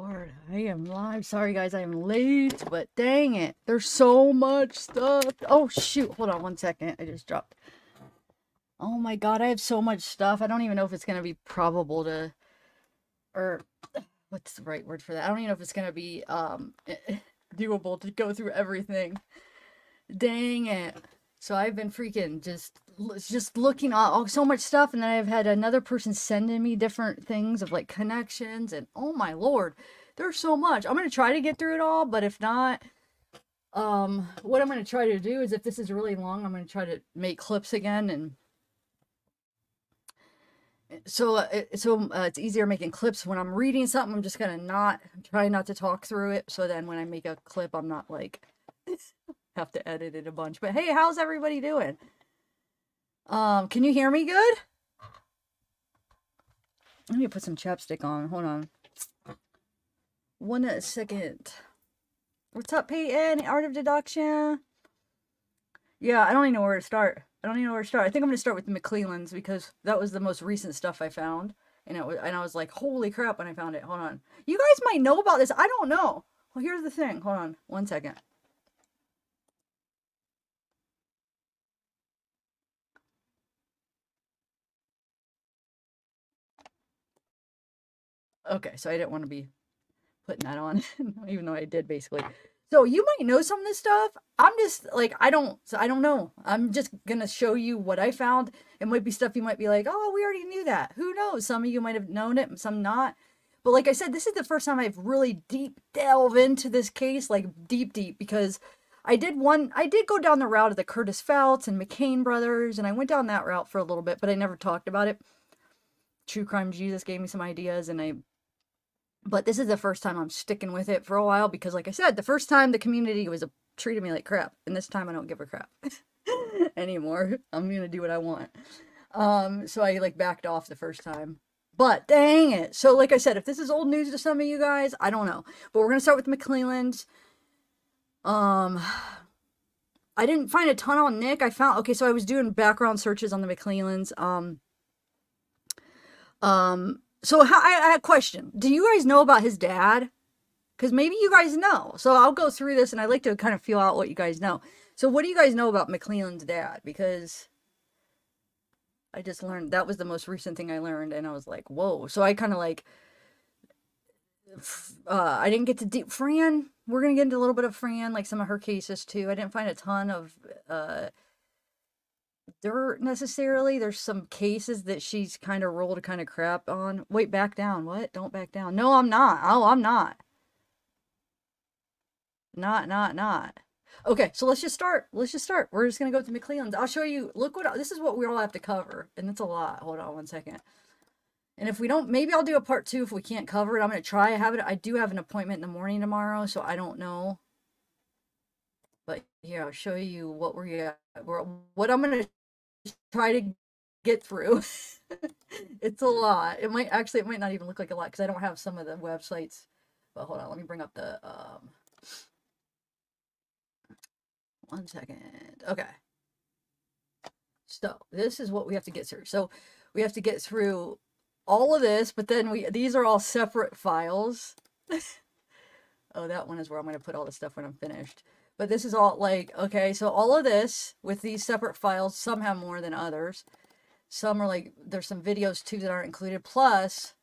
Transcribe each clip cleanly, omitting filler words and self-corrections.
Lord, I am live. Sorry guys, I am late, but dang it. There's so much stuff. Oh shoot, hold on one second. I just dropped. Oh my god, I have so much stuff. I don't even know if it's gonna be probable to, or what's the right word for that? I don't even know if it's gonna be doable to go through everything. Dang it. So I've been freaking just looking at so much stuff, and then I've had another person sending me different things of like connections, and oh my lord, there's so much. I'm gonna try to get through it all, but if not, what I'm gonna try to do is, if this is really long, I'm gonna try to make clips again, and so it's easier making clips when I'm reading something. I'm just gonna try not to talk through it, so then when I make a clip, I'm not like have to edit it a bunch. But hey, how's everybody doing? Can you hear me good? Let me put some chapstick on. Hold on. 1 second. What's up, Peyton? Art of Deduction? Yeah, I don't even know where to start. I think I'm going to start with the Mclelands because that was the most recent stuff I found. And I was like, holy crap when I found it. Hold on. You guys might know about this. I don't know. Well, here's the thing. Hold on 1 second. Okay, so I didn't want to be putting that on, even though I did basically. So you might know some of this stuff. I'm just like, I don't know. I'm just gonna show you what I found. It might be stuff you might be like, oh, we already knew that. Who knows? Some of you might have known it, some not. But like I said, this is the first time I've really deep delve into this case, like deep, because I did go down the route of the Curtis Felts and McCain brothers, and I went down that route for a little bit, but I never talked about it. True Crime Jesus gave me some ideas, but this is the first time I'm sticking with it for a while because, like I said, the first time the community treated me like crap, and this time I don't give a crap anymore. I'm gonna do what I want. So I like backed off the first time, but dang it. So like I said, if this is old news to some of you guys, I don't know. But we're gonna start with Mcleland. I didn't find a ton on Nick. Okay, so I was doing background searches on the Mclelands. So I had a question. Do you guys know about his dad? Because maybe you guys know. So I'll go through this, and I'd like to kind of feel out what you guys know. So what do you guys know about Mcleland's dad? Because I just learned, that was the most recent thing I learned, and I was like, whoa. So I kind of like, I didn't get to deep Fran. We're going to get into a little bit of Fran, like some of her cases too. I didn't find a ton of, dirt necessarily. There's some cases that she's kind of rolled kind of crap on. Wait, back down. What? Don't back down. No, I'm not. Oh, I'm not. Not. Okay, so let's just start. We're just gonna go to Mcleland's. I'll show you. Look this is what we all have to cover, and it's a lot. Hold on 1 second. And if we don't, maybe I'll do a part 2 if we can't cover it. I'm gonna try. I do have an appointment in the morning tomorrow, so I don't know. But here, I'll show you what what I'm gonna try to get through. It's a lot. It might not even look like a lot because I don't have some of the websites. But hold on, let me bring up the 1 second. Okay, so this is what we have to get through. So we have to get through all of this, but then these are all separate files. Oh, that one is where I'm going to put all the stuff when I'm finished. But this is all like, okay, so all of this with these separate files, some have more than others. Some are like, there's some videos too that aren't included, plus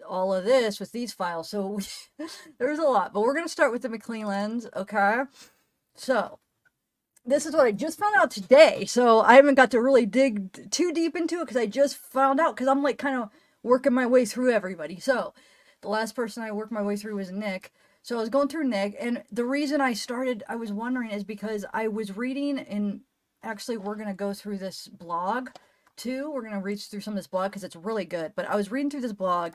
all of this with these files. So there's a lot, but we're going to start with the Mclelands, okay? So this is what I just found out today. So I haven't got to really dig too deep into it because I just found out, because I'm like kind of working my way through everybody. So the last person I worked my way through was Nick. So I was going through Nick, and the reason I was wondering is because I was reading, and actually we're going to go through this blog too. We're going to read through some of this blog because it's really good. But I was reading through this blog,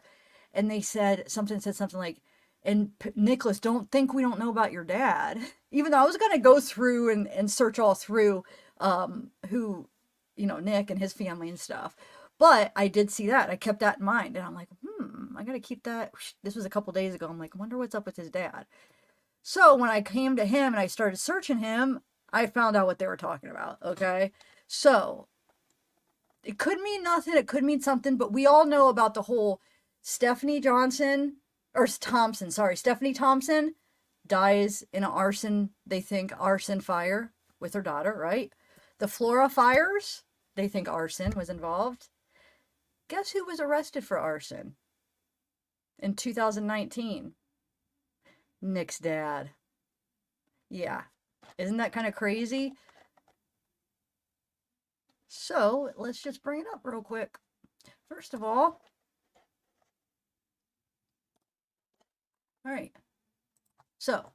and they said something like, and Nicholas, don't think we don't know about your dad. Even though I was going to go through and search all through who, Nick and his family and stuff. But I did see that. I kept that in mind. And I'm like, I got to keep that. This was a couple days ago. I'm like, I wonder what's up with his dad. So when I came to him and I started searching him, I found out what they were talking about. Okay. So it could mean nothing. It could mean something. But we all know about the whole Stephanie Thompson, Stephanie Thompson dies in an arson, they think arson fire with her daughter, right? The Flora Fires, they think arson was involved. Guess who was arrested for arson in 2019? Nick's dad. Yeah. Isn't that kind of crazy? So, let's just bring it up real quick. First of all, right. So,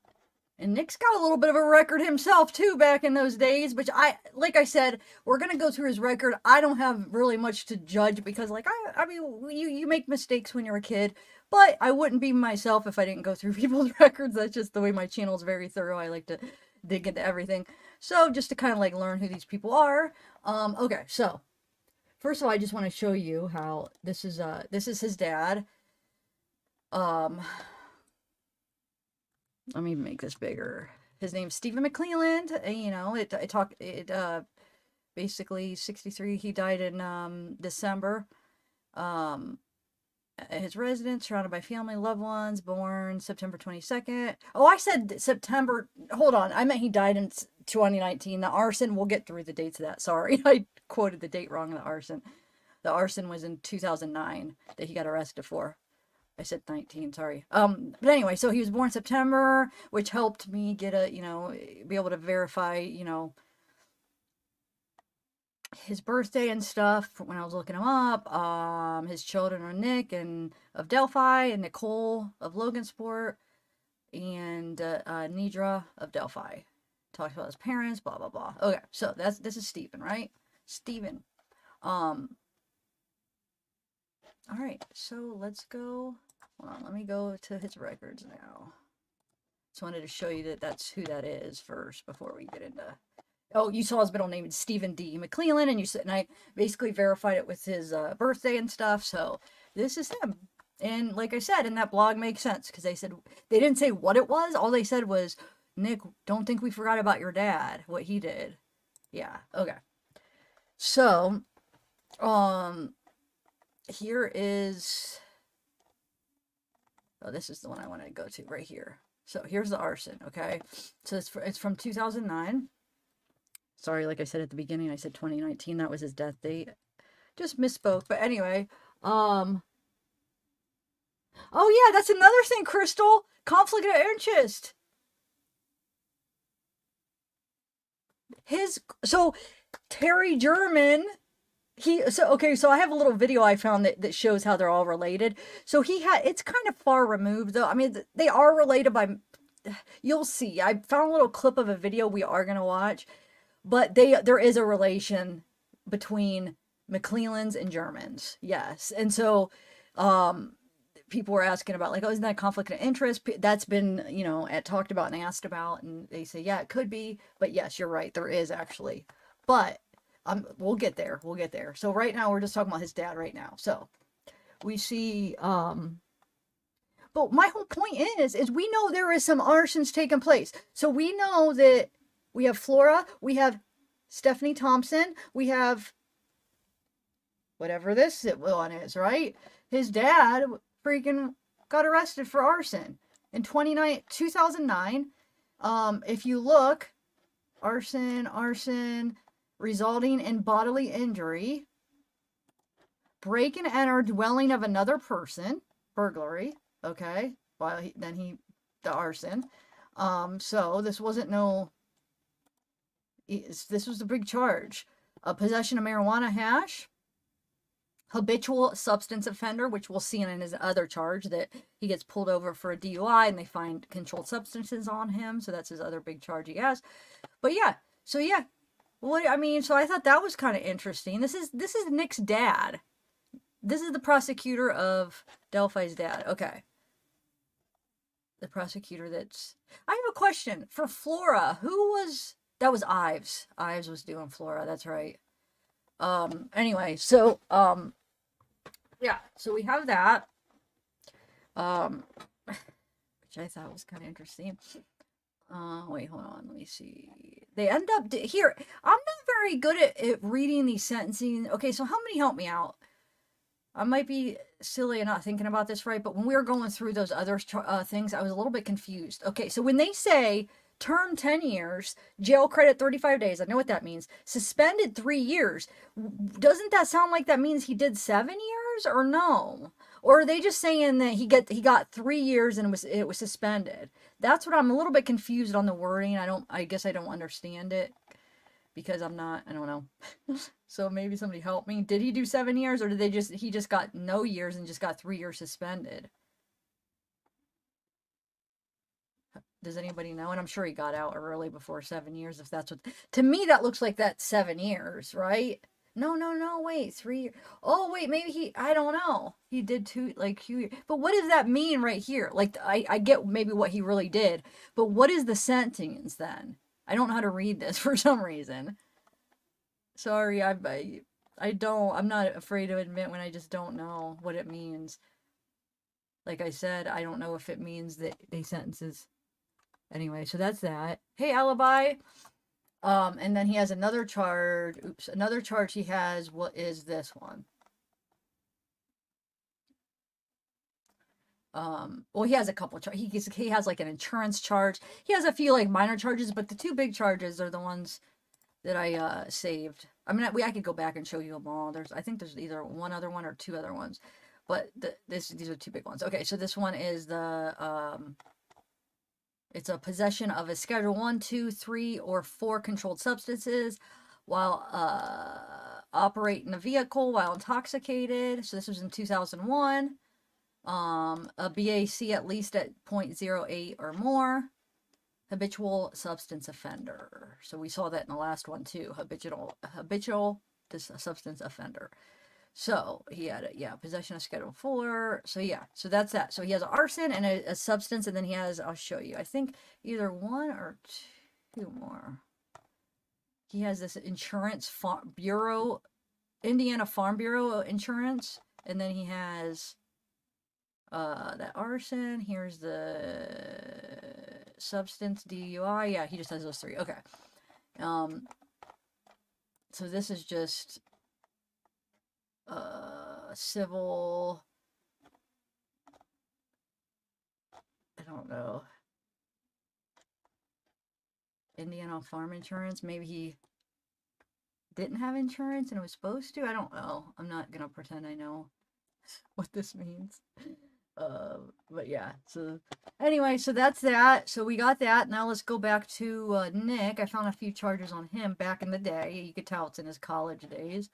and Nick's got a little bit of a record himself too back in those days, which like I said, we're going to go through his record. I don't have really much to judge because like, I mean, you make mistakes when you're a kid, but I wouldn't be myself if I didn't go through people's records. That's just the way my channel is very thorough. I like to dig into everything. So just to kind of like learn who these people are. Okay. So first of all, I just want to show you how this is his dad. Let me make this bigger. His name's Stephen Mcleland. You know, basically 63. He died in December. His residence, surrounded by family, loved ones, born September 22nd. Oh, I said September. Hold on. I meant he died in 2019. The arson, we'll get through the dates of that. Sorry, I quoted the date wrong. The arson was in 2009 that he got arrested for. I said 19, sorry. But anyway, so he was born September, which helped me get be able to verify, his birthday and stuff when I was looking him up. His children are Nick of Delphi and Nicole of Logansport and Nidra of Delphi. Talks about his parents, blah, blah, blah. Okay, so this is Stephen, right? Stephen. All right, so let's go. Hold on, let me go to his records now. Just wanted to show you that that's who that is first before we get into. Oh, you saw his middle name, it's Stephen D. Mcleland, and I basically verified it with his birthday and stuff. So this is him. And like I said, and that blog makes sense because they didn't say what it was. All they said was, Nick, don't think we forgot about your dad, what he did. Yeah. Okay. So, here is, oh, this is the one I want to go to right here. So here's the arson, okay? So it's from 2009. Sorry, like I said at the beginning, I said 2019. That was his death date. Just misspoke. But anyway, oh yeah, that's another thing, Crystal. Conflict of interest. So Terry German, so I have a little video I found that shows how they're all related. So it's kind of far removed though. I mean, they are related by, you'll see. I found a little clip of a video we are going to watch, but there is a relation between Mclelands and Germans. Yes. And so, people were asking about like, oh, isn't that conflict of interest? That's been, talked about and asked about, and they say, yeah, it could be, but yes, you're right. There is actually, but we'll get there. We'll get there. So right now we're just talking about his dad right now. So we see, but my whole point is we know there is some arsons taking place. So we know that we have Flora, we have Stephanie Thompson, we have whatever this one is, right? His dad freaking got arrested for arson in 2009. If you look, arson, resulting in bodily injury, break and enter dwelling of another person, burglary, okay, the arson. So this wasn't this was the big charge. Possession of marijuana hash, habitual substance offender, which we'll see in his other charge that he gets pulled over for a DUI and they find controlled substances on him. So that's his other big charge he has. But yeah, so yeah. So I thought that was kind of interesting. This is Nick's dad. This is the prosecutor of Delphi's dad. Okay. The prosecutor I have a question. For Flora, that was Ives. Ives was doing Flora, that's right. Anyway, so, yeah, so we have that. Which I thought was kind of interesting. Wait, hold on. Let me see. They end up here. I'm not very good at reading these sentencing. Okay, so how many help me out? I might be silly and not thinking about this right, but when we were going through those other things, I was a little bit confused. Okay, so when they say term 10 years, jail credit 35 days, I know what that means. Suspended 3 years. Doesn't that sound like that means he did 7 years or no? Or are they just saying that he got 3 years and it was suspended? That's what I'm a little bit confused on the wording. I guess I don't understand it because I don't know. So maybe somebody help me. Did he do 7 years or did he just got no years and just got 3 years suspended? Does anybody know? And I'm sure he got out early before 7 years, if that's what... To me, that looks like that's 7 years, right? No, wait, 3 years. Oh, wait, maybe I don't know. He did 2 years. But what does that mean right here? Like, I get maybe what he really did, but what is the sentence then? I don't know how to read this for some reason. Sorry, I'm not afraid to admit when I just don't know what it means. Like I said, I don't know if it means that they sentences. Anyway, so that's that. Hey, Alibi. And then he has another charge. Oops, another charge he has. What is this one? Well, he has a couple charges. He has like an insurance charge. He has a few like minor charges, but the 2 big charges are the ones that I saved. I mean, I could go back and show you them all. I think there's either one other one or 2 other ones, but these are 2 big ones. Okay, so this one is it's a possession of a Schedule 1, 2, 3, or 4 controlled substances while operating a vehicle while intoxicated. So this was in 2001. A BAC at least at 0.08 or more. Habitual substance offender. So we saw that in the last one too. Habitual substance offender. So he had possession of Schedule 4. So yeah, so that's that. So he has arson and a substance, and then he has, I'll show you, I think either 1 or 2 more. He has this insurance bureau, Indiana Farm Bureau insurance, and then he has that arson. Here's the substance DUI. Yeah, he just has those 3. Okay. So this is just civil, I don't know, Indiana farm insurance. Maybe he didn't have insurance and was supposed to. I don't know. I'm not gonna pretend I know what this means. But yeah, so anyway, so that's that. So we got that. Now let's go back to Nick. I found a few charges on him back in the day. You could tell it's in his college days.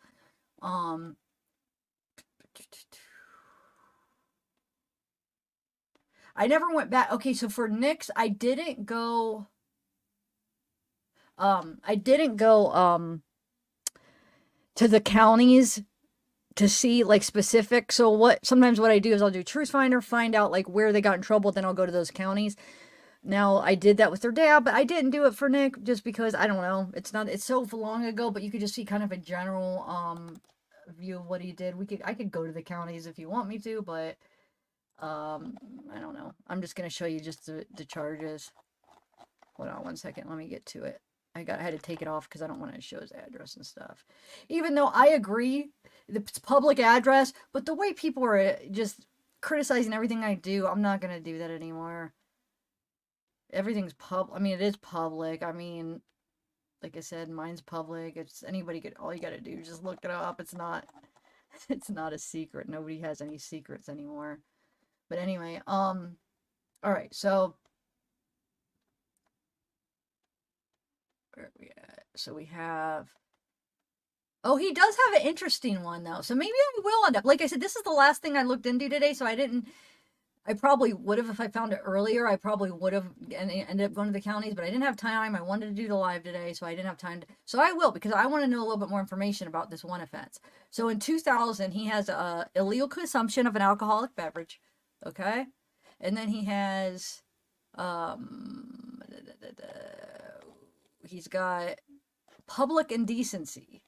I never went back. Okay, so for Nick's, I didn't go to the counties to see like specific. So sometimes what I do is I'll do Truth Finder, find out like where they got in trouble, then I'll go to those counties. Now I did that with their dad, but I didn't do it for Nick just because I don't know. It's so long ago, but you could just see kind of a general view of what he did. I could go to the counties if you want me to, but I don't know. I'm just gonna show you just the charges. Hold on 1 second. Let me get to it. I had to take it off because I don't want to show his address and stuff. Even though I agree, it's public address, but the way people are just criticizing everything I do, I'm not gonna do that anymore. Everything's I mean, it is public. I mean, like I said, mine's public. It's all you gotta do is just look it up. It's not a secret. Nobody has any secrets anymore. But anyway, all right, so where are we at? So we have, oh, he does have an interesting one though. So maybe I will end up, like I said, this is the last thing I looked into today, so I probably would have, if I found it earlier, I probably would have ended up going to the counties, but I didn't have time. I wanted to do the live today, so I didn't have time. So I will, because I want to know a little bit more information about this one offense. So in 2000, he has illegal consumption of an alcoholic beverage, okay? And then he has, he's got public indecency,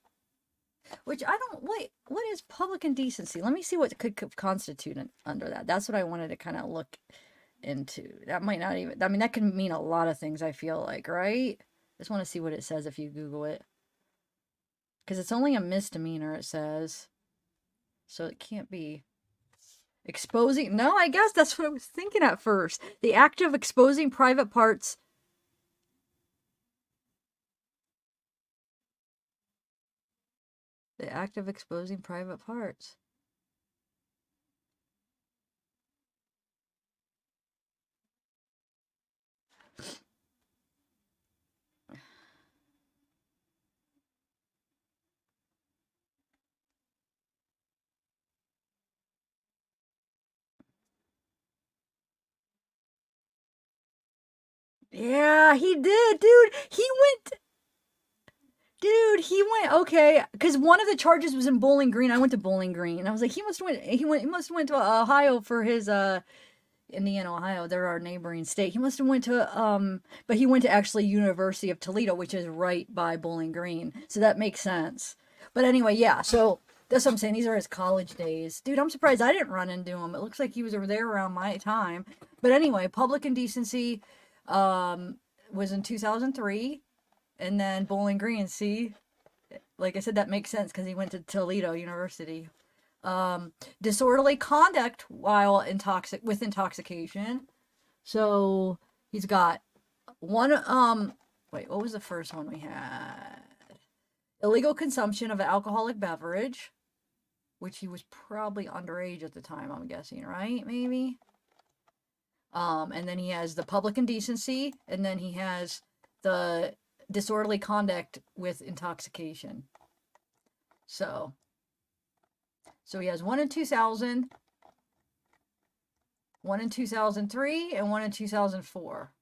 which I don't, wait, what is public indecency? Let me see what could constitute under that. That's what I wanted to kind of look into. That might not even, I mean, that can mean a lot of things, I feel like, right? Just want to see what it says if you Google it. Because it's only a misdemeanor, it says. So it can't be exposing. No, I guess that's what I was thinking at first. The act of exposing private parts. The act of exposing private parts. Yeah, he did, dude. He went, okay, because one of the charges was in Bowling Green. I went to Bowling Green. I was like, he must have went to Ohio for his, Indiana, Ohio. They're our neighboring state. He must have went to, but he went to actually University of Toledo, which is right by Bowling Green. So that makes sense. But anyway, yeah, so that's what I'm saying. These are his college days. Dude, I'm surprised I didn't run into him. It looks like he was over there around my time. But anyway, Public Indecency, was in 2003, and then Bowling Green. See, like I said, that makes sense because he went to Toledo University. Disorderly conduct while with intoxication. So he's got one. Wait, what was the first one we had? Illegal consumption of an alcoholic beverage, which he was probably underage at the time. I'm guessing, right? Maybe. And then he has the public indecency, and then he has the disorderly conduct with intoxication. So he has one in 2000, one in 2003, and one in 2004.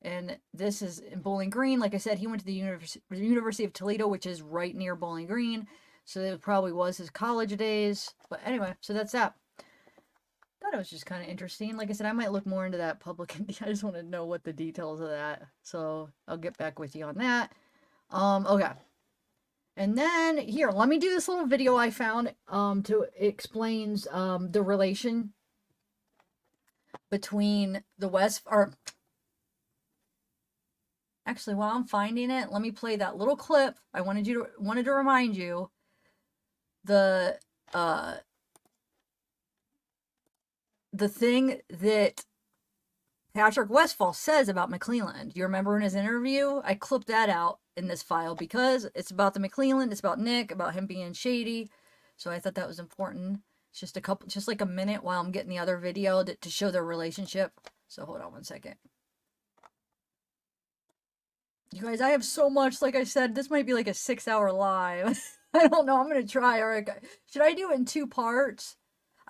And this is in Bowling Green. Like I said, he went to the University of Toledo, which is right near Bowling Green. So it probably was his college days. But anyway, so that's that. Thought it was just kind of interesting. Like I said, I might look more into that public. I just want to know what the details of that. So I'll get back with you on that. Okay. And then here, let me do this little video I found explains the relation between the actually, while I'm finding it, let me play that little clip. I wanted to remind you the thing that Patrick Westfall says about Mcleland. You remember in his interview? I clipped that out in this file because it's about the Mcleland, it's about Nick, about him being shady. So I thought that was important. It's just like a minute while I'm getting the other video to show their relationship. So hold on one second. You guys, I have so much, like I said, this might be like a 6-hour live. I don't know, I'm going to try. All right, should I do it in 2 parts?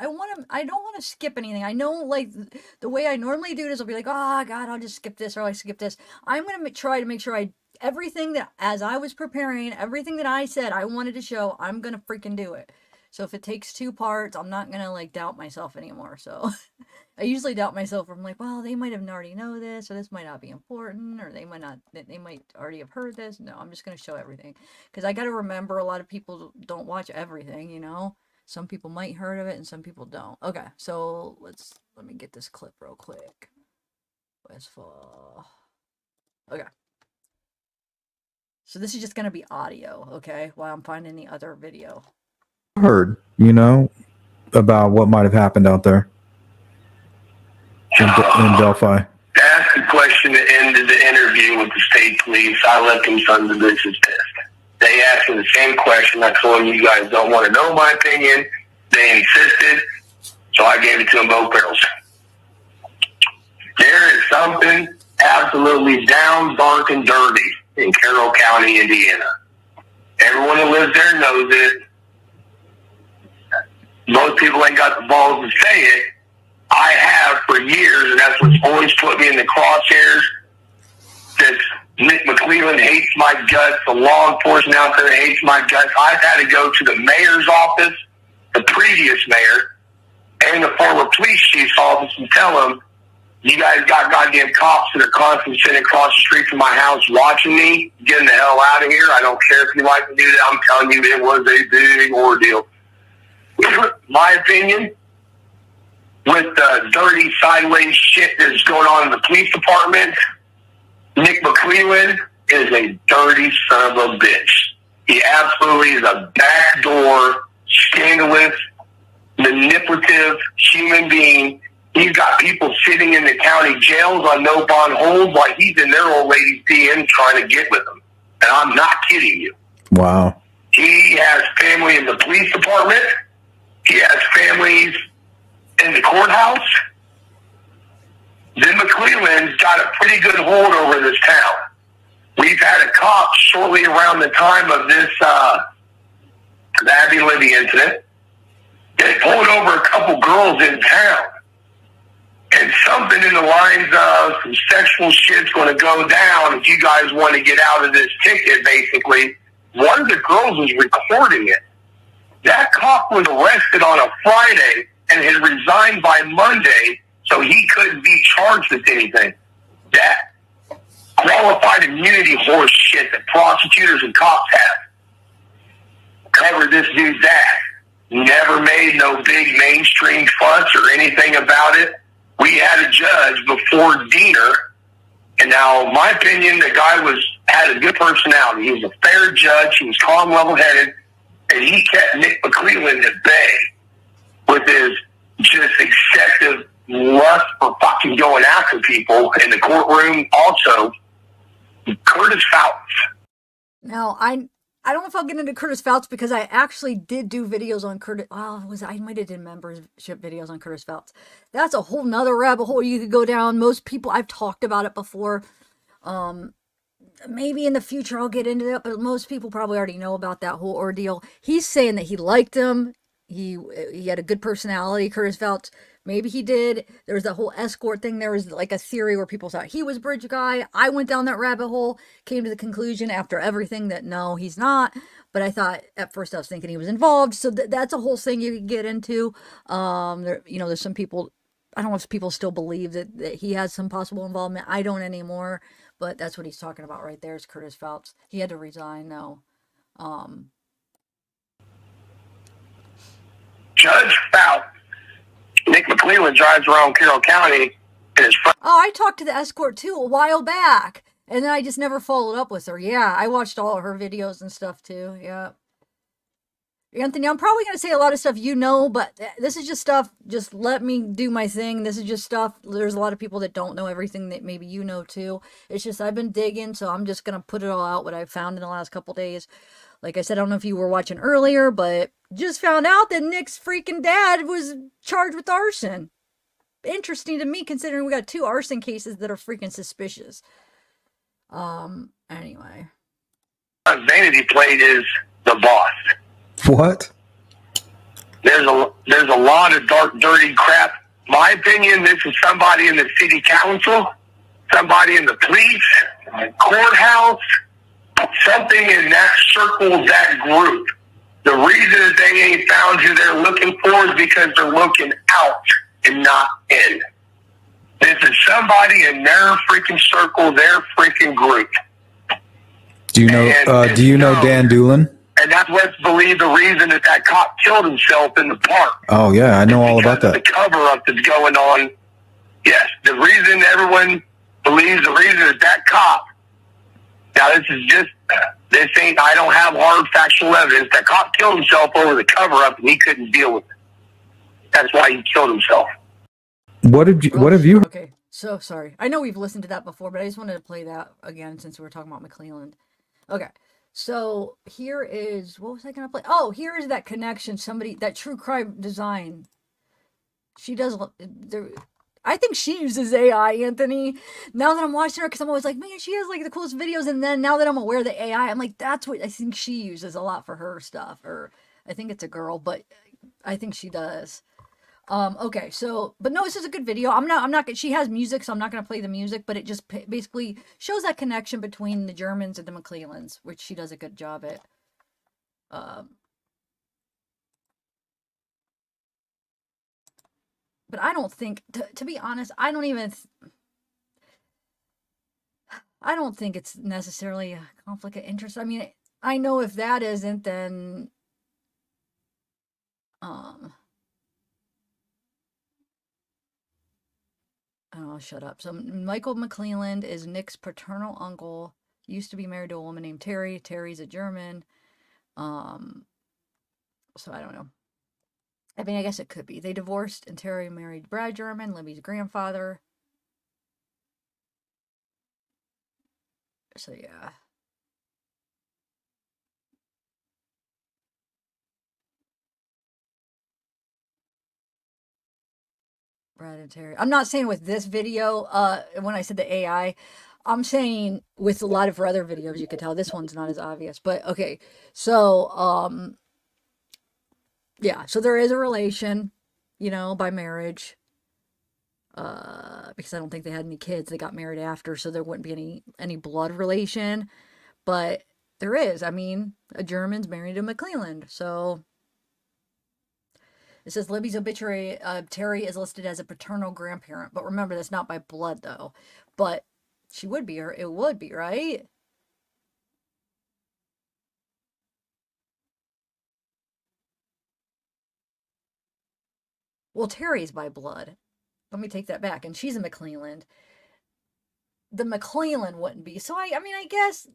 I don't want to skip anything. I know, like, the way I normally do this, I'll be like, oh, God, I'll just skip this or I'll skip this. I'm going to try to make sure everything that, as I was preparing, everything that I said I wanted to show, I'm going to freaking do it. So if it takes 2 parts, I'm not going to, like, doubt myself anymore. So I usually doubt myself. I'm like, well, they might have already know this, or this might not be important, or they might already have heard this. No, I'm just going to show everything. Because I got to remember a lot of people don't watch everything, you know? Some people might heard of it and some people don't. Okay, so let me get this clip real quick. Westfall. Okay. So this is just going to be audio, okay, while I'm finding the other video. Heard, you know, about what might have happened out there in Delphi. Asked the question at the end of the interview with the state police. I let them son of the bitches pissed. They asked me the same question. I told them, you guys don't want to know my opinion. They insisted, so I gave it to them both barrels. There is something absolutely down, dark, and dirty in Carroll County, Indiana. Everyone that lives there knows it. Most people ain't got the balls to say it. I have for years, and that's what's always put me in the crosshairs. This Nick Mcleland hates my guts. The law enforcement out there hates my guts. I've had to go to the mayor's office, the previous mayor, and the former police chief's office and tell them, you guys got goddamn cops that are constantly sitting across the street from my house watching me. Getting the hell out of here. I don't care if you like to do that. I'm telling you, it was a big ordeal. My opinion, with the dirty, sideways shit that's going on in the police department, Nick Mcleland is a dirty son of a bitch. He absolutely is a backdoor scandalous, manipulative human being. He's got people sitting in the county jails on no bond holds while he's in their old lady's DM trying to get with them. And I'm not kidding you. Wow. He has family in the police department. He has families in the courthouse. Then Mcleland's got a pretty good hold over this town. We've had a cop shortly around the time of this the Abby Libby incident. They pulled over a couple girls in town. And something in the lines of some sexual shit's going to go down if you guys want to get out of this ticket, basically. One of the girls was recording it. That cop was arrested on a Friday and had resigned by Monday, so he couldn't be charged with anything. That qualified immunity horse shit that prosecutors and cops have covered this dude's ass. Never made no big mainstream fuss or anything about it. We had a judge before Diener, and now, in my opinion, the guy had a good personality. He was a fair judge. He was calm, level-headed, and he kept Nick Mcleland at bay with his just excessive lust for fucking going after people in the courtroom. Also, Curtis Fouts. Now, I don't know if I'll get into Curtis Fouts because I actually did do videos on Curtis. I might have did membership videos on Curtis Fouts. That's a whole nother rabbit hole you could go down. Most people, I've talked about it before. Maybe in the future I'll get into it, but most people probably already know about that whole ordeal. He's saying that he liked him. He had a good personality, Curtis Fouts. Maybe he did. There was that whole escort thing. There was like a theory where people thought he was bridge guy. I went down that rabbit hole, came to the conclusion after everything that no, he's not. But I thought at first I was thinking he was involved. So that's a whole thing you could get into. There's some people, I don't know if people still believe that he has some possible involvement. I don't anymore. But that's what he's talking about right there is Curtis Fouts. He had to resign though. Judge Fouts. Nick Mcleland drives around Carroll County in his front. Oh, I talked to the escort too a while back. And then I just never followed up with her. Yeah, I watched all of her videos and stuff too. Yeah. Anthony, I'm probably going to say a lot of stuff you know, but this is just stuff. Just let me do my thing. This is just stuff. There's a lot of people that don't know everything that maybe you know too. It's just I've been digging, so I'm just going to put it all out, what I found in the last couple days. Like I said, I don't know if you were watching earlier, but just found out that Nick's freaking dad was charged with arson. Interesting to me, considering we got 2 arson cases that are freaking suspicious. Anyway. Vanity plate is the boss. What? There's a lot of dark, dirty crap. My opinion, this is somebody in the city council, somebody in the police, courthouse, something in that circle, that group. The reason that they ain't found who they're looking for is because they're looking out and not in. This is somebody in their freaking circle, their freaking group. Do you know Dan Doolin? And that's what's believed the reason that cop killed himself in the park. Oh, yeah, I know all about that. The cover-up that's going on. Yes, the reason everyone believes the reason that cop, now this ain't, I don't have hard factual evidence. That cop killed himself over the cover-up and he couldn't deal with it. That's why he killed himself. What have you? Okay, so sorry. I know we've listened to that before, but I just wanted to play that again since we were talking about Mcleland. Okay. So here is, what was I going to play? Oh, here is that connection. Somebody, that true crime design. She does, I think she uses AI, Anthony. Now that I'm watching her, because I'm always like, man, she has like the coolest videos. And then now that I'm aware of the AI, I'm like, that's what I think she uses a lot for her stuff. Or I think it's a girl, but I think she does. Okay, so, but no, this is a good video. She has music, so I'm not going to play the music, but it just basically shows that connection between the Germans and the Mclelands, which she does a good job at. But I don't think, to be honest, I don't think it's necessarily a conflict of interest. I mean, I know if that isn't, then, oh, shut up. So Michael Mcleland is Nick's paternal uncle. Used to be married to a woman named Terry. Terry's a German. So I don't know. I mean, I guess it could be. They divorced and Terry married Brad German, Libby's grandfather. So yeah. Brad and Terry. I'm not saying with this video, when I said the AI, I'm saying with a lot of her other videos, you could tell this one's not as obvious. But okay. So, yeah, so there is a relation, you know, by marriage. Because I don't think they had any kids. They got married after, so there wouldn't be any blood relation. But there is. I mean, a German's married to Mcleland. So it says Libby's obituary, Terry is listed as a paternal grandparent. But remember, that's not by blood, though. But she would be, or it would be, right? Well, Terry's by blood. Let me take that back. And she's a Mcleland. The Mcleland wouldn't be. So I mean, I guess,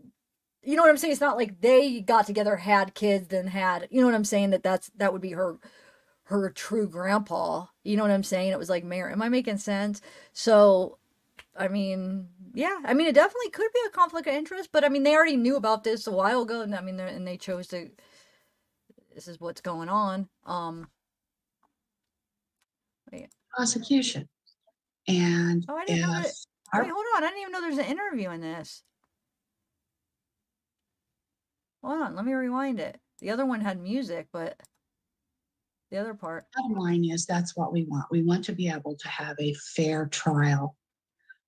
you know what I'm saying? It's not like they got together, had kids, then had, you know what I'm saying? That would be her true grandpa. You know what I'm saying? It was like Mary. Am I making sense? So, I mean, yeah. I mean, it definitely could be a conflict of interest, but I mean, they already knew about this a while ago, and I mean, and they chose to. This is what's going on. Wait. Prosecution. And oh, I didn't know that. Wait, hold on. I didn't even know there's an interview in this. Hold on, let me rewind it. The other one had music, but the other part. Bottom line is that's what we want. We want to be able to have a fair trial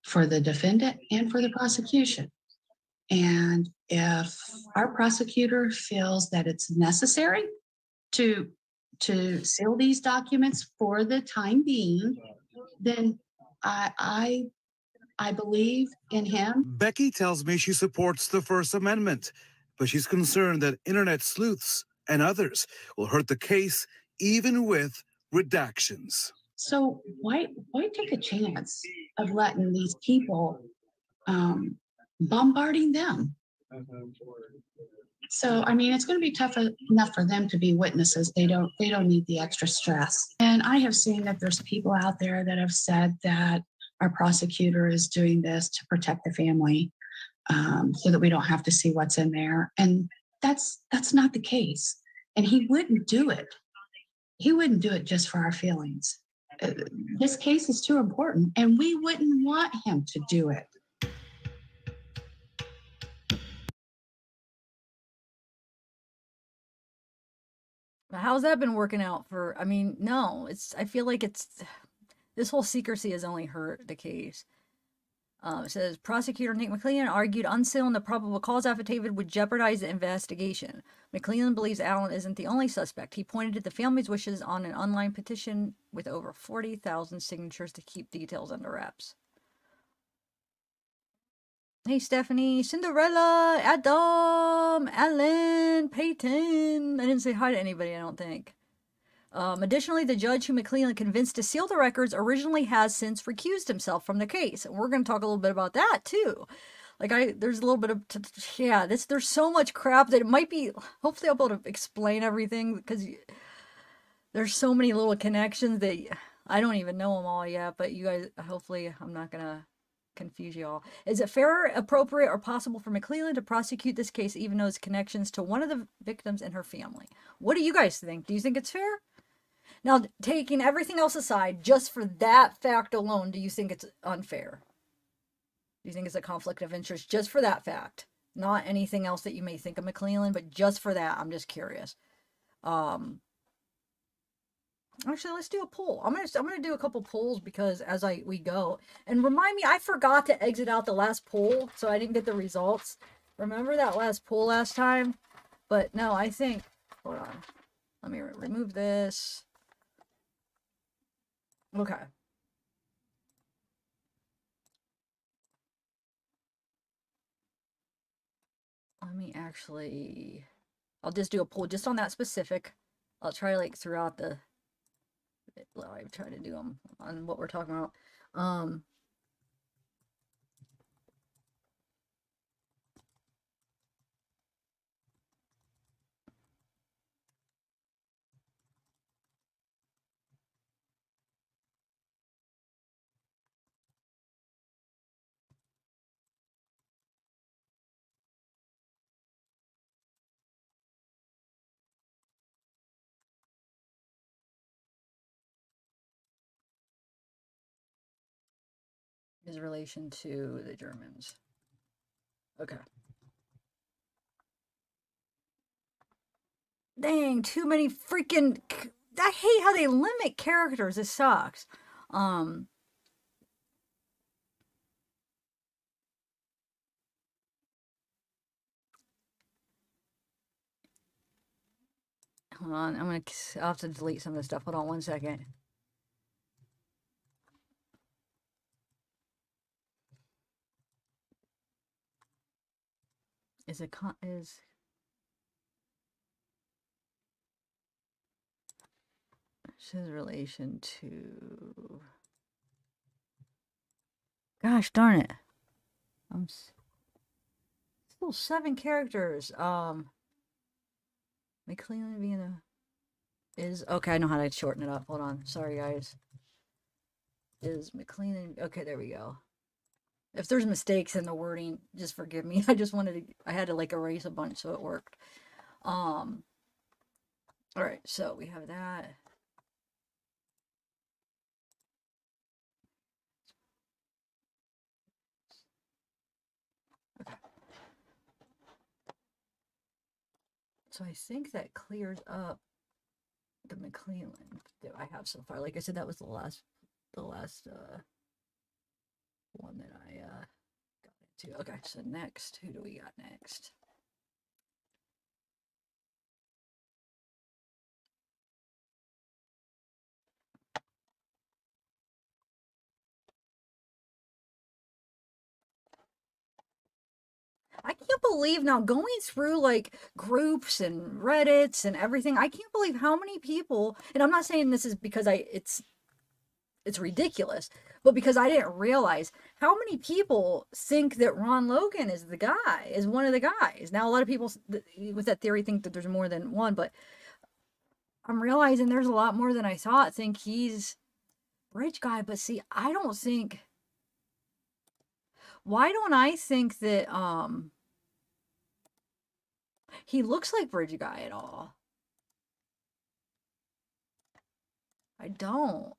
for the defendant and for the prosecution. And if our prosecutor feels that it's necessary to seal these documents for the time being, then I believe in him. Becky tells me she supports the First Amendment, but she's concerned that internet sleuths and others will hurt the case even with redactions. So why take a chance of letting these people bombarding them? So I mean, it's going to be tough enough for them to be witnesses. They don't need the extra stress. And I have seen that there's people out there that have said that our prosecutor is doing this to protect the family, so that we don't have to see what's in there. And that's not the case. And he wouldn't do it. He wouldn't do it just for our feelings. This case is too important, and we wouldn't want him to do it. How's that been working out for? I mean, no, I feel like this whole secrecy has only hurt the case. It says prosecutor Nick Mcleland argued unsealing the probable cause affidavit would jeopardize the investigation. Mcleland believes Allen isn't the only suspect. He pointed to the family's wishes on an online petition with over 40,000 signatures to keep details under wraps. Hey, Stephanie, Cinderella, Adam, Alan, Peyton. I didn't say hi to anybody, I don't think. Additionally, the judge who Mcleland convinced to seal the records originally has since recused himself from the case. And we're going to talk a little bit about that, too. Like, there's a little bit of, yeah, there's so much crap that it might be, hopefully I'll be able to explain everything, because there's so many little connections that I don't even know them all yet, but you guys, hopefully I'm not going to confuse you all. Is it fair, appropriate, or possible for Mcleland to prosecute this case even though it's connections to one of the victims and her family? What do you guys think? Do you think it's fair? Now, taking everything else aside, just for that fact alone, do you think it's unfair? Do you think it's a conflict of interest just for that fact? Not anything else that you may think of Mcleland, but just for that, I'm just curious. Actually, let's do a poll. I'm gonna do a couple polls because as we go. And remind me, I forgot to exit out the last poll, so I didn't get the results. Remember that last poll last time? But no, I think, hold on. Let me remove this. Okay. Let me actually, I'll just do a poll just on that specific. I'll try like throughout the, I'm trying to do them on what we're talking about. His relation to the Germans. Okay. Dang, too many freaking... I hate how they limit characters. It sucks. Hold on. I'll have to delete some of this stuff. Hold on one second. Is his relation to... Gosh darn it. I'm still 7 characters. Mcleland being a... Okay, I know how to shorten it up. Hold on. Sorry, guys. Is Mcleland... Okay, there we go. If there's mistakes in the wording, just forgive me. I just wanted to... I had to, like, erase a bunch so it worked. Alright, so we have that. Okay. So I think that clears up the Mcleland that I have so far. Like I said, that was the last one that I got into. Okay, so next, who do we got next? I can't believe now, going through like groups and Reddits and everything, I can't believe how many people, and I'm not saying this is because it's ridiculous, but because I didn't realize how many people think that Ron Logan is one of the guys. Now, a lot of people with that theory think that there's more than one, but I'm realizing there's a lot more than I thought think he's Bridge guy. But see, I don't think... Why don't I think that he looks like Bridge guy at all? I don't.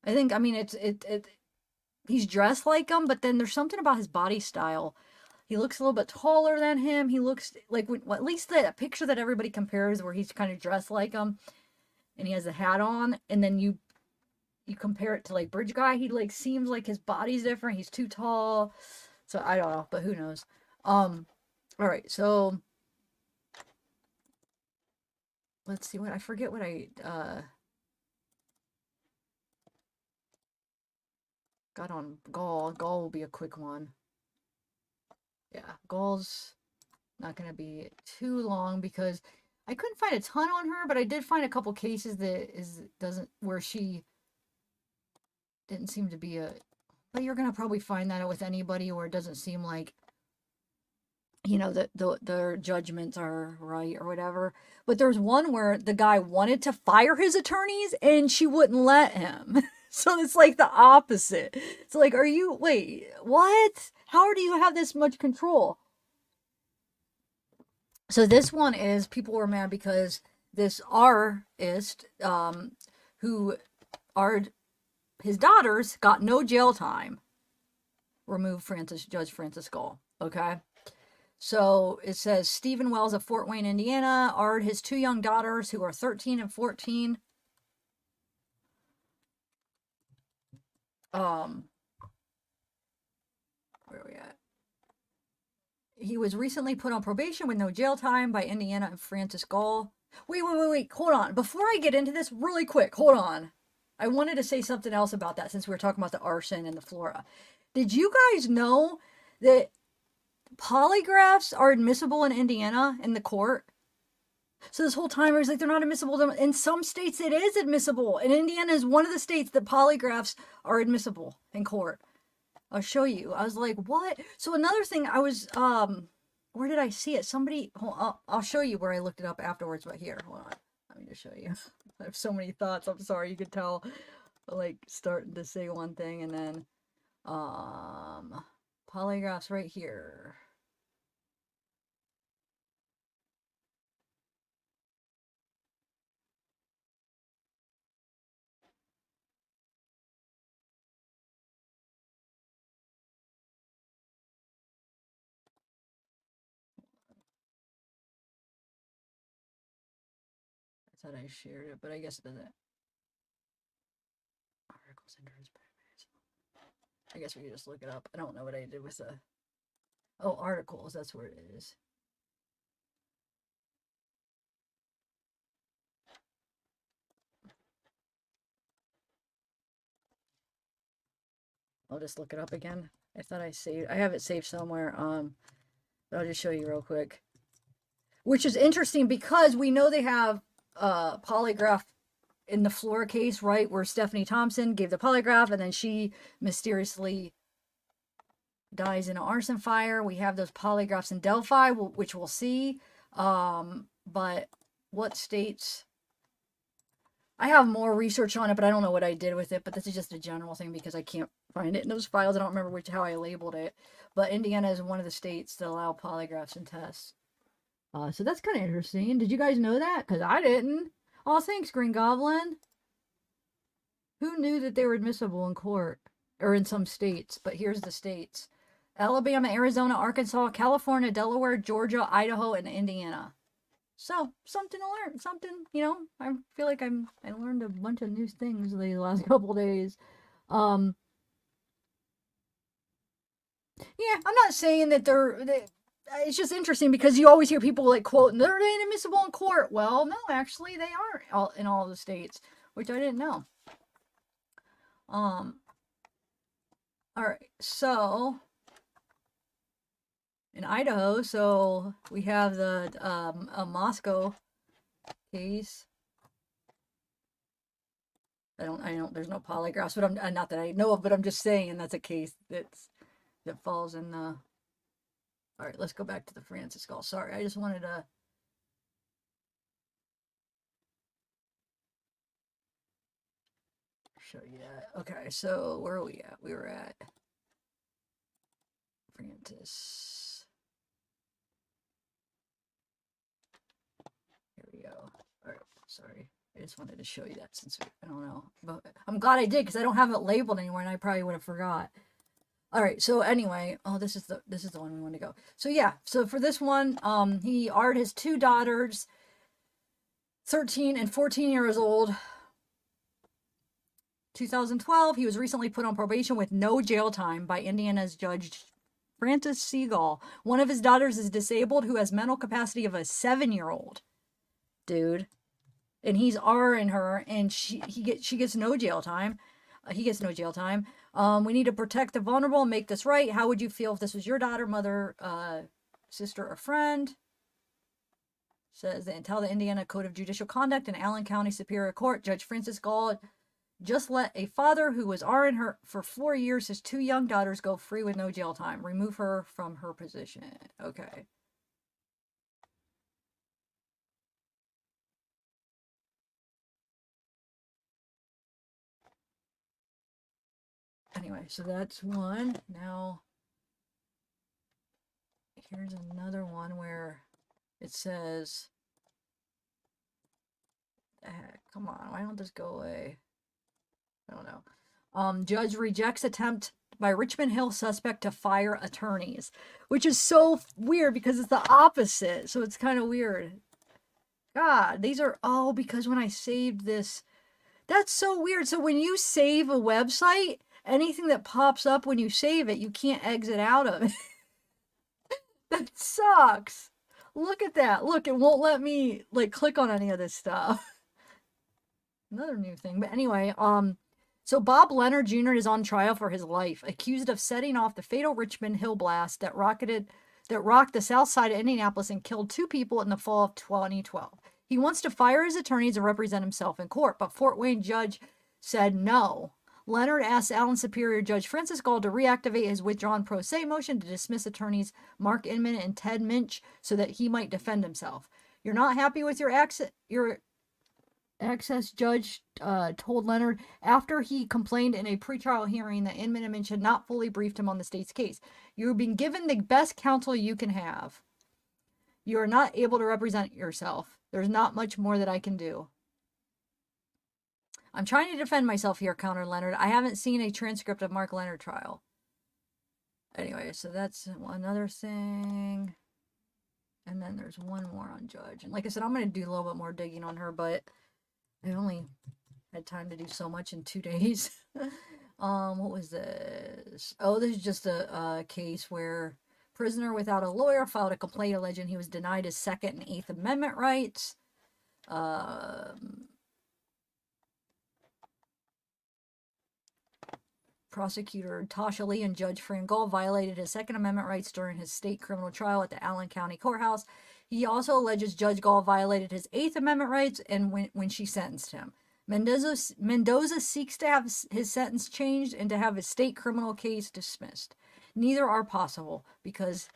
I think, I mean, he's dressed like him, but then there's something about his body style. He looks a little bit taller than him. He looks like, at least the picture that everybody compares where he's kind of dressed like him and he has a hat on, and then you compare it to like Bridge guy, he like seems like his body's different. He's too tall. So I don't know, but who knows? All right, so let's see what I forget what I got on Gull. Gull will be a quick one. Yeah, Gull's not gonna be too long because I couldn't find a ton on her, but I did find a couple cases that where she didn't seem to be but you're gonna probably find that with anybody where it doesn't seem like, you know, that their judgments are right or whatever. But there's one where the guy wanted to fire his attorneys and she wouldn't let him. So it's like the opposite. It's like, wait, what? How do you have this much control? So this one is, people were mad because this artist, his daughters got no jail time. Removed Judge Francis Gull. Okay. So it says Stephen Wells of Fort Wayne, Indiana, his 2 young daughters who are 13 and 14. Where are we at? He was recently put on probation with no jail time by Indiana and Francis Gull. Wait. Hold on. Before I get into this, really quick, hold on. I wanted to say something else about that since we were talking about the arson and the Flora. Did you guys know that polygraphs are admissible in Indiana in the court? So this whole time I was like, they're not admissible. In some states it is admissible. And Indiana is one of the states that polygraphs are admissible in court. I'll show you. I was like, what? So another thing, I was, where did I see it? I'll show you where I looked it up afterwards, but here, hold on. Let me just show you. I have so many thoughts. I'm sorry. You could tell, like, starting to say one thing and then, polygraphs right here. thought I shared it, but I guess it doesn't. Articles and I guess we can just look it up. I don't know what I did with the... Oh, articles, that's where it is. I'll just look it up again. I thought I saved... I have it saved somewhere. But I'll just show you real quick. Which is interesting because we know they have polygraph in the Flora case, right? Where Stephanie Thompson gave the polygraph and then she mysteriously dies in an arson fire. We have those polygraphs in Delphi, which we'll see. But what states... I have more research on it, but I don't know what I did with it. But this is just a general thing because I can't find it in those files. I don't remember how I labeled it. But Indiana is one of the states that allow polygraphs and tests. So that's kind of interesting. Did you guys know that? Because I didn't. Oh, thanks, Green Goblin. Who knew that they were admissible in court? Or in some states. But here's the states. Alabama, Arizona, Arkansas, California, Delaware, Georgia, Idaho, and Indiana. So, something to learn. Something, you know, I feel like I learned a bunch of new things the last couple days. Yeah, I'm not saying that it's just interesting because you always hear people like quoting, they're inadmissible in court. Well, no, actually they are in all the states, which I didn't know. All right, so in Idaho, so we have the Moscow case. I don't, there's no polygraphs, but I'm not that I know of, but I'm just saying that's a case that falls in the... All right, let's go back to the Francis Gull. Sorry, I just wanted to... show you that. Okay, so where are we at? We were at Francis. Here we go. All right, sorry. I just wanted to show you that since I don't know. But I'm glad I did because I don't have it labeled anywhere and I probably would have forgot. All right, so anyway, oh, this is the one we want to go. So yeah, so for this one, Art has two daughters, 13 and 14 years old. 2012, he was recently put on probation with no jail time by Indiana's Judge Francis C. Gull. One of his daughters is disabled, who has mental capacity of a 7-year-old. Dude. And he's R-ing her, and she gets no jail time. He gets no jail time. We need to protect the vulnerable and make this right. How would you feel if this was your daughter, mother, sister, or friend? Says that until the Indiana Code of Judicial Conduct in Allen County Superior Court, Judge Francis Gull just let a father who was R-ing her for 4 years, his 2 young daughters, go free with no jail time. Remove her from her position. Okay. Anyway, so that's one. Now, here's another one where it says, come on, why don't this go away? I don't know. Judge rejects attempt by Richmond Hill suspect to fire attorneys, which is so weird because it's the opposite. So it's kind of weird. God, these are all because when I saved this, that's so weird. So when you save a website, anything that pops up when you save it, you can't exit out of it. That sucks. Look at that. Look, it won't let me like click on any of this stuff. Another new thing. But anyway, so Bob Leonard Jr. is on trial for his life, accused of setting off the fatal Richmond Hill blast that rocked the south side of Indianapolis and killed 2 people in the fall of 2012. He wants to fire his attorneys and represent himself in court, but Fort Wayne judge said no. Leonard asked Allen Superior Judge Francis Gull to reactivate his withdrawn pro se motion to dismiss attorneys Mark Inman and Ted Minch so that he might defend himself. You're not happy with your access judge told Leonard after he complained in a pretrial hearing that Inman and Minch had not fully briefed him on the state's case. You've been given the best counsel you can have. You are not able to represent yourself. There's not much more that I can do. I'm trying to defend myself here, countered Leonard. I haven't seen a transcript of Mark Leonard trial. Anyway, so that's another thing. And then there's one more on Judge. And like I said, I'm going to do a little bit more digging on her, but I only had time to do so much in 2 days. What was this? Oh, this is just a case where prisoner without a lawyer filed a complaint alleging he was denied his Second and Eighth Amendment rights. Prosecutor Tasha Lee and Judge Fran Gull violated his Second Amendment rights during his state criminal trial at the Allen County Courthouse. He also alleges Judge Gull violated his Eighth Amendment rights and when she sentenced him. Mendoza seeks to have his sentence changed and to have his state criminal case dismissed. Neither are possible because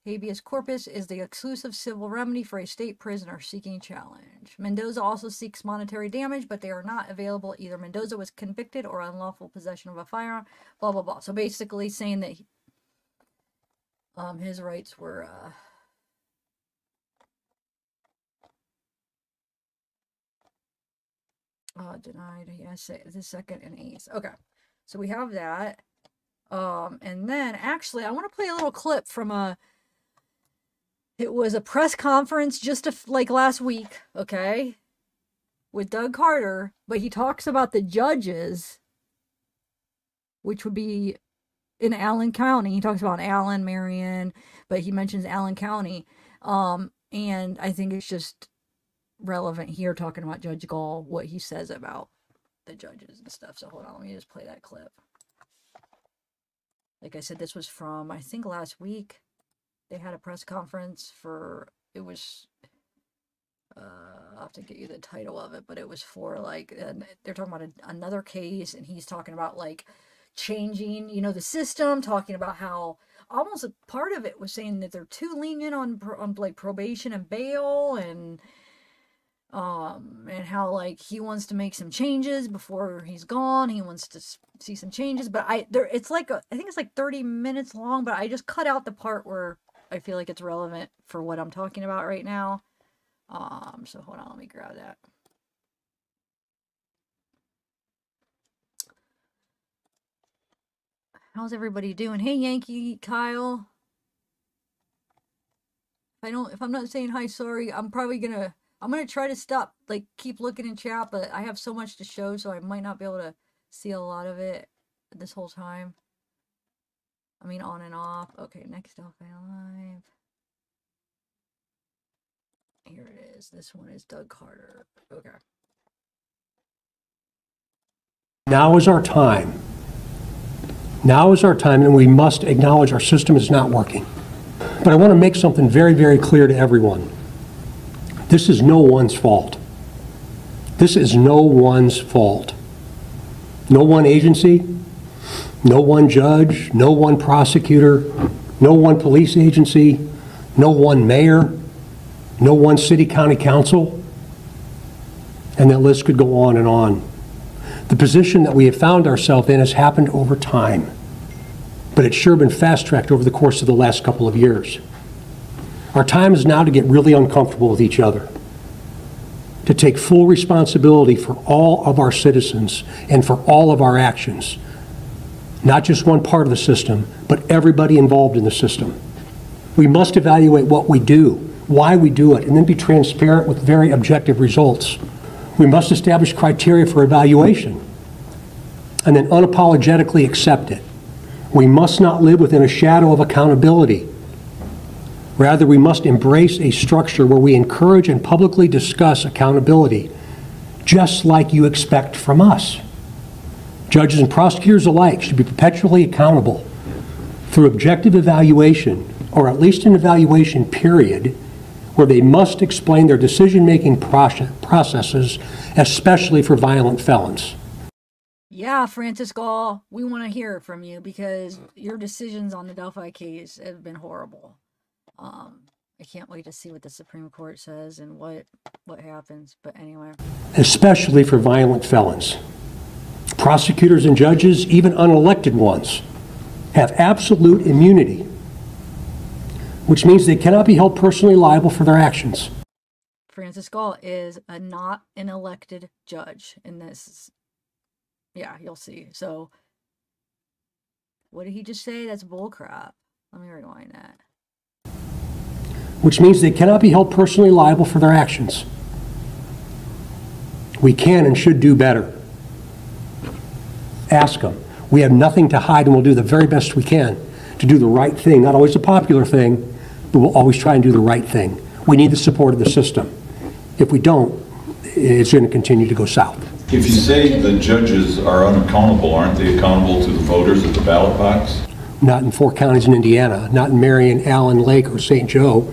habeas corpus is the exclusive civil remedy for a state prisoner seeking challenge. Mendoza also seeks monetary damage, but they are not available. Either Mendoza was convicted or unlawful possession of a firearm, blah, blah, blah. So basically saying that his rights were denied. Yes, the Second and Eighth. Okay, so we have that. And then actually I want to play a little clip from it was a press conference just like last week, okay, with Doug Carter, but he talks about the judges, which would be in Allen County. He talks about Allen, Marion, but he mentions Allen County. And I think it's just relevant here talking about Judge Gull, what he says about the judges and stuff. So hold on, let me just play that clip. Like I said, this was from, I think, last week. They had a press conference for, it was, I'll have to get you the title of it, but it was for like, they're talking about another case, and he's talking about like changing, you know, the system, talking about how almost a part of it was saying that they're too lenient on like probation and bail, and how like he wants to make some changes before he's gone. He wants to see some changes, but it's like I think it's like 30 minutes long, but I just cut out the part where I feel like it's relevant for what I'm talking about right now. So hold on, let me grab that. How's everybody doing? Hey, Yankee Kyle. If I'm not saying hi, sorry. I'm gonna try to stop, like, keep looking in chat, but I have so much to show, so I might not be able to see a lot of it this whole time. I mean, on and off. Okay, next Delphi Live. Here it is. This one is Doug Carter. Okay. Now is our time. Now is our time, and we must acknowledge our system is not working. But I want to make something very, very clear to everyone. This is no one's fault. This is no one's fault. No one agency, no one judge, no one prosecutor, no one police agency, no one mayor, no one city county council, and that list could go on and on. The position that we have found ourselves in has happened over time, but it's sure been fast-tracked over the course of the last couple of years. Our time is now to get really uncomfortable with each other, to take full responsibility for all of our citizens and for all of our actions, not just one part of the system, but everybody involved in the system. We must evaluate what we do, why we do it, and then be transparent with very objective results. We must establish criteria for evaluation and then unapologetically accept it. We must not live within a shadow of accountability. Rather, we must embrace a structure where we encourage and publicly discuss accountability, just like you expect from us. Judges and prosecutors alike should be perpetually accountable through objective evaluation, or at least an evaluation period, where they must explain their decision-making processes, especially for violent felons. Yeah, Francis Gall, we want to hear from you because your decisions on the Delphi case have been horrible. I can't wait to see what the Supreme Court says and what happens, but anyway. Especially for violent felons. Prosecutors and judges, even unelected ones, have absolute immunity, which means they cannot be held personally liable for their actions. Francis Gall is not an elected judge in this. Yeah, you'll see. So, what did he just say? That's bullcrap. Let me rewind that. which means they cannot be held personally liable for their actions. We can and should do better. Ask them. We have nothing to hide, and we'll do the very best we can to do the right thing. Not always a popular thing, but we'll always try and do the right thing. We need the support of the system. If we don't, it's going to continue to go south. If you say the judges are unaccountable, aren't they accountable to the voters at the ballot box? Not in 4 counties in Indiana, not in Marion, Allen, Lake, or St. Joe,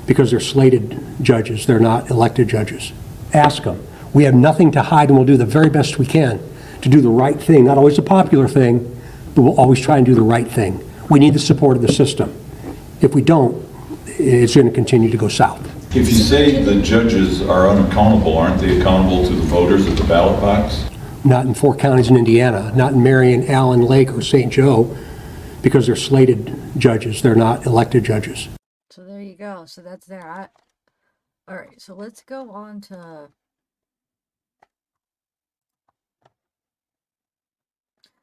because they're slated judges. They're not elected judges. Ask them. We have nothing to hide, and we'll do the very best we can to do the right thing. Not always a popular thing, but we'll always try and do the right thing. We need the support of the system. If we don't, it's going to continue to go south. If you say the judges are unaccountable, aren't they accountable to the voters at the ballot box? Not in 4 counties in Indiana, not in Marion, Allen, Lake, or St. Joe, because they're slated judges. They're not elected judges. So there you go. So that's that. All right. So let's go on to...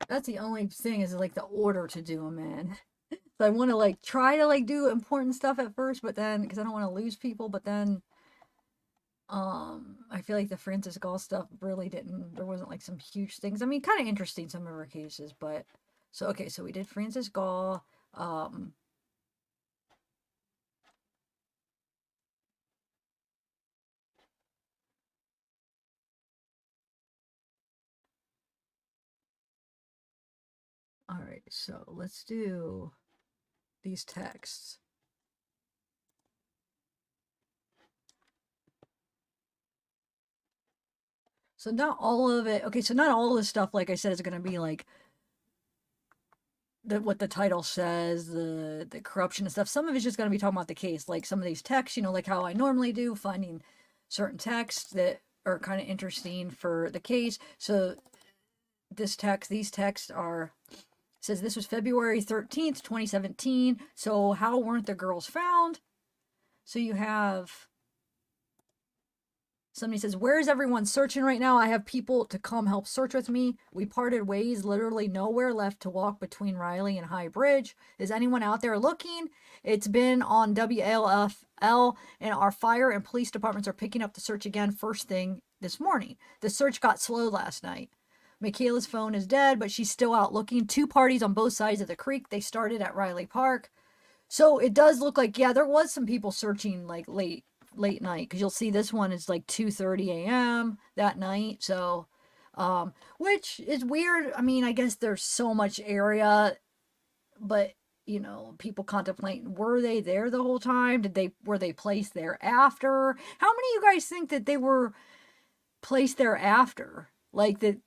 That's the only thing is like the order to do them in. So I want to like try to like do important stuff at first, but then because I don't want to lose people, but then I feel like the Francis Gull stuff really there wasn't like some huge things. I mean, kind of interesting some of her cases, but so okay, so we did Francis Gull. All right, so let's do these texts. So not all of it. Okay, so not all of this stuff, like I said, is going to be like what the title says, the corruption and stuff. Some of it's just going to be talking about the case, like some of these texts, you know, like how I normally do, finding certain texts that are kind of interesting for the case. So these texts are... says this was February 13th, 2017. So how weren't the girls found? So you have somebody says, where is everyone searching right now? I have people to come help search with me. We parted ways, literally nowhere left to walk between Riley and High Bridge. Is anyone out there looking? It's been on WLFL, and our fire and police departments are picking up the search again first thing this morning. The search got slow last night. Michaela's phone is dead, but she's still out looking. 2 parties on both sides of the creek. They started at Riley Park. So it does look like, yeah, there was some people searching like late night. Because you'll see this one is like 2:30 a.m. that night. So, which is weird. I mean, I guess there's so much area. But, you know, people contemplate, were they there the whole time? Were they placed there after? How many of you guys think that they were placed there after? Like that.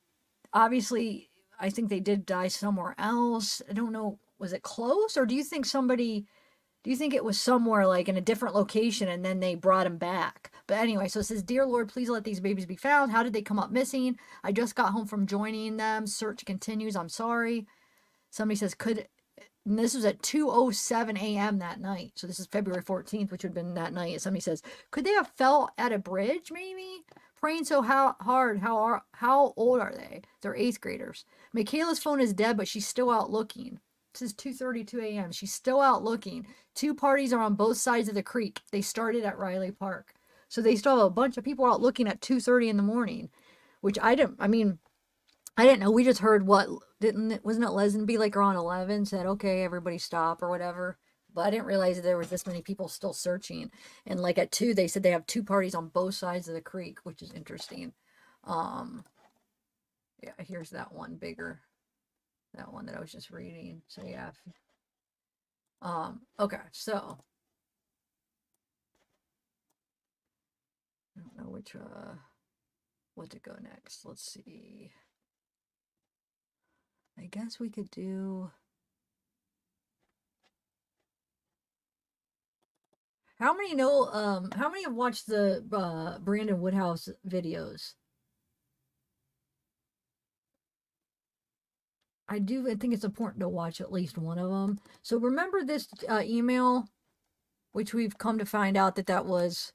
Obviously, I think they did die somewhere else. I don't know. Was it close? Or do you think it was somewhere like in a different location and then they brought him back? But anyway, so it says, Dear Lord, please let these babies be found. How did they come up missing? I just got home from joining them. Search continues. I'm sorry. Somebody says, and this was at 2:07 a.m. that night. So this is February 14th, which would have been that night. Somebody says, could they have fell at a bridge maybe? Praying so hard. How old are they? They're 8th graders. Michaela's phone is dead, but she's still out looking. This is 2:32 a.m. She's still out looking. 2 parties are on both sides of the creek. They started at Riley Park. So they still have a bunch of people out looking at 2:30 in the morning, which I didn't know. We just heard wasn't it Leazenby like around 11 said, okay, everybody stop or whatever. But I didn't realize that there was this many people still searching. And like at 2, they said they have 2 parties on both sides of the creek, which is interesting. Yeah, here's that one bigger. That one that I was just reading. So yeah. Okay, so I don't know which what to go next. Let's see. I guess we could do... How many know, how many have watched the Brandon Woodhouse videos? I think it's important to watch at least one of them. So remember this email, which we've come to find out that was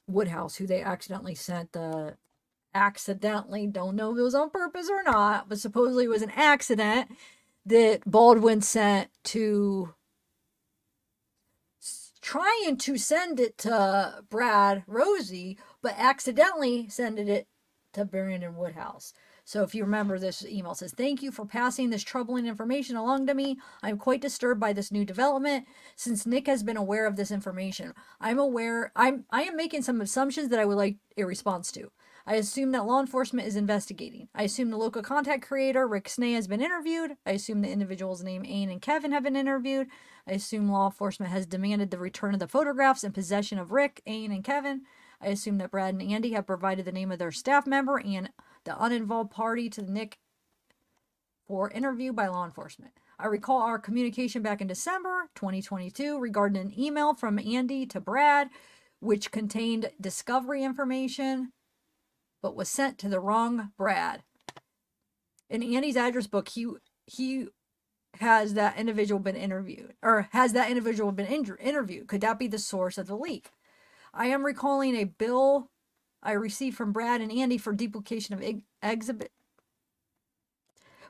Woodhouse, who they accidentally sent don't know if it was on purpose or not, but supposedly it was an accident that Baldwin sent to trying to send it to Brad Rosie, but accidentally sending it to Brandon Woodhouse. So if you remember, this email says, "Thank you for passing this troubling information along to me. I'm quite disturbed by this new development since Nick has been aware of this information. I am making some assumptions that I would like a response to. I assume that law enforcement is investigating. I assume the local contact creator, Rick Snay, has been interviewed. I assume the individuals named Ain and Kevin have been interviewed. I assume law enforcement has demanded the return of the photographs and possession of Rick, Ain, and Kevin. I assume that Brad and Andy have provided the name of their staff member and the uninvolved party to Nick for interview by law enforcement. I recall our communication back in December 2022 regarding an email from Andy to Brad, which contained discovery information, but was sent to the wrong Brad. In Andy's address book, he has that individual been interviewed, or has that individual been interviewed? Could that be the source of the leak? I am recalling a bill I received from Brad and Andy for duplication of exhibit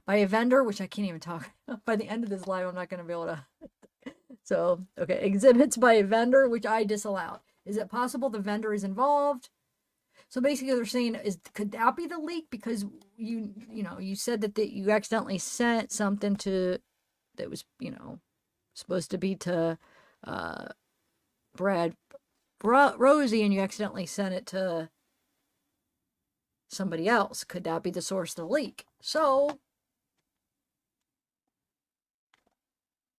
by a vendor, which I can't even talk. By the end of this live, I'm not going to be able to. So, okay, exhibits by a vendor, which I disallowed. Is it possible the vendor is involved? So basically, they're saying, could that be the leak? Because you said that you accidentally sent something to that was supposed to be to Brad Rosie, and you accidentally sent it to somebody else. Could that be the source of the leak? So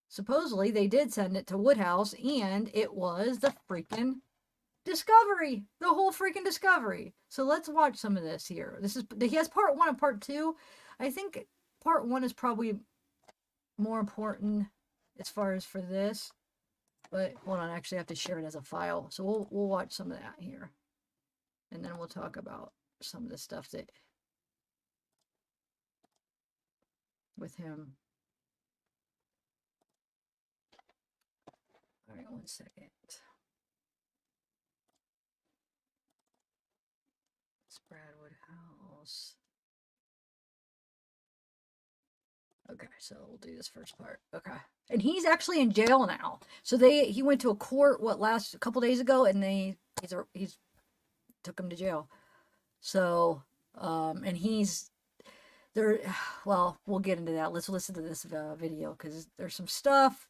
supposedly they did send it to Woodhouse, and it was the freaking discovery, the whole freaking discovery. So let's watch some of this here. He has part 1 and part 2. I think part 1 is probably more important as far as for this. But hold on, I actually have to share it as a file. So we'll watch some of that here. And then we'll talk about some of the stuff that with him. All right, 1 second. It's Brad Woodhouse. Okay, so we'll do this first part. Okay. And he's actually in jail now. So he went to a court a couple days ago, and he's took him to jail. So and he's there. Well, we'll get into that. Let's listen to this video because there's some stuff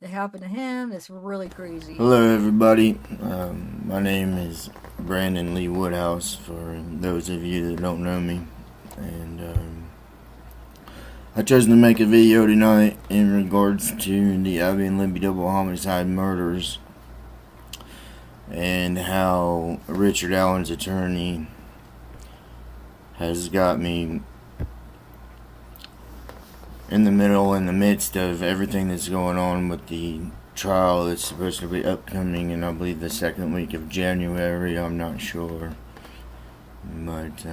that happened to him that's really crazy. Hello, everybody. My name is Brandon Lee Woodhouse. For those of you that don't know me, and I chose to make a video tonight in regards to the Abby and Libby double homicide murders and how Richard Allen's attorney has got me in the midst of everything that's going on with the trial that's supposed to be upcoming in, I believe, the 2nd week of January. I'm not sure, but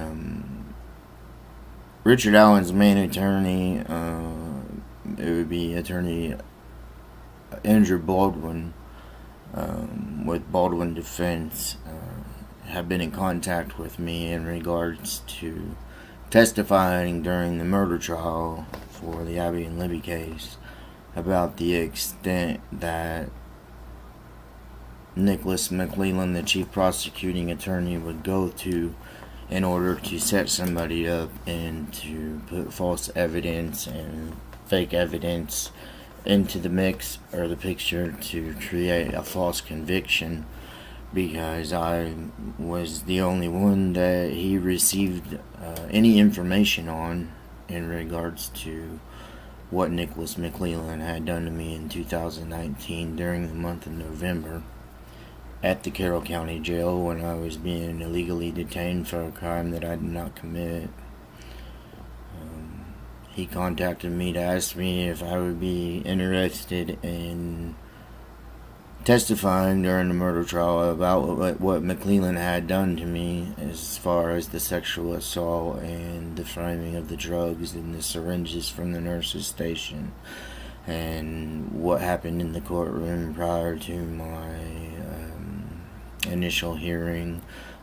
Richard Allen's main attorney, it would be attorney Andrew Baldwin, with Baldwin Defense, have been in contact with me in regards to testifying during the murder trial for the Abby and Libby case about the extent that Nicholas Mcleland, the chief prosecuting attorney, would go to in order to set somebody up and to put false evidence and fake evidence into the mix or the picture to create a false conviction, because I was the only one that he received any information on in regards to what Nicholas Mcleland had done to me in 2019 during the month of November at the Carroll County Jail when I was being illegally detained for a crime that I did not commit. He contacted me to ask me if I would be interested in testifying during the murder trial about what Mcleland had done to me as far as the sexual assault and the framing of the drugs and the syringes from the nurse's station, and what happened in the courtroom prior to my initial hearing,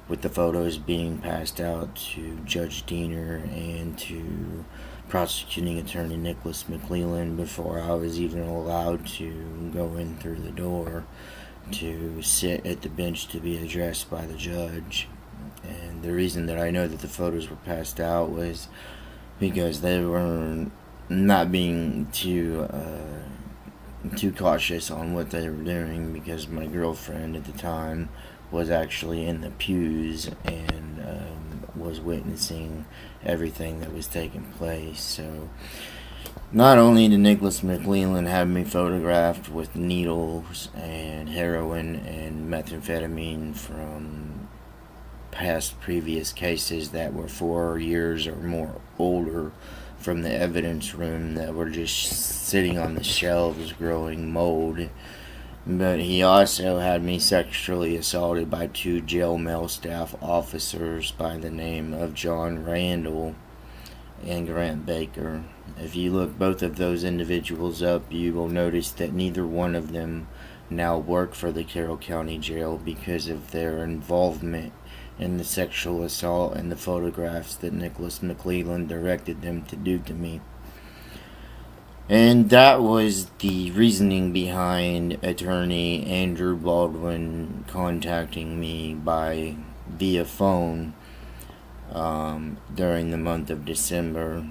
with the photos being passed out to Judge Diener and to prosecuting attorney Nicholas Mcleland before I was even allowed to go in through the door to sit at the bench to be addressed by the judge. And the reason that I know that the photos were passed out was because they were not being too cautious on what they were doing, because my girlfriend at the time was actually in the pews and was witnessing everything that was taking place. So not only did Nicholas Mcleland have me photographed with needles and heroin and methamphetamine from previous cases that were 4 years or more older from the evidence room that were just sitting on the shelves growing mold, but he also had me sexually assaulted by 2 jail male staff officers by the name of John Randall and Grant Baker. If you look both of those individuals up, you will notice that neither one of them now work for the Carroll County Jail because of their involvement in the sexual assault and the photographs that Nicholas Mcleland directed them to do to me. And that was the reasoning behind attorney Andrew Baldwin contacting me via phone during the month of December,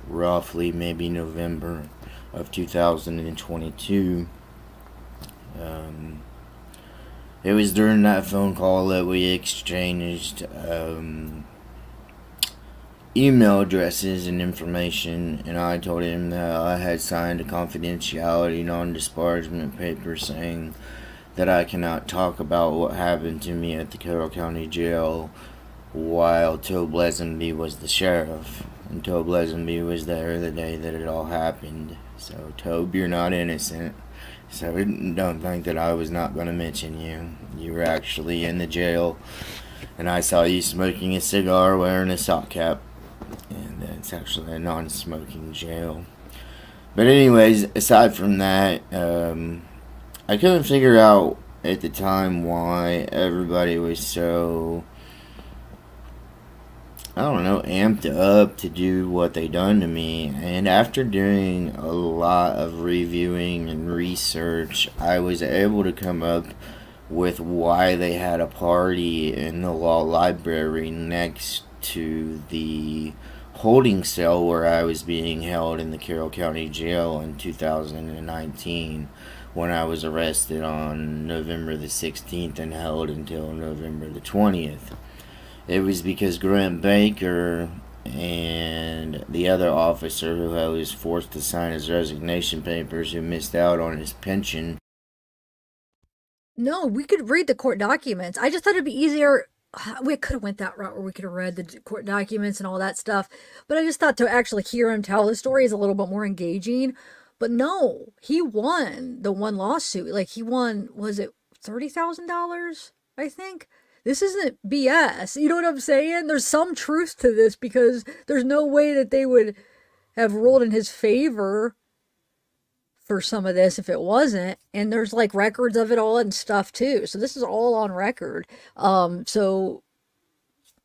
roughly maybe November of 2022. It was during that phone call that we exchanged email addresses and information, and I told him that I had signed a confidentiality non-disparagement paper saying that I cannot talk about what happened to me at the Carroll County Jail while Tobe Leazenby was the sheriff, and Tobe Leazenby was there the day that it all happened. So Tobe, you're not innocent. So don't think that I was not going to mention you. You were actually in the jail, and I saw you smoking a cigar wearing a sock cap. And it's actually a non-smoking jail. But anyways, aside from that, I couldn't figure out at the time why everybody was so, I don't know, amped up to do what they done to me. And after doing a lot of reviewing and research, I was able to come up with why they had a party in the law library next to the holding cell where I was being held in the Carroll County Jail in 2019, when I was arrested on November the 16th and held until November the 20th. It was because Grant Baker and the other officer who I was forced to sign his resignation papers, who missed out on his pension. No, we could read the court documents. I just thought it'd be easier. We could have went that route where we could have read the court documents and all that stuff. But I just thought to actually hear him tell the story is a little bit more engaging. But no, he won the one lawsuit. Like, he won, was it $30,000, I think? This isn't BS. You know what I'm saying? There's some truth to this, because there's no way that they would have ruled in his favor for some of this if it wasn't. And there's like records of it all and stuff too. So this is all on record. So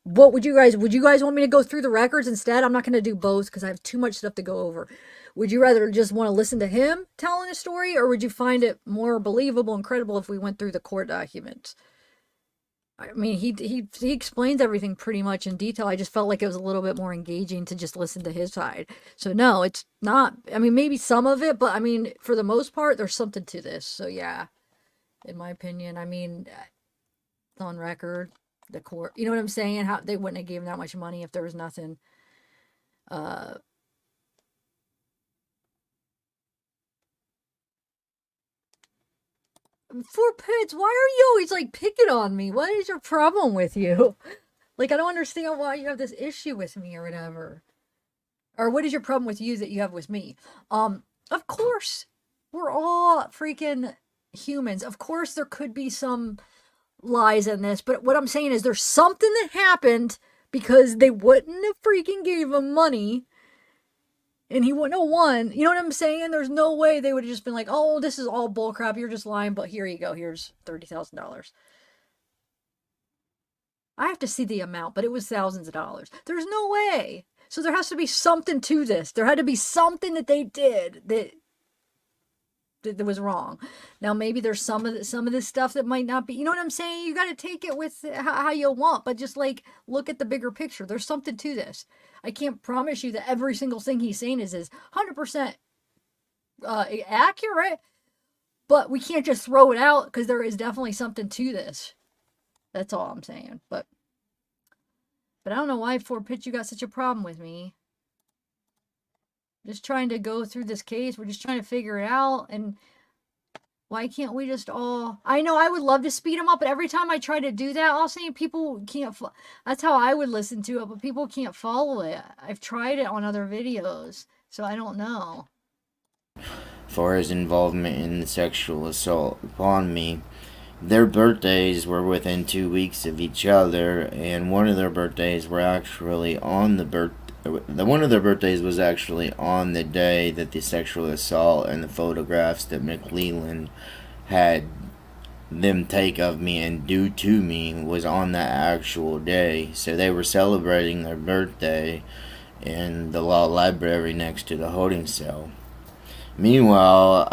what would you guys want me to go through the records instead? I'm not going to do both because I have too much stuff to go over. Would you rather just want to listen to him telling a story, or would you find it more believable and credible if we went through the court documents? I mean, he explains everything pretty much in detail. I just felt like it was a little bit more engaging to just listen to his side. So no, it's not. I mean, maybe some of it, but I mean, for the most part, there's something to this. So yeah, in my opinion, I mean, it's on record, the court, you know what I'm saying? How they wouldn't have given that much money if there was nothing. Four Pits, why are you always like picking on me? What is your problem with you? Like, I don't understand why you have this issue with me or whatever. Or what is your problem with you that you have with me? Of course, we're all freaking humans. Of course, there could be some lies in this, but what I'm saying is there's something that happened, because they wouldn't have freaking gave him money. And he wouldn't have won. You know what I'm saying? There's no way they would have just been like, oh, this is all bullcrap. You're just lying, but here you go. Here's $30,000. I have to see the amount, but it was thousands of dollars. There's no way. So there has to be something to this. There had to be something that they did that was wrong. Now maybe there's some of this stuff that might not be. You know what I'm saying? You got to take it with how you want, but just like look at the bigger picture. There's something to this. I can't promise you that every single thing he's saying is 100% accurate, but we can't just throw it out because there is definitely something to this. That's all I'm saying. But I don't know why, Fort Pitch, you got such a problem with me. Just trying to go through this case. We're just trying to figure it out. And why can't we just all... I know I would love to speed them up, but every time I try to do that, I'll say people can't... That's how I would listen to it, but people can't follow it. I've tried it on other videos, so I don't know. For his involvement in the sexual assault upon me, their birthdays were within 2 weeks of each other, and one of their birthdays were actually on one of their birthdays was actually on the day that the sexual assault and the photographs that Mcleland had them take of me and do to me was on that actual day. So they were celebrating their birthday in the law library next to the holding cell. Meanwhile,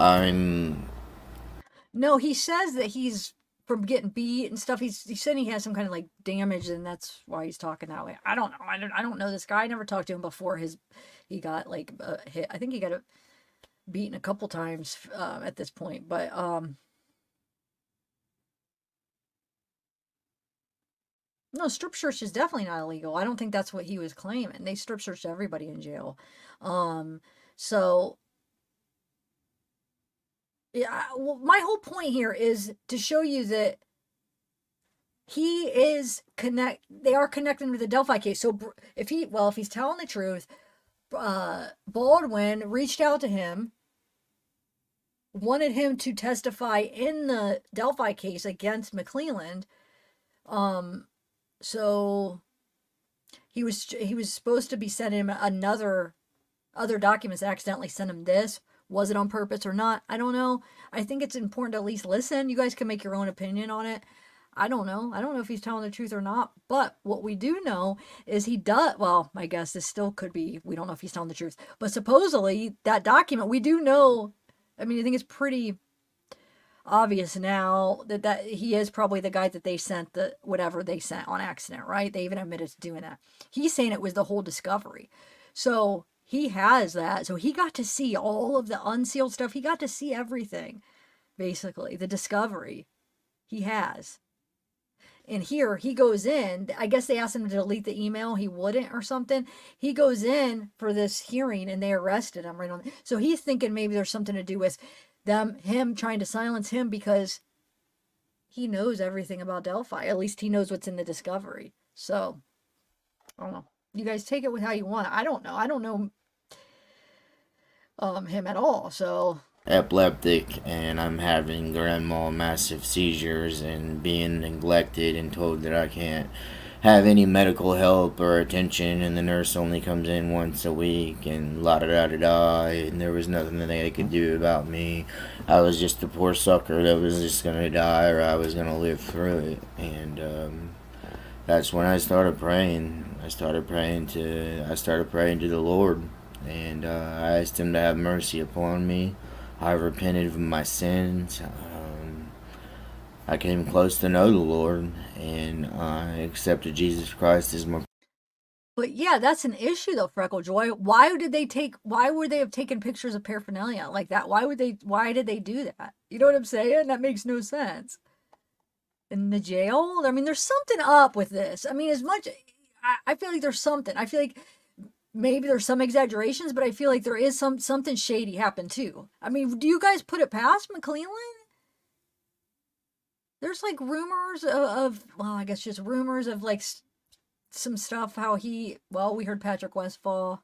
No, he says that he's from getting beat and stuff. He said he has some kind of like damage, and that's why he's talking that way. I don't know. I don't know this guy. I never talked to him before. He got like hit. I think he got beaten a couple times at this point. But no, strip search is definitely not illegal. I don't think that's what he was claiming. They strip searched everybody in jail. So. Yeah, well, my whole point here is to show you that he is they are connecting with the Delphi case. So if he's telling the truth, Baldwin reached out to him, wanted him to testify in the Delphi case against Mcleland. So he was supposed to be sending him other documents. Accidentally sent him this. Was it on purpose or not? I don't know. I think it's important to at least listen. You guys can make your own opinion on it. I don't know. I don't know if he's telling the truth or not. But what we do know is he does... Well, I guess this still could be... We don't know if he's telling the truth. But supposedly, that document, we do know... I mean, I think it's pretty obvious now that he is probably the guy that they sent whatever they sent on accident, right? They even admitted to doing that. He's saying it was the whole discovery. So... He has that. So he got to see all of the unsealed stuff. He got to see everything, basically. The discovery. He has. And here, he goes in. I guess they asked him to delete the email. He wouldn't or something. He goes in for this hearing, and they arrested him right on. So he's thinking maybe there's something to do with him trying to silence him because he knows everything about Delphi. At least he knows what's in the discovery. So, I don't know. You guys take it with how you want. I don't know. I don't know him at all, so... Epileptic, and I'm having grand mal massive seizures and being neglected and told that I can't have any medical help or attention, and the nurse only comes in once a week, and la-da-da-da-da, and there was nothing that they could do about me. I was just a poor sucker that was just gonna die, or I was gonna live through it, and, that's when I started praying. I started praying to the Lord, and I asked Him to have mercy upon me. I repented of my sins. I came close to know the Lord, and I accepted Jesus Christ as my... But yeah, that's an issue though, Freckle Joy. Why would they have taken pictures of paraphernalia like that? Why did they do that? You know what I'm saying? That makes no sense. In the jail? I mean, there's something up with this. I mean, I feel like there's something. I feel like maybe there's some exaggerations, but I feel like there is something shady happened too. I mean, do you guys put it past Mcleland? There's like rumors of well, I guess just rumors of like some stuff how we heard Patrick Westfall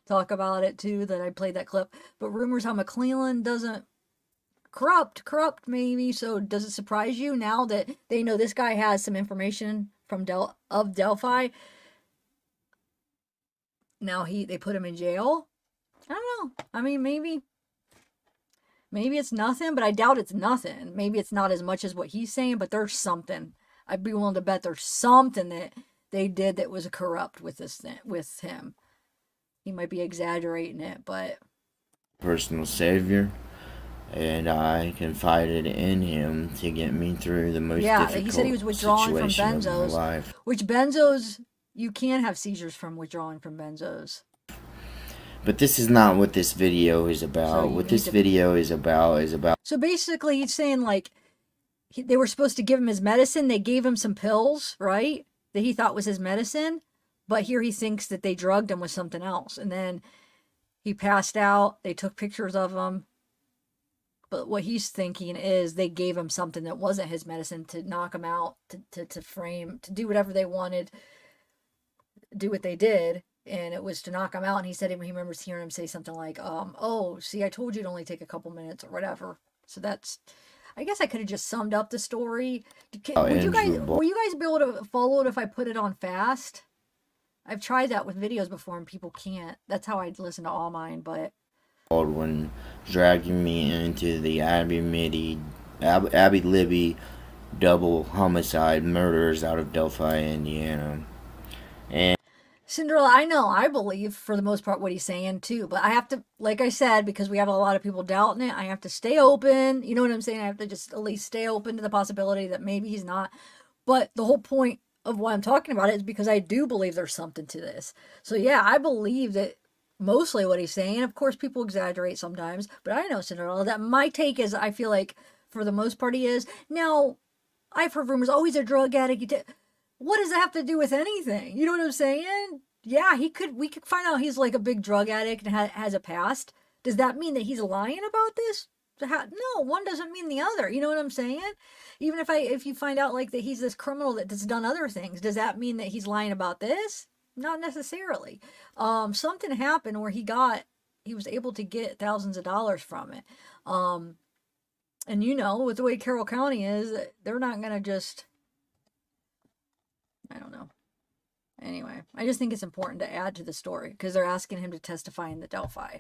talk about it too, that I played that clip, but rumors how Mcleland doesn't corrupt maybe. So does it surprise you now that they know this guy has some information from Delphi? Now they put him in jail? I don't know. I mean, maybe it's nothing, but I doubt it's nothing. Maybe it's not as much as what he's saying, but there's something. I'd be willing to bet there's something that they did that was corrupt with him. he might be exaggerating it, but personal savior, and I confided in him to get me through the most difficult he said he was withdrawing from situation of my benzos, life. which benzos, you can have seizures from withdrawing from benzos. But this is not what this video is about. So what this video is about. So basically, he's saying, like, they were supposed to give him his medicine. They gave him some pills, right, that he thought was his medicine. But here he thinks that they drugged him with something else. And then he passed out. They took pictures of him. But what he's thinking is they gave him something that wasn't his medicine to knock him out, to frame, to do whatever they wanted, do what they did. And it was to knock him out. And he said he remembers hearing him say something like, oh, see, I told you to only take a couple minutes or whatever. So that's, I guess I could have just summed up the story. Will you guys be able to follow it if I put it on fast? I've tried that with videos before and people can't. That's how I'd listen to all mine, but... When dragging me into the Libby double homicide murders out of Delphi, Indiana. And Cinderella, I know, I believe for the most part what he's saying too, but I have to, like I said, because we have a lot of people doubting it, I have to stay open. You know what I'm saying? I have to just at least stay open to the possibility that maybe he's not. But the whole point of why I'm talking about it is because I do believe there's something to this. So yeah, I believe that mostly what he's saying. Of course, people exaggerate sometimes, but I know, Cinderella, that my take is I feel like for the most part he is. Now, I've heard rumors, oh, he's a drug addict. What does that have to do with anything? You know what I'm saying? Yeah, we could find out he's like a big drug addict and has a past. Does that mean that he's lying about this? No, one doesn't mean the other. You know what I'm saying? Even if you find out like that he's this criminal that's done other things, does that mean that he's lying about this? Not necessarily. Something happened where he was able to get thousands of dollars from it. And you know, with the way Carroll County is, they're not going to just, I don't know. Anyway, I just think it's important to add to the story because they're asking him to testify in the Delphi,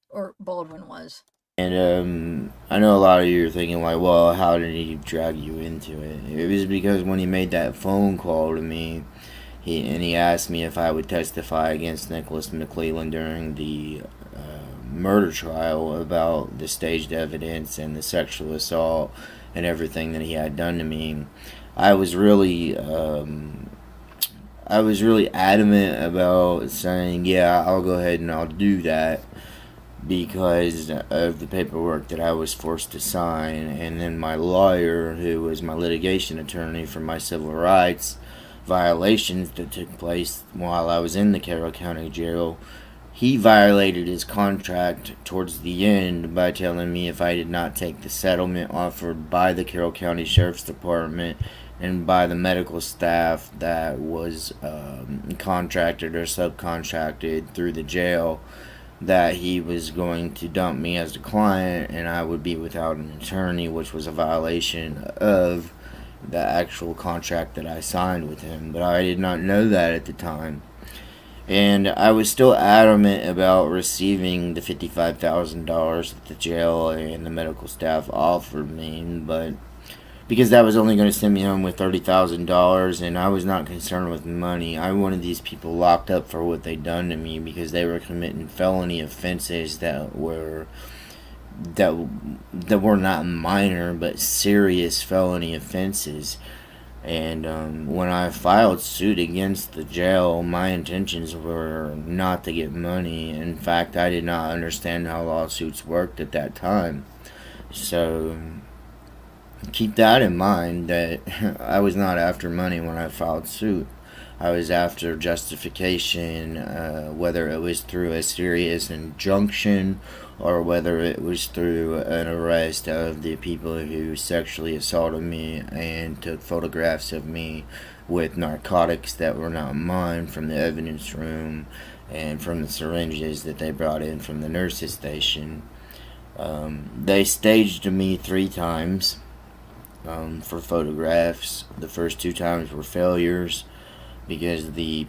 or Baldwin was. And I know a lot of you are thinking like, well, how did he drag you into it? It was because when he made that phone call to me, he asked me if I would testify against Nicholas Mcleland during the murder trial about the staged evidence and the sexual assault and everything that he had done to me. I was really adamant about saying, yeah, I'll go ahead and I'll do that because of the paperwork that I was forced to sign. And then my lawyer, who was my litigation attorney for my civil rights violations that took place while I was in the Carroll County Jail, he violated his contract towards the end by telling me if I did not take the settlement offered by the Carroll County Sheriff's Department and by the medical staff that was contracted or subcontracted through the jail, that he was going to dump me as a client and I would be without an attorney, which was a violation of the actual contract that I signed with him. But I did not know that at the time. And I was still adamant about receiving the $55,000 that the jail and the medical staff offered me, but because that was only going to send me home with $30,000, and I was not concerned with money. I wanted these people locked up for what they'd done to me because they were committing felony offenses that were not minor but serious felony offenses. And when I filed suit against the jail, my intentions were not to get money. In fact, I did not understand how lawsuits worked at that time. So keep that in mind, that I was not after money when I filed suit. I was after justification, whether it was through a serious injunction or whether it was through an arrest of the people who sexually assaulted me and took photographs of me with narcotics that were not mine from the evidence room and from the syringes that they brought in from the nurse's station. They staged me 3 times for photographs. The first 2 times were failures because the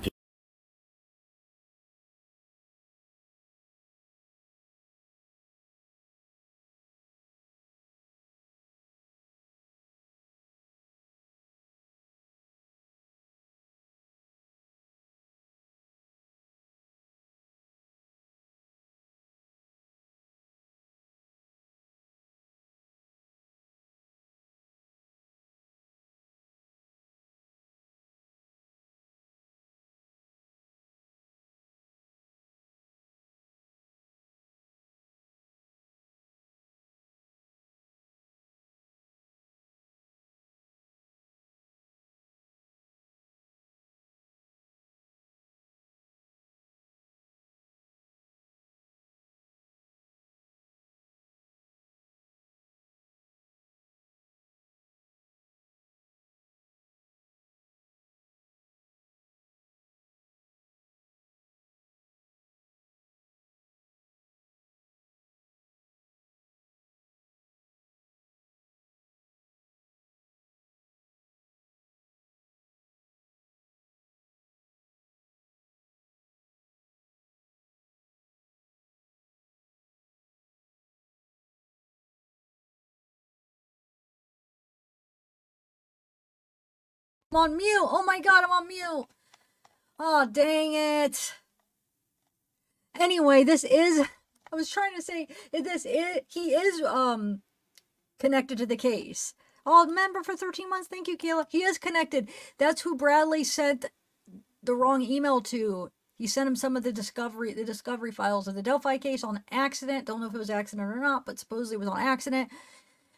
I'm on mute. Oh my God, I'm on mute. Oh, dang it. Anyway, this is, I was trying to say, he is connected to the case. Oh, member for 13 months. Thank you, Kayla. He is connected. That's who Bradley sent the wrong email to. He sent him some of the discovery files of the Delphi case on accident. Don't know if it was accident or not, but supposedly it was on accident.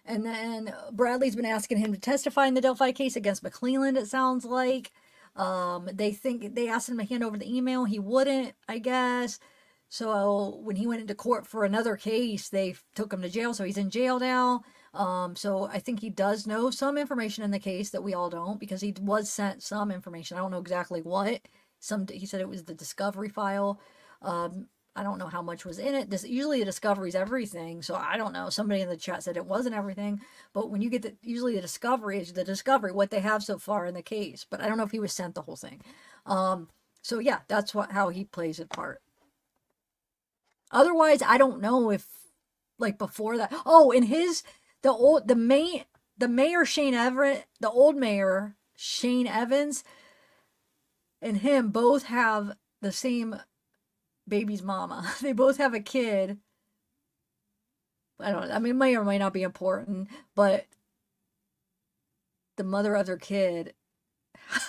And then Bradley's been asking him to testify in the Delphi case against Mcleland, it sounds like. They asked him to hand over the email. He wouldn't, I guess. So when he went into court for another case, they took him to jail. So he's in jail now. So I think he does know some information in the case that we all don't, because he was sent some information. I don't know exactly what. He said it was the discovery file. I don't know how much was in it. Usually the discovery is everything. So I don't know. Somebody in the chat said it wasn't everything. But when you get usually the discovery is the discovery, what they have so far in the case. But I don't know if he was sent the whole thing. So yeah, that's how he plays it part. Otherwise, I don't know if, like, before that. Oh, in the mayor Shane Everett, the old mayor Shane Evans, and him both have the same baby's mama. They both have a kid. I don't know. I mean, it may or may not be important, but the mother of their kid,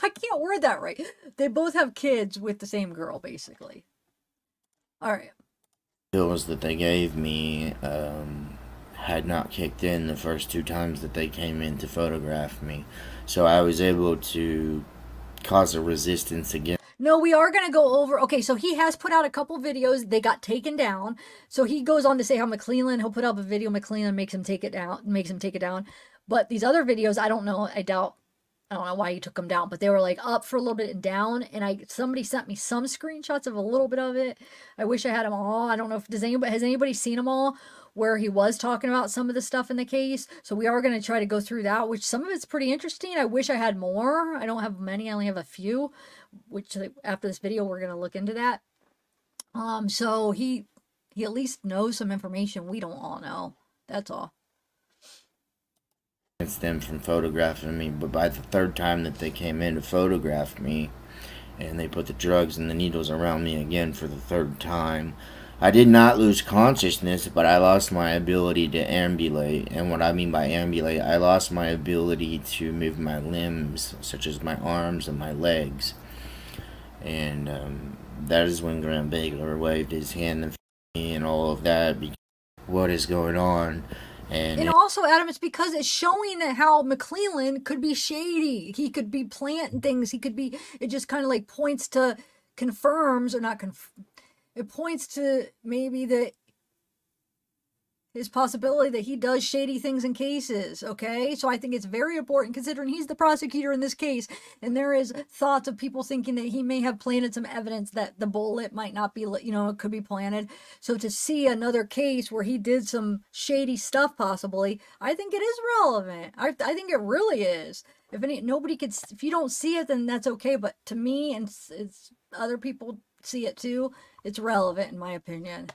I can't word that right. They both have kids with the same girl, basically. All right. Bills that they gave me had not kicked in the first 2 times that they came in to photograph me. So I was able to cause a resistance again. No, we are going to go over. Okay, so he has put out a couple videos. They got taken down. So he goes on to say how Mcleland, he'll put up a video, Mcleland makes him take it down. But these other videos, I don't know. I don't know why he took them down, but they were like up for a little bit and down. And somebody sent me some screenshots of a little bit of it. I wish I had them all. I don't know if has anybody seen them all, where he was talking about some of the stuff in the case. So we are going to try to go through that, which some of it's pretty interesting. I wish I had more. I don't have many. I only have a few, which after this video, we're going to look into that. So he at least knows some information we don't all know. That's all. It's them from photographing me, but by the 3rd time that they came in to photograph me, and they put the drugs and the needles around me again for the 3rd time, I did not lose consciousness, but I lost my ability to ambulate. And what I mean by ambulate, I lost my ability to move my limbs, such as my arms and my legs. And that is when Graham Bagler waved his hand at me and all of that. What is going on? And also, Adam, it's because it's showing how Mcleland could be shady. He could be planting things. It just kind of like points to, confirms, or not it points to maybe his possibility that he does shady things in cases, okay? So I think it's very important, considering he's the prosecutor in this case, and there is thoughts of people thinking that he may have planted some evidence that the bullet might not be, it could be planted. So to see another case where he did some shady stuff possibly, I think it is relevant. I think it really is. If you don't see it, then that's okay, but to me, and it's other people see it too, it's relevant in my opinion.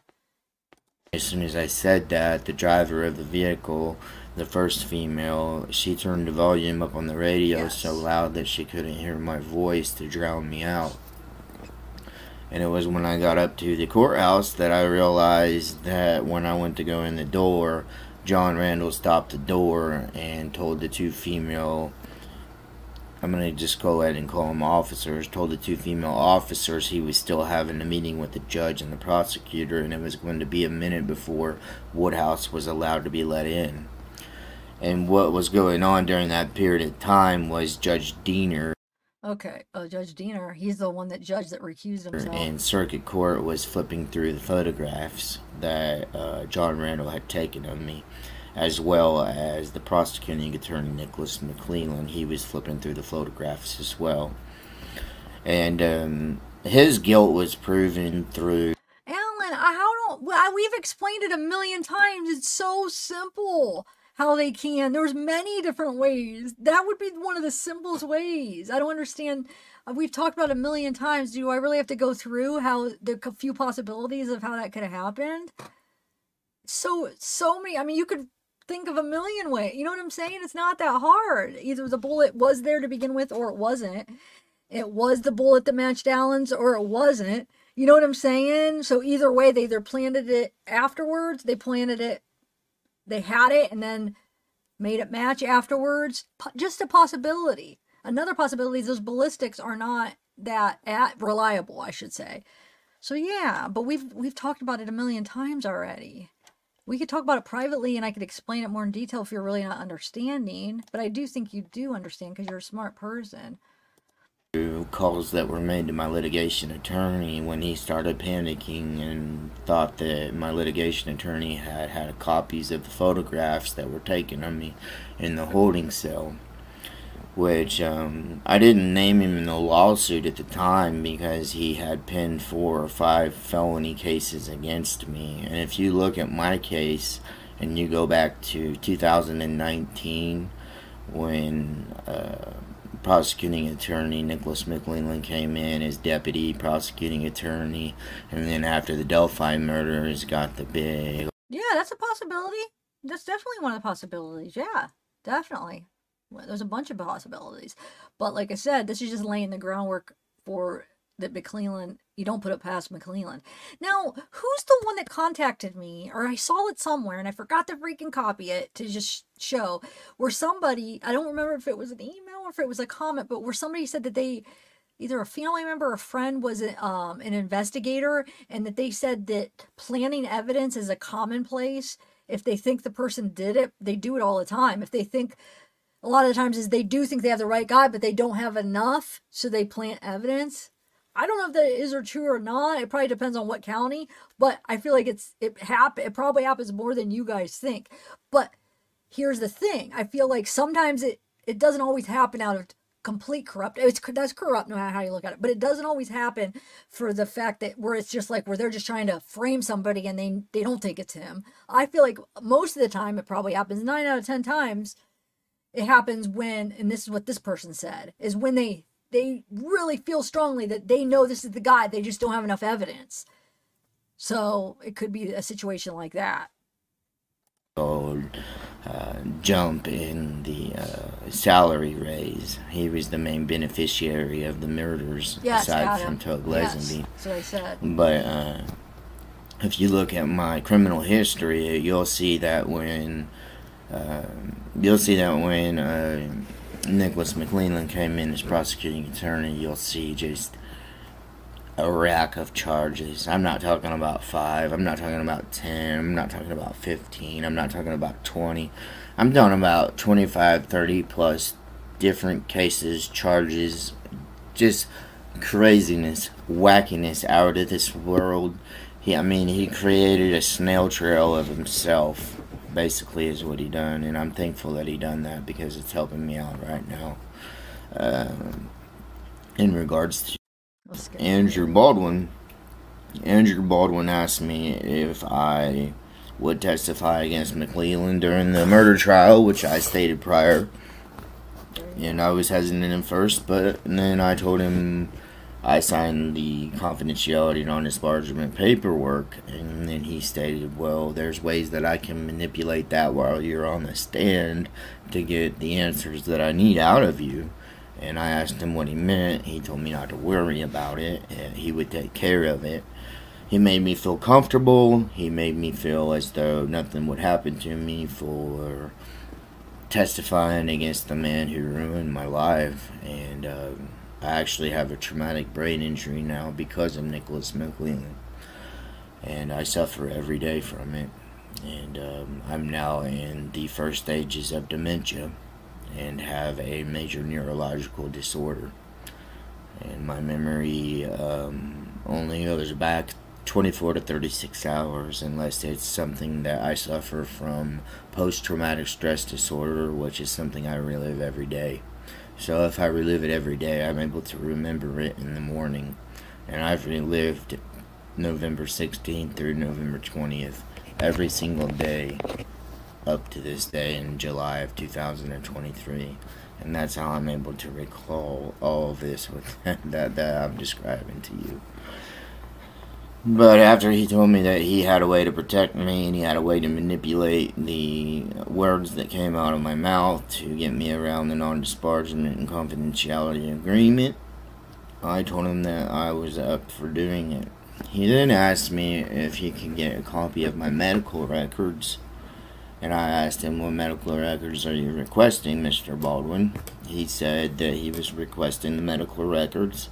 As soon as I said that, the driver of the vehicle, the first female, she turned the volume up on the radio so loud that she couldn't hear my voice to drown me out. And it was when I got up to the courthouse that I realized that when I went to go in the door, John Randall stopped the door and told the 2 female, I'm going to just go ahead and call them officers, told the 2 female officers he was still having a meeting with the judge and the prosecutor, and it was going to be a minute before Woodhouse was allowed to be let in. And what was going on during that period of time was Judge Diener. Okay, Judge Diener, he's the one that recused himself. And Circuit Court was flipping through the photographs that John Randall had taken of me, as well as the prosecuting attorney Nicholas Mcleland. He was flipping through the photographs as well. And his guilt was proven through... Alan, we've explained it a million times. It's so simple how they can. There's many different ways. That would be one of the simplest ways. I don't understand. We've talked about it a million times. Do I really have to go through how the few possibilities of how that could have happened? So many. I mean, you could think of a million ways. You know what I'm saying? It's not that hard. Either the bullet was there to begin with or it wasn't. It was the bullet that matched Allen's or it wasn't. You know what I'm saying? So either way, they either planted it afterwards, they planted it, they had it, and then made it match afterwards. Just a possibility. Another possibility is those ballistics are not that reliable, I should say. So yeah, but we've talked about it a million times already. We could talk about it privately and I could explain it more in detail if you're really not understanding. But I do think you do understand because you're a smart person. Calls that were made to my litigation attorney when he started panicking and thought that my litigation attorney had copies of the photographs that were taken of me in the holding cell. Which, I didn't name him in the lawsuit at the time because he had pinned 4 or 5 felony cases against me. And if you look at my case and you go back to 2019 when prosecuting attorney Nicholas Mcleland came in as deputy prosecuting attorney, and then after the Delphi murders got the big... Yeah, that's a possibility. That's definitely one of the possibilities. Yeah, definitely. There's a bunch of possibilities. But like I said, this is just laying the groundwork for that Mcleland. You don't put it past Mcleland. Now, who's the one that contacted me? Or I saw it somewhere and I forgot to freaking copy it to just show. Where somebody, I don't remember if it was an email or if it was a comment, but where somebody said that they, either a family member or a friend was an investigator, and that they said that planting evidence is a commonplace. If they think the person did it, they do it all the time. If they think... A lot of the times is they do think they have the right guy, but they don't have enough, so they plant evidence. I don't know if that is or true or not. It probably depends on what county, but I feel like it probably happens more than you guys think. But here's the thing. I feel like sometimes it doesn't always happen out of complete corrupt. That's corrupt no matter how you look at it, but it doesn't always happen for the fact that where it's just like where they're just trying to frame somebody and they don't think it's him. I feel like most of the time it probably happens 9 out of 10 times. It happens when, and this is what this person said, is when they really feel strongly that they know this is the guy, they just don't have enough evidence. So it could be a situation like that. Jump in the salary raise. He was the main beneficiary of the murders, yes, aside from Leazenby. Yes, so I said. But if you look at my criminal history, you'll see that when Nicholas Mcleland came in as prosecuting attorney, you'll see just a rack of charges. I'm not talking about 5, I'm not talking about 10, I'm not talking about 15, I'm not talking about 20. I'm talking about 25, 30 plus different cases, charges, just craziness, wackiness out of this world. He created a snail trail of himself. Basically is what he done, and I'm thankful that he done that because it's helping me out right now. In regards to Andrew Baldwin asked me if I would testify against Mcleland during the murder trial, which I stated prior, and I was hesitant at first, but then I told him I signed the confidentiality non-disparagement paperwork, and then he stated, well, there's ways that I can manipulate that while you're on the stand to get the answers that I need out of you. And I asked him what he meant. He told me not to worry about it, and he would take care of it. He made me feel comfortable. He made me feel as though nothing would happen to me for testifying against the man who ruined my life. And I actually have a traumatic brain injury now because of Nicholas Mcleland, and I suffer every day from it. And I'm now in the first stages of dementia and have a major neurological disorder. And my memory only goes back 24 to 36 hours unless it's something that I suffer from post-traumatic stress disorder, which is something I relive every day. So if I relive it every day, I'm able to remember it in the morning. And I've relived November 16th through November 20th every single day up to this day in July of 2023. And that's how I'm able to recall all of this with that I'm describing to you. But after he told me that he had a way to protect me and he had a way to manipulate the words that came out of my mouth to get me around the non-disparagement and confidentiality agreement, I told him that I was up for doing it. He then asked me if he could get a copy of my medical records, and I asked him, what medical records are you requesting, Mr. Baldwin? He said that he was requesting the medical records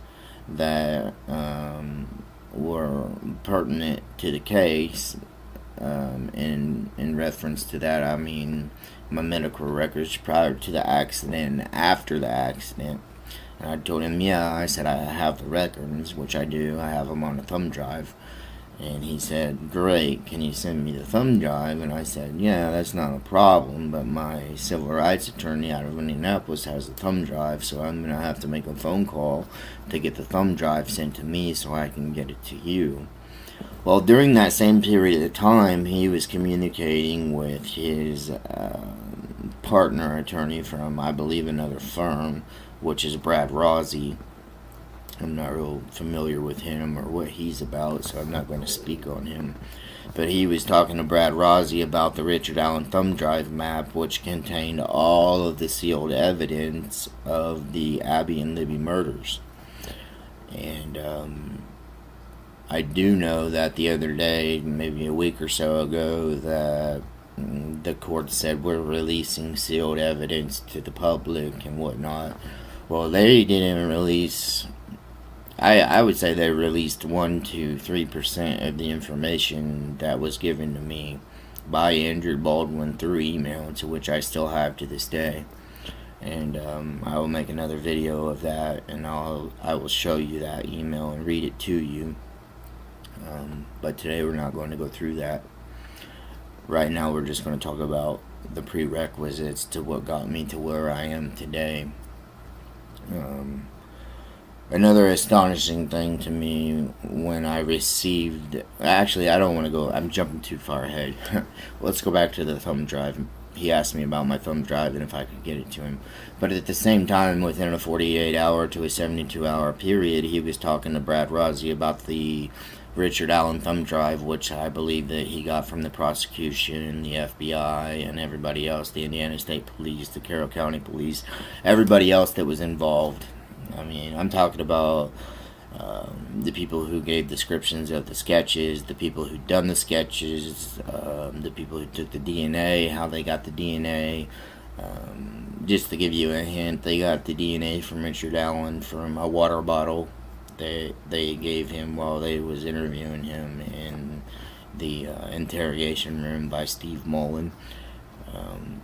that were pertinent to the case. In reference to that, I mean my medical records prior to the accident and after the accident. And I told him, yeah, I said I have the records, which I do. I have them on a thumb drive. And he said, great, can you send me the thumb drive? And I said, yeah, that's not a problem, but my civil rights attorney out of Indianapolis has a thumb drive, so I'm going to have to make a phone call to get the thumb drive sent to me so I can get it to you. Well, during that same period of time, he was communicating with his partner attorney from, I believe, another firm, which is Brad Rossi. I'm not real familiar with him or what he's about, so I'm not going to speak on him. But he was talking to Brad Rossi about the Richard Allen thumb drive map, which contained all of the sealed evidence of the Abby and Libby murders. And I do know that the other day, maybe a week or so ago, that the court said we're releasing sealed evidence to the public and whatnot. Well, they didn't release... I would say they released 1 to 3% of the information that was given to me by Andrew Baldwin through email, to which I still have to this day. And I will make another video of that, and I will show you that email and read it to you. But today we're not going to go through that. Right now we're just going to talk about the prerequisites to what got me to where I am today. Another astonishing thing to me when I received... Actually, I don't want to go... I'm jumping too far ahead. Let's go back to the thumb drive. He asked me about my thumb drive and if I could get it to him. But at the same time, within a 48-hour to a 72-hour period, he was talking to Brad Rossi about the Richard Allen thumb drive, which I believe that he got from the prosecution, the FBI, and everybody else, the Indiana State Police, the Carroll County Police, everybody else that was involved. I mean, I'm talking about the people who gave descriptions of the sketches, the people who done the sketches, the people who took the DNA, how they got the DNA. Just to give you a hint, they got the DNA from Richard Allen from a water bottle they gave him while they was interviewing him in the interrogation room by Steve Mullen.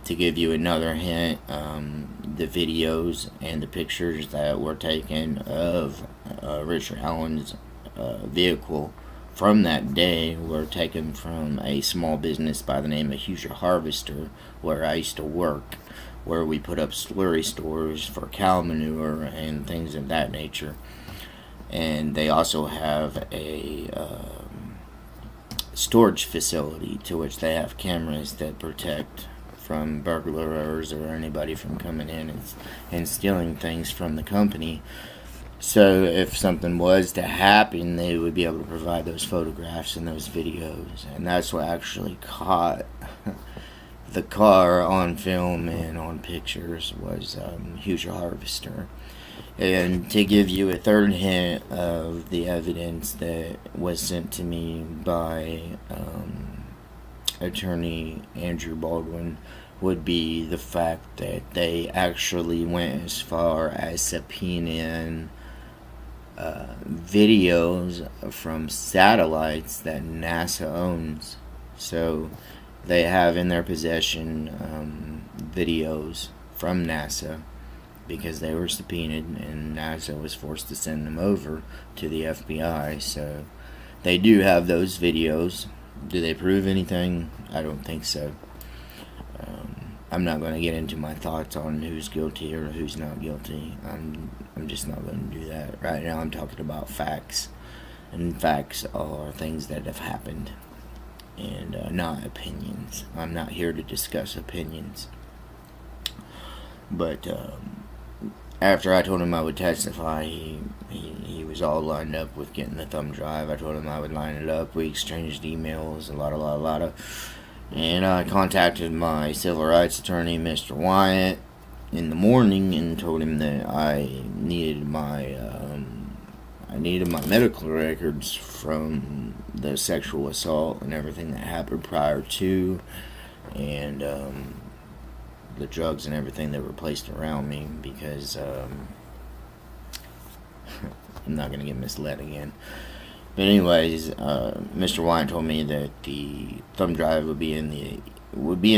To give you another hint, the videos and the pictures that were taken of Richard Allen's vehicle from that day were taken from a small business by the name of Hoosier Harvester, where I used to work, where we put up slurry stores for cow manure and things of that nature. And they also have a storage facility to which they have cameras that protect from burglars or anybody from coming in and stealing things from the company. So if something was to happen, they would be able to provide those photographs and those videos. And that's what actually caught the car on film and on pictures was Hoosier Harvester. And to give you a third hint of the evidence that was sent to me by attorney Andrew Baldwin would be the fact that they actually went as far as subpoenaing videos from satellites that NASA owns. So they have in their possession videos from NASA because they were subpoenaed and NASA was forced to send them over to the FBI. So they do have those videos. Do they prove anything? I don't think so. I'm not going to get into my thoughts on who's guilty or who's not guilty. I'm just not going to do that. Right now I'm talking about facts. And facts are things that have happened. And not opinions. I'm not here to discuss opinions. But after I told him I would testify, he was all lined up with getting the thumb drive. I told him I would line it up. We exchanged emails, a lot. And I contacted my civil rights attorney, Mr. Wyatt, in the morning and told him that I needed my medical records from the sexual assault and everything that happened prior to, and the drugs and everything that were placed around me, because I'm not going to get misled again. But anyways, Mr. Wyatt told me that the thumb drive would be in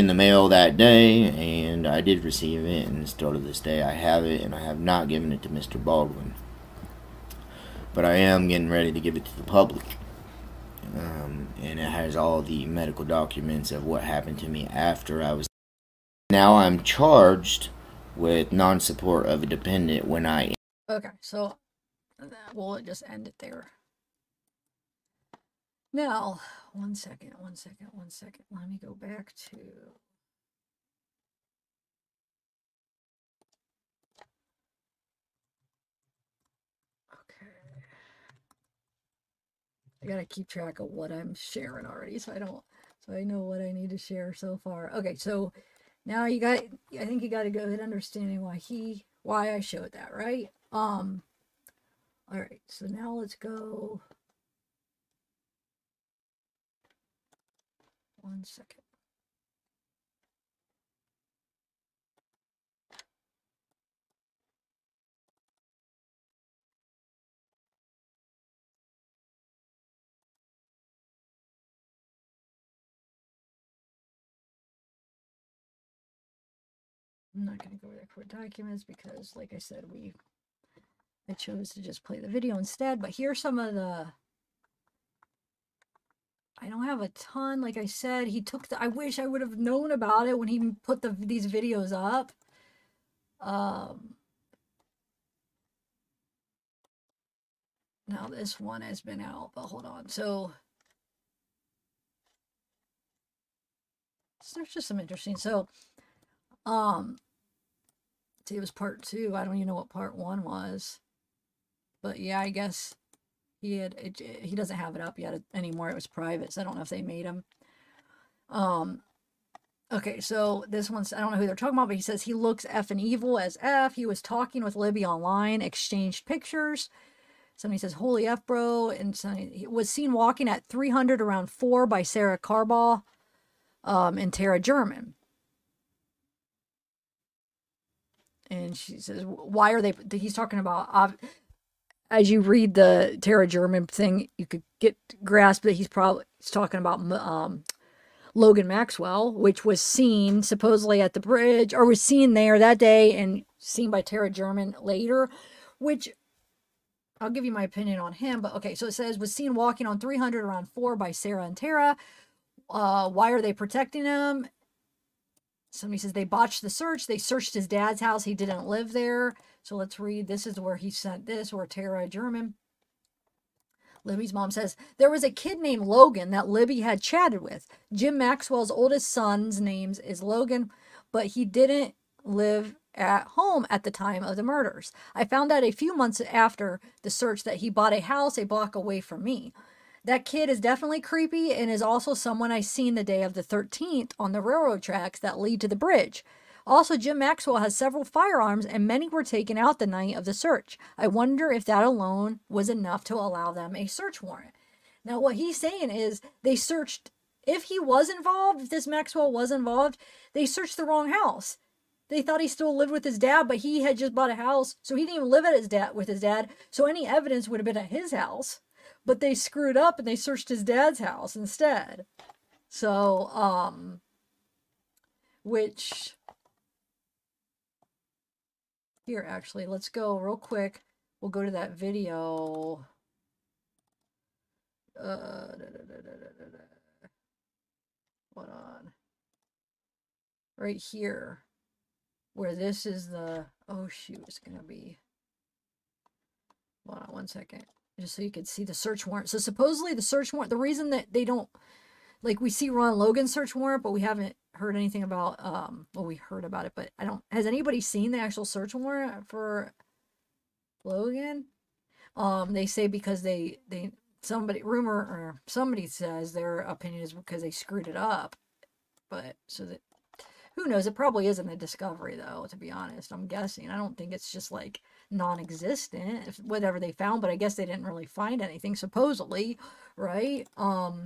the mail that day, and I did receive it, and still to this day I have it, and I have not given it to Mr. Baldwin. But I am getting ready to give it to the public. And it has all the medical documents of what happened to me after I was... Now I'm charged with non-support of a dependent when I... Okay, so we'll just end it there. Now, one second. Let me go back to... Okay. I gotta keep track of what I'm sharing already, so I know what I need to share so far. Okay, so now I think you got a good understanding why I showed that, right? All right, so now let's go. 1 second. I'm not going to go there for documents because, like I said, I chose to just play the video instead. But here's some of the... I don't have a ton. Like I said, he took the... I wish I would have known about it when he put these videos up. Now this one has been out, but hold on. So there's just some interesting. So, it was part 2. I don't even know what part 1 was, but yeah, I guess he doesn't have it up yet anymore. It was private, so I don't know if they made him. Okay, so this one's, I don't know who they're talking about, but he says he looks effing evil as F. He was talking with Libby online, exchanged pictures. Somebody says, holy F, bro. And he was seen walking at 300 around 4 by Sarah Carbaugh and Tara German. And she says, why are they... He's talking about... as you read the Tara German thing, you could grasp that he's talking about Logan Maxwell, which was seen supposedly at the bridge, or was seen there that day and seen by Tara German later, which... I'll give you my opinion on him, but okay, so it says, was seen walking on 300 around 4 by Sarah and Tara. Why are they protecting him? Somebody says they botched the search. They searched his dad's house. He didn't live there. So let's read. This is where he sent this, or Tara German. Libby's mom says, there was a kid named Logan that Libby had chatted with. Jim Maxwell's oldest son's name is Logan, but he didn't live at home at the time of the murders. I found out a few months after the search that he bought a house a block away from me. That kid is definitely creepy and is also someone I seen the day of the 13th on the railroad tracks that lead to the bridge. Also, Jim Maxwell has several firearms and many were taken out the night of the search. I wonder if that alone was enough to allow them a search warrant. Now, what he's saying is they searched, if he was involved, if this Maxwell was involved, they searched the wrong house. They thought he still lived with his dad, but he had just bought a house, so he didn't even live with his dad, so any evidence would have been at his house. But they screwed up and they searched his dad's house instead. So, which... Here, actually, let's go real quick. We'll go to that video. Hold on. Right here. Where this is the... Oh, shoot. It's going to be... Hold on 1 second. Just so you can see the search warrant. So supposedly the search warrant... The reason that they don't... Like, we see Ron Logan's search warrant, but we haven't heard anything about, well, we heard about it, but has anybody seen the actual search warrant for Logan? They say because somebody says their opinion is because they screwed it up, but who knows? It probably isn't the discovery, though, to be honest. I'm guessing. I don't think it's just like non-existent, whatever they found, but I guess they didn't really find anything, supposedly, right? All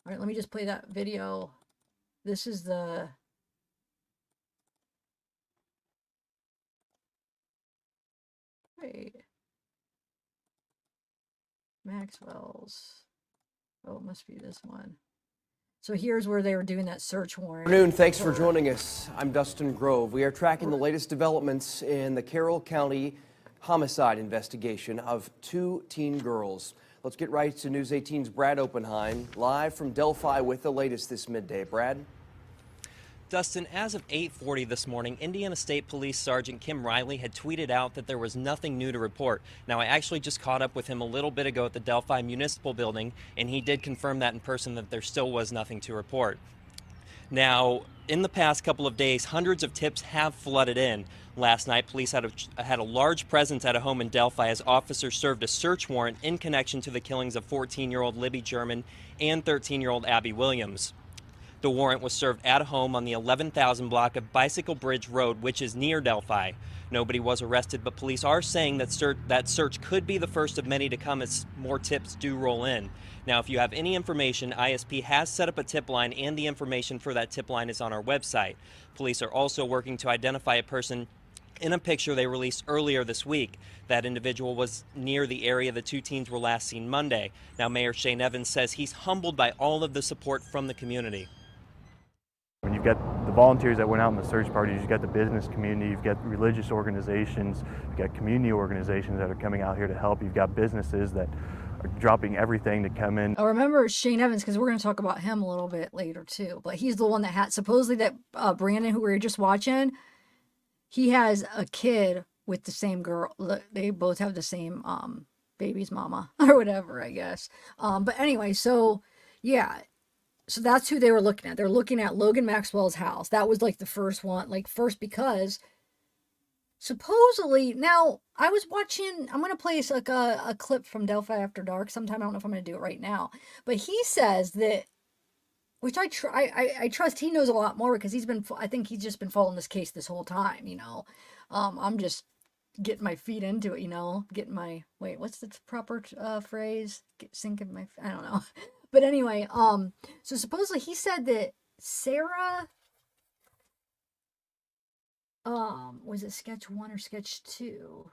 right, let me just play that video. This is the... Wait. Maxwell's... Oh, it must be this one. So here's where they were doing that search warrant. Good afternoon. Thanks for joining us. I'm Dustin Grove. We are tracking the latest developments in the Carroll County homicide investigation of 2 teen girls. Let's get right to News 18's Brad Oppenheim, live from Delphi with the latest this midday. Brad? Dustin, as of 8:40 this morning, Indiana State Police Sergeant Kim Riley had tweeted out that there was nothing new to report. Now, I actually just caught up with him a little bit ago at the Delphi Municipal Building, and he did confirm that in person, that there still was nothing to report. Now, in the past couple of days, hundreds of tips have flooded in. Last night, police had a large presence at a home in Delphi as officers served a search warrant in connection to the killings of 14-year-old Libby German and 13-year-old Abby Williams. The warrant was served at a home on the 11,000 block of Bicycle Bridge Road, which is near Delphi. Nobody was arrested, but police are saying that search could be the first of many to come as more tips do roll in. Now, if you have any information, ISP has set up a tip line, and the information for that tip line is on our website. Police are also working to identify a person in a picture they released earlier this week. That individual was near the area the 2 teens were last seen Monday. Now, Mayor Shane Evans says he's humbled by all of the support from the community. When you've got the volunteers that went out in the search parties, you've got the business community, you've got religious organizations, you've got community organizations that are coming out here to help, you've got businesses that are dropping everything to come in. I remember Shane Evans, because we're going to talk about him a little bit later too, but he's the one that had, supposedly that Brandon, who we were just watching, he has a kid with the same girl. They both have the same baby's mama or whatever, I guess. But anyway, so yeah. So that's who they were looking at. They're looking at Logan Maxwell's house. That was like the first one, because supposedly, now I was watching, I'm going to play like a clip from Delphi After Dark sometime. I don't know if I'm going to do it right now, but he says that, which I trust he knows a lot more, because I think he's just been following this case this whole time, you know. I'm just getting my feet into it, you know, wait, what's the proper phrase? Sinking my, I don't know. But anyway, so supposedly he said that Sarah, was it sketch 1 or sketch 2?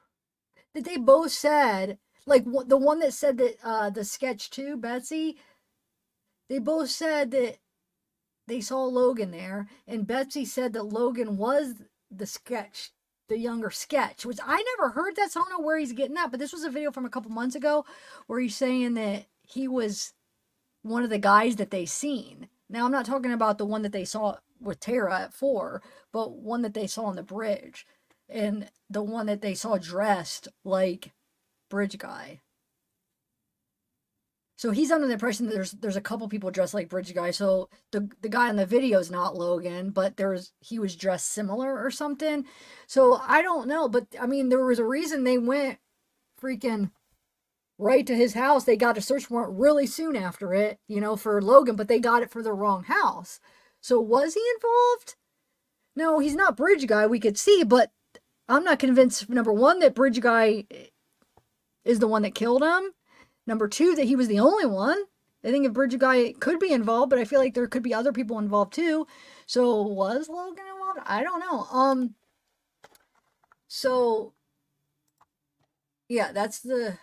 That they both said, like the one that said that, the sketch 2, Betsy, they both said that they saw Logan there, and Betsy said that Logan was the younger sketch, which I never heard that, so I don't know where he's getting that, but this was a video from a couple months ago where he's saying that he was one of the guys that they seen. Now, I'm not talking about the one that they saw with Tara at 4, but one that they saw on the bridge, and the one that they saw dressed like Bridge Guy. So he's under the impression that there's a couple people dressed like Bridge Guy. So the guy on the video is not Logan, but he was dressed similar or something. So I don't know, but I mean, there was a reason they went freaking right to his house. They got a search warrant really soon after it, you know, for Logan, but they got it for the wrong house. So was he involved? No, he's not Bridge Guy, we could see, but I'm not convinced, number 1, that Bridge Guy is the one that killed him. Number 2, that he was the only one. I think if Bridge Guy could be involved, but I feel like there could be other people involved too. So was Logan involved? I don't know. So yeah, that's the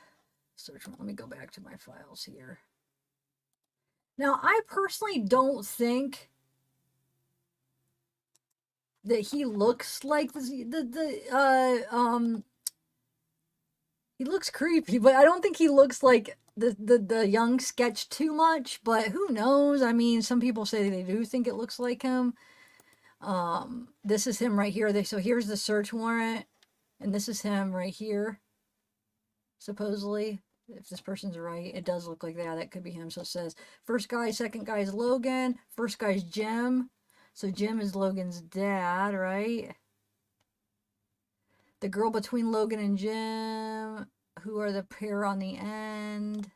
search. Let me go back to my files here. Now, I personally don't think that he looks like he looks creepy, but I don't think he looks like the young sketch too much, but who knows? I mean, some people say they do think it looks like him. This is him right here. So here's the search warrant, and this is him right here. Supposedly, if this person's right, it does look like that. That could be him. So it says first guy, second guy is Logan, first guy's Jim. So Jim is Logan's dad, right? The girl between Logan and Jim, who are the pair on the end.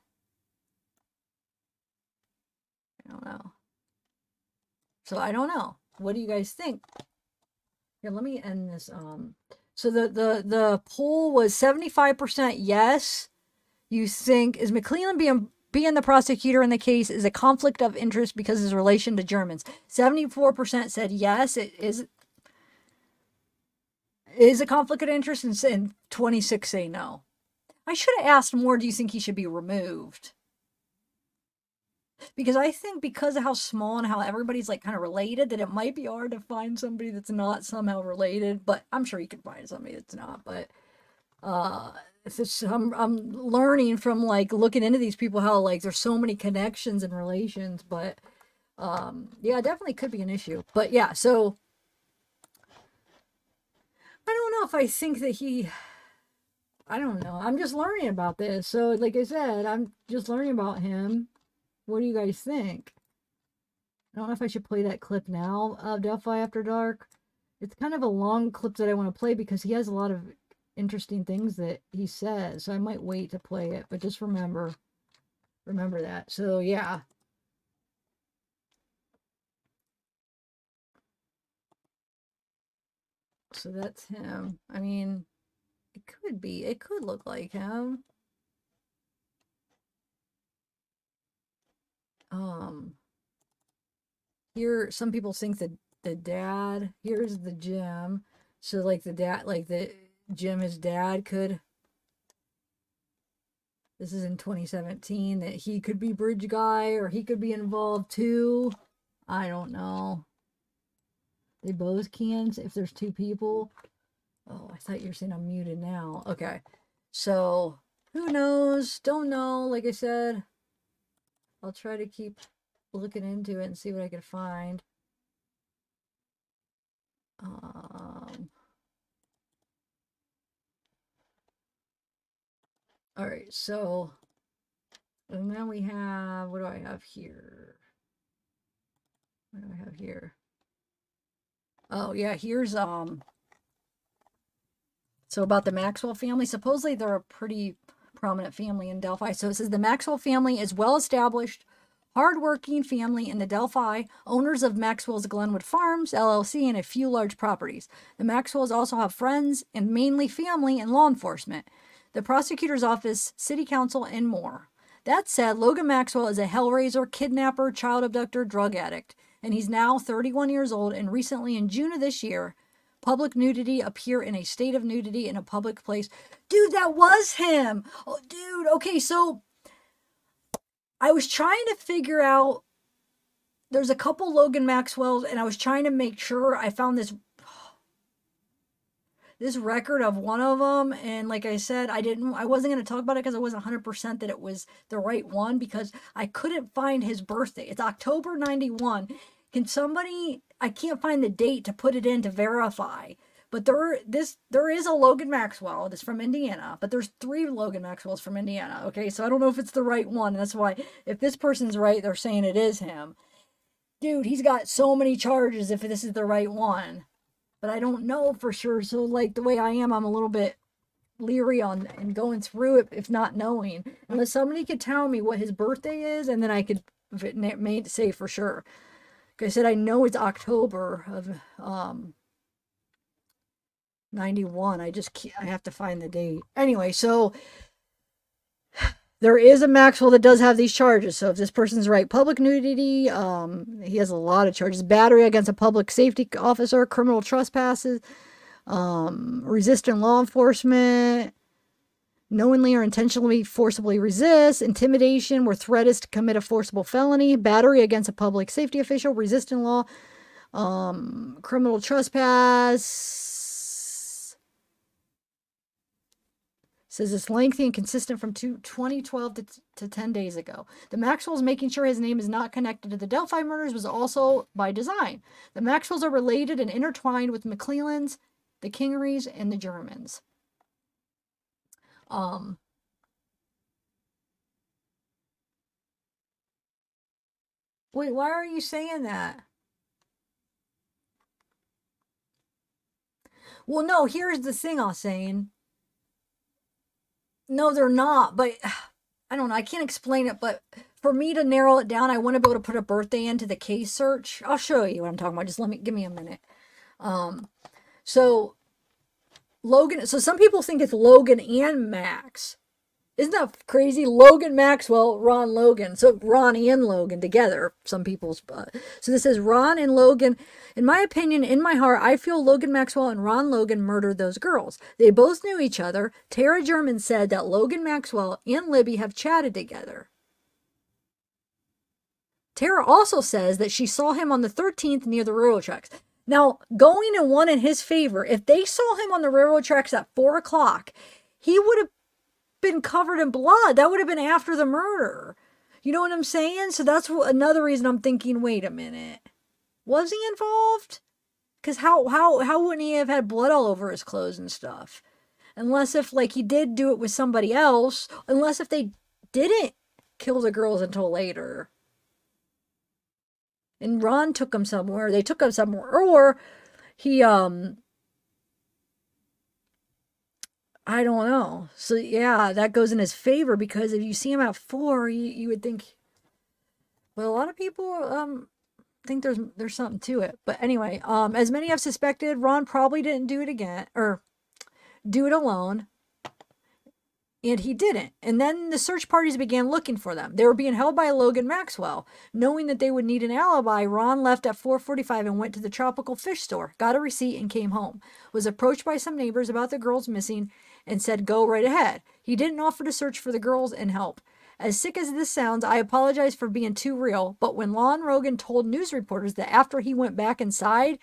I don't know. So I don't know. What do you guys think? Here, let me end this. So the poll was 75% yes. You think is Mcleland being the prosecutor in the case is a conflict of interest because of his relation to Germans. 74% said yes, it is a conflict of interest, and 26 say no. I should have asked more, do you think he should be removed? Because I think because of how small and how everybody's like kind of related, that it might be hard to find somebody that's not somehow related. But I'm sure you can find somebody that's not. But I'm learning from like looking into these people how like there's so many connections and relations. But yeah, it definitely could be an issue. But yeah, so I don't know if I think that I don't know. I'm just learning about this. So like I said, I'm just learning about him. What do you guys think? I don't know if I should play that clip now of Delphi After Dark. It's kind of a long clip that I want to play because he has a lot of interesting things that he says. So I might wait to play it, but just remember that. So yeah. So that's him. I mean, it could look like him. Here some people think that the dad, here's the Jim. So like the dad, like the Jim, his dad could, this is in 2017, that he could be bridge guy or he could be involved too. I don't know. They both can if there's two people. Oh, I thought you were saying I'm muted now. Okay. So who knows? Don't know. Like I said, I'll try to keep looking into it and see what I can find. All right, so, and then we have, what do I have here? What do I have here? Oh yeah, here's, so about the Maxwell family. Supposedly they're a pretty prominent family in Delphi. So it says the Maxwell family is well-established, hard-working family in the Delphi, owners of Maxwell's Glenwood Farms, LLC, and a few large properties. The Maxwells also have friends and mainly family in law enforcement, the prosecutor's office, city council, and more. That said, Logan Maxwell is a hellraiser, kidnapper, child abductor, drug addict, and he's now 31 years old, and recently in June of this year, public nudity, appear in a state of nudity in a public place. Dude, that was him! Oh, dude, okay, so I was trying to figure out, there's a couple Logan Maxwells, and I was trying to make sure I found this record of one of them, and like I said, I wasn't going to talk about it because I wasn't 100% that it was the right one because I couldn't find his birthday. It's October 91. Can somebody, I can't find the date to put it in to verify, but there is a Logan Maxwell that's from Indiana, but there's 3 Logan Maxwells from Indiana. Okay, so I don't know if it's the right one. That's why if this person's right, they're saying it is him. Dude, he's got so many charges if this is the right one. But I don't know for sure. So like the way I am, I'm a little bit leery on and going through it, if not knowing. Unless somebody could tell me what his birthday is, and then I could say for sure. Like I said, I know it's October of 91. I have to find the date. Anyway, so there is a Maxwell that does have these charges. So if this person's right, public nudity, he has a lot of charges. Battery against a public safety officer, criminal trespasses, resisting law enforcement, knowingly or intentionally forcibly resist, intimidation where threat is to commit a forcible felony, battery against a public safety official, resisting law, criminal trespass. Says it's lengthy and consistent from 2012 to 10 days ago. The Maxwells making sure his name is not connected to the Delphi murders was also by design. The Maxwells are related and intertwined with Mclelands, the Kingerys, and the Germans. Wait, why are you saying that? Well, no, here's the thing I was saying. No, they're not, but I don't know. I can't explain it, but for me to narrow it down, I want to be able to put a birthday into the case search. I'll show you what I'm talking about. Just give me a minute. So Logan, so some people think it's Logan and Max. Isn't that crazy? Logan Maxwell, Ron Logan. So Ron and Logan together, some people's. So this is Ron and Logan. In my opinion, in my heart, I feel Logan Maxwell and Ron Logan murdered those girls. They both knew each other. Tara German said that Logan Maxwell and Libby have chatted together. Tara also says that she saw him on the 13th near the railroad tracks. Now, going in one in his favor, if they saw him on the railroad tracks at 4 o'clock, he would have been covered in blood. That would have been after the murder. You know what I'm saying? So that's another reason I'm thinking, wait a minute. Was he involved? Because how wouldn't he have had blood all over his clothes and stuff? Unless if, like, he did do it with somebody else. Unless if they didn't kill the girls until later. And Ron took them somewhere. They took him somewhere. Or he, I don't know. So, yeah, that goes in his favor because if you see him at 4, you would think... But a lot of people think there's something to it. But anyway, as many have suspected, Ron probably didn't do it again, or do it alone. And he didn't. And then the search parties began looking for them. They were being held by Logan Maxwell. Knowing that they would need an alibi, Ron left at 4:45 and went to the tropical fish store, got a receipt, and came home. Was approached by some neighbors about the girls missing and said, go right ahead. He didn't offer to search for the girls and help. As sick as this sounds, I apologize for being too real, but when Ron Logan told news reporters that after he went back inside,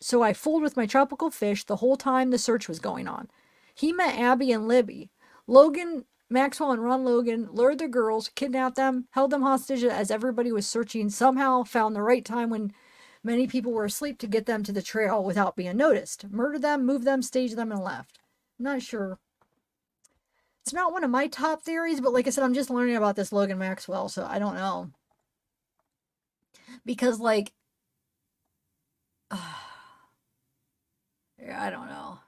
so I fooled with my tropical fish the whole time the search was going on. He met Abby and Libby. Logan Maxwell and Ron Logan lured the girls, kidnapped them, held them hostage as everybody was searching, somehow found the right time when many people were asleep to get them to the trail without being noticed. Murdered them, moved them, staged them, and left. I'm not sure. It's not one of my top theories, but like I said, I'm just learning about this Logan Maxwell, so I don't know. Because, like, I don't know.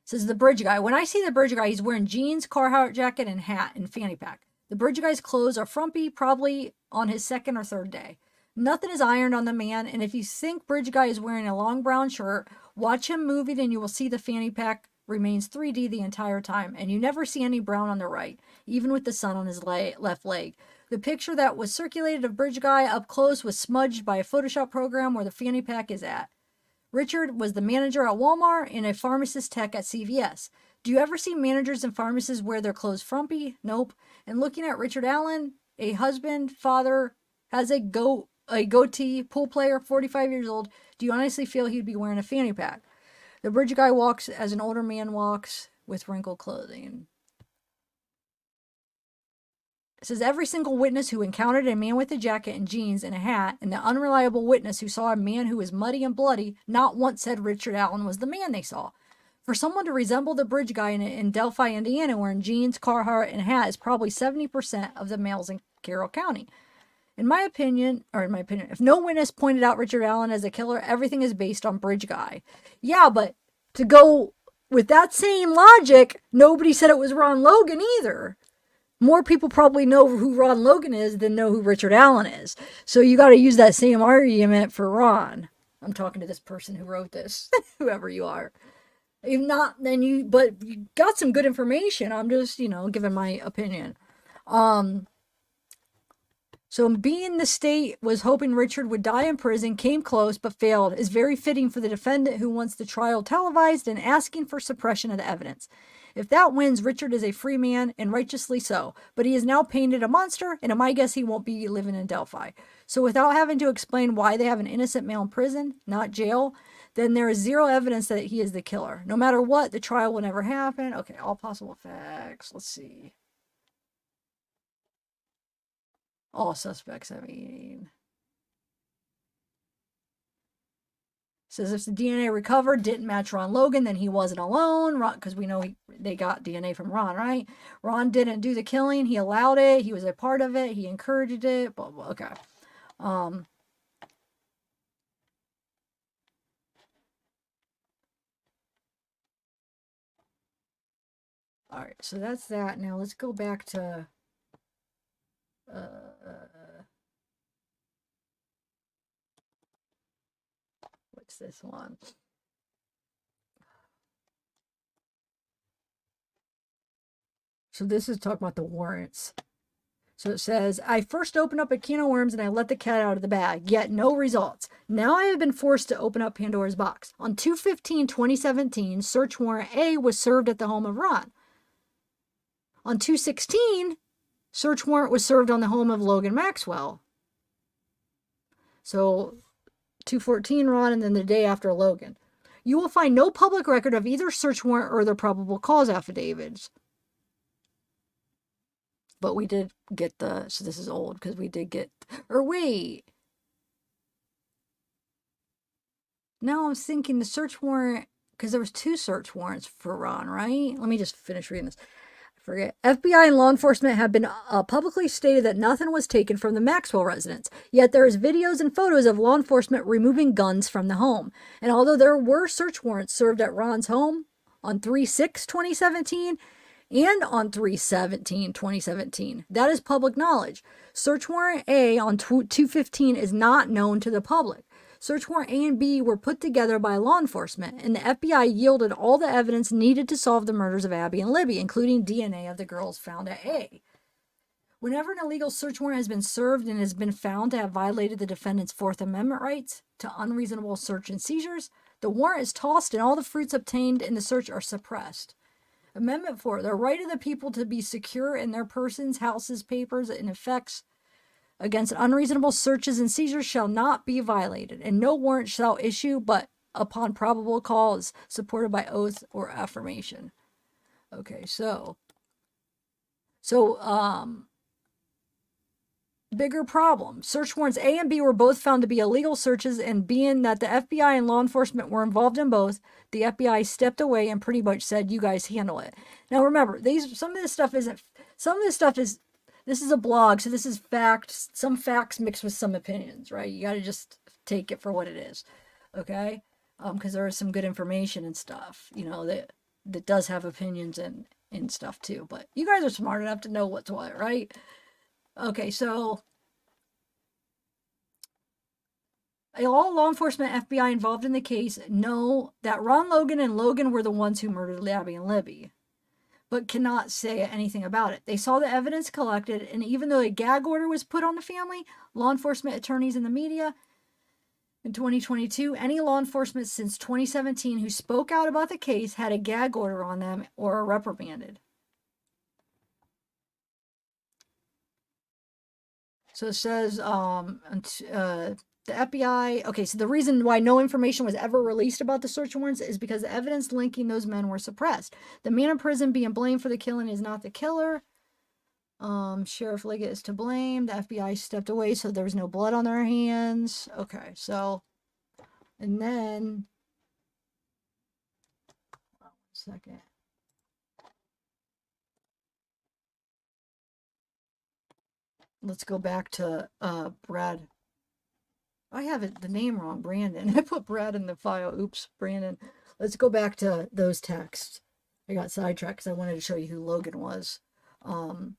It says the bridge guy. When I see the bridge guy, he's wearing jeans, Carhartt jacket, and hat, and fanny pack. The bridge guy's clothes are frumpy, probably on his 2nd or 3rd day. Nothing is ironed on the man, and if you think bridge guy is wearing a long brown shirt, watch him move it and you will see the fanny pack remains 3D the entire time, and you never see any brown on the right, even with the sun on his left leg. The picture that was circulated of bridge guy up close was smudged by a Photoshop program where the fanny pack is at. Richard was the manager at Walmart and a pharmacist tech at CVS. Do you ever see managers and pharmacists wear their clothes frumpy? Nope. And looking at Richard Allen, a husband, father, has a goatee, pool player, 45 years old, do you honestly feel he'd be wearing a fanny pack? The bridge guy walks as an older man walks with wrinkled clothing. It says every single witness who encountered a man with a jacket and jeans and a hat, and the unreliable witness who saw a man who was muddy and bloody, not once said Richard Allen was the man they saw. For someone to resemble the bridge guy in Delphi, Indiana, wearing jeans, Carhartt, and hat is probably 70% of the males in Carroll County. In my opinion, if no witness pointed out Richard Allen as a killer, everything is based on bridge guy. Yeah, but to go with that same logic, nobody said it was Ron Logan either. More people probably know who Ron Logan is than know who Richard Allen is. So you got to use that same argument for Ron. I'm talking to this person who wrote this, whoever you are. If not, then but you got some good information. I'm just, giving my opinion. So being the state was hoping Richard would die in prison, came close, but failed, is very fitting for the defendant who wants the trial televised and asking for suppression of the evidence. If that wins, Richard is a free man, and righteously so. But he is now painted a monster, and in my guess, he won't be living in Delphi. So without having to explain why they have an innocent male in prison, not jail, then there is zero evidence that he is the killer. No matter what, the trial will never happen. Okay, all possible facts. Let's see. All suspects, Says if the DNA recovered didn't match Ron Logan, then he wasn't alone. Because we know they got DNA from Ron, right? Ron didn't do the killing. He allowed it. He was a part of it. He encouraged it. Blah, blah. Okay. All right, so that's that. Now let's go back to what's this one? So this is talking about the warrants. So it says, I first opened up a can of worms and I let the cat out of the bag, yet no results. Now I have been forced to open up Pandora's box. On 2/15/2017, search warrant A was served at the home of Ron. On 2/16, search warrant was served on the home of Logan Maxwell. So 2/14 Ron, and then the day after Logan. You will find no public record of either search warrant or the probable cause affidavits. But we did get so this is old because we did get, or wait. Now I'm thinking the search warrant, because there was 2 search warrants for Ron, right? Let me just finish reading this. I forget. FBI and law enforcement have been publicly stated that nothing was taken from the Maxwell residence. Yet there is videos and photos of law enforcement removing guns from the home. And although there were search warrants served at Ron's home on 3/6/2017, and on 3/17/2017. That is public knowledge. Search warrant A on 2/15 is not known to the public. Search warrant A and B were put together by law enforcement, and the FBI yielded all the evidence needed to solve the murders of Abby and Libby, including DNA of the girls found at A. Whenever an illegal search warrant has been served and has been found to have violated the defendant's Fourth Amendment rights to unreasonable search and seizures, the warrant is tossed and all the fruits obtained in the search are suppressed. Amendment 4, the right of the people to be secure in their persons, houses, papers, and effects against unreasonable searches and seizures shall not be violated, and no warrant shall issue but upon probable cause, supported by oath or affirmation. Okay, so bigger problem. Search warrants A and B were both found to be illegal searches, and being that the FBI and law enforcement were involved in both, the FBI stepped away and pretty much said, you guys handle it. Now remember, some of this stuff is, this is a blog, so this is facts, some facts mixed with some opinions, right? You got to just take it for what it is, okay? Because there is some good information and stuff, you know, that does have opinions and stuff too, but you guys are smart enough to know what's what, right? Okay, so all law enforcement, FBI involved in the case know that Ron Logan and Logan were the ones who murdered Abby and Libby, but cannot say anything about it. They saw the evidence collected, and even though a gag order was put on the family, law enforcement attorneys in the media in 2022, any law enforcement since 2017 who spoke out about the case had a gag order on them or are reprimanded. So it says, the FBI, okay, so the reason why no information was ever released about the search warrants is because the evidence linking those men were suppressed. The man in prison being blamed for the killing is not the killer. Sheriff Liggett is to blame. The FBI stepped away, so there was no blood on their hands. Okay, so, and then, one second. Let's go back to Brad. I have the name wrong, Brandon. I put Brad in the file. Oops, Brandon. Let's go back to those texts. I got sidetracked because I wanted to show you who Logan was. But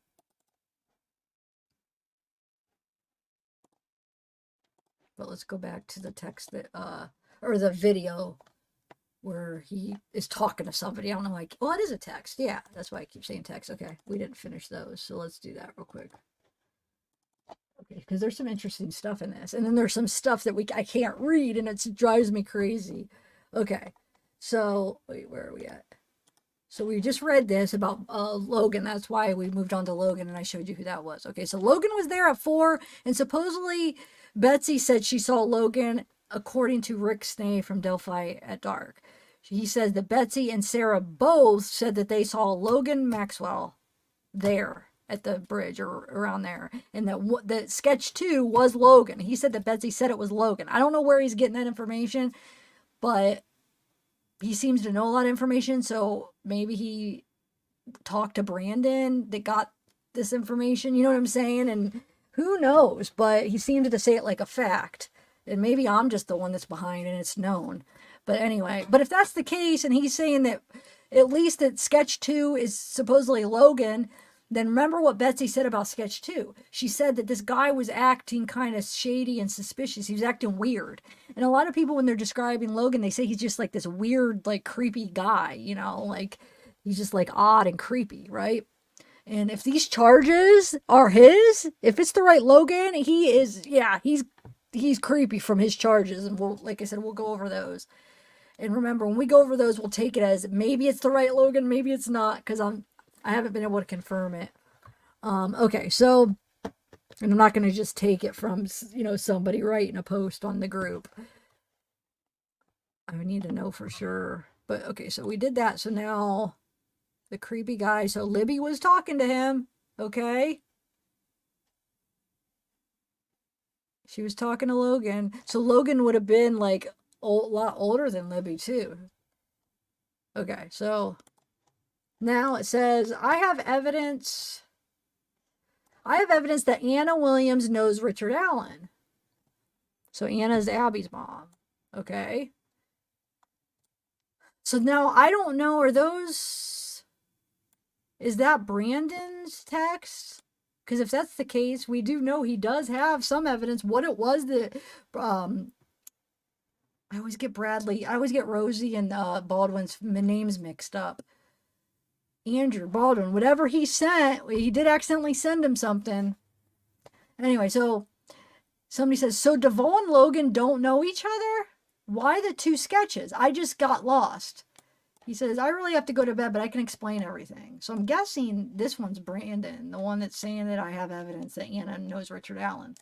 let's go back to the text that, or the video where he is talking to somebody. I don't know, like, well, it is a text. Yeah, that's why I keep saying text. Okay, we didn't finish those, so let's do that real quick. Okay, because there's some interesting stuff in this. And then there's some stuff that I can't read, and it drives me crazy. Okay, so, wait, where are we at? So we just read this about Logan. That's why we moved on to Logan, and I showed you who that was. Okay, so Logan was there at 4, and supposedly Betsy said she saw Logan, according to Rick Snay from Delphi at Dark. He says that Betsy and Sarah both said that they saw Logan Maxwell there at the bridge or around there, and that sketch 2 was Logan. He said that Betsy said it was Logan. I don't know where he's getting that information, but he seems to know a lot of information, so maybe he talked to Brandon that got this information, you know what I'm saying? And who knows, but he seemed to say it like a fact, and maybe I'm just the one that's behind and it's known. But anyway, but if that's the case, and he's saying that at least that sketch 2 is supposedly Logan, then remember what Betsy said about sketch 2. She said that this guy was acting kind of shady and suspicious. He was acting weird. And a lot of people, when they're describing Logan, they say he's just like this weird, like creepy guy, you know, like he's just like odd and creepy, right? And if these charges are his, if it's the right Logan, he is, yeah, he's creepy from his charges. And we'll, like I said, we'll go over those. And remember, when we go over those, we'll take it as maybe it's the right Logan, maybe it's not, because I haven't been able to confirm it. Okay, so, and I'm not going to just take it from, you know, somebody writing a post on the group. I need to know for sure. But, okay, so we did that. So now, the creepy guy. So Libby was talking to him, okay? She was talking to Logan. So Logan would have been, like, a lot older than Libby, too. Okay, so now it says, I have evidence that Anna Williams knows Richard Allen. So Anna's Abby's mom. Okay. So now I don't know, is that Brandon's text? Because if that's the case, we do know he does have some evidence what it was that, I always get Rosie and Baldwin's names mixed up. Andrew Baldwin, whatever he sent, he did accidentally send him something. Anyway, so somebody says, so Duvall and Logan don't know each other? Why the 2 sketches? I just got lost. He says, I really have to go to bed, but I can explain everything. So I'm guessing this one's Brandon, the one that's saying that I have evidence that Anna knows Richard Allen.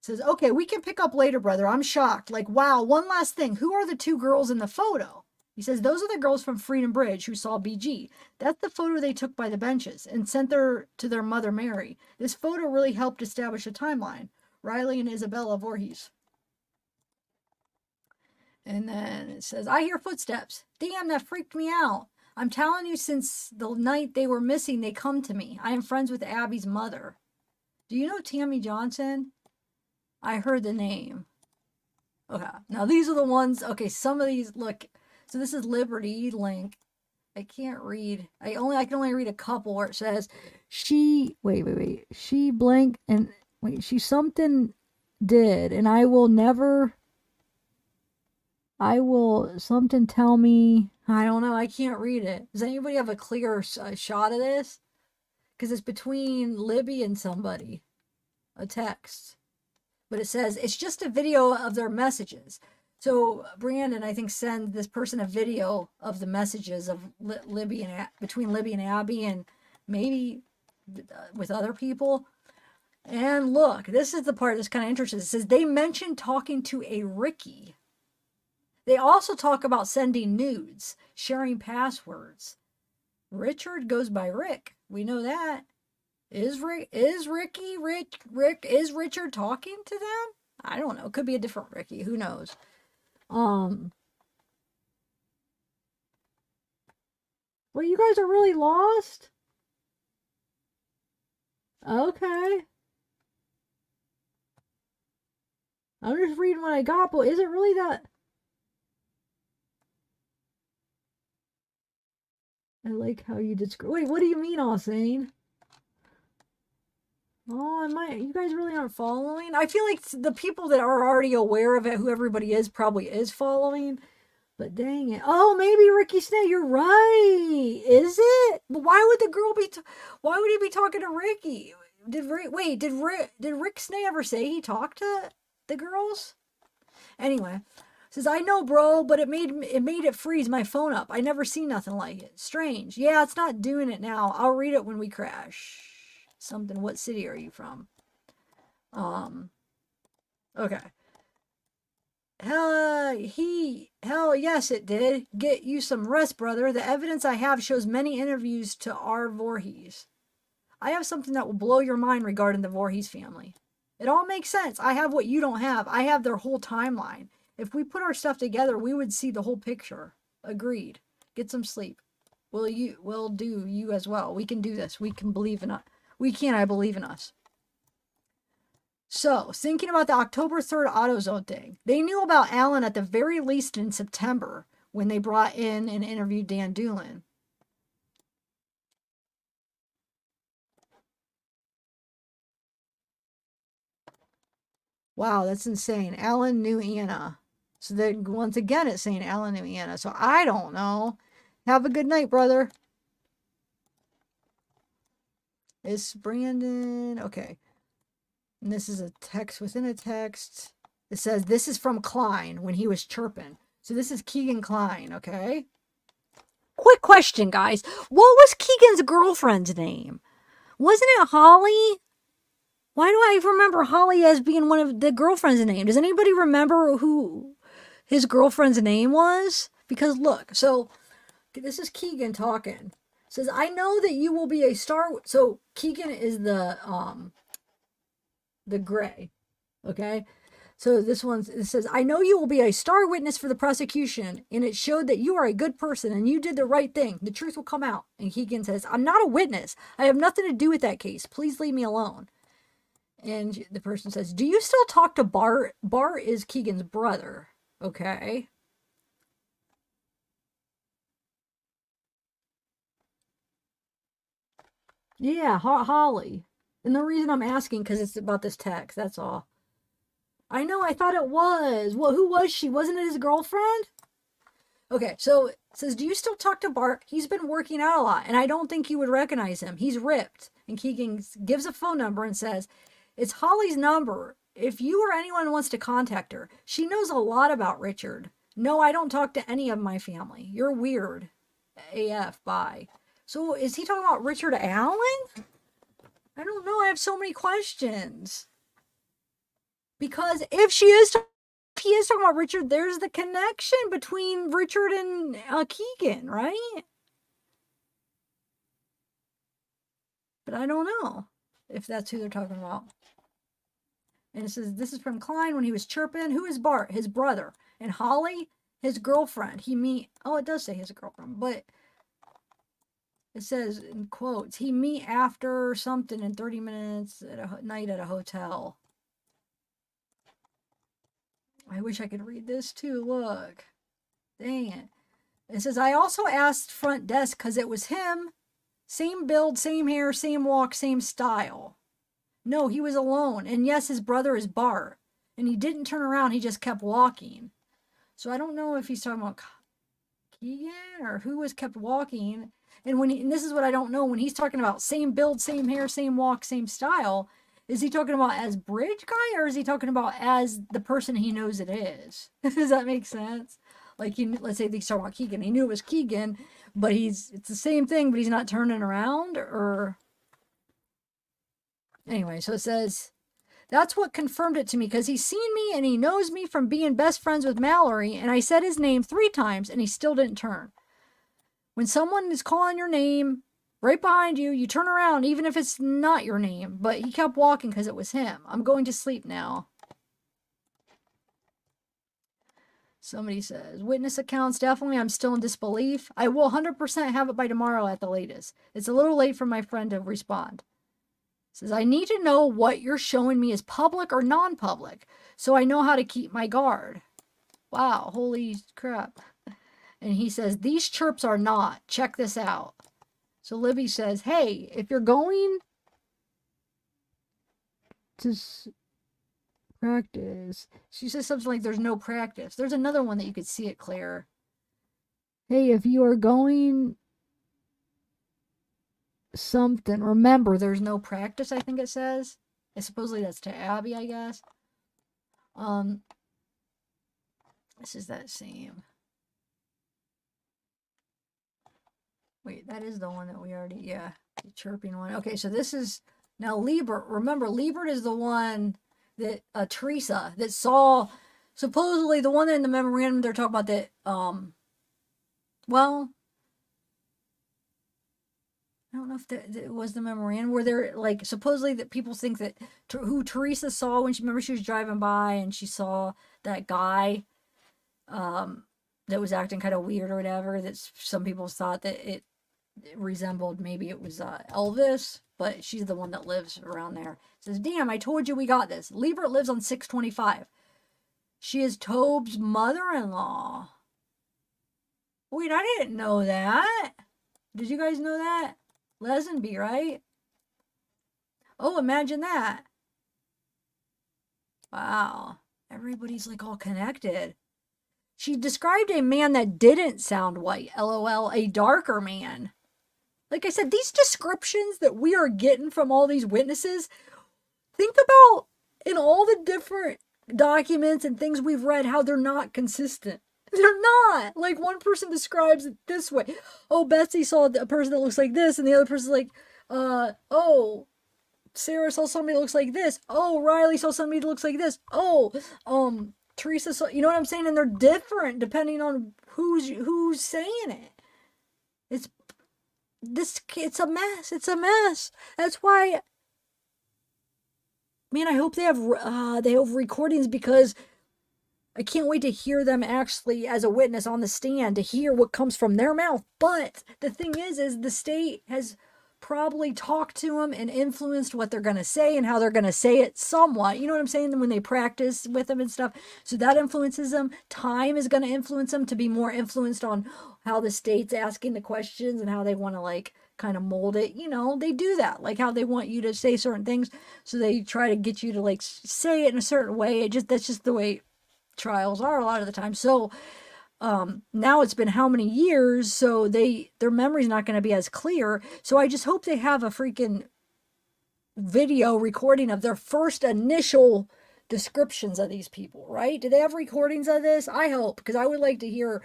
Says, okay, we can pick up later, brother. I'm shocked. Like, wow, one last thing. Who are the 2 girls in the photo? He says, those are the girls from Freedom Bridge who saw BG. That's the photo they took by the benches and sent her to their mother, Mary. This photo really helped establish a timeline. Riley and Isabella Voorhees. And then it says, I hear footsteps. Damn, that freaked me out. I'm telling you, since the night they were missing, they come to me. I am friends with Abby's mother. Do you know Tammy Johnson? I heard the name. Okay, now these are the ones, okay, some of these, look, so this is Liberty Link. I can't read. I can only read a couple where it says, she blank, and wait, she something did, and I will something tell me, I don't know, I can't read it. Does anybody have a clear shot of this? Because it's between Libby and somebody, a text. But it says, it's just a video of their messages. So Brandon, I think, sent this person a video of the messages of Libby and between Libby and Abby, and maybe with other people. And look, this is the part that's kind of interesting. It says they mentioned talking to a Ricky. They also talk about sending nudes, sharing passwords. Richard goes by Rick. We know that. Is Richard talking to them? I don't know. It could be a different Ricky. Who knows? Well, you guys are really lost? Okay. I'm just reading what I got, but is it really that? I like how you describe. Wait, what do you mean, Arson? Oh, you guys really aren't following? I feel like the people that are already aware of it, who everybody is, probably is following. But dang it. Oh, maybe Ricky Snay, you're right. Is it? But why would the girl be, why would he be talking to Ricky? Did Rick Snay ever say he talked to the girls? Anyway, says, I know, bro, but it made it freeze my phone up. I never seen nothing like it. Strange. Yeah, it's not doing it now. I'll read it when we crash. Something, what city are you from? Okay. Hell yes, it did. Get you some rest, brother. The evidence I have shows many interviews to R. Voorhees. I have something that will blow your mind regarding the Voorhees family. It all makes sense. I have what you don't have. I have their whole timeline. If we put our stuff together, we would see the whole picture. Agreed. Get some sleep. We'll do you as well. We can do this. We can believe in us. I believe in us. So, thinking about the October 3rd AutoZone thing. They knew about Allen at the very least in September. when they brought in and interviewed Dan Doolin. Wow, that's insane. Alan knew Anna. So then once again it's saying Alan knew Anna. So I don't know. Have a good night, brother. It's Brandon. Okay. And this is a text within a text. It says, this is from Kline when he was chirping. So this is Kegan Kline, okay? Quick question, guys. What was Kegan's girlfriend's name? Wasn't it Holly? Why do I remember Holly as being one of the girlfriend's name? Does anybody remember who his girlfriend's name was? Because look, so this is Kegan talking. It says, I know that you will be a star. So Kegan is the gray, okay? So this one, it says, I know you will be a star witness for the prosecution, and it showed that you are a good person and you did the right thing. The truth will come out. And Kegan says, I'm not a witness. I have nothing to do with that case. Please leave me alone. And the person says, do you still talk to Bart? Bart is Kegan's brother, okay? Yeah, Holly. And the reason I'm asking, because it's about this text, that's all. I know, I thought it was. Well, who was she? Wasn't it his girlfriend? Okay, so it says, do you still talk to Bart? He's been working out a lot, and I don't think you would recognize him. He's ripped. And Kegan gives a phone number and says, it's Holly's number. If you or anyone wants to contact her, she knows a lot about Richard. No, I don't talk to any of my family. You're weird. AF, bye. So is he talking about Richard Allen? I don't know. I have so many questions. Because if he is talking about Richard, there's the connection between Richard and Kegan, right? But I don't know if that's who they're talking about. And it says, this is from Kline when he was chirping. Who is Bart? His brother. And Holly, his girlfriend. Oh, it does say his girlfriend, but it says in quotes, he meet after something in 30 minutes at a night at a hotel. I wish I could read this too. Look. Dang it. It says, I also asked front desk because it was him. Same build, same hair, same walk, same style. No, he was alone. And yes, his brother is Bart. And he didn't turn around. He just kept walking. So I don't know if he's talking about Kegan or who was kept walking. And this is what I don't know. When he's talking about same build, same hair, same walk, same style, is he talking about as bridge guy or is he talking about as the person he knows it is? Does that make sense? Like, let's say he's talking about Kegan. He knew it was Kegan, but it's the same thing, but he's not turning around or... Anyway, so it says, that's what confirmed it to me because he's seen me and he knows me from being best friends with Mallory, and I said his name 3 times and he still didn't turn. When someone is calling your name right behind you, you turn around even if it's not your name, but he kept walking because it was him. I'm going to sleep now. Somebody says, witness accounts, definitely. I'm still in disbelief. I will 100% have it by tomorrow at the latest. It's a little late for my friend to respond. Says, I need to know what you're showing me is public or non-public, so I know how to keep my guard. Wow, holy crap. And he says, these chirps are not. Check this out. So Libby says, hey, if you're going to practice, she says something like there's no practice. There's another one that you could see it clearer. Hey, if you are going... something. Remember, there's no practice, I think it says. And supposedly that's to Abby, I guess. This is that same. Wait, that is the one that we already, yeah, the chirping one. Okay, so this is, now Liebert. Remember, Liebert is the one that, Teresa, that saw, supposedly the one in the memorandum they're talking about that, well, I don't know if it was the memorandum where they're like supposedly that people think that who Teresa saw when remember she was driving by and she saw that guy that was acting kind of weird or whatever, that some people thought that it resembled, maybe it was Elvis, but she's the one that lives around there. It says, damn, I told you we got this. Liebert lives on 625. She is Tobe's mother-in-law. Wait, I didn't know that. Did you guys know that? Leazenby, right? Oh, imagine that. Wow. Everybody's like all connected. She described a man that didn't sound white. LOL, a darker man. Like I said, these descriptions that we are getting from all these witnesses, think about in all the different documents and things we've read, how they're not consistent. They're not. Like, one person describes it this way. Oh, Betsy saw a person that looks like this, and the other person's like, oh, Sarah saw somebody that looks like this. Oh, Riley saw somebody that looks like this. Oh, Teresa saw, you know what I'm saying? And they're different depending on who's saying it. It's a mess. It's a mess. That's why, man, I hope they have recordings, because I can't wait to hear them actually as a witness on the stand, to hear what comes from their mouth. But the thing is the state has probably talked to them and influenced what they're going to say and how they're going to say it somewhat. You know what I'm saying? When they practice with them and stuff. So that influences them. Time is going to influence them to be more influenced on how the state's asking the questions and how they want to, like, kind of mold it. You know, they do that. Like how they want you to say certain things. So they try to get you to, like, say it in a certain way. That's just the way trials are a lot of the time. So now it's been how many years, so their memory's not going to be as clear. So I just hope they have a freaking video recording of their first initial descriptions of these people, right? Do they have recordings of this? I hope, because I would like to hear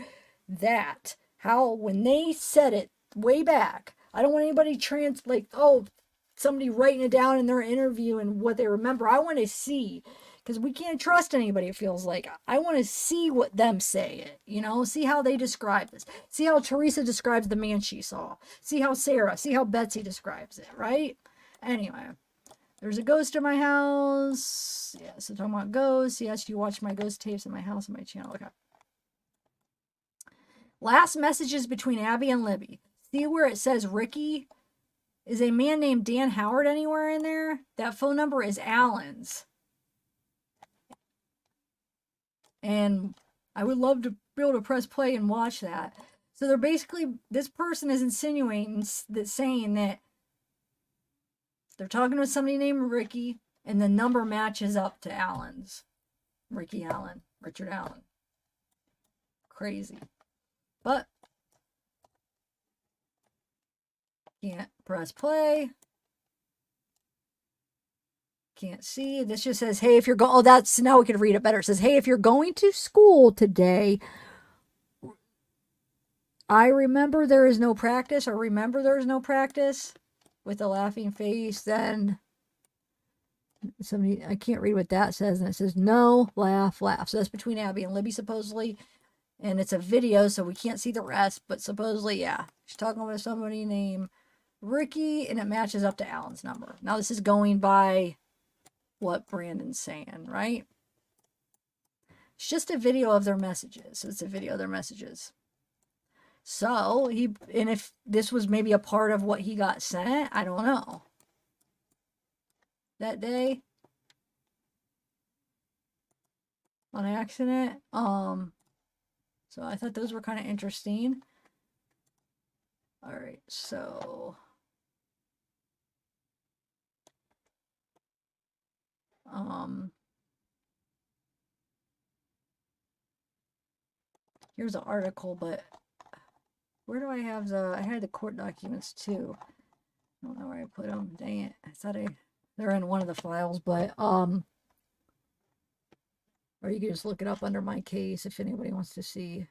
that. How, when they said it way back, I don't want anybody somebody writing it down in their interview and what they remember. I want to see, because we can't trust anybody, it feels like. I want to see what them say it, you know? See how they describe this. See how Teresa describes the man she saw. See how Betsy describes it, right? Anyway, there's a ghost in my house. Yeah, so talking about ghosts. Yes, you watch my ghost tapes in my house on my channel. Okay. Last messages between Abby and Libby. See where it says Ricky? Is a man named Dan Howard anywhere in there? That phone number is Alan's. And I would love to be able to press play and watch that. So they're basically, this person is insinuating that, saying that they're talking with somebody named Ricky, and the number matches up to Allen's. Ricky Allen, Richard Allen. Crazy. But can't press play. Can't see. This just says, hey, if you're going, now we can read it better. It says, hey, if you're going to school today, I remember there is no practice, or remember there is no practice, with a laughing face. Then somebody, I can't read what that says. And it says, no, laugh, laugh. So that's between Abby and Libby, supposedly. And it's a video, so we can't see the rest. But supposedly, yeah, she's talking with somebody named Ricky, and it matches up to Alan's number. Now this is going by what Brandon's saying, right? It's just a video of their messages. So it's a video of their messages. So and if this was maybe a part of what he got sent, I don't know. That day, on accident. So I thought those were kind of interesting. All right, so here's an article, but where do I have I had the court documents too. I don't know where I put them. Dang it. I thought they're in one of the files, but or you can just look it up under my case if anybody wants to see.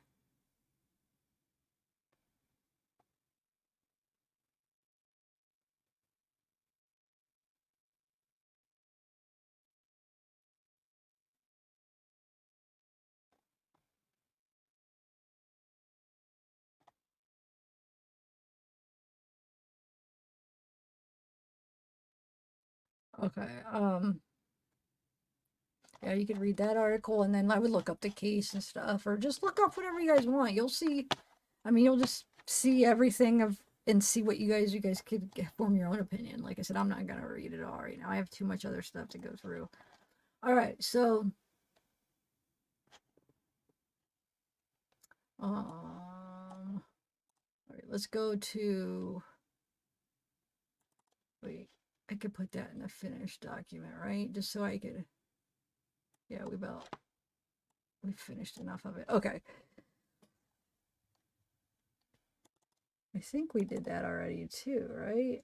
Okay, yeah, you could read that article, and then I would look up the case and stuff, or just look up whatever you guys want. You'll see, I mean, you'll just see everything and see what you guys could form your own opinion. Like I said, I'm not gonna read it all right now. I have too much other stuff to go through. All right, so let's go to, wait, I could put that in a finished document, right? Just so I could, yeah, we finished enough of it. Okay. I think we did that already too, right?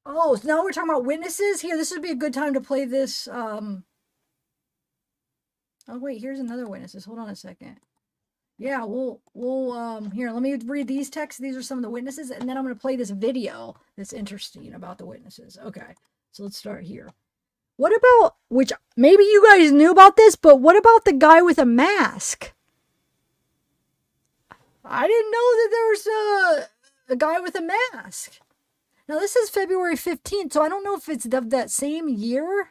Oh, so now we're talking about witnesses here. This would be a good time to play this. Oh wait, here's another witnesses. Hold on a second. Yeah, we'll here, let me read these texts. These are some of the witnesses, and then I'm going to play this video that's interesting about the witnesses. Okay, so let's start here. What about, which maybe you guys knew about this, but what about the guy with a mask? I didn't know that there was a guy with a mask. Now, this is February 15th, so I don't know if it's of that same year.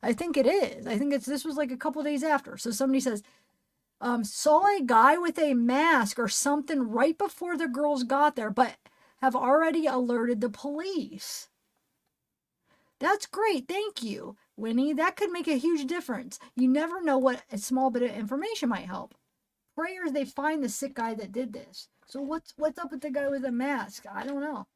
I think it is. I think this was like a couple days after. So somebody says, saw a guy with a mask or something right before the girls got there, but have already alerted the police. That's great. Thank you, Winnie. That could make a huge difference. You never know what a small bit of information might help. Prayers they find the sick guy that did this. So what's up with the guy with a mask? I don't know.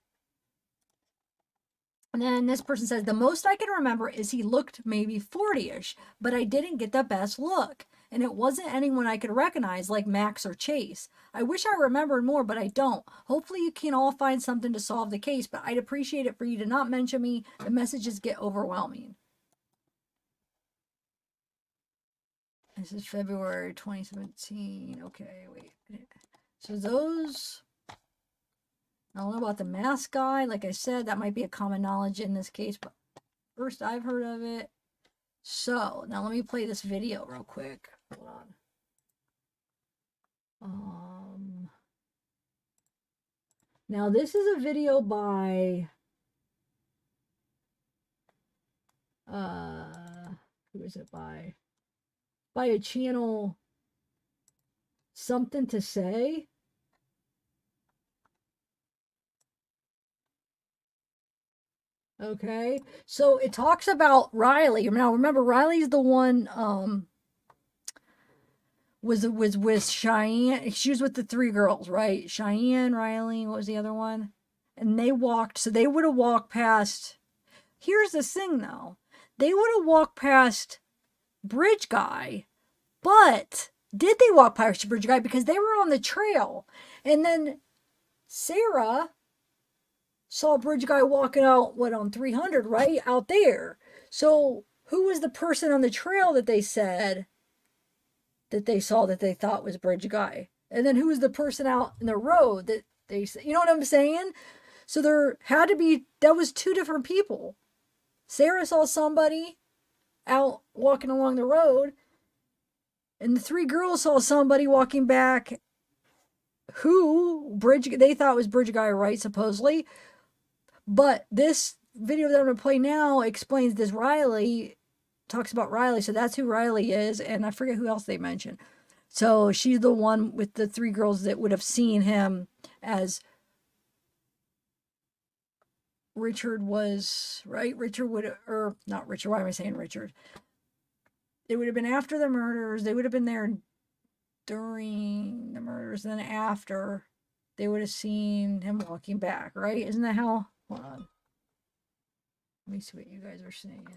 And then this person says, the most I can remember is he looked maybe 40-ish, but I didn't get the best look. And it wasn't anyone I could recognize like Max or Chase. I wish I remembered more, but I don't. Hopefully you can all find something to solve the case, but I'd appreciate it for you to not mention me. The messages get overwhelming. This is February 2017. Okay, wait. So those, I don't know about the mask guy. Like I said, that might be a common knowledge in this case, but first I've heard of it. So now let me play this video real quick. Hold on. Now this is a video by who is it by? By a channel, Something to Say. Okay, so it talks about Riley. Now remember, Riley's the one was with Cheyenne. She was with the three girls, right? Cheyenne, Riley, what was the other one? And they walked, so they would have walked past. Here's the thing though. They would have walked past Bridge Guy, but did they walk past Bridge Guy? Because they were on the trail. And then Sarah saw Bridge Guy walking out, what, on 300, right? Out there. So who was the person on the trail that they said that they saw that they thought was Bridge Guy? And then who was the person out in the road that they said, you know what I'm saying? So there had to be, that was two different people. Sarah saw somebody out walking along the road, and the three girls saw somebody walking back who they thought was Bridge Guy, right, supposedly. But this video that I'm going to play now explains this Riley, talks about Riley. So that's who Riley is. And I forget who else they mentioned. So she's the one with the three girls that would have seen him as Richard was, right? Richard would, or not Richard, why am I saying Richard? It would have been after the murders. They would have been there during the murders. Then after, they would have seen him walking back, right? Isn't that how? Hold on. Let me see what you guys are saying.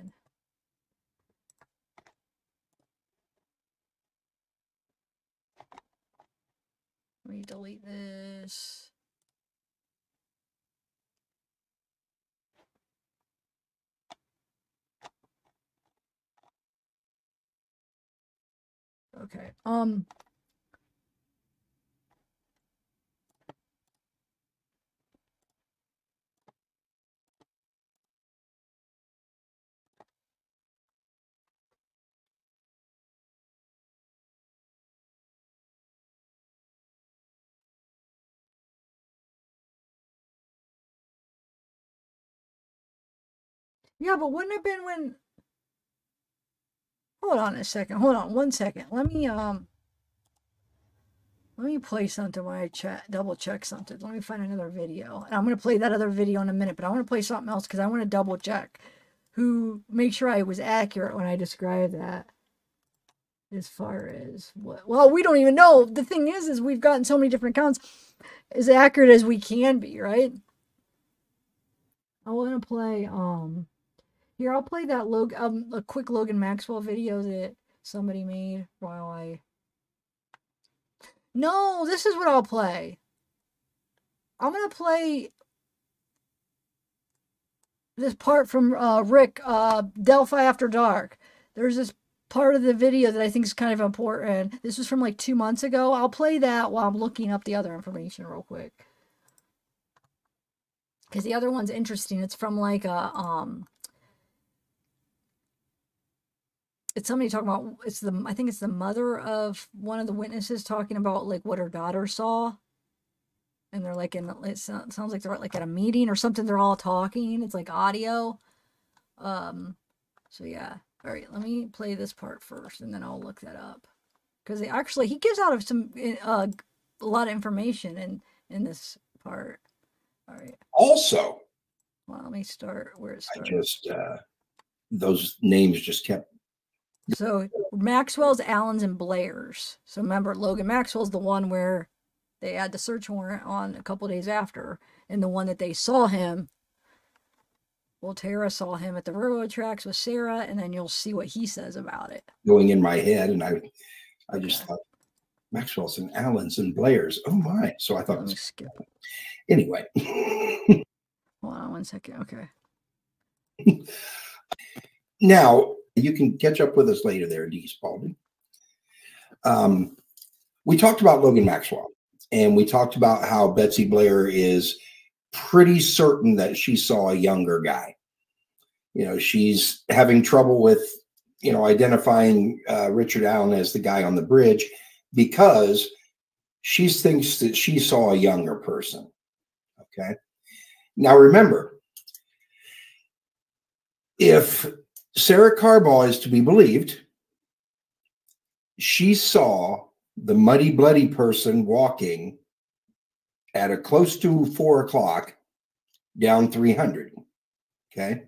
Let me delete this. Okay. Yeah, but wouldn't it have been when... Hold on a second. Hold on 1 second. Let me play something while I double check something. Let me find another video. And I'm going to play that other video in a minute, but I want to play something else because I want to double check make sure I was accurate when I described that. as far as what, well, we don't even know. The thing is we've gotten so many different accounts, as accurate as we can be, right? I want to play, here, I'll play that a quick Logan Maxwell video that somebody made while no, this is what I'll play. I'm going to play this part from Rick, Delphi After Dark. There's this part of the video that I think is kind of important. This was from like 2 months ago. I'll play that while I'm looking up the other information real quick. Because the other one's interesting. It's from like a, it's somebody talking about, I think it's the mother of one of the witnesses talking about like what her daughter saw. And they're like it sounds like they're like at a meeting or something. They're all talking. It's like audio. So yeah. All right, let me play this part first, and then I'll look that up. Because he gives out some a lot of information in this part. All right. Also, well, let me start where it starts. I just those names just kept. So Maxwell's, Allen's, and Blair's. So remember, Logan Maxwell's the one where they had the search warrant on a couple days after, and the one that they saw him. Well, Tara saw him at the railroad tracks with Sarah, and then you'll see what he says about it. Going in my head, and I just thought Maxwell's and Allen's and Blair's. Oh my! So I thought. Let me skip it. Anyway. Hold on 1 second. Okay. Now you can catch up with us later there, D. Spalding. We talked about Logan Maxwell, and we talked about how Betsy Blair is pretty certain that she saw a younger guy. You know, she's having trouble with, identifying Richard Allen as the guy on the bridge because she thinks that she saw a younger person. Okay. Now remember, if Sarah Carball is to be believed, she saw the muddy, bloody person walking at a close to 4 o'clock down 300. Okay.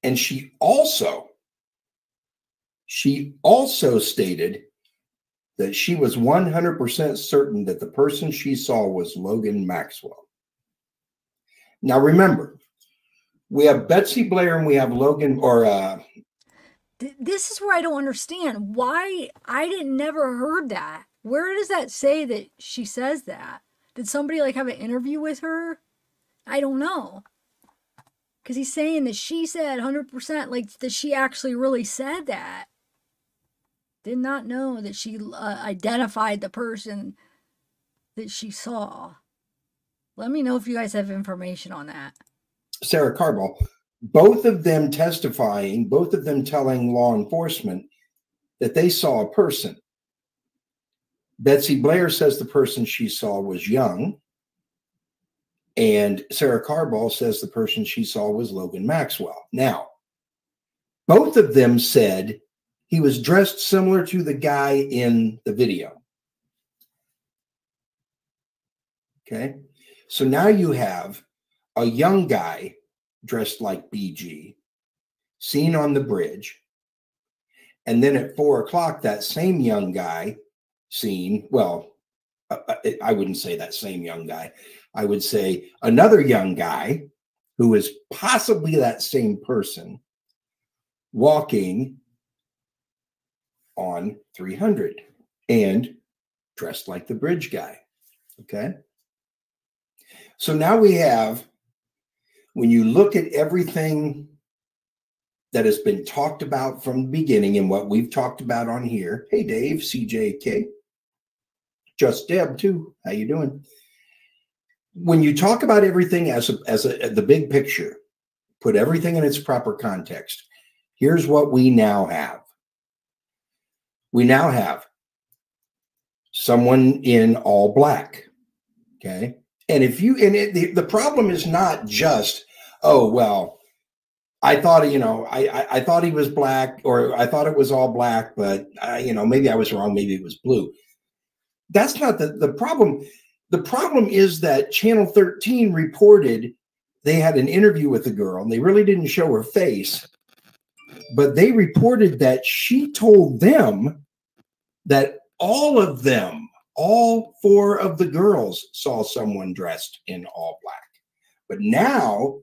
And she also stated that she was 100% certain that the person she saw was Logan Maxwell. Now remember, we have Betsy Blair and we have Logan, this is where I don't understand why I never heard that. Where does that say that she says that? Did somebody like have an interview with her? I don't know. Because he's saying that she said 100%, like that she actually really said that. Did not know that she identified the person that she saw. Let me know if you guys have information on that. Sarah Carball, both of them testifying, both of them telling law enforcement that they saw a person. Betsy Blair says the person she saw was young. And Sarah Carball says the person she saw was Logan Maxwell. Now, both of them said he was dressed similar to the guy in the video. Okay. So now you have a young guy dressed like BG seen on the bridge. And then at 4 o'clock, that same young guy seen, well, I wouldn't say that same young guy. I would say another young guy who is possibly that same person walking on 300 and dressed like the bridge guy. Okay. So now we have, when you look at everything that has been talked about from the beginning and what we've talked about on here. Hey, Dave, CJK, Just Deb too. How you doing? When you talk about everything as the big picture, put everything in its proper context. Here's what we now have. We now have someone in all black. Okay. And the problem is not just, oh, well, I thought, I thought he was black, or I thought it was all black, but maybe I was wrong. Maybe it was blue. That's not the problem. The problem is that Channel 13 reported they had an interview with the girl, and they really didn't show her face, but they reported that she told them that all of them, all 4 of the girls saw someone dressed in all black. But now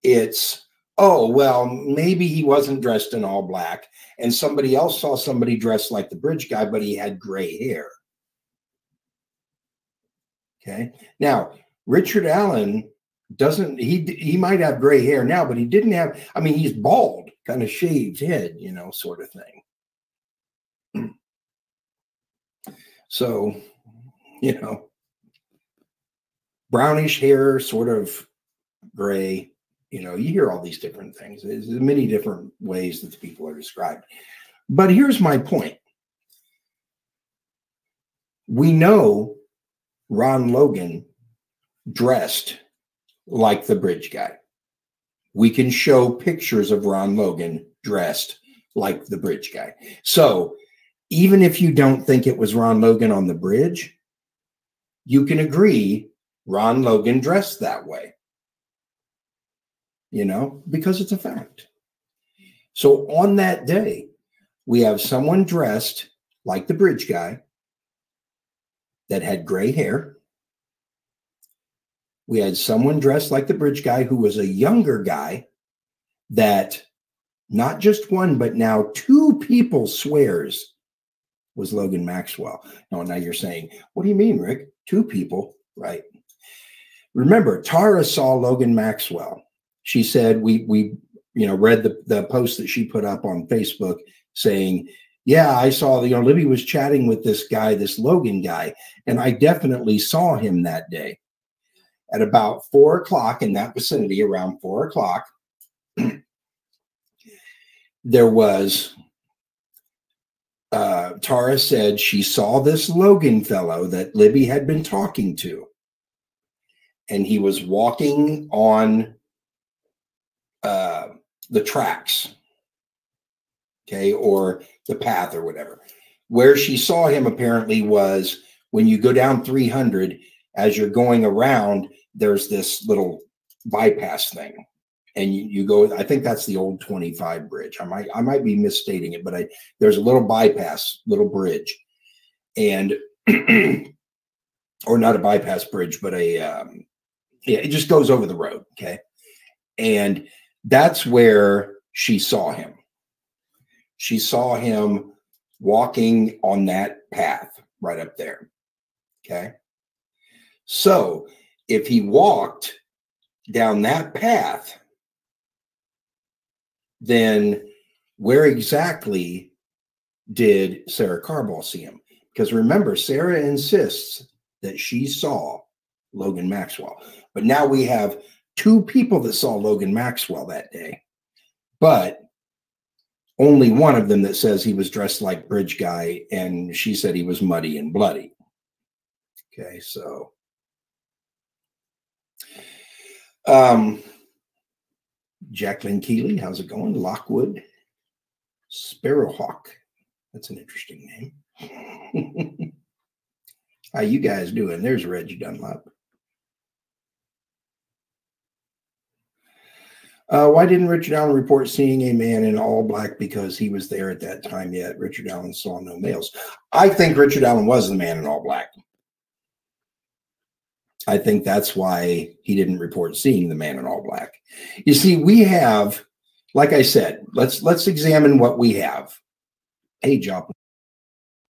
it's, oh, well, maybe he wasn't dressed in all black, and somebody else saw somebody dressed like the bridge guy, but he had gray hair. Okay. Now, Richard Allen doesn't, he might have gray hair now, but he didn't have, I mean, he's bald, kind of shaved head, you know, sort of thing. So, you know, brownish hair, sort of gray, you know, you hear all these different things. There's many different ways that the people are described. But here's my point. We know Ron Logan dressed like the bridge guy. We can show pictures of Ron Logan dressed like the bridge guy. So even if you don't think it was Ron Logan on the bridge, you can agree Ron Logan dressed that way, you know, because it's a fact. So on that day, we have someone dressed like the bridge guy that had gray hair. We had someone dressed like the bridge guy who was a younger guy that not just one, but now 2 people swears was Logan Maxwell. Now you're saying, what do you mean, Rick? 2 people, right? Remember, Tara saw Logan Maxwell. She said, we you know, read the post that she put up on Facebook saying, yeah, I saw, you know, Libby was chatting with this guy, this Logan guy, and I definitely saw him that day. At about 4 o'clock, in that vicinity, around 4 o'clock, there was, Tara said she saw this Logan fellow that Libby had been talking to. And he was walking on the tracks, okay, or the path or whatever. Where she saw him apparently was when you go down 300, as you're going around, there's this little bypass thing. And you go, I think that's the old 25 bridge. I might be misstating it, but there's a little bypass, little bridge. And, or not a bypass bridge, but yeah, it just goes over the road, okay? And that's where she saw him. She saw him walking on that path right up there, okay? So if he walked down that path, then where exactly did Sarah Carball see him? Because remember, Sarah insists that she saw Logan Maxwell. But now we have 2 people that saw Logan Maxwell that day, but only one of them that says he was dressed like bridge guy, and she said he was muddy and bloody. Okay, so Jacqueline Keeley, how's it going? Lockwood Sparrowhawk, that's an interesting name. How you guys doing? There's Reggie Dunlop. Why didn't Richard Allen report seeing a man in all black? Because he was there at that time, yet Richard Allen saw no males. I think Richard Allen was the man in all black. I think that's why he didn't report seeing the man in all black. You see, we have, like I said, let's examine what we have. Hey, Joplin.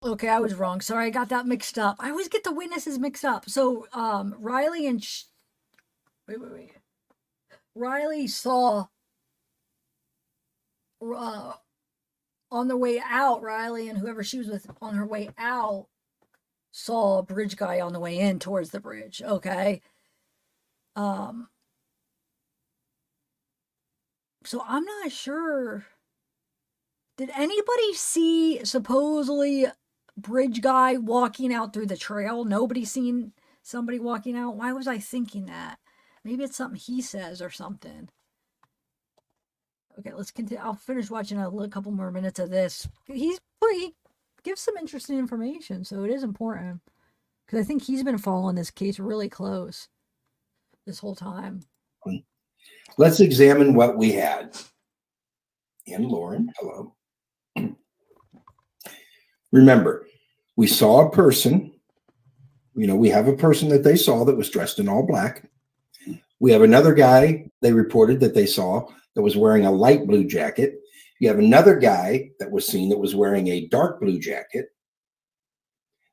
Okay, I was wrong. Sorry, I got that mixed up. I always get the witnesses mixed up. So, Riley and wait. Riley saw on the way out, Riley and whoever she was with on her way out saw a bridge guy on the way in towards the bridge. Okay. So I'm not sure. Did anybody see supposedly bridge guy walking out through the trail? Nobody seen somebody walking out? Why was I thinking that? Maybe it's something he says or something. Okay, let's continue. I'll finish watching a couple more minutes of this. He gives some interesting information, so it is important. Because I think he's been following this case really close this whole time. Let's examine what we had. And Lauren, hello. Remember, We saw a person. You know, we have a person that they saw that was dressed in all black. We have another guy they reported that they saw that was wearing a light blue jacket. You have another guy that was seen that was wearing a dark blue jacket.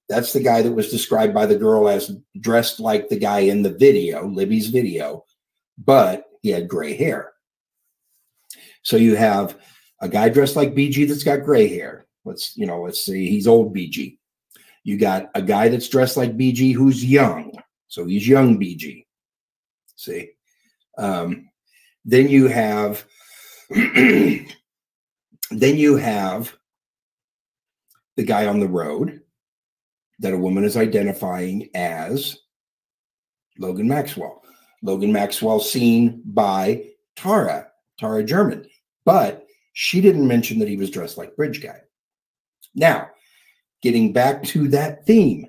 That's the guy that was described by the girl as dressed like the guy in the video, Libby's video, but he had gray hair. So you have a guy dressed like BG that's got gray hair. Let's say he's old BG. You got a guy that's dressed like BG who's young. So he's young BG. See? Then you have the guy on the road that a woman is identifying as Logan Maxwell. Logan Maxwell seen by Tara German, but she didn't mention that he was dressed like Bridge Guy. Now, getting back to that theme,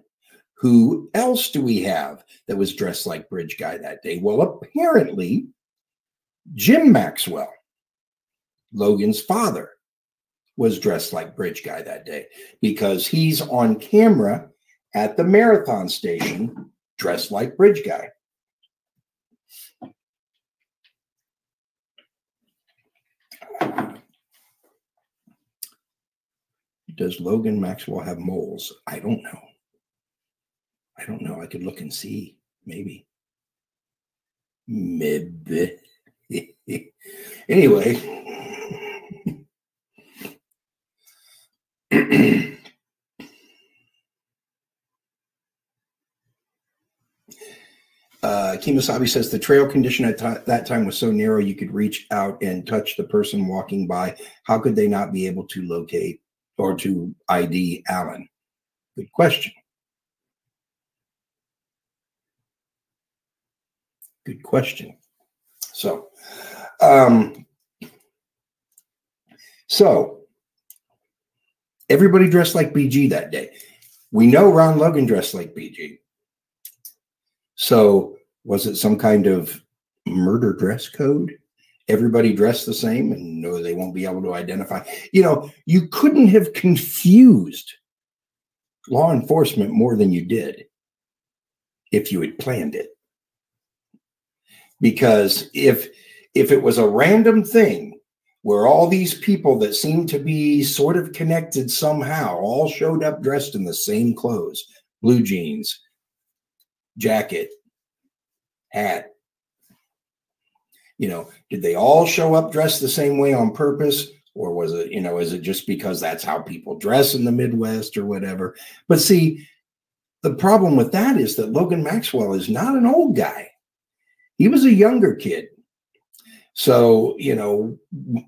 who else do we have that was dressed like Bridge Guy that day? Well, apparently, Jim Maxwell, Logan's father, was dressed like Bridge Guy that day because he's on camera at the marathon station dressed like Bridge Guy. Does Logan Maxwell have moles? I don't know. I don't know. I could look and see. Maybe. Maybe. Anyway. Kimasabi says the trail condition at that time was so narrow you could reach out and touch the person walking by. How could they not be able to locate or to ID Alan? Good question. Good question. So everybody dressed like BG that day. We know Ron Logan dressed like BG. So was it some kind of murder dress code? Everybody dressed the same and no, they won't be able to identify. You know, you couldn't have confused law enforcement more than you did if you had planned it. Because if it was a random thing where all these people that seemed to be sort of connected somehow all showed up dressed in the same clothes, blue jeans, jacket, hat, you know, did they all show up dressed the same way on purpose? Or was it, you know, is it just because that's how people dress in the Midwest or whatever? But see, the problem with that is that Logan Maxwell is not an old guy. He was a younger kid. So, you know,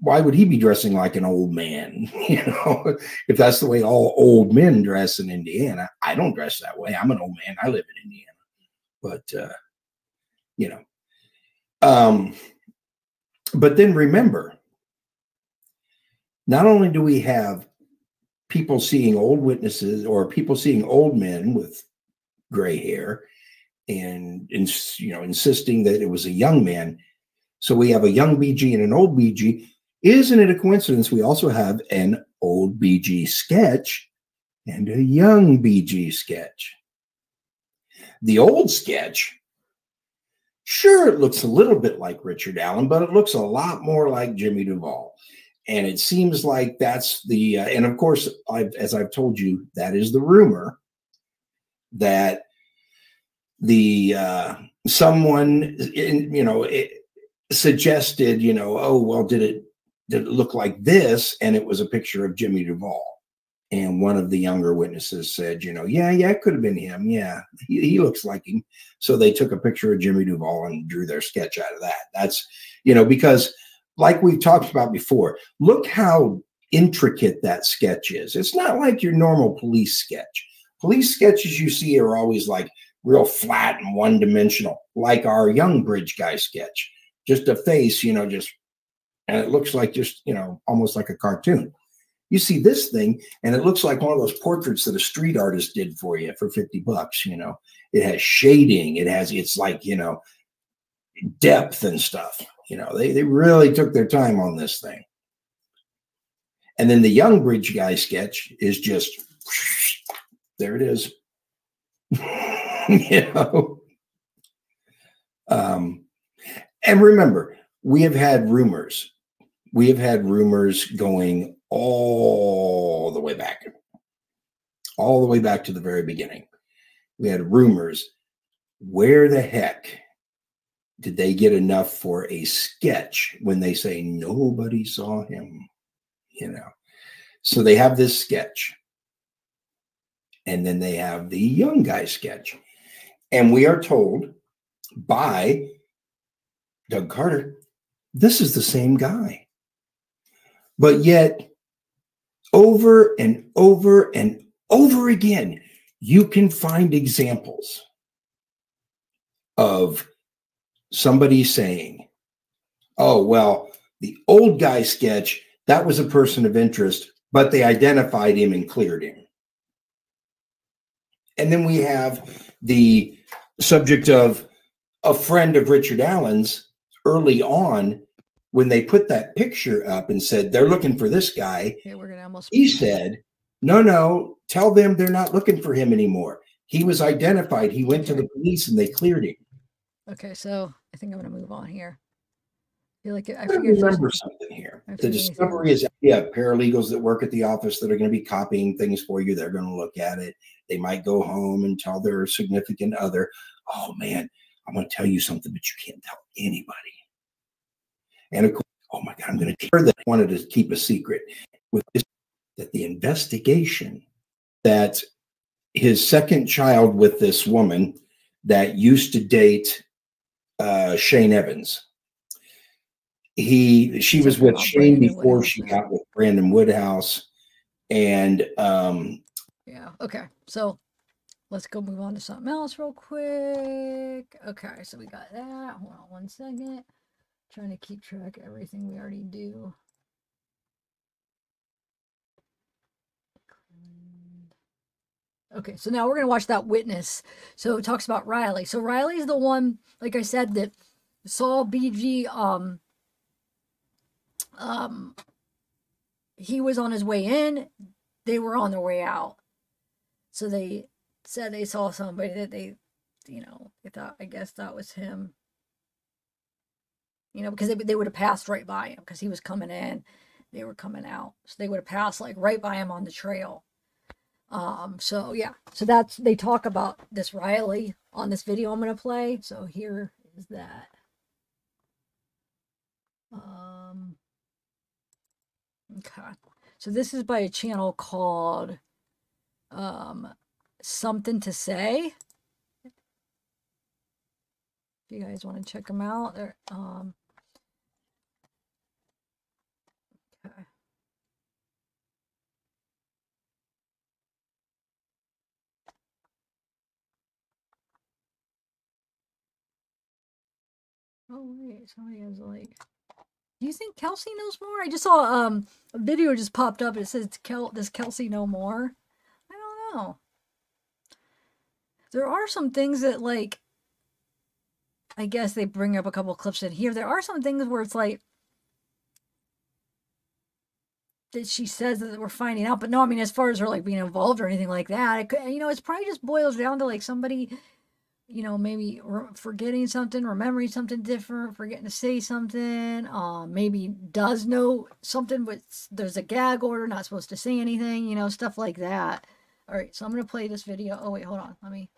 why would he be dressing like an old man? You know, if that's the way all old men dress in Indiana. I don't dress that way. I'm an old man. I live in Indiana. But, you know, but then remember, not only do we have people seeing old witnesses or people seeing old men with gray hair and you know, insisting that it was a young man. So we have a young BG and an old BG. Isn't it a coincidence we also have an old BG sketch and a young BG sketch? The old sketch, sure, it looks a little bit like Richard Allen, but it looks a lot more like Jimmy Duvall. And it seems like that's the, and of course, as I've told you, that is the rumor that the, someone, you know, suggested, you know, oh, well, did it look like this? And it was a picture of Jimmy Duvall. And one of the younger witnesses said, you know, yeah, it could have been him. Yeah, he looks like him. So they took a picture of Jimmy Duvall and drew their sketch out of that. That's, you know, because like we've talked about before, look how intricate that sketch is. It's not like your normal police sketch. Police sketches you see are always like real flat and one-dimensional, like our young Bridge Guy sketch. Just a face, you know, just, and it looks like just, you know, almost like a cartoon. You see this thing, and it looks like one of those portraits that a street artist did for you for $50, you know. It has shading. It's like, you know, depth and stuff. You know, they really took their time on this thing. And then the young Bridge Guy sketch is just there it is. You know. And remember, we have had rumors. We have had rumors going all the way back to the very beginning. We had rumors. Where the heck did they get enough for a sketch when they say nobody saw him? You know, so they have this sketch, and then they have the young guy sketch, and we are told by Doug Carter, this is the same guy. But yet, over and over and over again, you can find examples of somebody saying, oh, well, the old guy sketch, that was a person of interest, but they identified him and cleared him. And then we have the subject of a friend of Richard Allen's early on when they put that picture up and said, they're looking for this guy. Yeah, we're gonna almost. He said, no, tell them they're not looking for him anymore. He was identified. He went to the police and they cleared him. Okay, so I think I'm going to move on here. I feel like I remember something here. The discovery is, paralegals that work at the office that are going to be copying things for you. They're going to look at it. They might go home and tell their significant other, oh man, I'm going to tell you something, but you can't tell anybody. And of course, oh my God, I'm going to tell her that I wanted to keep a secret with this, that the investigation that his second child with this woman that used to date Shane Evans. She was with Shane before she got with Brandon Woodhouse. And yeah, okay. So let's go move on to something else real quick. Okay, so we got that. Hold on one second. Trying to keep track of everything we already do. Okay, so now we're going to watch that witness. So it talks about Riley. So Riley's the one, like I said, that saw BG, he was on his way in. They were on their way out. So they said they saw somebody that they, you know, they thought, I guess that was him. You know, because they would have passed right by him because he was coming in. They were coming out. So they would have passed like right by him on the trail. So yeah, so that's, they talk about this Riley on this video I'm going to play. So here is that. Okay. So this is by a channel called, Something to Say. If you guys want to check them out, they're, okay. Oh wait, somebody has like, do you think Kelsi knows more? I just saw a video just popped up. It says does Kelsi know more? I don't know. There are some things that, like, I guess they bring up a couple clips in here. There are some things where it's like that she says that we're finding out, but no, I mean, as far as her like being involved or anything like that, it could, you know, it's probably just boils down to like somebody, you know, maybe forgetting something, remembering something different, forgetting to say something, maybe does know something, but there's a gag order, not supposed to say anything, you know, stuff like that. All right, so I'm going to play this video. Oh, wait, hold on. Let me.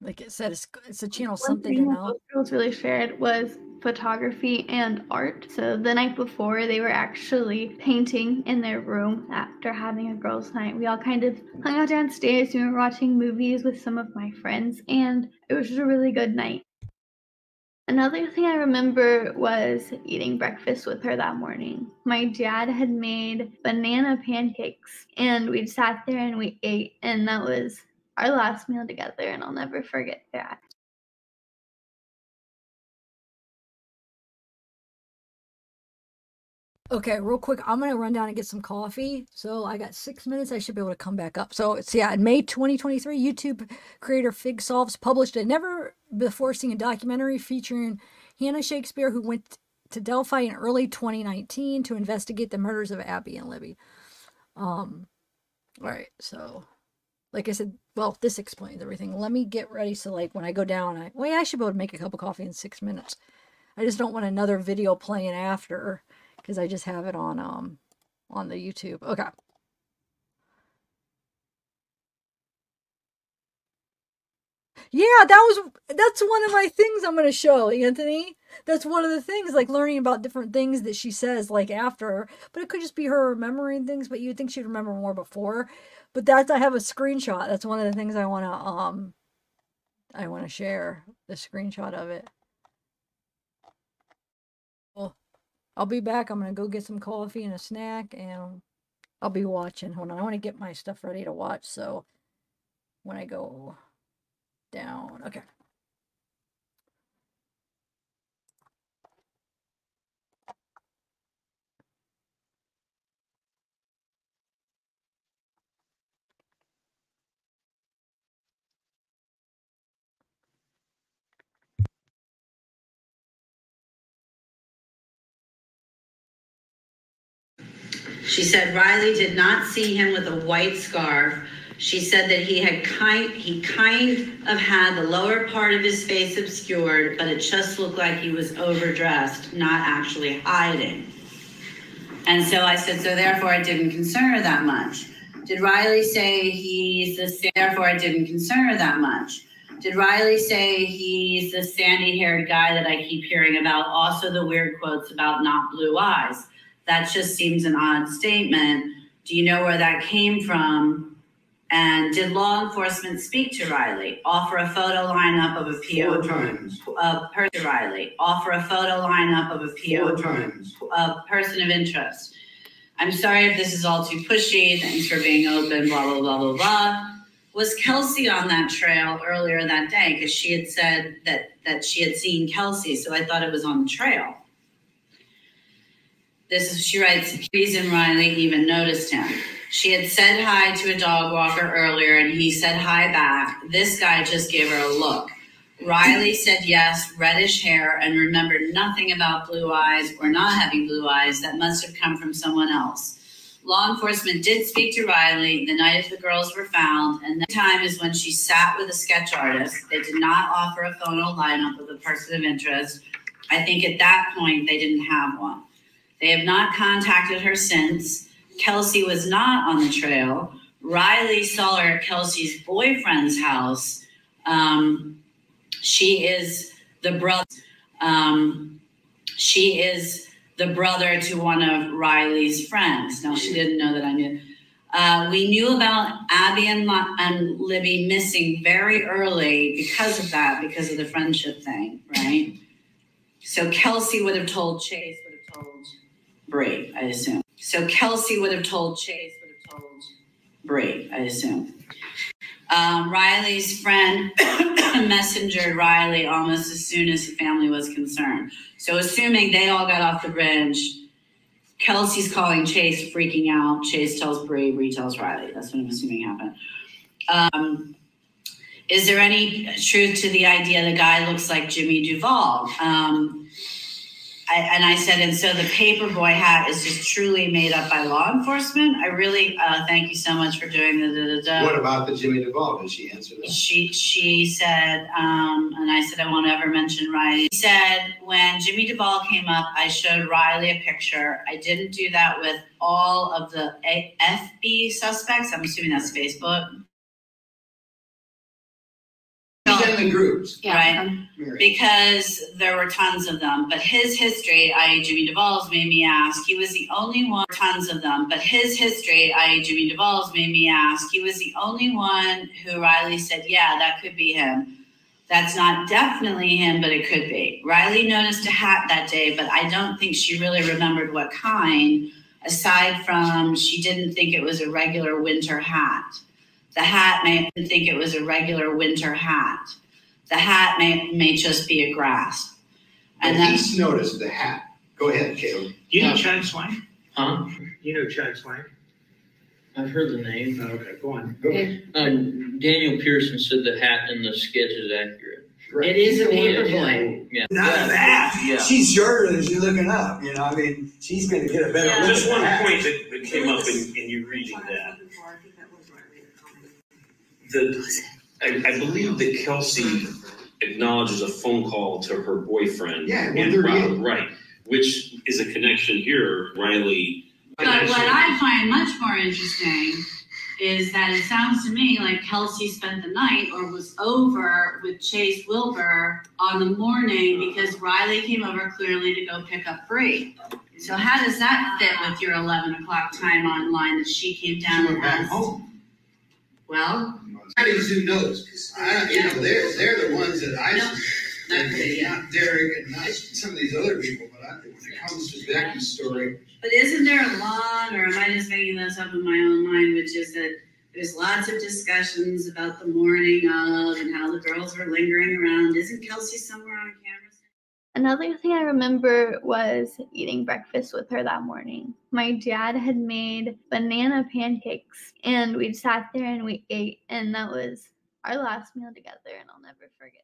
Like it said, it's a channel, Something to Know. Both girls really shared was photography and art. So the night before, they were actually painting in their room after having a girls' night. We all kind of hung out downstairs. We were watching movies with some of my friends, and it was just a really good night. Another thing I remember was eating breakfast with her that morning. My dad had made banana pancakes, and we sat there and we ate, and that was our last meal together, and I'll never forget that. Okay, real quick, I'm going to run down and get some coffee. So I got 6 minutes. I should be able to come back up. So it's, yeah, in May 2023, YouTube creator Fig Solves published a never-before-seen documentary featuring Hannah Shakespeare, who went to Delphi in early 2019 to investigate the murders of Abby and Libby. All right, so like I said, well, this explains everything. Let me get ready so like when I go down, I should be able to make a cup of coffee in 6 minutes. I just don't want another video playing after because I just have it on the YouTube. Okay. Yeah, that's one of my things I'm going to show, Anthony. That's one of the things, like learning about different things that she says, like after. But it could just be her remembering things, but you'd think she'd remember more before. But I have a screenshot. That's one of the things I want to share, the screenshot of it. Well, I'll be back. I'm going to go get some coffee and a snack, and I'll be watching. Hold on, I want to get my stuff ready to watch, so when I go down. Okay. She said Riley did not see him with a white scarf. She said that he kind of had the lower part of his face obscured, but it just looked like he was overdressed, not actually hiding. And so I said, so therefore it didn't concern her that much. Did Riley say therefore it didn't concern her that much? Did Riley say he's the sandy-haired guy that I keep hearing about? Also the weird quotes about not blue eyes. That just seems an odd statement. Do you know where that came from? And did law enforcement speak to Riley? Offer a photo lineup of a PO. 4 times. Riley. Offer a photo lineup of a PO. 4 times. A person of interest. I'm sorry if this is all too pushy. Thanks for being open, blah, blah, blah, blah, blah. Was Kelsi on that trail earlier that day? Because she had said that she had seen Kelsi, so I thought it was on the trail. She writes, reason Riley even noticed him. She had said hi to a dog walker earlier and he said hi back. This guy just gave her a look. Riley said yes, reddish hair, and remembered nothing about blue eyes or not having blue eyes. That must have come from someone else. Law enforcement did speak to Riley the night the girls were found, and the time is when she sat with a sketch artist. They did not offer a photo lineup of a person of interest. I think at that point they didn't have one. They have not contacted her since. Kelsi was not on the trail. Riley saw her at Kelsi's boyfriend's house. She is the brother. She is the brother to one of Riley's friends. Now, she didn't know that I knew. We knew about Abby and Libby missing very early because of that, because of the friendship thing, right? So Kelsi would have told Chase, would have told Bree, I assume. So Kelsi would have told Chase, would have told Bree, I assume. Riley's friend messengered Riley almost as soon as the family was concerned. So assuming they all got off the bridge, Kelsi's calling Chase, freaking out. Chase tells Bree, Bree tells Riley. That's what I'm assuming happened. Is there any truth to the idea the guy looks like Jimmy Duvall? I said, and so the paperboy hat is just truly made up by law enforcement? I really thank you so much for doing the What about the Jimmy Duvall? Did she answer that? She said, and I said, I won't ever mention Riley. She said, when Jimmy Duvall came up, I showed Riley a picture. I didn't do that with all of the FB suspects. I'm assuming that's Facebook. In the groups. Right, because there were tons of them. But his history, i.e. Jimmy Duvall's, made me ask. He was the only one, tons of them. But his history, i.e. Jimmy Duvall's, made me ask. He was the only one who Riley said, yeah, that could be him. That's not definitely him, but it could be. Riley noticed a hat that day, but I don't think she really remembered what kind, aside from she didn't think it was a regular winter hat. The hat may think it was a regular winter hat. The hat may just be a grass. And he's noticed the hat. Go ahead, Caleb. Do you know Chad Slang? Huh? You know Chad Slang? I've heard the name. Oh, okay, go on. Go ahead. Daniel Pearson said the hat in the sketch is accurate. It is a paperboy. Yeah. None of that. Yeah. She's shorter than she's looking up. You know, I mean, she's going to get a better look. Just one point that came up in you reading that. I believe that Kelsi acknowledges a phone call to her boyfriend. Yeah, right, which is a connection here, Riley. But what I find much more interesting is that it sounds to me like Kelsi spent the night or was over with Chase Wilbur on the morning because Riley came over clearly to go pick up Bree. So how does that fit with your 11 o'clock time online that she came down She went back home. Well, who knows? Because they're the ones that not Derek and not some of these other people. But when it comes to Becky's story. but isn't there a lot, or am I just making this up in my own mind, which is that there's lots of discussions about the morning of and how the girls were lingering around. Isn't Kelsi somewhere on camera? Another thing I remember was eating breakfast with her that morning. My dad had made banana pancakes, and we sat there and we ate, and that was our last meal together, and I'll never forget that.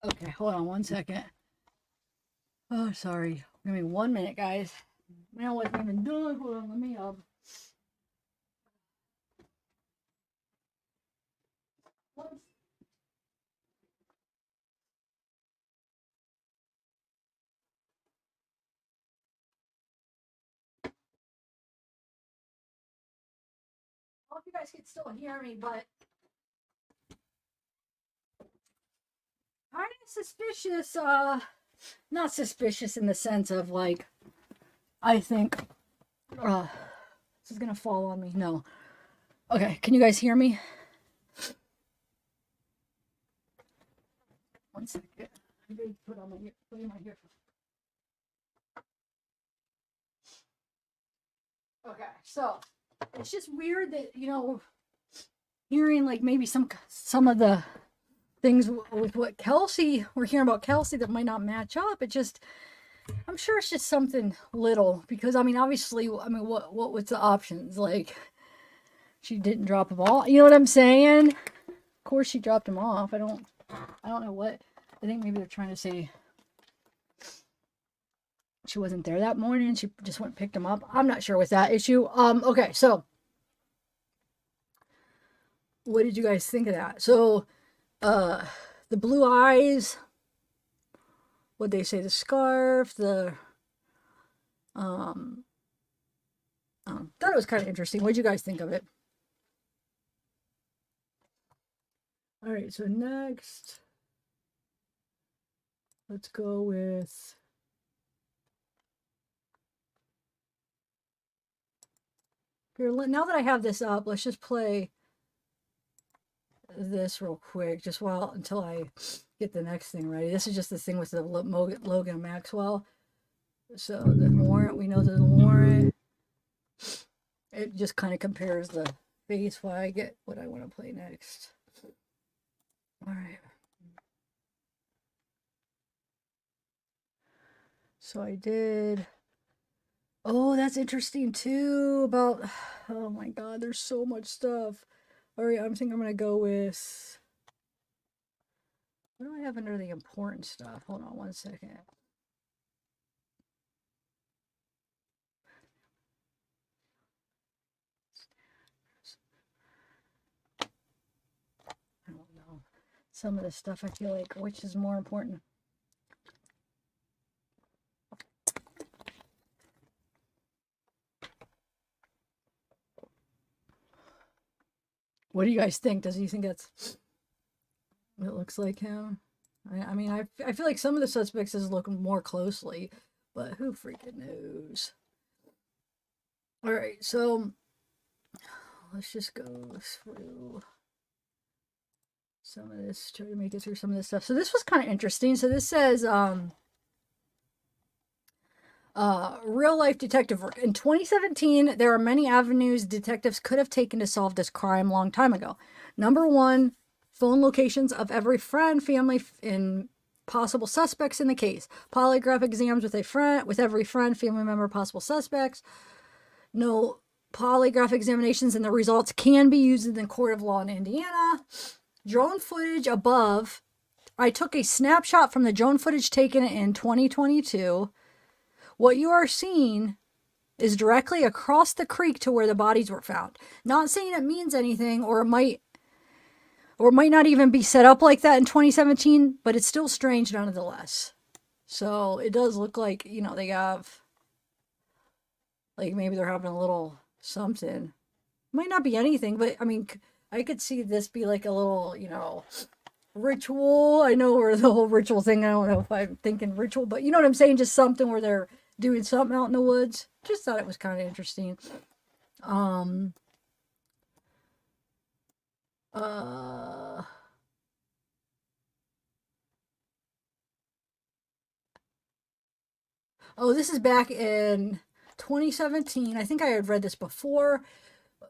Okay, hold on one second. Oh, sorry. Give me 1 minute, guys. Man, I wasn't even done. Hold on, let me I hope you guys can still hear me, but kind of suspicious, not suspicious in the sense of like, I think, this is gonna fall on me. No. Okay, can you guys hear me? 1 second. I need to put on my earphone. Okay, so it's just weird that, you know, hearing like maybe some of the things with what Kelsi, we're hearing about Kelsi that might not match up. It just, I'm sure it's just something little, because I mean, obviously, I mean, what was the options? Like, she didn't drop them all. You know what I'm saying? Of course she dropped them off. I don't know what, I think maybe they're trying to say she wasn't there that morning. She just went and picked them up. I'm not sure with that issue. Okay, so what did you guys think of that? So, the blue eyes, what'd they say, the scarf, the, thought it was kind of interesting. What'd you guys think of it? All right, so next, let's go with, here, now that I have this up, let's just play this real quick, just until I get the next thing ready. This is just the thing with the Logan Maxwell. So the warrant, we know the warrant. It just kind of compares the face while I get what I want to play next. All right. So I did. Oh, that's interesting too about, oh my God, there's so much stuff. All right, I think I'm going to go with, what do I have under the important stuff? Hold on one second. I don't know. Some of the stuff I feel like, which is more important? What do you guys think? Does he think it looks like him? I mean, I feel like some of the suspects is looking more closely, but who freaking knows? All right, so let's just go through some of this, try to make it through some of this stuff. So this was kind of interesting. So this says, real life detective work. In 2017, there are many avenues detectives could have taken to solve this crime long time ago. Number one, phone locations of every friend, family, and possible suspects in the case. Polygraph exams with every friend, family member, possible suspects. No polygraph examinations and the results can be used in the court of law in Indiana. Drone footage above. I took a snapshot from the drone footage taken in 2022. What you are seeing is directly across the creek to where the bodies were found. Not saying it means anything, or it might not even be set up like that in 2017, but it's still strange nonetheless. So it does look like, you know, they have, like, maybe they're having a little something. Might not be anything, but I mean, I could see this be like a little, you know, ritual. I know where the whole ritual thing, I don't know if I'm thinking ritual, but you know what I'm saying? Just something where they're doing something out in the woods. Just thought it was kind of interesting. Oh, this is back in 2017. I think I had read this before.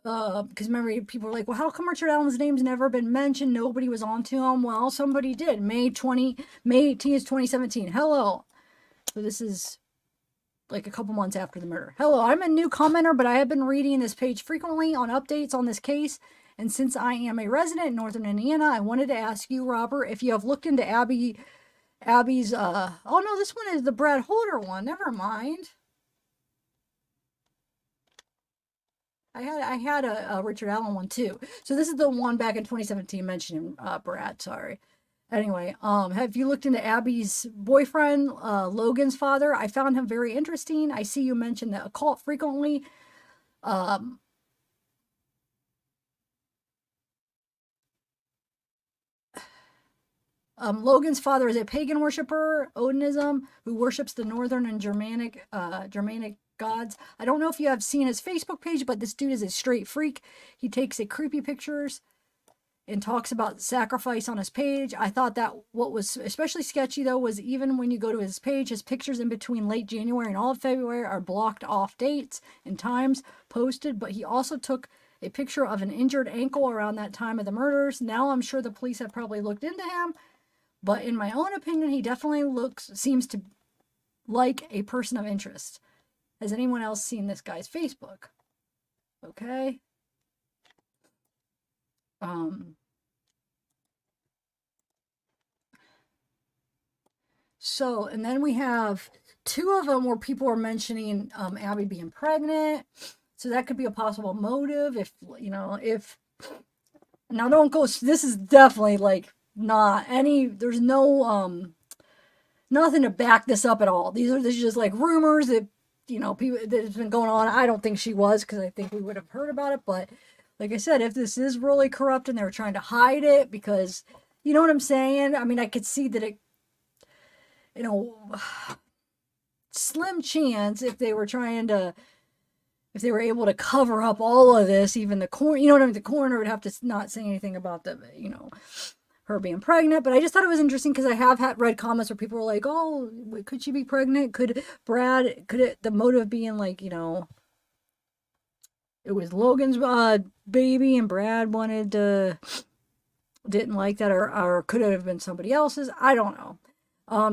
Because remember, people were like, well, how come Richard Allen's name's never been mentioned? Nobody was on to him. Well, somebody did. May 18th, 2017. Hello. So this is like a couple months after the murder. Hello, I'm a new commenter, but I have been reading this page frequently on updates on this case. And since I am a resident in Northern Indiana, I wanted to ask you, Robert, if you have looked into Abby's, oh no, this one is the Brad Holder one. Never mind. I had a Richard Allen one too. So this is the one back in 2017 mentioning Brad, sorry. Anyway, have you looked into Abby's boyfriend, Logan's father? I found him very interesting. I see you mention the occult frequently. Logan's father is a pagan worshiper, Odinism, who worships the Northern and Germanic gods. I don't know if you have seen his Facebook page, but this dude is a straight freak. He takes creepy pictures and talks about sacrifice on his page. I thought that what was especially sketchy, though, was even when you go to his page, his pictures in between late January and all of February are blocked off dates and times posted, but he also took a picture of an injured ankle around that time of the murders. Now I'm sure the police have probably looked into him, but in my own opinion, he definitely seems to like a person of interest. Has anyone else seen this guy's Facebook? Okay. So, and then we have two of them where people are mentioning Abby being pregnant. So that could be a possible motive if, you know, if, now don't go, this is definitely like not any, there's no, nothing to back this up at all. These are just like rumors that, you know, people that's been going on. I don't think she was, because I think we would have heard about it. But like I said, if this is really corrupt and they were trying to hide it, because you know what I'm saying? I mean, I could see that it, you know, slim chance if they were trying to, if they were able to cover up all of this, even the coroner, you know what I mean? The coroner would have to not say anything about the, you know, her being pregnant. But I just thought it was interesting because I have read comments where people were like, oh, could she be pregnant? Could the motive being like, you know, it was Logan's baby and Brad didn't like that, or could it have been somebody else's? I don't know.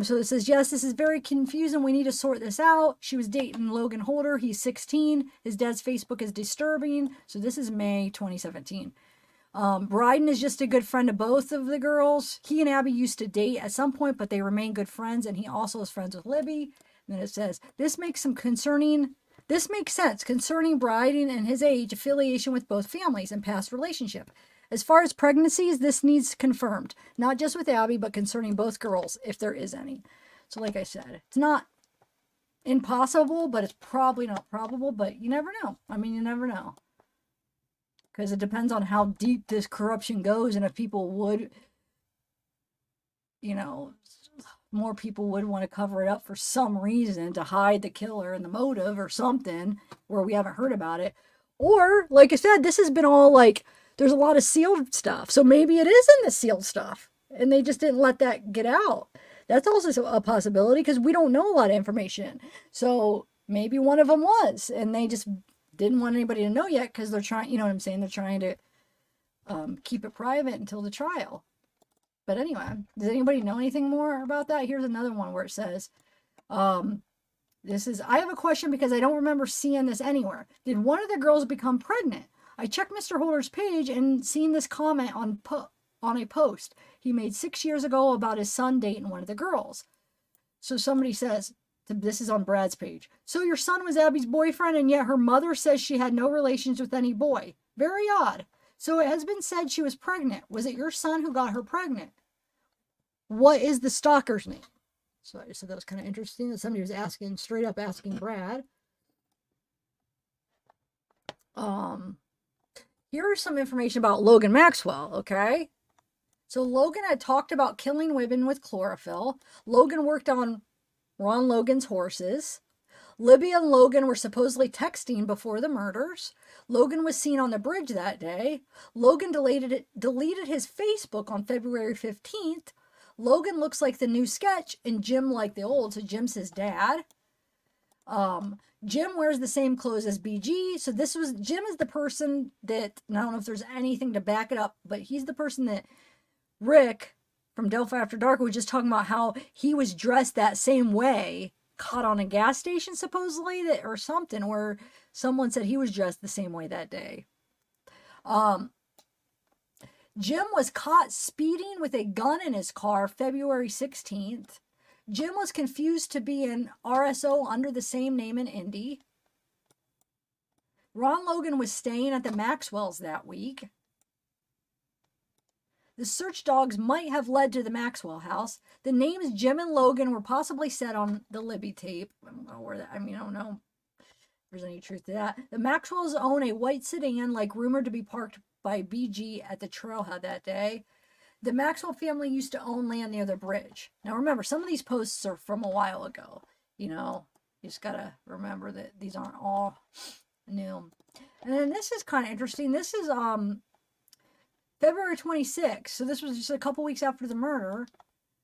So it says, yes, this is very confusing. We need to sort this out. She was dating Logan Holder. He's 16. His dad's Facebook is disturbing. So this is May 2017. Bryden is just a good friend of both of the girls. He and Abby used to date at some point, but they remain good friends, and he also is friends with Libby. And then it says, this makes sense concerning Bryden and his age, affiliation with both families, and past relationship. As far as pregnancies, this needs confirmed, not just with Abby, but concerning both girls, if there is any. So like I said, it's not impossible, but it's probably not probable, but you never know. I mean, you never know. Because it depends on how deep this corruption goes, and if people would, you know, more people would want to cover it up for some reason to hide the killer and the motive or something where we haven't heard about it. Or, like I said, this has been all like, there's a lot of sealed stuff. So maybe it is in the sealed stuff and they just didn't let that get out. That's also a possibility because we don't know a lot of information. So maybe one of them was, and they just didn't want anybody to know yet because they're trying, you know what I'm saying? They're trying to keep it private until the trial. But anyway, does anybody know anything more about that? Here's another one where it says, I have a question because I don't remember seeing this anywhere. Did one of the girls become pregnant? I checked Mr. Holder's page and seen this comment on a post he made 6 years ago about his son dating one of the girls. So somebody says, this is on Brad's page, so your son was Abby's boyfriend and yet her mother says she had no relations with any boy. Very odd. So it has been said she was pregnant. Was it your son who got her pregnant? What is the stalker's name? So I said that was kind of interesting that somebody was asking, straight up asking Brad. Here's some information about Logan Maxwell, okay? So Logan had talked about killing women with chlorophyll. Logan worked on Ron Logan's horses. Libby and Logan were supposedly texting before the murders. Logan was seen on the bridge that day. Logan deleted his Facebook on February 15th. Logan looks like the new sketch and Jim like the old, so Jim's his dad. Jim wears the same clothes as BG, so Jim is the person that, I don't know if there's anything to back it up, but he's the person that Rick from Delphi After Dark was just talking about how he was dressed that same way, caught on a gas station supposedly, or something, where someone said he was dressed the same way that day. Jim was caught speeding with a gun in his car February 16th. Jim was confused to be an RSO under the same name in Indy. Ron Logan was staying at the Maxwells that week. The search dogs might have led to the Maxwell house. The names Jim and Logan were possibly said on the Libby tape. I don't know where that, I don't know if there's any truth to that. The Maxwells own a white sedan, like rumored to be parked by BG at the trailhead that day. The Maxwell family used to own land near the bridge. Now remember, some of these posts are from a while ago. You know, you just gotta remember that these aren't all new. And then this is kind of interesting. This is February 26th. So this was just a couple weeks after the murder.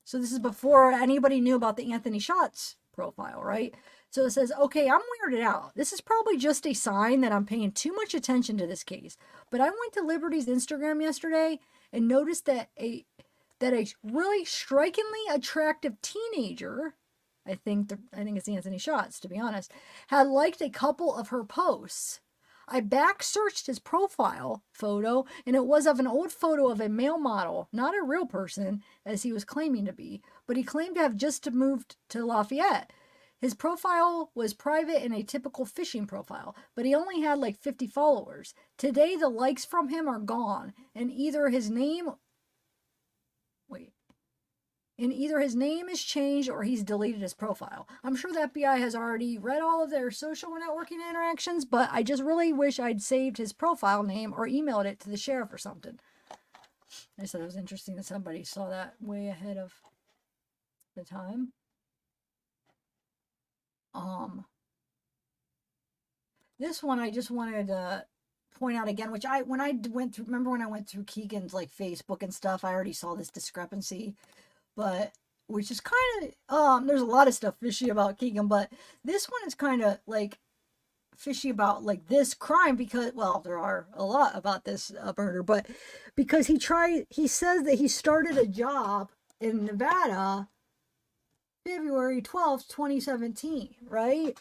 So this is before anybody knew about the Anthony Schatz profile, right? So it says, okay, I'm weirded out. This is probably just a sign that I'm paying too much attention to this case. But I went to Liberty's Instagram yesterday and noticed that a really strikingly attractive teenager, I think it's Anthony Schatz, to be honest, had liked a couple of her posts. I back searched his profile photo, and it was of an old photo of a male model, not a real person, as he was claiming to be, but he claimed to have just moved to Lafayette. His profile was private and a typical fishing profile, but he only had like 50 followers. Today, the likes from him are gone, and either his name is changed or he's deleted his profile. I'm sure the FBI has already read all of their social networking interactions, but I just really wish I'd saved his profile name or emailed it to the sheriff or something. I said it was interesting that somebody saw that way ahead of the time. This one I just wanted to point out again, which remember when I went through Kegan's like Facebook and stuff, I already saw this discrepancy, but which is kind of, there's a lot of stuff fishy about Kegan, but this one is kind of like fishy about like this crime because, well, there are a lot about this murder, but because he says that he started a job in Nevada February 12th, 2017, right?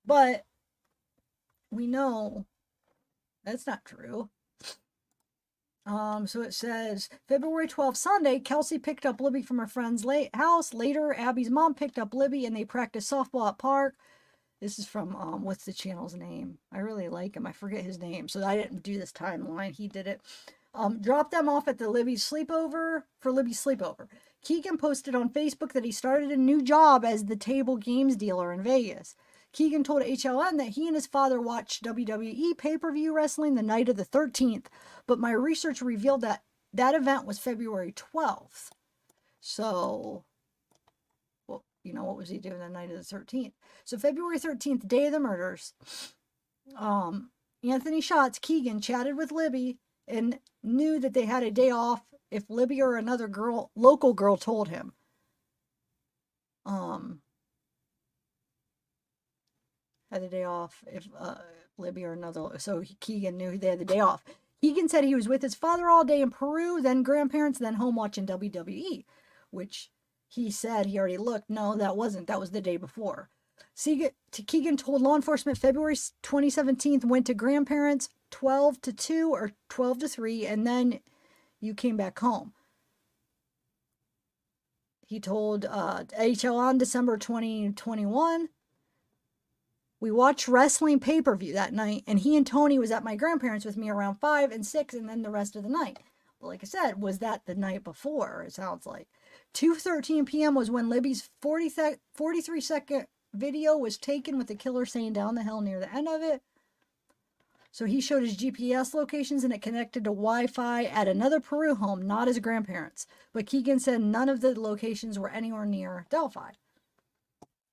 But we know that's not true. So it says February 12th, Sunday, Kelsi picked up Libby from her friend's house. Later, Abby's mom picked up Libby and they practiced softball at park. This is from, what's the channel's name? I really like him. I forget his name. So I didn't do this timeline. He did it. Dropped them off at Libby's sleepover. Kegan posted on Facebook that he started a new job as the table games dealer in Vegas. Kegan told HLN that he and his father watched WWE pay-per-view wrestling the night of the 13th, but my research revealed that that event was February 12th. So, well, you know, what was he doing the night of the 13th? So February 13th, day of the murders, Anthony Schatz, Kegan, chatted with Libby and knew that they had a day off if Libby or another girl, local girl, told him. Had the day off if Libby or another, so Kegan knew they had the day off. Kegan said he was with his father all day in Peru, then grandparents, then home watching WWE, which he said he already looked. No, that wasn't. That was the day before. Kegan told law enforcement February 2017 went to grandparents 12 to 2 or 12 to 3, and then you came back home. He told HL on December 2021, we watched wrestling pay-per-view that night, and he and Tony was at my grandparents with me around 5 and 6, and then the rest of the night. Well, like I said, was that the night before, it sounds like. 2:13 p.m. was when Libby's 43-second video was taken with the killer saying down the hill near the end of it. So he showed his GPS locations, and it connected to Wi-Fi at another Peru home, not his grandparents. But Kegan said none of the locations were anywhere near Delphi.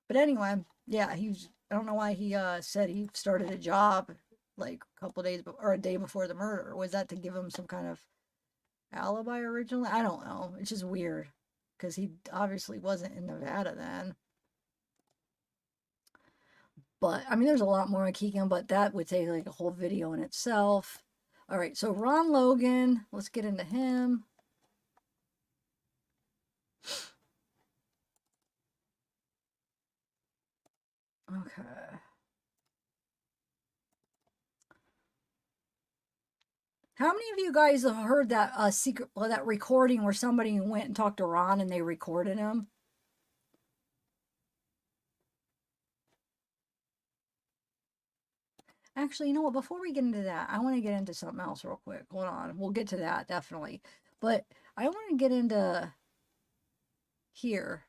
But anyway, yeah, I don't know why he said he started a job like a couple days or a day before the murder. Was that to give him some kind of alibi originally? I don't know. It's just weird because he obviously wasn't in Nevada then. But, I mean, there's a lot more on Kegan, but that would take like a whole video in itself. All right, so Ron Logan, let's get into him. Okay. How many of you guys have heard that that recording where somebody went and talked to Ron and they recorded him? Actually, you know what? Before we get into that, I want to get into something else real quick. Hold on. We'll get to that, definitely. But I want to get into here.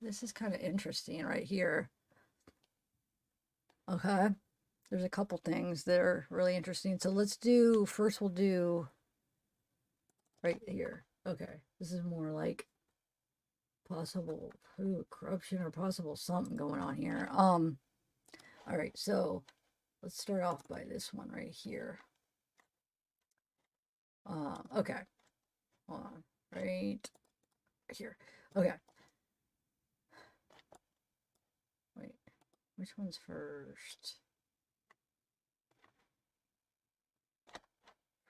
This is kind of interesting right here. Okay. There's a couple things that are really interesting. So let's do, first we'll do right here. Okay. This is more like possible corruption or possible something going on here. All right, so let's start off by this one right here. Okay. Hold on. Right here. Okay. Wait, which one's first?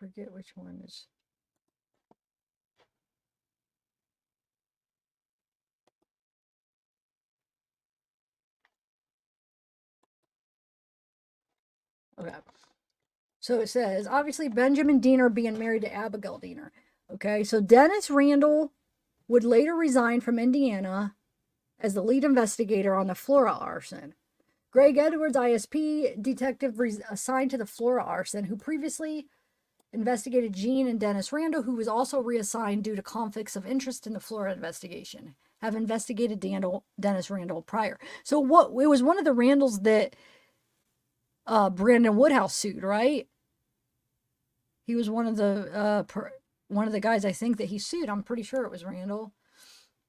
Forget which one is. Okay. So it says, obviously, Benjamin Diener being married to Abigail Diener. Okay, so Dennis Randall would later resign from Indiana as the lead investigator on the Flora arson. Greg Edwards, ISP detective assigned to the Flora arson, who previously investigated Gene and Dennis Randall, who was also reassigned due to conflicts of interest in the Flora investigation, have investigated Dennis Randall prior. So it was one of the Randalls that Brandon Woodhouse sued, right? He was one of the guys I think that he sued. I'm pretty sure it was Randall.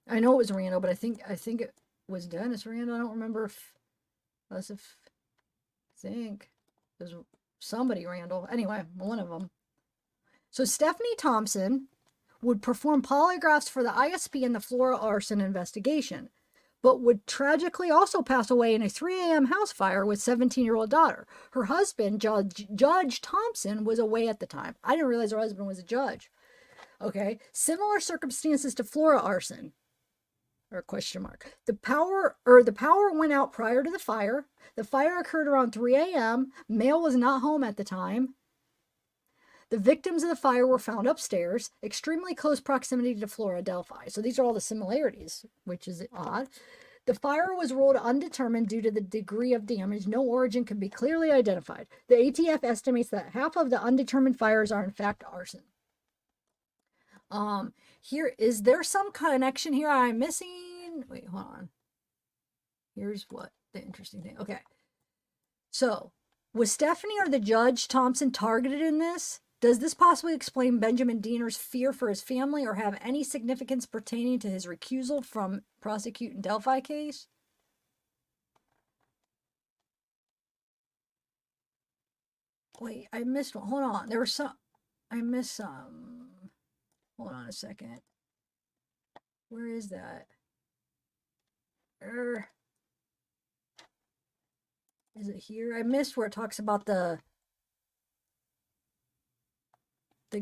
I know it was Randall, but I think it was Dennis Randall. I don't remember I think it was somebody Randall. Anyway, one of them. So Stephanie Thompson would perform polygraphs for the ISP in the Flora arson investigation, but would tragically also pass away in a 3 a.m. house fire with 17-year-old daughter. Her husband, Judge Thompson, was away at the time. I didn't realize her husband was a judge. Okay. Similar circumstances to Flora arson. Or question mark. The power went out prior to the fire. The fire occurred around 3 a.m. Male was not home at the time. The victims of the fire were found upstairs, extremely close proximity to Flora Delphi. So these are all the similarities, which is odd. The fire was ruled undetermined due to the degree of damage. No origin can be clearly identified. The ATF estimates that half of the undetermined fires are in fact arson. Here, is there some connection here I'm missing? Wait, hold on. Here's what the interesting thing. Okay. So, was Stephanie or the judge Thompson targeted in this? Does this possibly explain Benjamin Diener's fear for his family or have any significance pertaining to his recusal from prosecuting Delphi case? Wait, I missed one. Hold on. There was some. I missed some. Hold on a second. Where is that? Is it here? I missed where it talks about the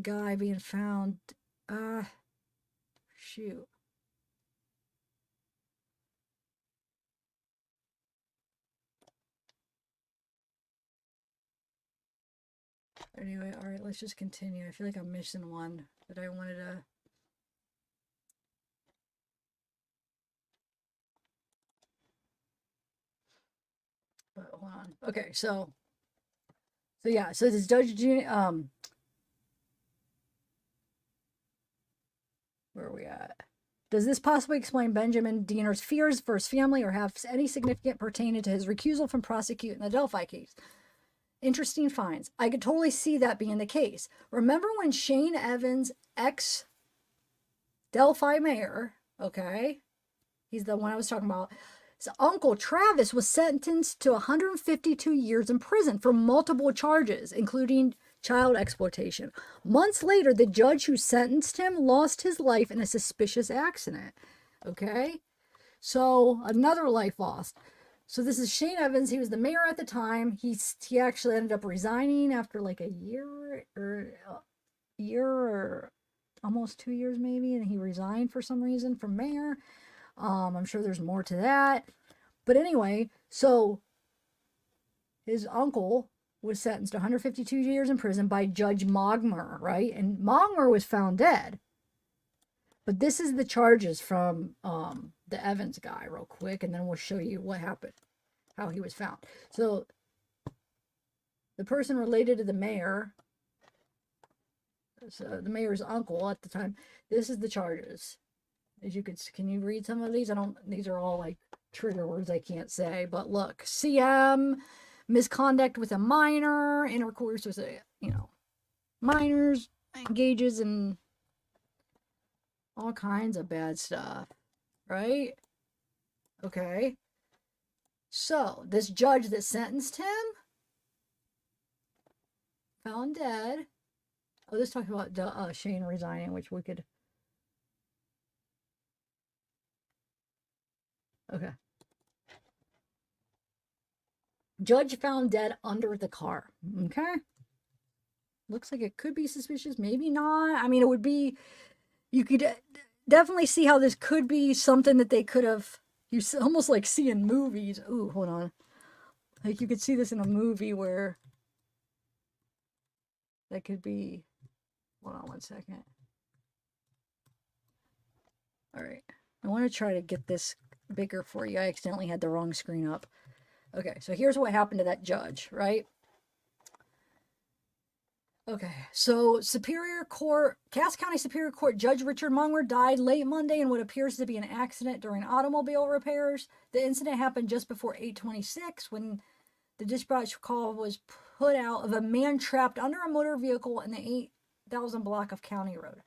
guy being found. Shoot. Anyway, all right, let's just continue. I feel like I'm missing one that I wanted to. But hold on. Okay, so yeah, so this Judge where are we at? Does this possibly explain Benjamin Diener's fears for his family or have any significant pertaining to his recusal from prosecuting the Delphi case? Interesting finds. I could totally see that being the case. Remember when Shane Evans, ex-Delphi mayor, okay, he's the one I was talking about, his uncle Travis was sentenced to 152 years in prison for multiple charges, including child exploitation. Months later, the judge who sentenced him lost his life in a suspicious accident. Okay? So, another life lost. So this is Shane Evans. He was the mayor at the time. He actually ended up resigning after like a year or almost 2 years maybe, and he resigned for some reason from mayor. I'm sure there's more to that. But anyway, so his uncle was sentenced to 152 years in prison by Judge Mogmer, right? And Mogmer was found dead. But this is the charges from the Evans guy real quick, and then we'll show you what happened, how he was found. So the person related to the mayor, so the mayor's uncle at the time, this is the charges. As you could, can you read some of these? These are all like trigger words I can't say, but look, CM, misconduct with a minor, intercourse with a, minors, engages in all kinds of bad stuff, right? Okay. So, this judge that sentenced him, found dead. Oh, this talks about Shane resigning, which we could. Okay. Judge found dead under the car. Okay. Looks like it could be suspicious. Maybe not. I mean, it would be. You could definitely see how this could be something that they could have. You almost like see in movies. Ooh, hold on. Like you could see this in a movie where. That could be. Hold on one second. All right. I want to try to get this bigger for you. I accidentally had the wrong screen up. Okay, so here's what happened to that judge, right? Okay, so Superior Court, Cass County Superior Court Judge Richard Munger died late Monday in what appears to be an accident during automobile repairs. The incident happened just before 8:26 when the dispatch call was put out of a man trapped under a motor vehicle in the 8,000 block of County Road.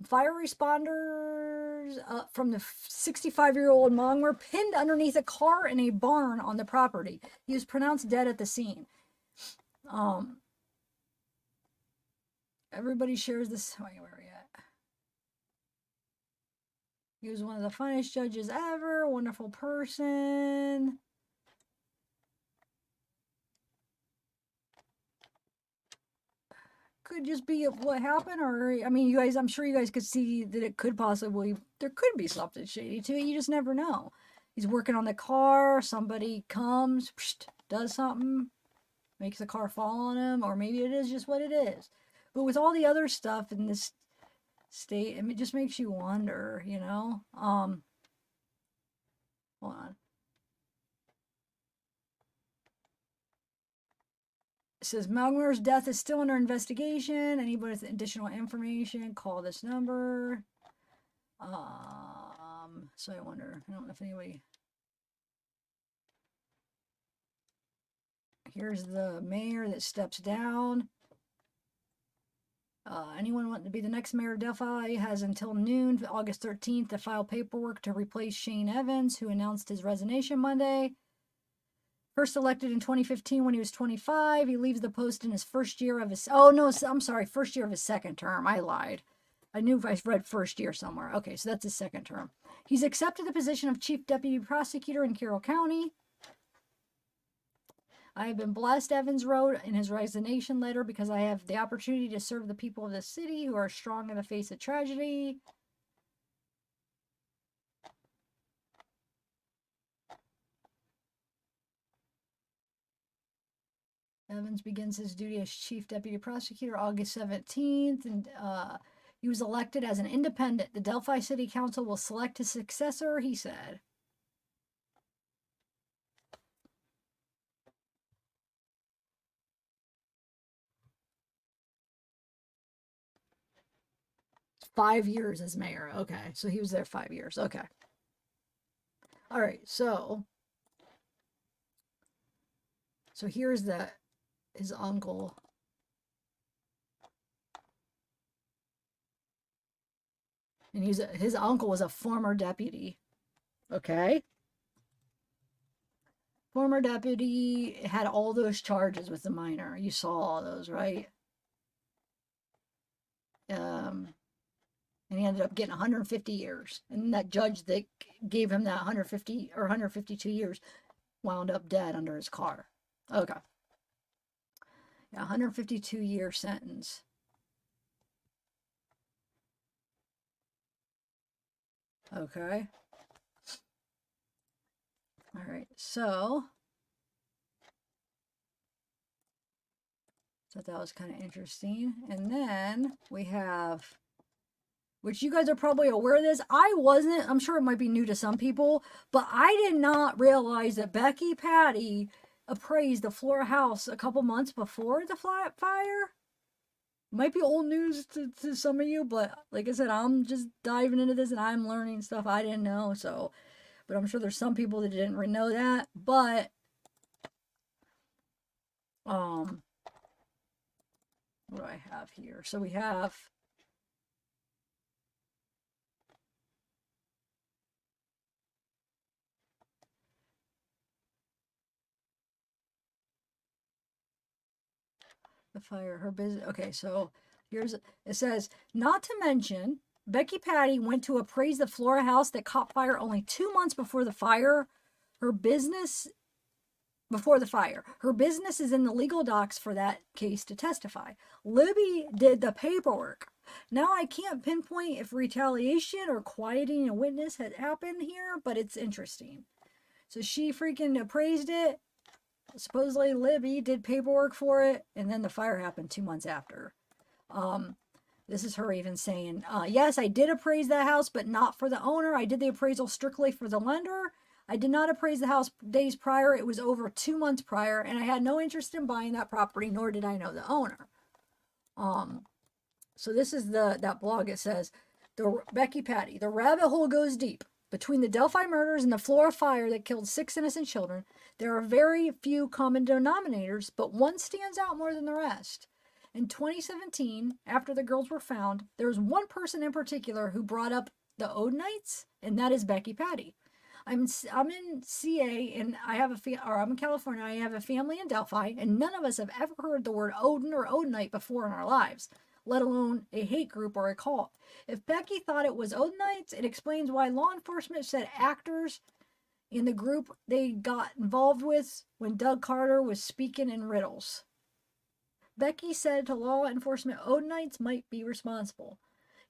Fire responders from the 65-year-old Mong were pinned underneath a car in a barn on the property. He was pronounced dead at the scene. Everybody shares this. Wait, where are we at? He was one of the finest judges ever. Wonderful person. Could just be what happened, or I mean, you guys, I'm sure you guys could see that it could possibly, there could be something shady to it. You just never know. He's working on the car, somebody comes, does something, makes the car fall on him, or maybe it is just what it is. But with all the other stuff in this state, I mean, it just makes you wonder, you know? Hold on. It says Magmar's death is still under investigation. Anybody with additional information, call this number. So I wonder, I don't know if anybody... Here's the mayor that steps down. Anyone wanting to be the next mayor of Delphi has until noon, August 13th, to file paperwork to replace Shane Evans, who announced his resignation Monday. First elected in 2015 when he was 25. He leaves the post in his first year of his... Oh, no, I'm sorry. First year of his second term. I lied. I knew I read first year somewhere. Okay, so that's his second term. He's accepted the position of Chief Deputy Prosecutor in Carroll County. I have been blessed, Evans wrote in his resignation letter, because I have the opportunity to serve the people of this city who are strong in the face of tragedy. Evans begins his duty as Chief Deputy Prosecutor August 17th, and he was elected as an independent. The Delphi City Council will select his successor, he said. Five years as mayor. Okay, so he was there 5 years. Okay. All right, so here's his uncle. And his uncle was a former deputy. Okay. Former deputy, had all those charges with the minor. You saw all those, right? And he ended up getting 150 years. And that judge that gave him that 150 or 152 years wound up dead under his car. Okay. Yeah, 152-year sentence. Okay. All right, so that was kind of interesting. And then we have, which you guys are probably aware of this. I wasn't. I'm sure it might be new to some people, but I did not realize that Becky Patty appraised the Flora house a couple months before the fire. Might be old news to some of you, but like I said, I'm just diving into this and I'm learning stuff I didn't know. So, but I'm sure there's some people that didn't really know that. But, what do I have here? So we have the fire, her business. Okay, so here's, it says, not to mention, Becky Patty went to appraise the Flora house that caught fire only 2 months before the fire. Her business is in the legal docs for that case to testify. Libby did the paperwork. Now I can't pinpoint if retaliation or quieting a witness had happened here, but it's interesting. So she freaking appraised it. Supposedly Libby did paperwork for it, and then the fire happened 2 months after. This is her even saying, yes, I did appraise that house, but not for the owner. I did the appraisal strictly for the lender. I did not appraise the house days prior. It was over 2 months prior, and I had no interest in buying that property, nor did I know the owner. So this is that blog. It says, Becky Patty, the rabbit hole goes deep. Between the Delphi murders and the Flora Fire that killed 6 innocent children, there are very few common denominators, but one stands out more than the rest. In 2017, after the girls were found, there was one person in particular who brought up the Odinites, and that is Becky Patty. I'm in CA, and I'm in California. I have a family in Delphi, and none of us have ever heard the word Odin or Odinite before in our lives, let alone a hate group or a cult. If Becky thought it was Odinites, it explains why law enforcement said actors in the group they got involved with when Doug Carter was speaking in riddles. Becky said to law enforcement Odinites might be responsible.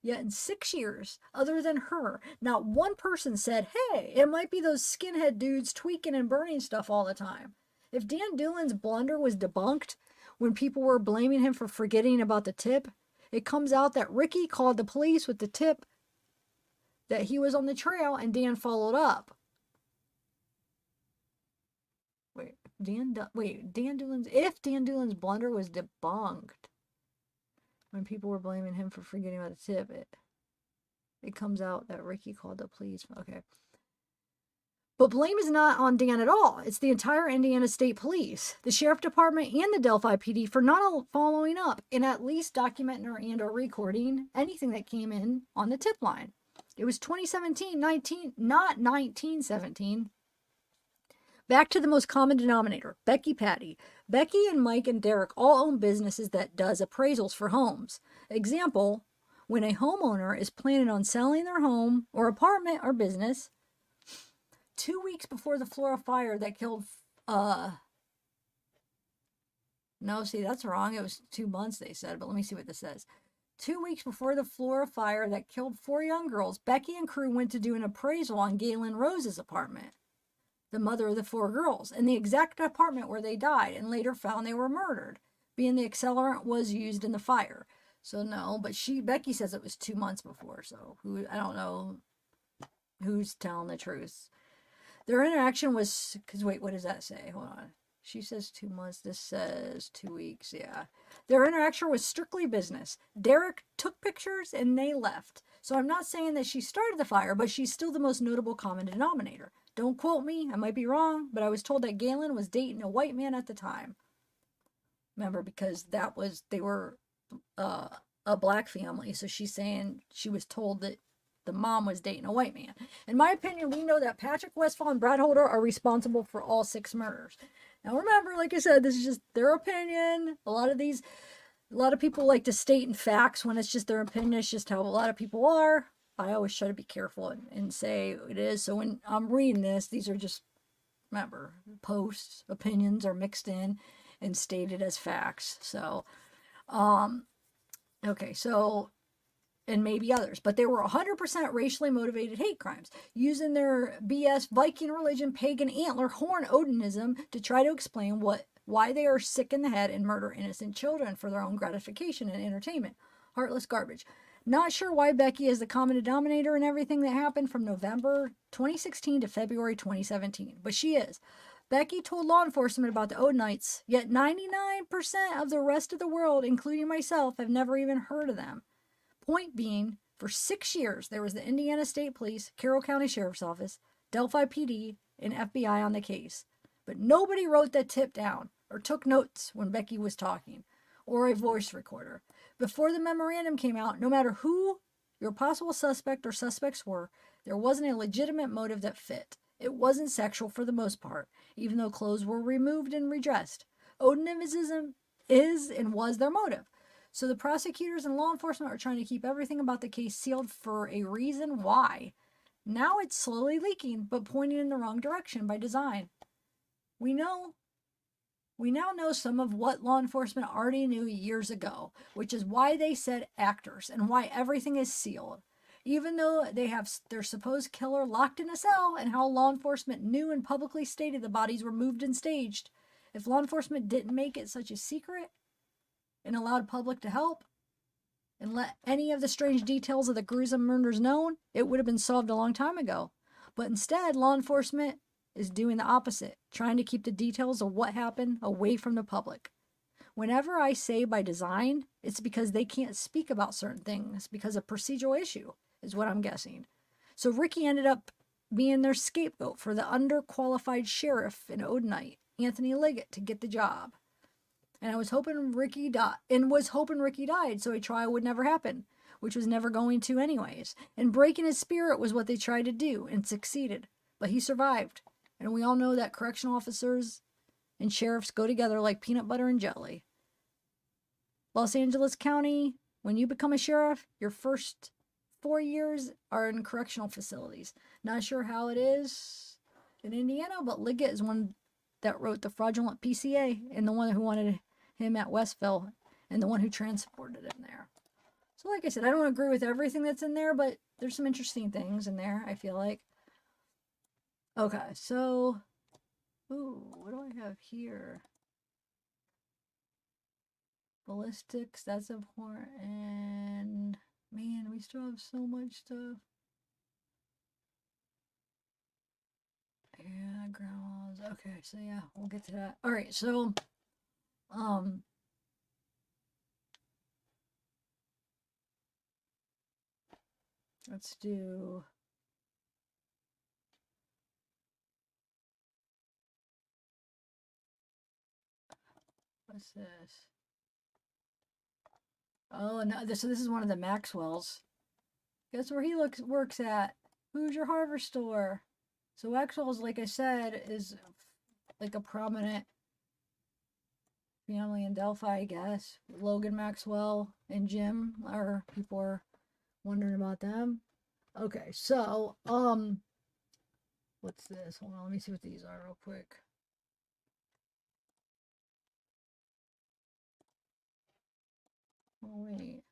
Yet in 6 years, other than her, not one person said, hey, it might be those skinhead dudes tweaking and burning stuff all the time. If Dan Doolin's blunder was debunked when people were blaming him for forgetting about the tip, it comes out that Ricky called the police with the tip that he was on the trail and Dan followed up. If Dan Doolin's blunder was debunked when people were blaming him for forgetting about the tip, it comes out that Ricky called the police. Okay. But blame is not on Dan at all. It's the entire Indiana State Police, the Sheriff Department, and the Delphi PD for not following up and at least documenting or recording anything that came in on the tip line. It was 2017, not 1917. Back to the most common denominator, Becky Patty. Becky and Mike and Derek all own businesses that does appraisals for homes. Example, when a homeowner is planning on selling their home or apartment or business, 2 weeks before the Flora Fire that killed, no, see, that's wrong. It was 2 months, they said, but let me see what this says. 2 weeks before the Flora Fire that killed 4 young girls, Becky and crew went to do an appraisal on Galen Rose's apartment, the mother of the 4 girls, in the exact apartment where they died, and later found they were murdered, being the accelerant was used in the fire. So no, but Becky says it was 2 months before, so I don't know who's telling the truth. Their interaction was, because wait, what does that say? Hold on. She says 2 months. This says 2 weeks. Yeah. Their interaction was strictly business. Derek took pictures and they left. So I'm not saying that she started the fire, but she's still the most notable common denominator. Don't quote me. I might be wrong, but I was told that Galen was dating a white man at the time. Remember, because they were a black family. So she's saying she was told that the mom was dating a white man. In my opinion, we know that Patrick Westfall and Brad Holder are responsible for all 6 murders. Now remember, like I said, this is just their opinion. A lot of people like to state in facts when it's just their opinion. It's just how a lot of people are. I always try to be careful and say it is. So when I'm reading this, these are just, remember, posts, opinions are mixed in and stated as facts. So, okay, so, and maybe others, but they were 100% racially motivated hate crimes, using their BS Viking religion, pagan antler, horn Odinism to try to explain why they are sick in the head and murder innocent children for their own gratification and entertainment. Heartless garbage. Not sure why Becky is the common denominator in everything that happened from November 2016 to February 2017, but she is. Becky told law enforcement about the Odinites, yet 99% of the rest of the world, including myself, have never even heard of them. Point being, for 6 years, there was the Indiana State Police, Carroll County Sheriff's Office, Delphi PD, and FBI on the case. But nobody wrote that tip down or took notes when Becky was talking, or a voice recorder. Before the memorandum came out, no matter who your possible suspect or suspects were, there wasn't a legitimate motive that fit. It wasn't sexual for the most part, even though clothes were removed and redressed. Odinism is and was their motive. So the prosecutors and law enforcement are trying to keep everything about the case sealed for a reason why. Now it's slowly leaking, but pointing in the wrong direction by design. We now know some of what law enforcement already knew years ago, which is why they said actors and why everything is sealed. Even though they have their supposed killer locked in a cell, and how law enforcement knew and publicly stated the bodies were moved and staged. If law enforcement didn't make it such a secret and allowed public to help and let any of the strange details of the gruesome murders known, it would have been solved a long time ago. But instead, law enforcement is doing the opposite, trying to keep the details of what happened away from the public. Whenever I say by design, it's because they can't speak about certain things because of procedural issue, is what I'm guessing. So Ricky ended up being their scapegoat for the underqualified sheriff in Odinite, Anthony Liggett, to get the job. And I was hoping Ricky died, so a trial would never happen, which was never going to anyways. And breaking his spirit was what they tried to do, and succeeded. But he survived. And we all know that correctional officers and sheriffs go together like peanut butter and jelly. Los Angeles County, when you become a sheriff, your first 4 years are in correctional facilities. Not sure how it is in Indiana, but Liggett is one that wrote the fraudulent PCA and the one who wanted him at Westville and the one who transported him there. So like I said, I don't agree with everything that's in there, but there's some interesting things in there, I feel like. Okay, so Ooh, what do I have here? Ballistics, that's important. And man, we still have so much stuff. Yeah, grandma's. Okay, so yeah, we'll get to that. All right, so let's do what's this? Oh no, so this is one of the Maxwells. Guess where he works at? Hoosier Hardware Store. So Maxwell's, like I said, is like a prominent family in Delphi, I guess. Logan Maxwell and Jim, or people are wondering about them. Okay, so what's this? Hold on, let me see what these are real quick. Oh wait.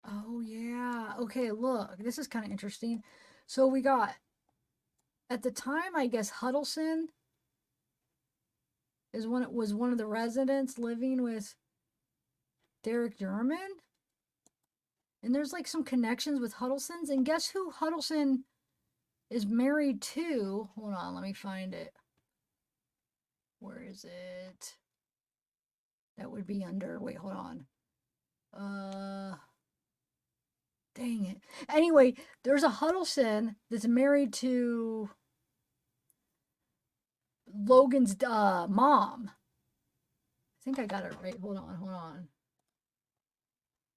Oh yeah. Okay, look, this is kind of interesting. So we got, at the time, I guess Huddleston was one of the residents living with Derek German. And there's like some connections with Huddleston's. And guess who Huddleston is married to? Hold on, let me find it. Where is it? That would be under, wait, hold on. Dang it. Anyway, there's a Huddleston that's married to Logan's mom. I think I got it right. Hold on.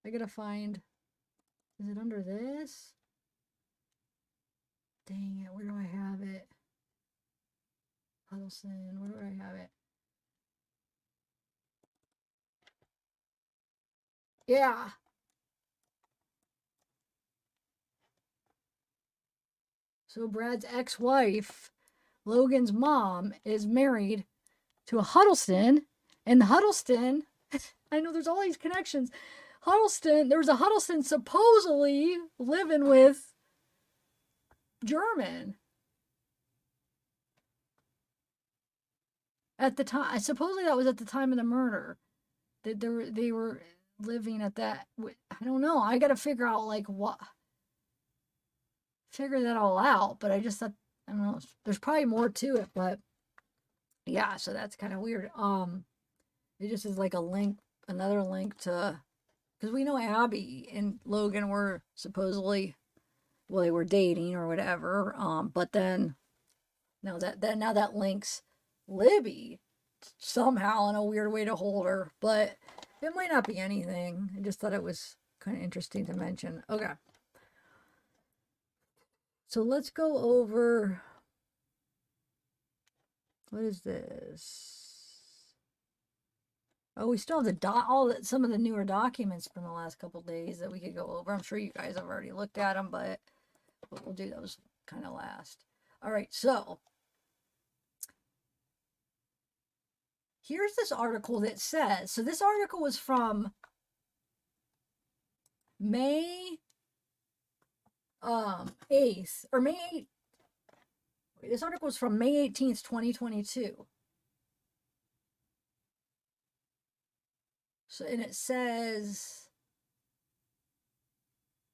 I gotta find, is it under this? Dang it, where do I have it? Huddleston, where do I have it? Yeah. So Brad's ex-wife, Logan's mom, is married to a Huddleston, and the Huddleston, I know there's all these connections. There was a Huddleston supposedly living with German at the time. Supposedly that was at the time of the murder. That they were living at that. I don't know. I got to figure out like what. Figure that all out, but I just thought, I don't know, there's probably more to it, but yeah, so that's kind of weird. It just is like a link, another link to, because we know Abby and Logan were supposedly, well, they were dating or whatever, but then now that links Libby somehow in a weird way to hold her, but it might not be anything. I just thought it was kind of interesting to mention. Okay. So let's go over, what is this? Oh, we still have some of the newer documents from the last couple days that we could go over. I'm sure you guys have already looked at them, but we'll do those kind of last. All right, so here's this article that says, so this article was from May 8th, or May 8th. This article was from May 18th, 2022. So, and it says,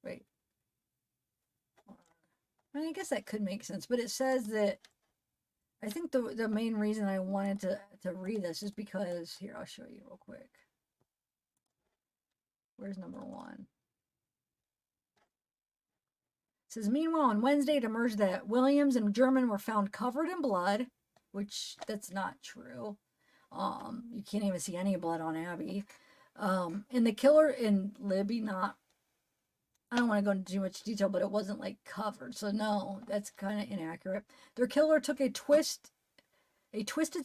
wait, I mean, I guess that could make sense, but it says that, I think the main reason I wanted to read this is because, here, I'll show you real quick. Where's number one? It says, meanwhile, on Wednesday, it emerged that Williams and German were found covered in blood, which that's not true. You can't even see any blood on Abby. And the killer in Libby, I don't want to go into too much detail, but it wasn't like covered. So no, that's kind of inaccurate. Their killer took a twisted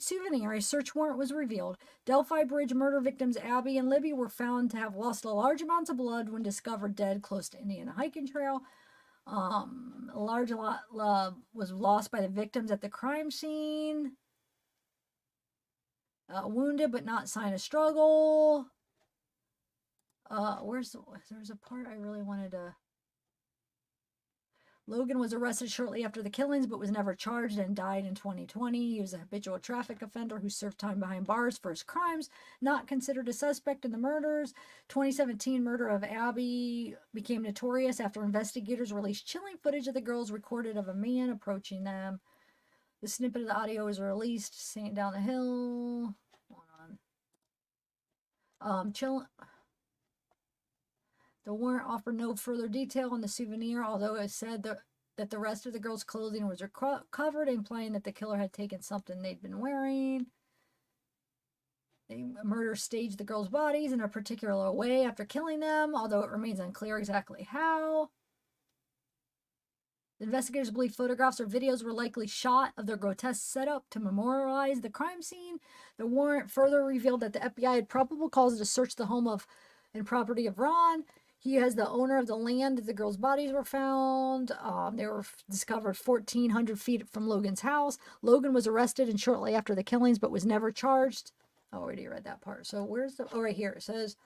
souvenir. A search warrant was revealed. Delphi Bridge murder victims Abby and Libby were found to have lost a large amount of blood when discovered dead close to Indiana hiking trail. A large lot was lost by the victims at the crime scene. Wounded but not sign of struggle. There's a part I really wanted to. Logan was arrested shortly after the killings, but was never charged and died in 2020. He was a habitual traffic offender who served time behind bars for his crimes, not considered a suspect in the murders. 2017 murder of Abby became notorious after investigators released chilling footage of the girls recorded of a man approaching them. The snippet of the audio was released, saying down the hill. Hold on. The warrant offered no further detail on the souvenir, although it said that the rest of the girls' clothing was recovered, implying that the killer had taken something they'd been wearing. The murderer staged the girls' bodies in a particular way after killing them, although it remains unclear exactly how. The investigators believe photographs or videos were likely shot of their grotesque setup to memorialize the crime scene. The warrant further revealed that the FBI had probable cause to search the home and property of Ron. He is the owner of the land that the girls' bodies were found. They were discovered 1,400 feet from Logan's house. Logan was arrested and shortly after the killings, but was never charged. I already read that part. So where's the... Oh, right here. It says...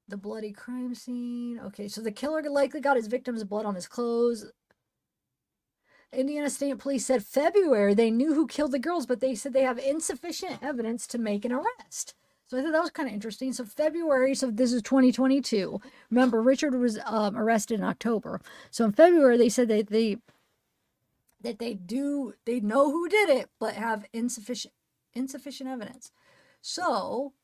The bloody crime scene. Okay, so the killer likely got his victim's blood on his clothes. Indiana State Police said February they knew who killed the girls, but they said they have insufficient evidence to make an arrest. So I thought that was kind of interesting. So February, so this is 2022. Remember, Richard was arrested in October. So in February, they said that they know who did it, but have insufficient evidence. So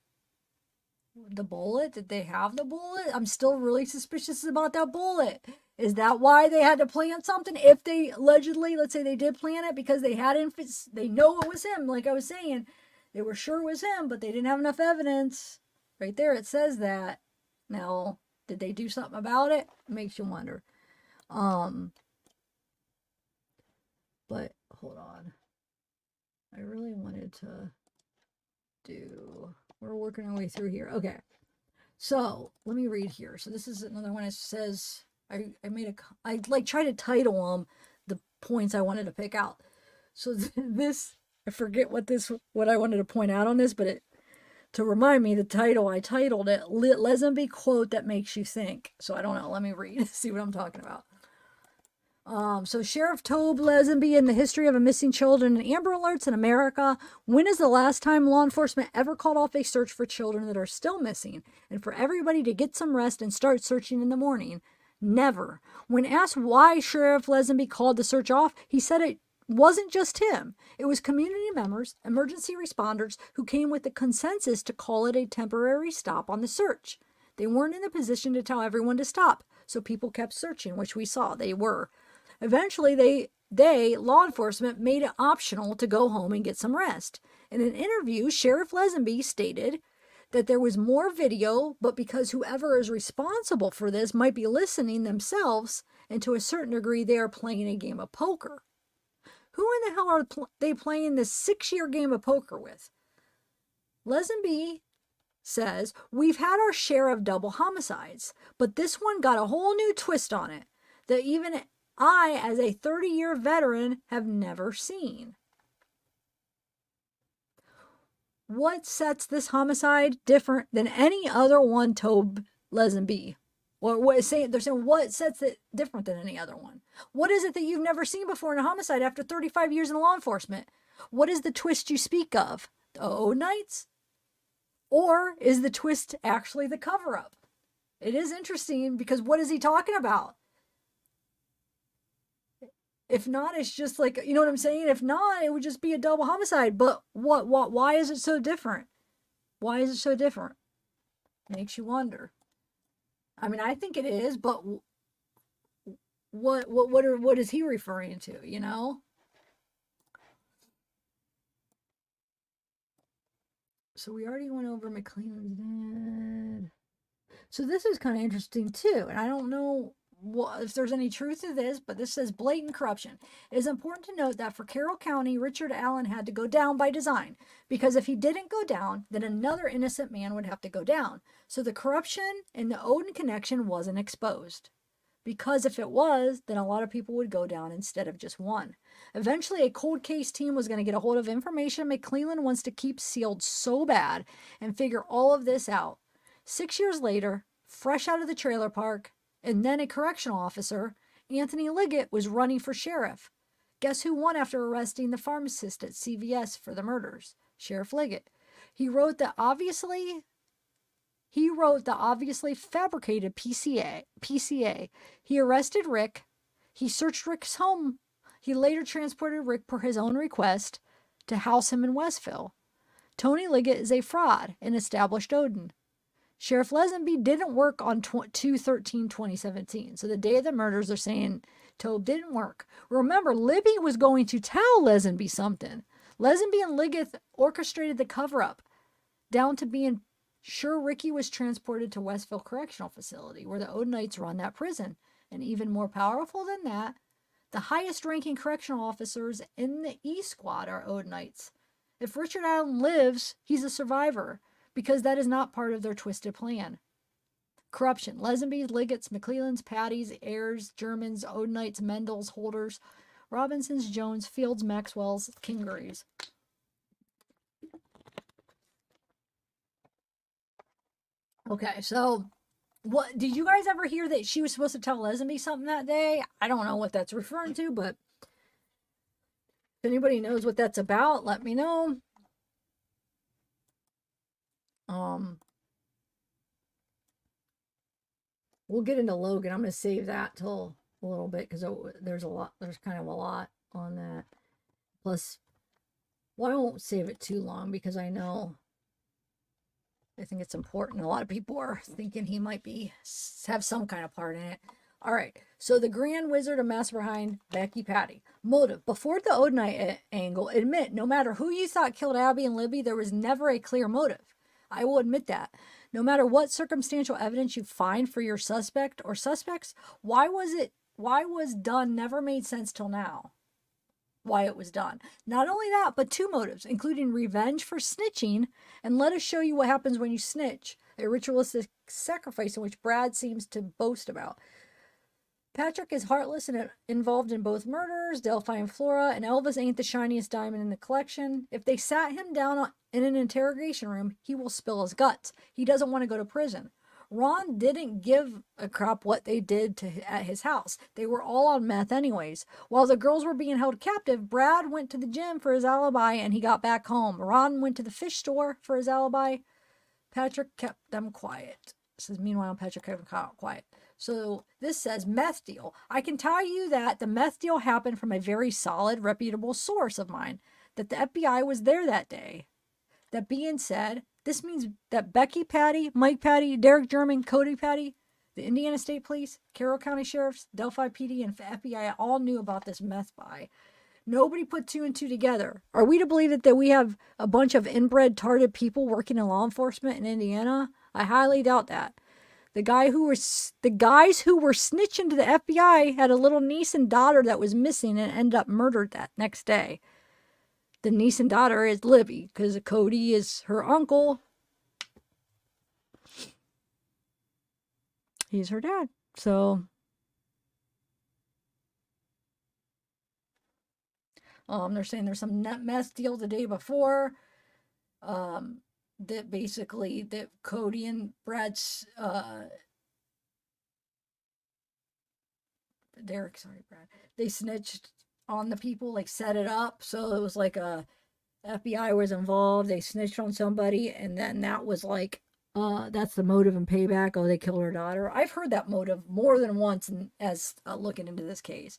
the bullet, did they have the bullet? I'm still really suspicious about that bullet. Is that why they had to plant something? If they allegedly, let's say they did plant it because they had they know it was him, like I was saying. They were sure it was him, but they didn't have enough evidence. Right there, it says that. Now, did they do something about it? It makes you wonder. But, hold on. I really wanted to do... We're working our way through here. Okay. So, let me read here. So, this is another one. It says... I try to title them the points I wanted to pick out. So, this... I forget what I wanted to point out on this, but to remind me, the title, I titled it, Leazenby Quote That Makes You Think. So I don't know. Let me read, see what I'm talking about. So Sheriff Tobe Leazenby in the history of missing children and Amber Alerts in America. When is the last time law enforcement ever called off a search for children that are still missing? And for everybody to get some rest and start searching in the morning? Never. When asked why Sheriff Leazenby called the search off, he said it wasn't just him. It was community members, emergency responders who came with the consensus to call it a temporary stop on the search. They weren't in a position to tell everyone to stop, so people kept searching, which we saw they were. Eventually, law enforcement, made it optional to go home and get some rest. In an interview, Sheriff Leazenby stated that there was more video, but because whoever is responsible for this might be listening themselves, and to a certain degree, they are playing a game of poker. Who in the hell are they playing this 6-year game of poker with? Leazenby says, we've had our share of double homicides, but this one got a whole new twist on it that even I, as a 30-year veteran, have never seen. What sets this homicide different than any other one, Tobe Leazenby? Or they're saying what sets it different than any other one? What is it that you've never seen before in a homicide after 35 years in law enforcement? What is the twist you speak of? The O nights? Or is the twist actually the cover-up? It is interesting because what is he talking about? If not, it's just like, you know what I'm saying? If not, it would just be a double homicide. But why is it so different? Why is it so different? Makes you wonder. I mean, I think it is, but what is he referring to, you know? So we already went over Mcleland's dad. So this is kind of interesting too, and I don't know if there's any truth to this, but this says blatant corruption. It is important to note that for Carroll County, Richard Allen had to go down by design, because if he didn't go down, then another innocent man would have to go down. So the corruption in the Odin connection wasn't exposed. Because if it was, then a lot of people would go down instead of just one. Eventually, a cold case team was going to get a hold of information Mcleland wants to keep sealed so bad and figure all of this out. 6 years later, fresh out of the trailer park, and then a correctional officer, Anthony Liggett was running for sheriff. Guess who won after arresting the pharmacist at CVS for the murders? Sheriff Liggett. He wrote the obviously fabricated PCA. He arrested Rick. He searched Rick's home. He later transported Rick per his own request to house him in Westville. Tony Liggett is a fraud and established Odin. Sheriff Leazenby didn't work on 2/13/2017. So the day of the murders, they're saying Tobe didn't work. Remember, Libby was going to tell Leazenby something. Leazenby and Liggett orchestrated the cover-up down to being sure Ricky was transported to Westville Correctional Facility, where the Odinites run that prison. And even more powerful than that, the highest-ranking correctional officers in the E Squad are Odinites. If Richard Allen lives, he's a survivor, because that is not part of their twisted plan. Corruption. Leazenby's, Liggett's, Mcleland's, Patty's, Ayers, Germans, Odinites, Mendel's, Holders, Robinson's, Jones, Fields, Maxwell's, Kingery's. Okay, so what did you guys ever hear that she was supposed to tell Leazenby something that day? I don't know what that's referring to, but if anybody knows what that's about, let me know. We'll get into Logan. I'm going to save that till a little bit because there's kind of a lot on that. Plus, well, I won't save it too long because I think it's important. A lot of people are thinking he might have some kind of part in it. All right. So the Grand Wizard of Mass behind Becky Patty. Motive. Before the Odinite angle, admit no matter who you thought killed Abby and Libby, there was never a clear motive. I will admit that. No matter what circumstantial evidence you find for your suspect or suspects, why was done never made sense till now. Why it was done. Not only that, but two motives, including revenge for snitching and let us show you what happens when you snitch, a ritualistic sacrifice in which Brad seems to boast about. Patrick is heartless and involved in both murders, Delphi and Flora, and Elvis ain't the shiniest diamond in the collection. If they sat him down in an interrogation room, he will spill his guts. He doesn't want to go to prison. Ron didn't give a crap what they did at his house. They were all on meth anyways. While the girls were being held captive, Brad went to the gym for his alibi and he got back home. Ron went to the fish store for his alibi. Patrick kept them quiet. It says, meanwhile, Patrick kept them quiet. So this says meth deal. I can tell you that the meth deal happened from a very solid, reputable source of mine, that the FBI was there that day. That being said, this means that Becky Patty, Mike Patty, Derek German, Cody Patty, the Indiana State Police, Carroll County Sheriffs, Delphi PD, and FBI all knew about this meth buy. Nobody put two and two together. Are we to believe that we have a bunch of inbred, tarded people working in law enforcement in Indiana? I highly doubt that. The guys who were snitching to the FBI had a little niece and daughter that was missing and ended up murdered that next day. The niece and daughter is Libby, because Cody is her uncle. He's her dad. So, they're saying there's some mess deal the day before. That basically, that Cody and Brad's, Brad, they snitched on the people, like set it up. So it was like FBI was involved. They snitched on somebody. And then that was like, that's the motive and payback. Oh, they killed her daughter. I've heard that motive more than once as looking into this case.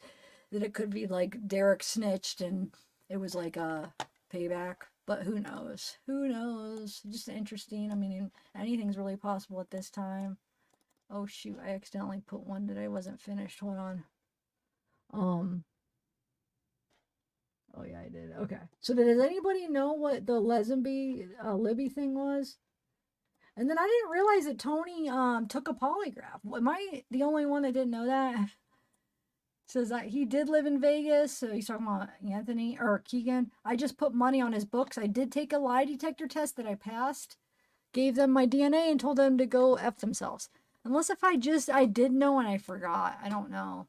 That it could be like Derek snitched and it was like a payback. But who knows? Who knows? Just interesting. I mean, anything's really possible at this time. Oh, shoot. I accidentally put one that I wasn't finished. Hold on. Oh, yeah, I did. Okay. So does anybody know what the Leazenby Libby thing was? And then I didn't realize that Tony took a polygraph. Am I the only one that didn't know that? Says that he did live in Vegas. So he's talking about Anthony or Kegan. I just put money on his books. I did take a lie detector test that I passed. Gave them my DNA and told them to go F themselves. Unless if I did know and I forgot. I don't know.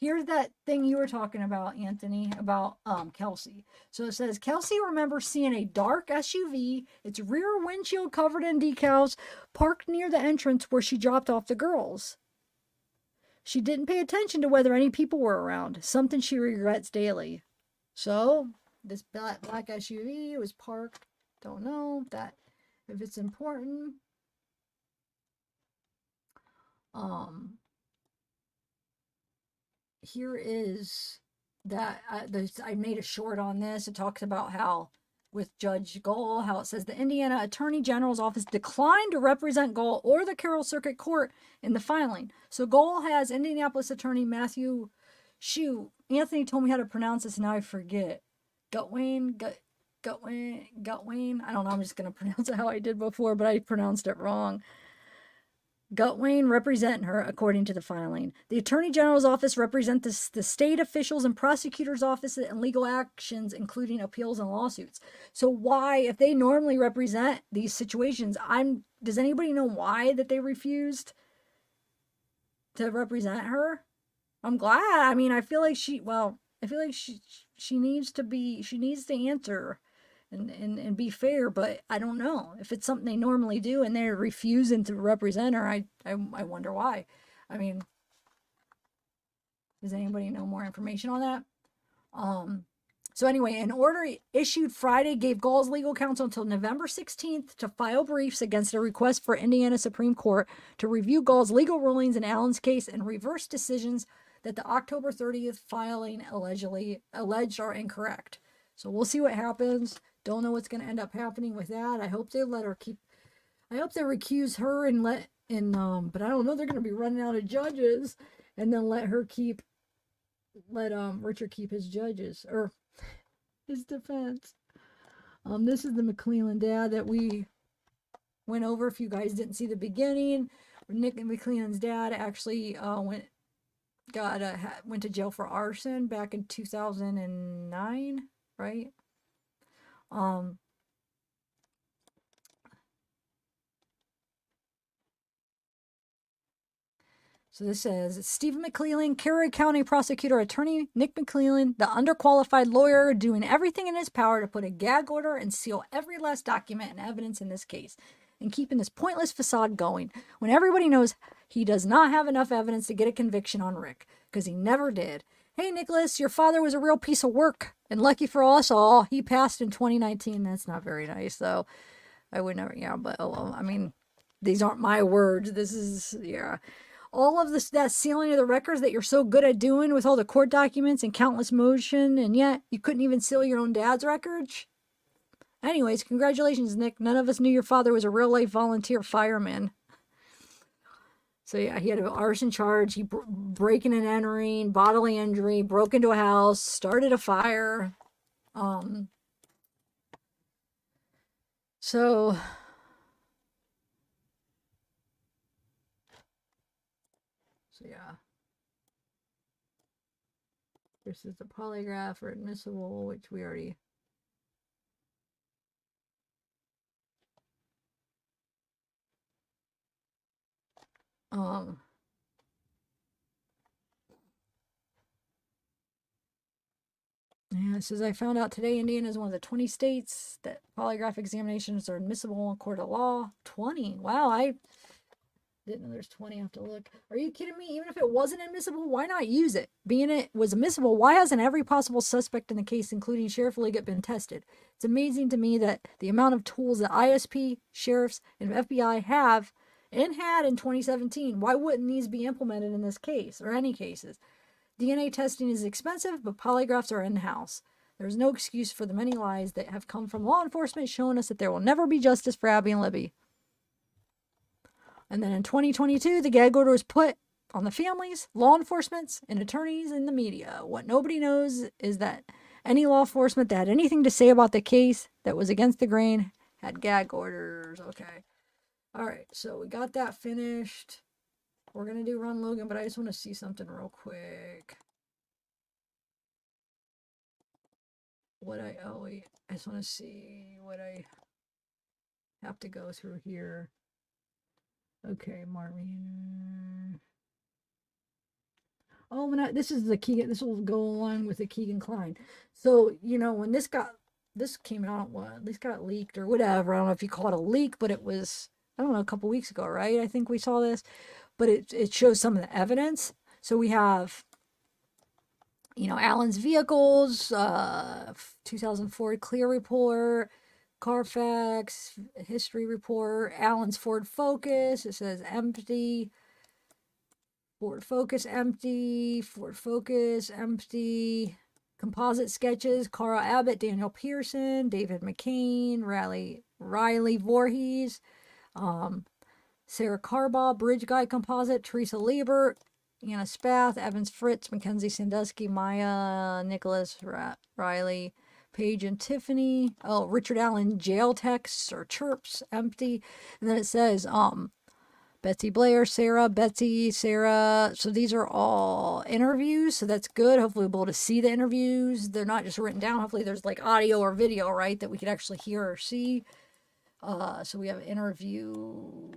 Here's that thing you were talking about, Anthony, about Kelsi. So it says, Kelsi remembers seeing a dark SUV, its rear windshield covered in decals, parked near the entrance where she dropped off the girls. She didn't pay attention to whether any people were around, something she regrets daily. So, this black SUV was parked. Don't know if it's important. Here is that I made a short on this. It talks about how with Judge Gull, how it says the Indiana Attorney General's office declined to represent Gull or the Carroll Circuit Court in the filing. So Gull has Indianapolis Attorney Matthew Anthony told me how to pronounce this and now I forget. Gutwain. I don't know. I'm just going to pronounce it how I did before, but I pronounced it wrong. Gutwain represent her according to the filing. The Attorney General's office represents the state officials and prosecutor's office in legal actions, including appeals and lawsuits. So why, if they normally represent these situations, does anybody know why that they refused to represent her? I'm glad. I mean, I feel like she needs to answer and be fair, but I don't know if it's something they normally do and they're refusing to represent her. I wonder why. I mean, does anybody know more information on that? So anyway, an order issued Friday gave Gull's legal counsel until November 16th to file briefs against a request for Indiana Supreme Court to review Gull's legal rulings in Allen's case and reverse decisions that the October 30th filing alleged are incorrect. So we'll see what happens. Don't know what's going to end up happening with that. I hope they let her keep. I hope they recuse her but I don't know. They're going to be running out of judges, and then let Richard keep his judges or his defense. This is the Mcleland dad that we went over. If you guys didn't see the beginning, Nick Mcleland's dad actually went to jail for arson back in 2009, right? So this says, Stephen Mcleland, Carroll County Prosecutor Attorney Nick Mcleland, the underqualified lawyer, doing everything in his power to put a gag order and seal every last document and evidence in this case, and keeping this pointless facade going, when everybody knows he does not have enough evidence to get a conviction on Rick, because he never did. Hey, Nicholas, your father was a real piece of work, and lucky for us all, he passed in 2019. That's not very nice, though. I would never, but oh well, I mean, these aren't my words. This is, all of that sealing of the records that you're so good at doing with all the court documents and countless motion, and yet you couldn't even seal your own dad's records? Anyways, congratulations, Nick. None of us knew your father was a real-life volunteer fireman. So yeah, he had an arson charge, he breaking and entering, bodily injury, broke into a house, started a fire. So yeah. This is the polygraph or admissible, which we already. Yeah, it says, I found out today Indiana is one of the 20 states that polygraph examinations are admissible in court of law. 20. Wow, I didn't know there's 20. I have to look. Are you kidding me? Even if it wasn't admissible, why not use it? Being it was admissible, why hasn't every possible suspect in the case, including Sheriff Liggett, been tested? It's amazing to me that the amount of tools that ISP, sheriffs, and FBI have and had in 2017, why wouldn't these be implemented in this case or any cases? DNA testing is expensive, but polygraphs are in-house. There's no excuse for the many lies that have come from law enforcement showing us that there will never be justice for Abby and Libby. And then in 2022, the gag order was put on the families, law enforcement, and attorneys in the media. What nobody knows is that any law enforcement that had anything to say about the case that was against the grain had gag orders. Okay. All right, so we got that finished. We're going to do Ron Logan, but I just want to see something real quick. I just want to see what I have to go through here. Okay, Marvin. Oh, this is the Kegan. This will go along with the Kegan Kline. So, when this came out, this got leaked or whatever. I don't know if you call it a leak, but it was, I don't know, a couple weeks ago, right? I think we saw this. But it shows some of the evidence. So we have, you know, Allen's vehicles, 2004 clear report, Carfax history report, Allen's Ford Focus. It says empty. Ford Focus empty. Ford Focus empty. Composite sketches, Carl Abbott, Daniel Pearson, David McCain, Riley Voorhees, Sarah Carbaugh, Bridge Guy Composite, Teresa Liebert, Anna Spath, Evans Fritz, Mackenzie Sandusky, Maya, Nicholas Riley, Paige and Tiffany. Oh, Richard Allen jail texts or chirps, empty. And then it says, Betsy Blair, Sarah, Betsy, Sarah. So these are all interviews, so that's good. Hopefully we'll be able to see the interviews. They're not just written down. Hopefully there's like audio or video, right, that we could actually hear or see. So we have an interview.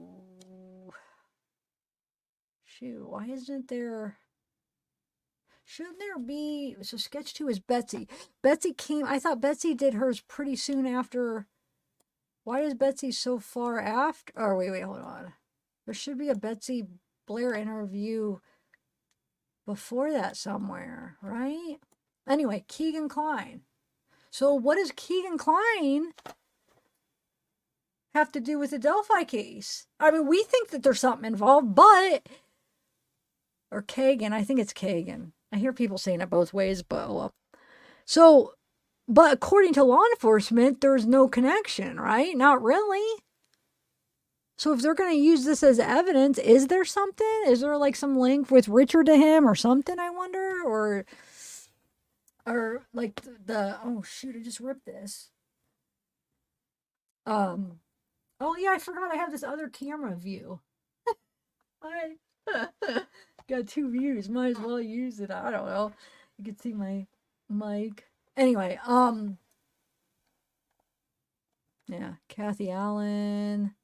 Shoot, why isn't there... Shouldn't there be... So sketch 2 is Betsy. Betsy came... I thought Betsy did hers pretty soon after... Why is Betsy so far after... Oh, wait, hold on. There should be a Betsy Blair interview before that somewhere, right? Anyway, Kegan Kline. So what does Kegan Kline have to do with the Delphi case? I mean, we think that there's something involved, but... Or Kegan. I think it's Kegan. I hear people saying it both ways, but well. So, but according to law enforcement, there's no connection, right? Not really. So if they're going to use this as evidence, is there something? Is there like some link with Richard to him or something, I wonder? Or like the oh shoot, I just ripped this. Oh yeah, I forgot I have this other camera view. I got 2 views. Might as well use it. I don't know. You can see my mic. Anyway, yeah, Kathy Allen.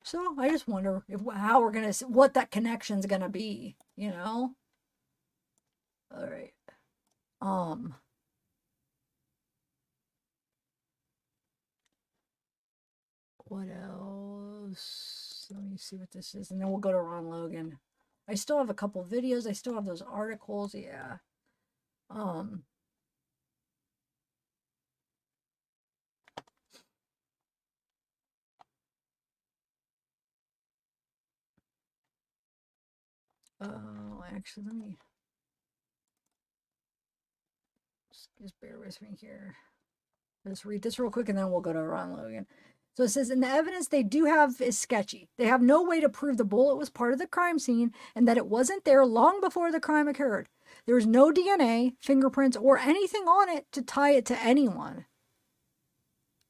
So I just wonder how we're gonna, what that connection's gonna be, you know. All right. What else? Let me see what this is, and then we'll go to Ron Logan. I still have a couple videos. I still have those articles. Yeah. Oh, actually, let me just bear with me here. Let's read this real quick and then we'll go to Ron Logan. So it says, and the evidence they do have is sketchy. They have no way to prove the bullet was part of the crime scene and that it wasn't there long before the crime occurred. There was no DNA, fingerprints, or anything on it to tie it to anyone.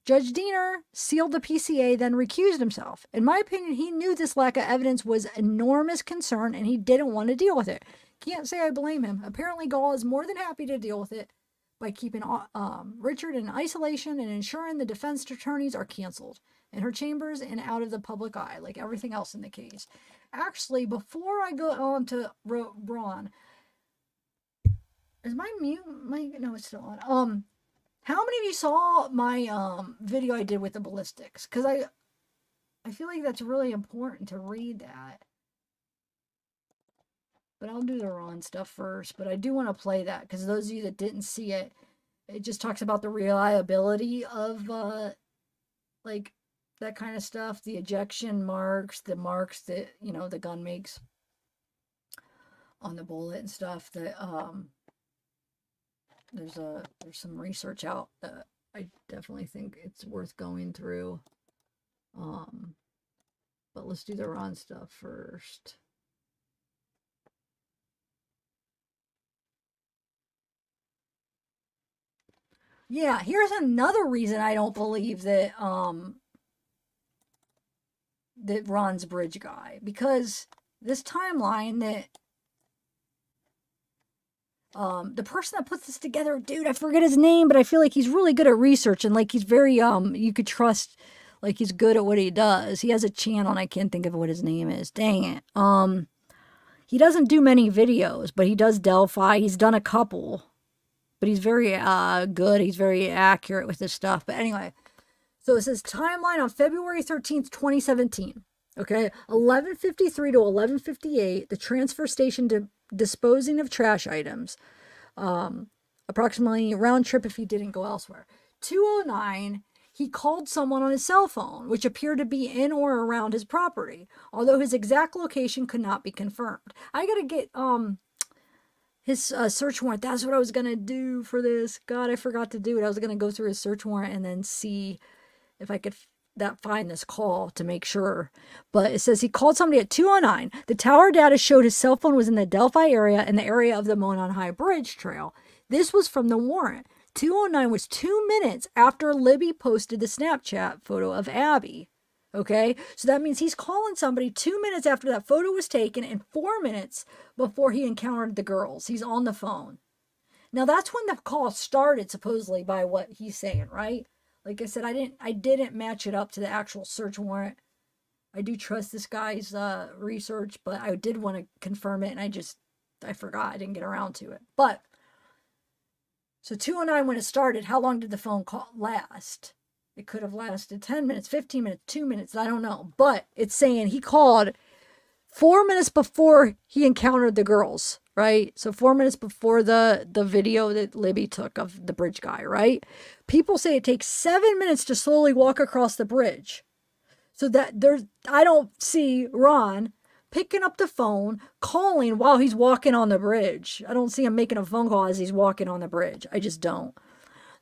Judge Diener sealed the PCA, then recused himself. In my opinion, he knew this lack of evidence was enormous concern and he didn't want to deal with it. Can't say I blame him. Apparently, Gull is more than happy to deal with it by keeping Richard in isolation and ensuring the defense attorneys are canceled in her chambers and out of the public eye, like everything else in the case. Actually, before I go on to Ron, is my mute? No, it's still on. How many of you saw my video I did with the ballistics? Because I feel like that's really important to read that. But I'll do the Ron stuff first. But I do want to play that because those of you that didn't see it, it just talks about the reliability of like that kind of stuff. The ejection marks, the marks that, you know, the gun makes on the bullet and stuff. That there's some research out that I definitely think it's worth going through. But let's do the Ron stuff first. Yeah, here's another reason I don't believe that that Ron's bridge guy, because this timeline that the person that puts this together, dude, I forget his name, but I feel like he's really good at research and like he's very you could trust, like he's good at what he does. He has a channel and I can't think of what his name is. Dang it. He doesn't do many videos, but he does Delphi. He's done a couple. But he's very good. He's very accurate with this stuff. But anyway, so it says timeline on February 13th, 2017. Okay, 11:53 to 11:58, the transfer station disposing of trash items. Approximately round trip if he didn't go elsewhere. 2:09, he called someone on his cell phone, which appeared to be in or around his property, although his exact location could not be confirmed. I gotta get his search warrant. That's what I was gonna do for this. God, I forgot to do it. I was gonna go through his search warrant and then see if I could find this call to make sure. But it says he called somebody at 2:09. The tower data showed his cell phone was in the Delphi area and the area of the Monon High Bridge trail. This was from the warrant. 2:09 was 2 minutes after Libby posted the Snapchat photo of Abby. Okay, so that means he's calling somebody 2 minutes after that photo was taken and 4 minutes before he encountered the girls. He's on the phone. Now that's when the call started, supposedly, by what he's saying, right? Like I said, I didn't match it up to the actual search warrant. I do trust this guy's research, but I did want to confirm it, and I forgot. I didn't get around to it. But so 2:09 when it started, how long did the phone call last? It could have lasted 10 minutes, 15 minutes, 2 minutes, I don't know. But it's saying he called 4 minutes before he encountered the girls, right? So 4 minutes before the video that Libby took of the bridge guy, right? People say it takes 7 minutes to slowly walk across the bridge. So that I don't see Ron picking up the phone, calling while he's walking on the bridge. I don't see him making a phone call as he's walking on the bridge. I just don't.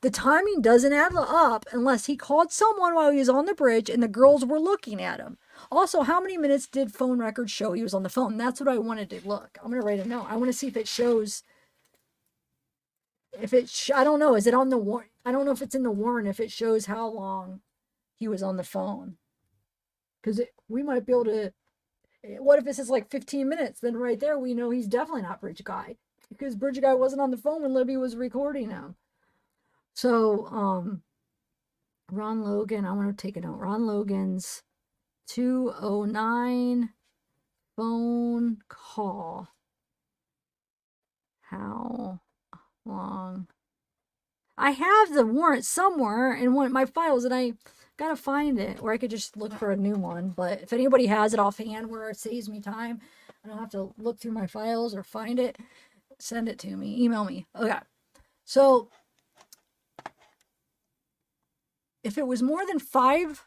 The timing doesn't add up unless he called someone while he was on the bridge and the girls were looking at him. Also, how many minutes did phone records show he was on the phone? That's what I wanted to look. I'm going to write a note. I want to see if it shows. I don't know. Is it on the warrant? I don't know if it's in the warrant, if it shows how long he was on the phone. Because we might be able to. What if it says like 15 minutes? Then right there, we know he's definitely not Bridge Guy. Because Bridge Guy wasn't on the phone when Libby was recording him. So, Ron Logan, I want to take a note. Ron Logan's 2:09 phone call. How long? I have the warrant somewhere in one of my files, and I gotta find it, or I could just look for a new one. But if anybody has it offhand where it saves me time, I don't have to look through my files or find it, send it to me, email me. Okay, so if it was more than 5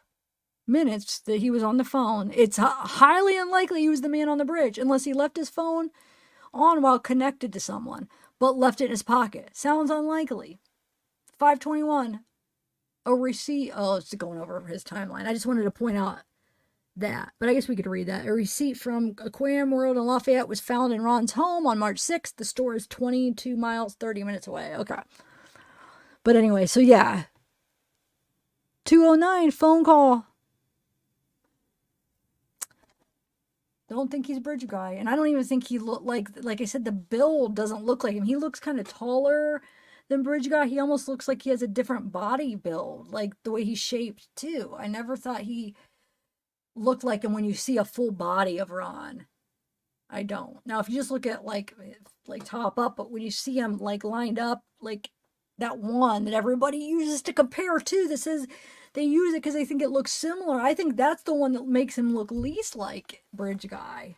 minutes that he was on the phone, it's highly unlikely he was the man on the bridge, unless he left his phone on while connected to someone, but left it in his pocket. Sounds unlikely. 5:21, a receipt. Oh, it's going over his timeline. I just wanted to point out that, but I guess we could read that. A receipt from Aquarium World in Lafayette was found in Ron's home on March 6th. The store is 22 miles, 30 minutes away. Okay. But anyway, so yeah. 2:09 phone call. Don't think he's a Bridge Guy. And I don't even think he looked like I said, the build doesn't look like him. He looks kind of taller than Bridge Guy. He almost looks like he has a different body build, like the way he's shaped too. I never thought he looked like him when you see a full body of Ron. I don't. Now, if you just look at like top up, but when you see him like lined up, like that one that everybody uses to compare to, that says they use it because they think it looks similar. I think that's the one that makes him look least like Bridge Guy.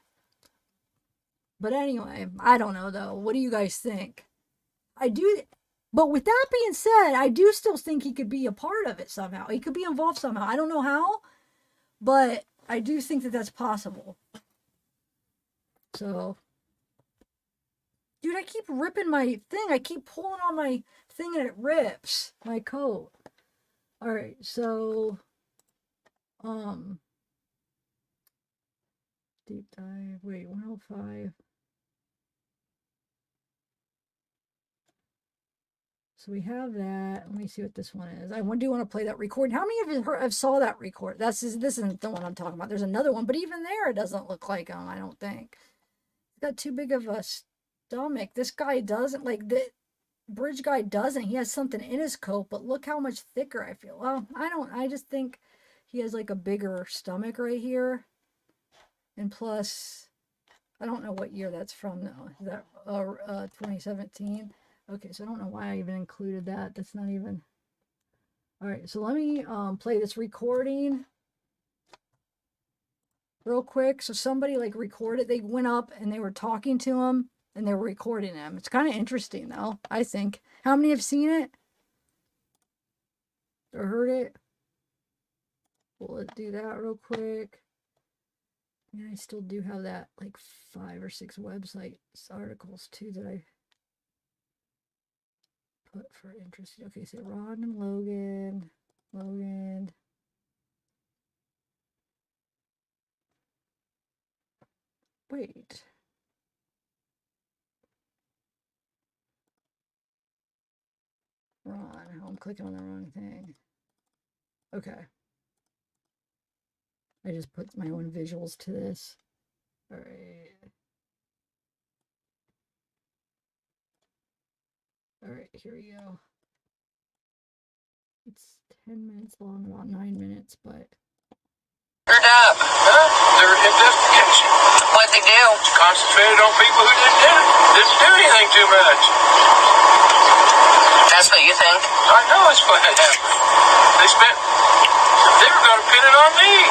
But anyway, I don't know though. What do you guys think? But with that being said, I do still think he could be a part of it somehow. He could be involved somehow. I don't know how, but I do think that that's possible. So, dude, I keep ripping my thing. I keep pulling on my thing and it rips my coat. All right, so, deep dive, wait, 105. So we have that. Let me see what this one is. I do want to play that recording. How many of you have saw that record? This isn't the one I'm talking about. There's another one, but even there, it doesn't look like him, I don't think. He's got too big of a stomach. This guy doesn't, like, the Bridge Guy doesn't. He has something in his coat, but look how much thicker I feel. Well, I just think he has, like, a bigger stomach right here. And plus, I don't know what year that's from, though. Is that 2017? Okay, so I don't know why I even included that. That's not even... All right, so let me play this recording. real quick. So somebody like recorded, they went up and they were talking to him and they were recording him. It's kind of interesting though, I think. How many have seen it? Or heard it? Well, let's do that real quick. Yeah, I still do have that like 5 or 6 websites articles too that I put for interesting. Okay, so Ron and Logan. Wait. Ron. Oh, I'm clicking on the wrong thing. Okay. I just put my own visuals to this. All right. All right, here we go. It's 10 minutes long, about 9 minutes, but... Turned up. Huh? Their investigation. What'd they do? Concentrated on people who didn't do anything too much. That's what you think? I know it's what happened. They were going to pin it on me.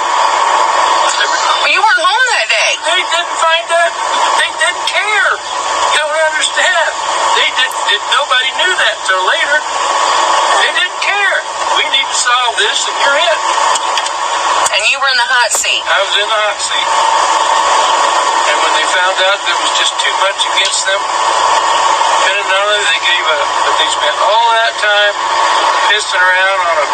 Well, you weren't home that day. They didn't find out. They didn't care. You don't understand. Nobody knew that until later. They didn't care. We need to solve this and you're it. And you were in the hot seat. I was in the hot seat. And when they found out there was just too much against them, pinning on it, they gave up. But they spent all that time pissing around on a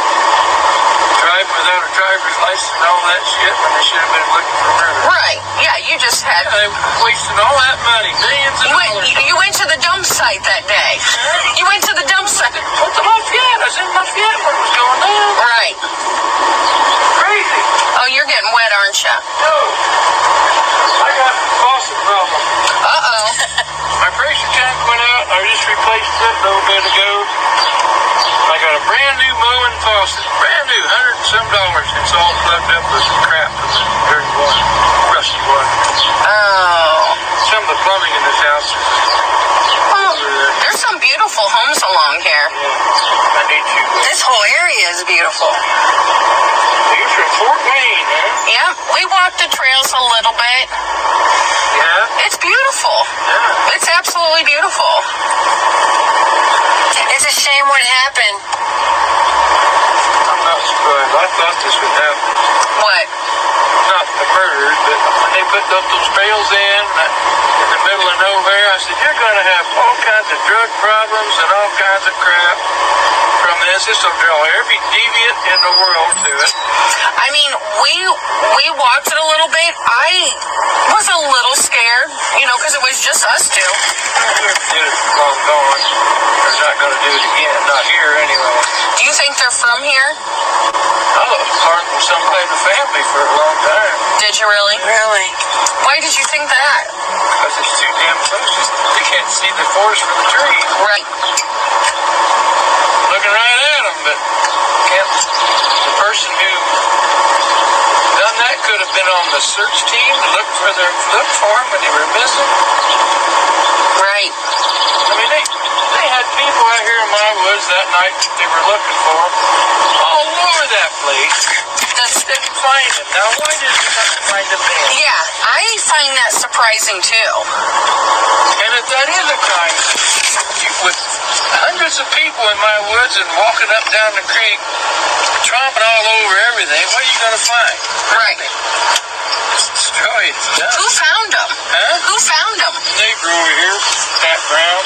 driving without a driver's license and all that shit when they should have been looking for murder. Right. Yeah, you just had... Yeah, they wasted all that money, millions of dollars. You went to the dump site that day. You went to the dump site. What the Lafayette? I was in Lafayette when it was going down. Right. Crazy. Oh, you're getting wet, aren't you? No. I got a faucet problem. Uh-oh. My pressure tank went out. I just replaced it a little bit ago. I got a brand new Moen faucet. Brand new, $100 and some. It's all plugged up with crap from the dirty water. Rusty water. Oh. Some of the plumbing in this house is... Well, there's some beautiful homes along here. Yeah. I need you. This whole area is beautiful. You're from Fort Wayne, huh? Yeah, we walked the trails a little bit. Yeah? It's beautiful. Yeah. It's absolutely beautiful. It's a shame what happened. I'm not surprised. I thought this would happen. What? Not the murders, but when they put up those trails in the middle of nowhere, I said, you're going to have all kinds of drug problems and all kinds of crap from this. This will draw every deviant in the world to it. I mean, we walked it a little bit. I was a little scared, because it was just us two. Whoever did it long gone. They're not going to do it again. Not here, anyway. Do you think they're from here? I was part of some kind of family for a long time. Did you really? Really. Why did you think that? Because it's too damn close. They can't see the forest from the trees. Right. Looking right at them, but the person who done that could have been on the search team to look for him when they were missing. Right. I mean, they had people out here in my woods that night that they were looking for all over that place. They couldn't find him. Now, why did they not find him then? Yeah, I find that surprising too. And if that is a crime, with hundreds of people in my woods and walking up down the creek, tromping all over everything, what are you going to find? Right. Destroy it. Who found him? Huh? Who found him? The neighbor over here, Pat Brown.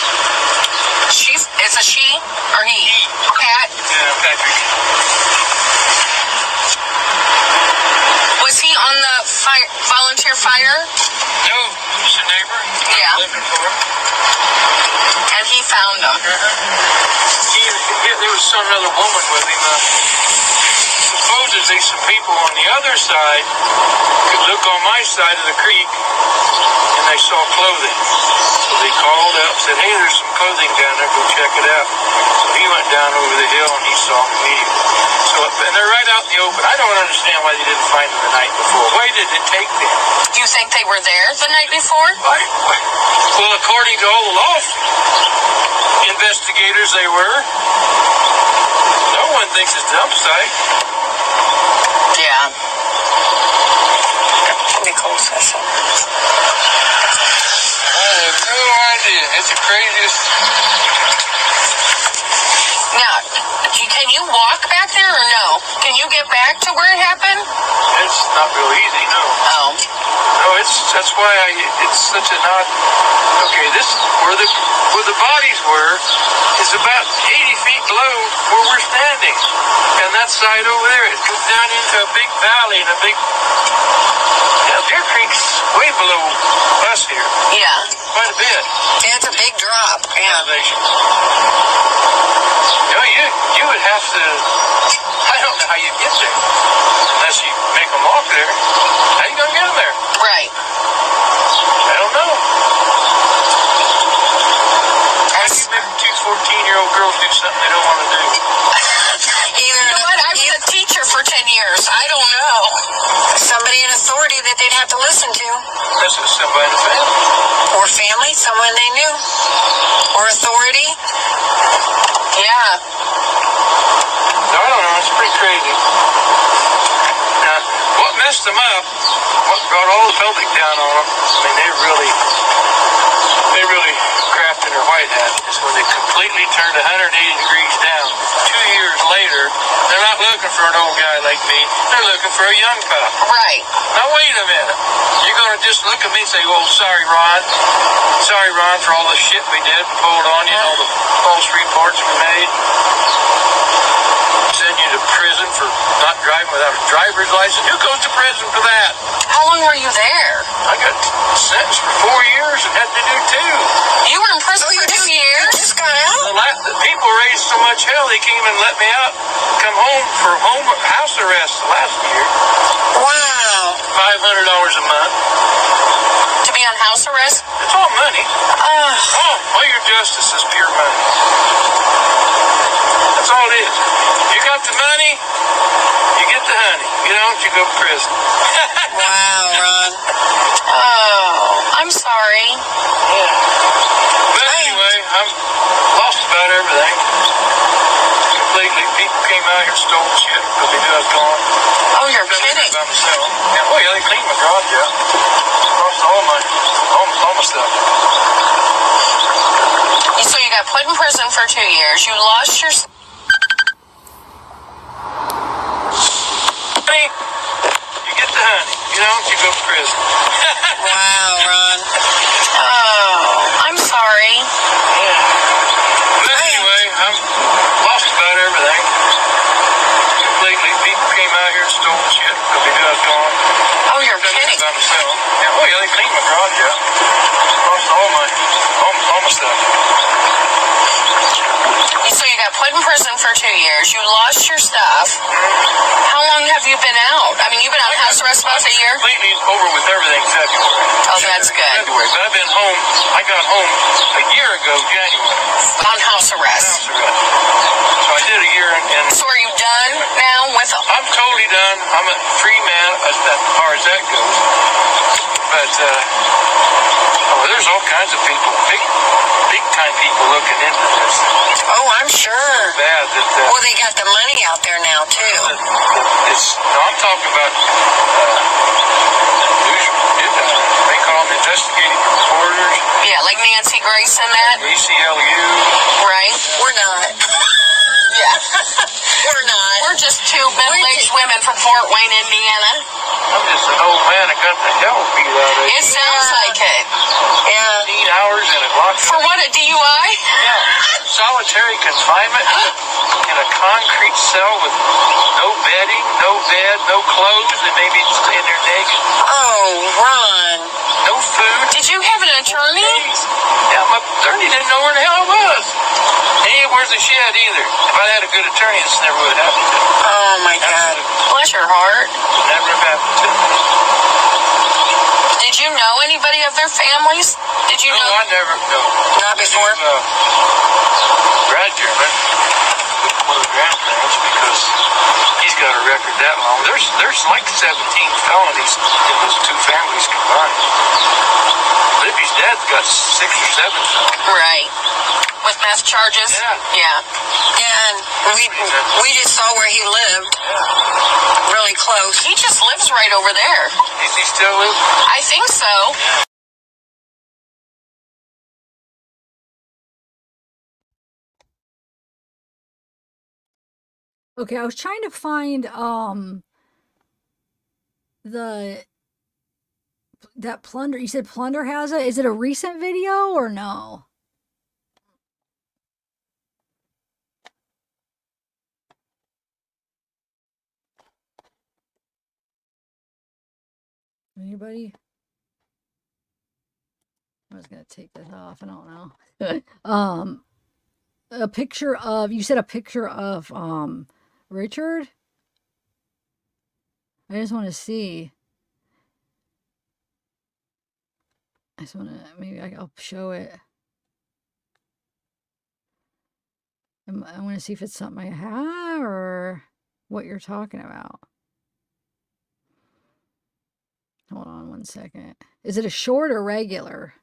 It's a she or he? Pat? Yeah, Patrick. Was he on the volunteer fire? No, he's a neighbor. Yeah. Living for him. And he found him. There was some other woman with him. Supposedly some people on the other side could look on my side of the creek and they saw clothing. So they called up, said, hey, there's some clothing down there, go check it out. So he went down over the hill and he saw them immediately. And they're right out in the open. I don't understand why they didn't find them the night before. Why did it take them? Do you think they were there the night before? Well, according to all the law investigators, they were. No one thinks it's a dump site. Yeah. be closed session. I have no idea. It's the craziest. Now, can you walk back there or no? Can you get back to where it happened? It's not real easy, no. Oh. No, that's why it's such an odd. Okay, this where the bodies were is about 80 feet below where we're standing, and that side over there it goes down into a big valley and a big. Deer Creek's way below us here. Yeah. Quite a bit. Yeah, it's a big drop. Yeah. Elevation. You would have to. I don't know how you get there unless you make them walk there. How you gonna get them there? Right. I don't know. How do you make two 14-year-old girls do something they don't want to do? You know what? I was a teacher for 10 years. I don't know. Somebody in authority that they'd have to listen to. This is somebody in the family. Or family, someone they knew. Or authority. Yeah. No, I don't know. It's pretty crazy. Now, what messed them up, what brought all the pelvic down on them, I mean, they really crafted their white hat, is when they completely turned 180 degrees down. 2 years later, they're not looking for an old guy like me. They're looking for a young cop. Right. Now, wait a minute. You're going to just look at me and say, oh, sorry, Ron. Sorry, Ron, for all the shit we did and pulled on you and all the false reports we made. Send you to prison for not driving without a driver's license. Who goes to prison for that? How long were you there? I got sentenced for 4 years and had to do 2. You were in prison for 2 years? You just got out? The people raised so much hell they can't even let me out. Come home for house arrest last year. Wow. $500 a month. To be on house arrest? It's all money. All your justice is pure money. That's all it is. You got the money, you get the honey. You don't, you go to prison. Wow, Ron. Oh, I'm sorry. Yeah. But anyway, I'm lost about everything. Completely. People came out here and stole shit because they knew I was gone. Oh, you're kidding. By myself. Yeah, oh yeah, they cleaned my garage out. Lost all my stuff. So you got put in prison for 2 years. You lost your... Honey, you get the honey. You don't, you go to prison. Wow, Ron. Oh, I'm sorry. Yeah. But anyway, I'm lost about everything. Completely. People came out here and stole shit because they knew I was gone. Oh, you're kidding. By myself. Yeah, oh yeah, they cleaned my garage out. Lost all my stuff. So you got put in prison for 2 years. You lost your stuff. How long have you been out? I mean, you've been on house arrest about a year? Completely over with everything February. Oh, that's good. February. But I've been home. I got home a year ago, January. On house arrest. House arrest. So I did a year and... So are you done now with... I'm totally done. I'm a free man as far as that goes. But, there's all kinds of people, big time people looking into this. Oh, I'm sure. Bad that, well, they got the money out there now, too. I'm talking about, they call them investigative reporters. Yeah, like Nancy Grace and that. ACLU. Right? We're not. Yeah. We're not. We're just 2 middle-aged women from Fort Wayne, Indiana. I'm just an old man that got the hell beat out of it. It sounds like it. Yeah. 15 hours in a locked. For what, a DUI? Yeah. Solitary confinement in a concrete cell with no bedding, no bed, no clothes, and maybe staying there naked. Oh, Ron. No food. Did you have an attorney? Yeah, my attorney didn't know where the hell I was. And he ain't worth a shit either. If I had a good attorney, this never would have happened to me. Oh, my God. Bless your heart. Never have happened to me. Did you know anybody of their families? Did you know? No, I never. No. Not before? Brad German, one of the grandparents, because he's got a record that long. There's like 17 felonies in those 2 families combined. Libby's dad's got 6 or 7 felonies. Right. with meth charges? Yeah. And we just saw where he lived. Really close. He just lives right over there. Does he still live? I think so. Okay, I was trying to find that Plunder. You said Plunder has it. Is it a recent video or no? Anybody? I was gonna take this off. I don't know. A picture of, you said a picture of Richard? I just want to see. I just want to, maybe I'll show it. I want to see if it's something I have or what you're talking about. Hold on one second. Is it a short or regular?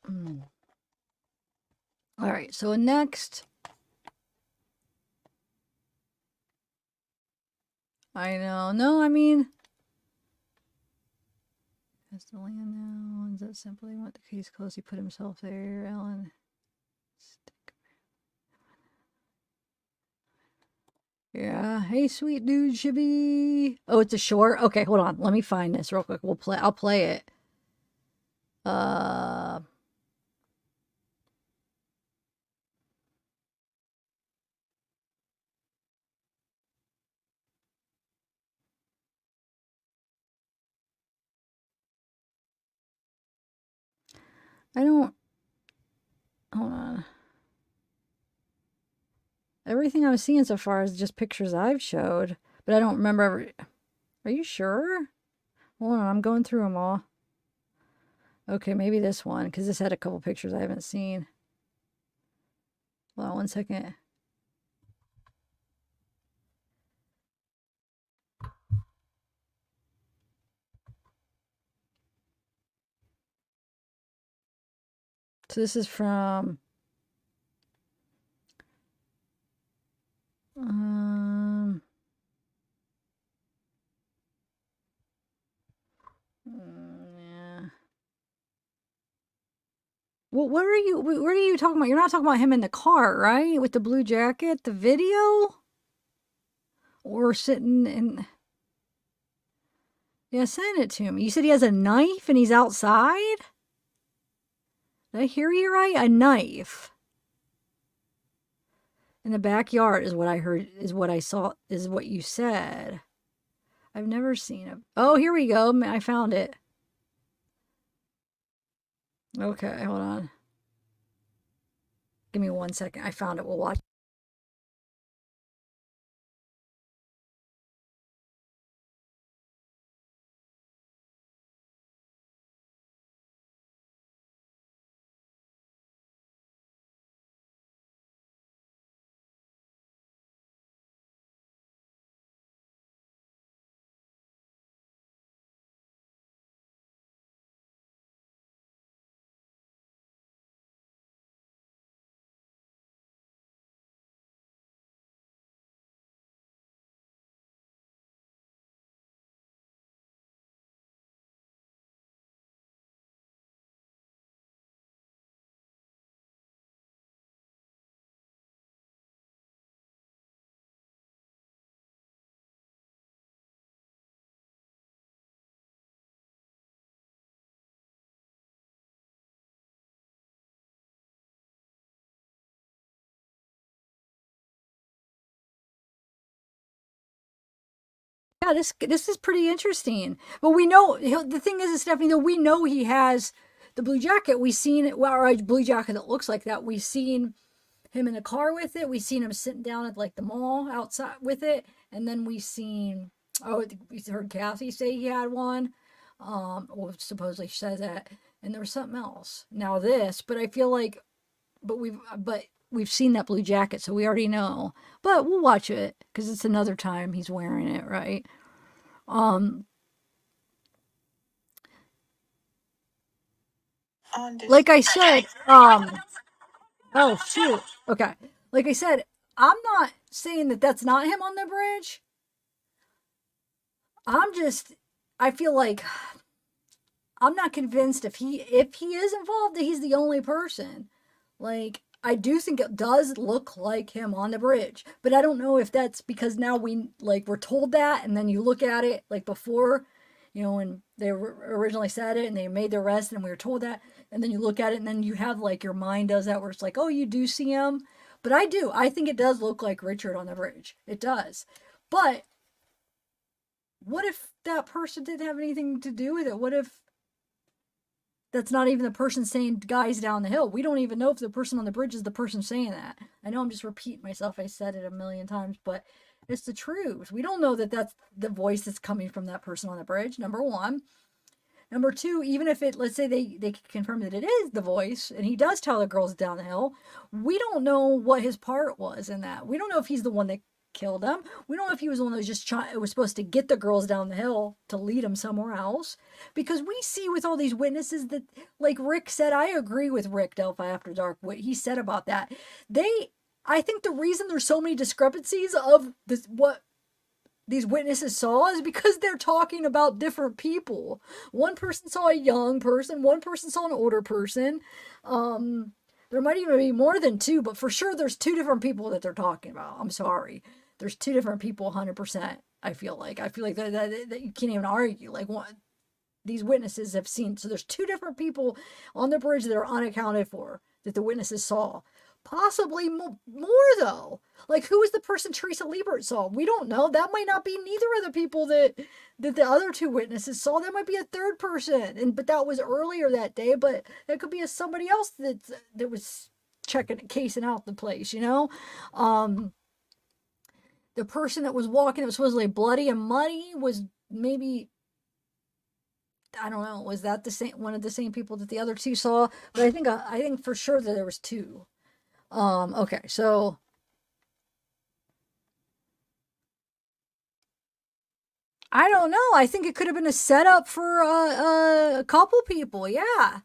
All right, so next. I know. No, I mean, that's the land now. Is that simply what the case close? He put himself there, Ellen. Yeah. Hey, sweet dude, Shibby. Oh, it's a short. Okay, hold on. Let me find this real quick. I'll play it. I don't. Hold on. Everything I'm seeing so far is just pictures I've showed, but I don't remember every. Are you sure? Hold on, I'm going through them all. Okay, maybe this one, because this had a couple pictures I haven't seen. Hold on one second. So this is from yeah. Well, what are you talking about? You're not talking about him in the car, right? With the blue jacket, the video? Or sitting in... Yeah, send it to me. You said he has a knife and he's outside? Did I hear you right? A knife. In the backyard is what I heard, is what I saw, is what you said. I've never seen it. Oh, here we go. I found it. Okay, hold on. Give me 1 second. I found it. We'll watch. Yeah, this is pretty interesting. But we know, the thing is, Stephanie, though, we know he has the blue jacket. We've seen it, well, or a blue jacket that looks like that. We've seen him in the car with it. We've seen him sitting down at, like, the mall outside with it. And then we've seen, oh, we heard Kathy say he had one. Well, supposedly she said that. And there was something else. Now this, but I feel like, but we've seen that blue jacket, so we already know. But we'll watch it, because it's another time he's wearing it, right? like I said, oh shoot, okay. Like I said, I'm not saying that that's not him on the bridge. I feel like I'm not convinced if he is involved that he's the only person. Like, I do think it does look like him on the bridge, but I don't know if that's because now we're told that, and then you look at it like before, when they originally said it and they made the arrest and we were told that, and then you look at it and then you have like your mind does that where it's like, oh, you do see him. But I think it does look like Richard on the bridge. It does. But what if that person didn't have anything to do with it? What if that's not even the person saying guys down the hill? We don't even know if the person on the bridge is the person saying that. I know I'm just repeating myself. I said it a million times, but it's the truth. We don't know that that's the voice that's coming from that person on the bridge, number one. Number two, even if let's say they confirm that it is the voice, and he does tell the girls down the hill, we don't know what his part was in that. We don't know if he's the one that killed them. We don't know if he was the one that was just was supposed to get the girls down the hill to lead them somewhere else. Because we see with all these witnesses that, like Rick said, I agree with Rick, Delphi After Dark, what he said about that. I think the reason there's so many discrepancies of what these witnesses saw is because they're talking about different people. One person saw a young person, one person saw an older person. There might even be more than two, but for sure there's two different people that they're talking about. I'm sorry. There's two different people, 100%, I feel like. I feel like that you can't even argue. Like, these witnesses have seen. So there's two different people on the bridge that are unaccounted for that the witnesses saw. Possibly more, though. Like, who was the person Teresa Liebert saw? We don't know. That might not be neither of the people that the other two witnesses saw. That might be a third person. But that was earlier that day. But that could be somebody else that was casing out the place, The person that was walking that was supposedly bloody and muddy was maybe, I don't know, was that one of the same people that the other two saw? But I think for sure that there was two. Okay, so I don't know. I think it could have been a setup for a couple people. Yeah, I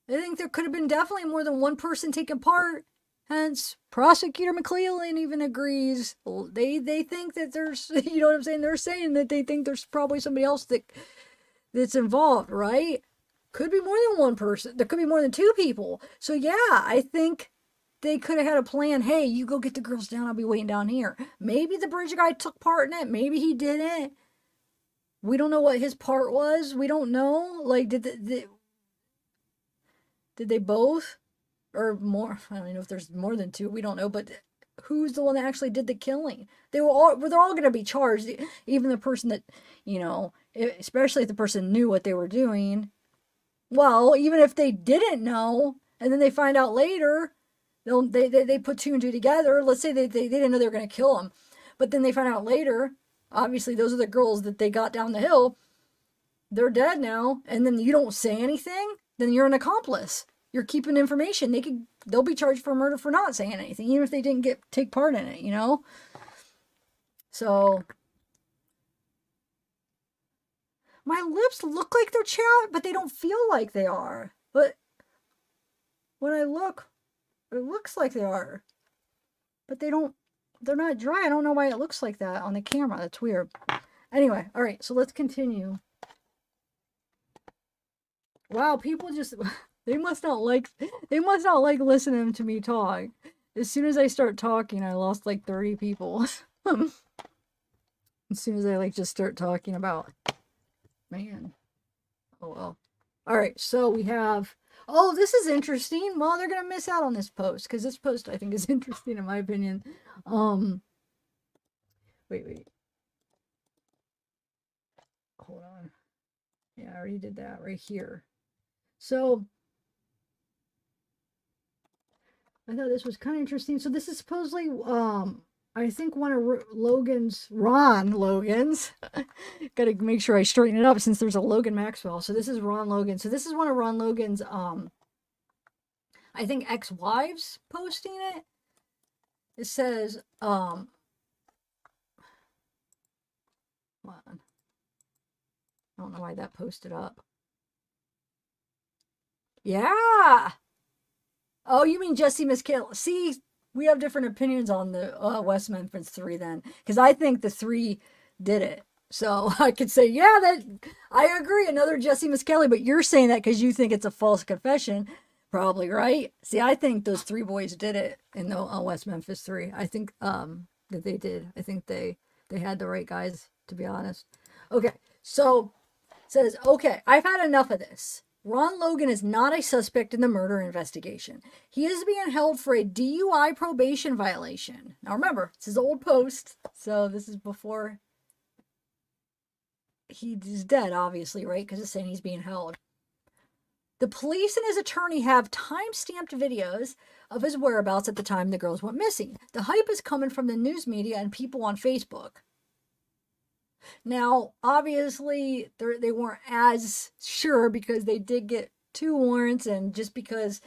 think there could have been definitely more than one person taking part. Hence, Prosecutor Mcleland even agrees. They think that there's, you know what I'm saying? They're saying that they think there's probably somebody else that's involved, right? Could be more than one person. There could be more than two people. So yeah, I think they could have had a plan. Hey, you go get the girls down. I'll be waiting down here. Maybe the bridge guy took part in it. Maybe he didn't. We don't know what his part was. We don't know. Like, did they both? Or more? I don't know if there's more than two. We don't know. But who's the one that actually did the killing? They're all going to be charged. Even the person that, especially if the person knew what they were doing. Well, even if they didn't know, and then they find out later, they put two and two together. Let's say they didn't know they were going to kill him, but then they find out later, obviously those are the girls that they got down the hill. They're dead now, and then you don't say anything, then you're an accomplice. You're keeping information. They'll be charged for murder for not saying anything, even if they didn't take part in it, So my lips look like they're chapped, but they don't feel like they are. But when I look, it looks like they are. But they're not dry. I don't know why it looks like that on the camera. That's weird. Anyway, all right, so let's continue. Wow, people just, they must not like listening to me talk. As soon as I start talking, I lost like 30 people. As soon as I just start talking about, man. Oh well. All right, so we have, oh, this is interesting. Well, they're going to miss out on this post because this post I think is interesting in my opinion. Wait. Hold on. Yeah, I already did that right here. So I thought this was kind of interesting. So this is supposedly, I think one of Ron Logan's, got to make sure I straighten it up since there's a Logan Maxwell. So this is Ron Logan. So this is one of Ron Logan's, I think ex-wives posting it. It says, hold on. I don't know why that posted up. Yeah. Oh, you mean Jesse Miscale? See, we have different opinions on the West Memphis 3 then, because I think the 3 did it. So I could say, yeah, that I agree, another Jesse Miscale, but you're saying that because you think it's a false confession, probably, right? See, I think those 3 boys did it in the West Memphis 3. I think that they did. I think they had the right guys, to be honest. Okay, so it says, okay, I've had enough of this. Ron Logan is not a suspect in the murder investigation. He is being held for a DUI probation violation. Now remember, it's his old post, so this is before he's dead, obviously, right? Because it's saying he's being held. The police and his attorney have time-stamped videos of his whereabouts at the time the girls went missing. The hype is coming from the news media and people on Facebook. Now, obviously, they weren't as sure because they did get 2 warrants, and just because,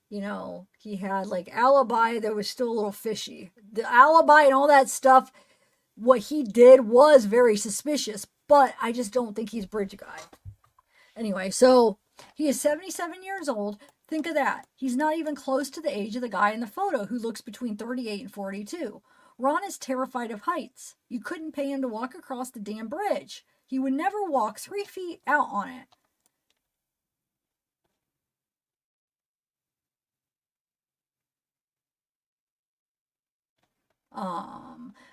you know, he had, like, Alibi, there was still a little fishy. The Alibi and all that stuff, what he did was very suspicious, but I just don't think he's Bridge Guy. Anyway, so he is 77 years old. Think of that. He's not even close to the age of the guy in the photo who looks between 38 and 42. Ron is terrified of heights. You couldn't pay him to walk across the damn bridge. He would never walk 3 feet out on it.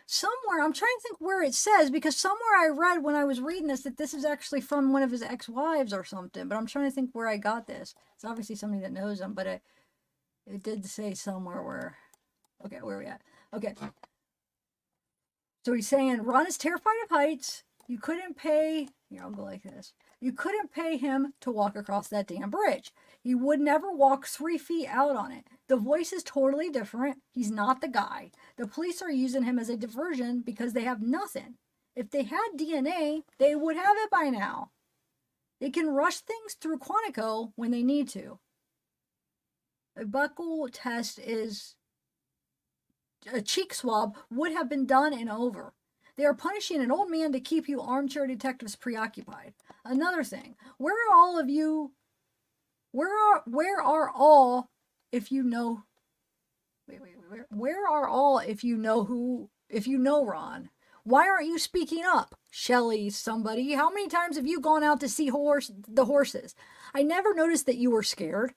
Somewhere, I'm trying to think where it says, because somewhere I read when I was reading this that this is actually from one of his ex-wives or something, but I'm trying to think where I got this. It's obviously somebody that knows him, but it did say somewhere where, okay, where are we at? Okay. So he's saying, Ron is terrified of heights. You couldn't pay, here, I'll go like this. You couldn't pay him to walk across that damn bridge. He would never walk 3 feet out on it. The voice is totally different. He's not the guy. The police are using him as a diversion because they have nothing. If they had DNA, they would have it by now. They can rush things through Quantico when they need to. A buccal test is a cheek swab would have been done and over. They are punishing an old man to keep you armchair detectives preoccupied. Another thing, where are all of you? Where are all if you know? Where are all if you know who? If you know Ron, why aren't you speaking up, Shelly? Somebody, how many times have you gone out to see the horses? I never noticed that you were scared.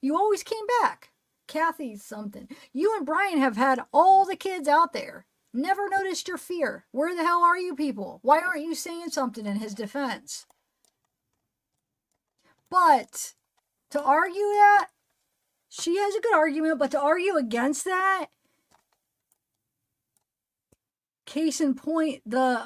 You always came back. Kathy something. You and Brian have had all the kids out there. Never noticed your fear. Where the hell are you people? Why aren't you saying something in his defense? But to argue that, she has a good argument, but to argue against that, case in point, the,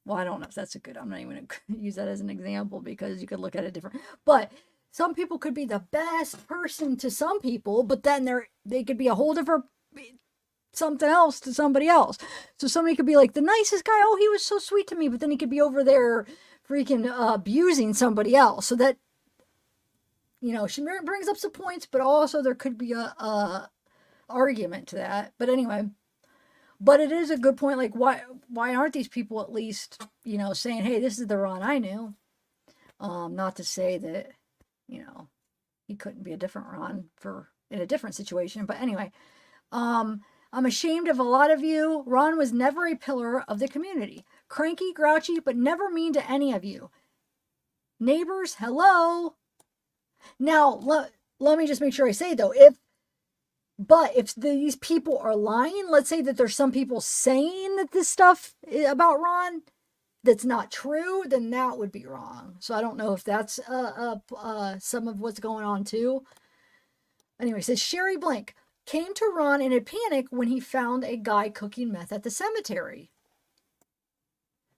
well, I don't know if that's a good, I'm not even going to use that as an example because you could look at it different, but some people could be the best person to some people, but then they could be a whole different something else to somebody else. So somebody could be like the nicest guy, oh, he was so sweet to me, but then he could be over there freaking abusing somebody else. So that, you know, she brings up some points, but also there could be a argument to that. But anyway, but it is a good point. Like, why aren't these people at least, you know, saying, hey, this is the Ron I knew? Not to say that, you know, he couldn't be a different Ron in a different situation. But anyway, I'm ashamed of a lot of you. Ron was never a pillar of the community. Cranky, grouchy, but never mean to any of you. Neighbors, hello. Now, let me just make sure I say, though, if these people are lying, let's say that there's some people saying that this stuff about Ron that's not true, then that would be wrong. So I don't know if that's some of what's going on, too. Anyway, it says, Sherry Blank came to Ron in a panic when he found a guy cooking meth at the cemetery.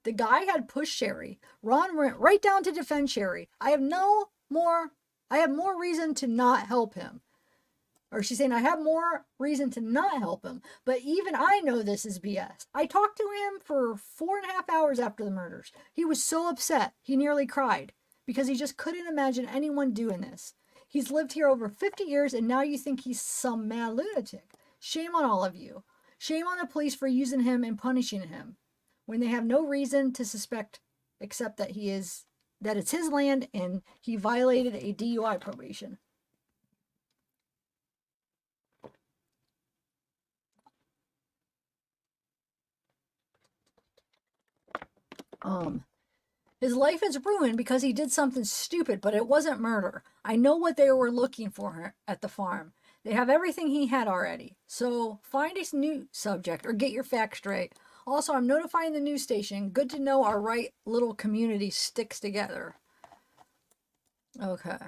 The guy had pushed Sherry. Ron went right down to defend Sherry. I have more reason to not help him. Or she's saying, I have more reason to not help him. But even I know this is BS. I talked to him for 4.5 hours after the murders. He was so upset. He nearly cried because he just couldn't imagine anyone doing this. He's lived here over 50 years, and now you think he's some mad lunatic. Shame on all of you. Shame on the police for using him and punishing him when they have no reason to suspect except that he is that it's his land and he violated a DUI probation. His life is ruined because he did something stupid, but it wasn't murder. I know what they were looking for at the farm. They have everything he had already. So find a new subject or get your facts straight. Also, I'm notifying the news station. Good to know our right little community sticks together. Okay.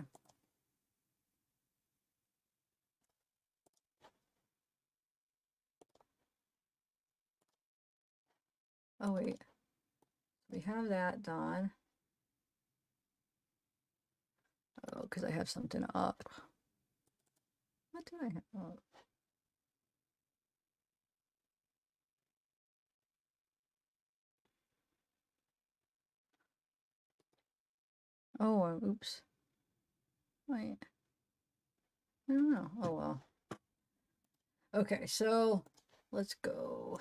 Oh, wait. We have that done. Oh, because I have something up. What did I have up? Oh, oops. Wait. I don't know. Oh, well. Okay, so let's go.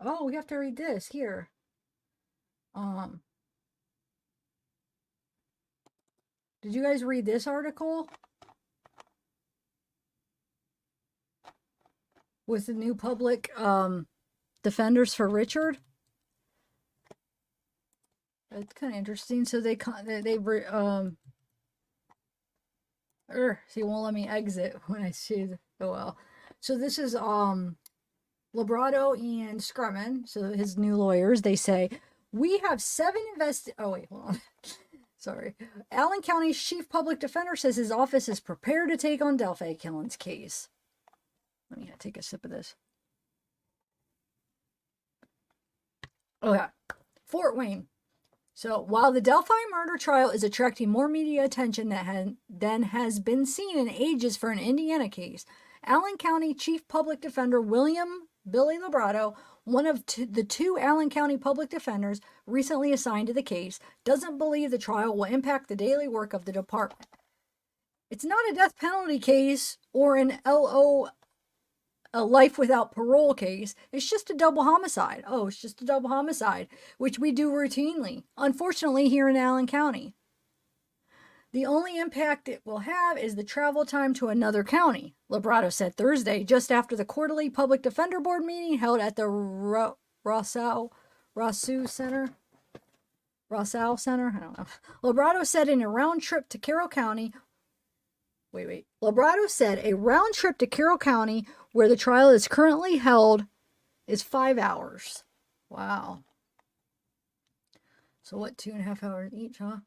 Oh, we have to read this here. Did you guys read this article? With the new public defenders for Richard? It's kind of interesting. So they see, it won't let me exit when I see the, oh well. So this is Labrado and Scrumman, so his new lawyers. They say, we have 7 oh wait, hold on. Sorry. Allen County's chief public defender says his office is prepared to take on Delphi Killen's case. Let me take a sip of this. Okay. Fort Wayne. So while the Delphi murder trial is attracting more media attention than has been seen in ages for an Indiana case, Allen County Chief Public Defender William Billy Labrado, one of the 2 Allen County public defenders recently assigned to the case, doesn't believe the trial will impact the daily work of the department. It's not a death penalty case or an a life without parole case. It's just a double homicide. Oh, it's just a double homicide, which we do routinely, unfortunately, here in Allen County. The only impact it will have is the travel time to another county, Labrado said Thursday, just after the quarterly Public Defender Board meeting held at the Rossau Center. Rossau Center? I don't know. Labrado said in a round trip to Carroll County, Labrado said a round trip to Carroll County, where the trial is currently held, is 5 hours. Wow. So what, 2.5 hours each, huh?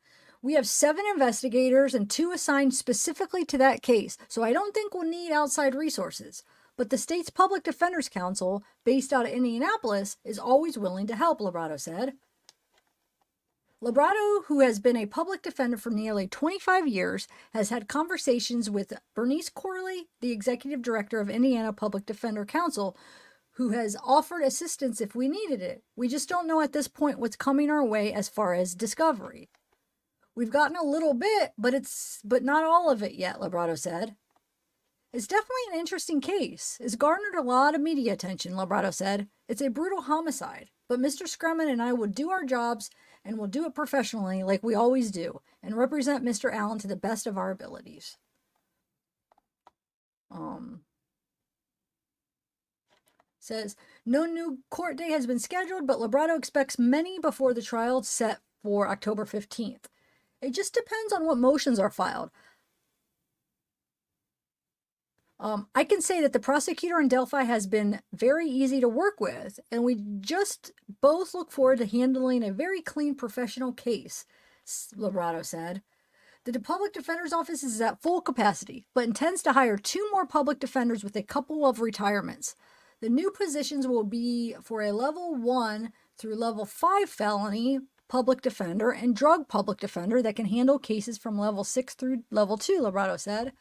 We have 7 investigators and 2 assigned specifically to that case, so I don't think we'll need outside resources. But the state's Public Defenders Council, based out of Indianapolis, is always willing to help, Labrado said. Labrado, who has been a public defender for nearly 25 years, has had conversations with Bernice Corley, the executive director of Indiana Public Defender Council, who has offered assistance if we needed it. We just don't know at this point what's coming our way as far as discovery. We've gotten a little bit, but not all of it yet, Labrado said. It's definitely an interesting case. It's garnered a lot of media attention, Labrado said. It's a brutal homicide, but Mr. Scrumman and I will do our jobs, and we'll do it professionally like we always do, and represent Mr. Allen to the best of our abilities. Says, no new court date has been scheduled, but Labrado expects many before the trial set for October 15th. It just depends on what motions are filed. I can say that the prosecutor in Delphi has been very easy to work with, and we just both look forward to handling a very clean professional case, Labrado said. The public defender's office is at full capacity, but intends to hire 2 more public defenders with a couple of retirements. The new positions will be for a level 1 through level 5 felony public defender and drug public defender that can handle cases from level 6 through level 2, Labrado said.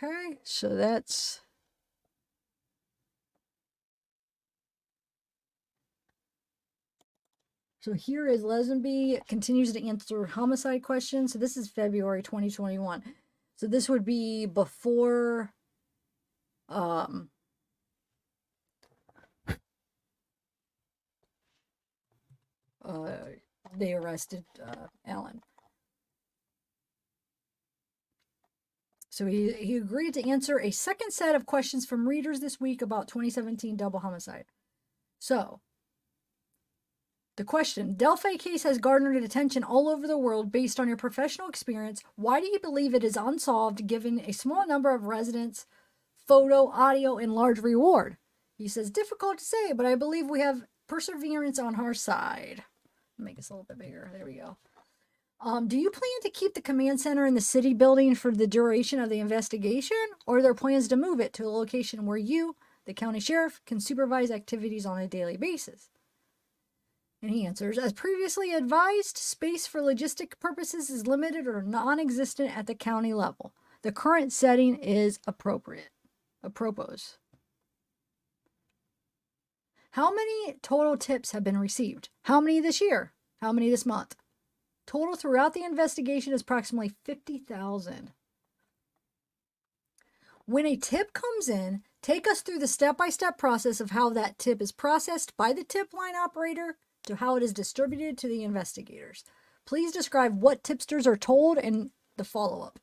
Okay, so that's... So here is Leazenby continues to answer homicide questions. So this is February 2021. So this would be before they arrested Alan. So he agreed to answer a second set of questions from readers this week about 2017 double homicide. So the question, Delphi case has garnered attention all over the world based on your professional experience. Why do you believe it is unsolved given a small number of residents, photo, audio, and large reward? He says, difficult to say, but I believe we have perseverance on our side. Make this a little bit bigger. There we go. Do you plan to keep the command center in the city building for the duration of the investigation? Or are there plans to move it to a location where you, the county sheriff, can supervise activities on a daily basis? And he answers, as previously advised, space for logistic purposes is limited or non-existent at the county level. The current setting is appropriate. Apropos. How many total tips have been received? How many this year? How many this month? Total throughout the investigation is approximately 50,000. When a tip comes in, take us through the step-by-step process of how that tip is processed by the tip line operator to how it is distributed to the investigators. Please describe what tipsters are told and the follow-up.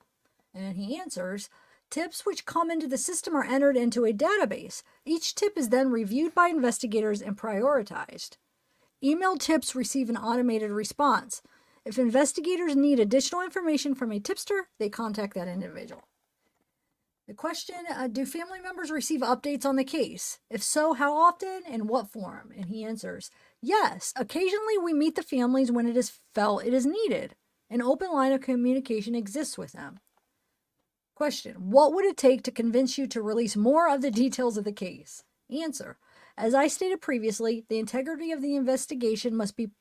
And he answers, tips which come into the system are entered into a database. Each tip is then reviewed by investigators and prioritized. Emailed tips receive an automated response. If investigators need additional information from a tipster, they contact that individual. The question, do family members receive updates on the case? If so, how often and what form? And he answers, yes, occasionally we meet the families when it is felt it is needed. An open line of communication exists with them. Question, what would it take to convince you to release more of the details of the case? Answer, as I stated previously, the integrity of the investigation must be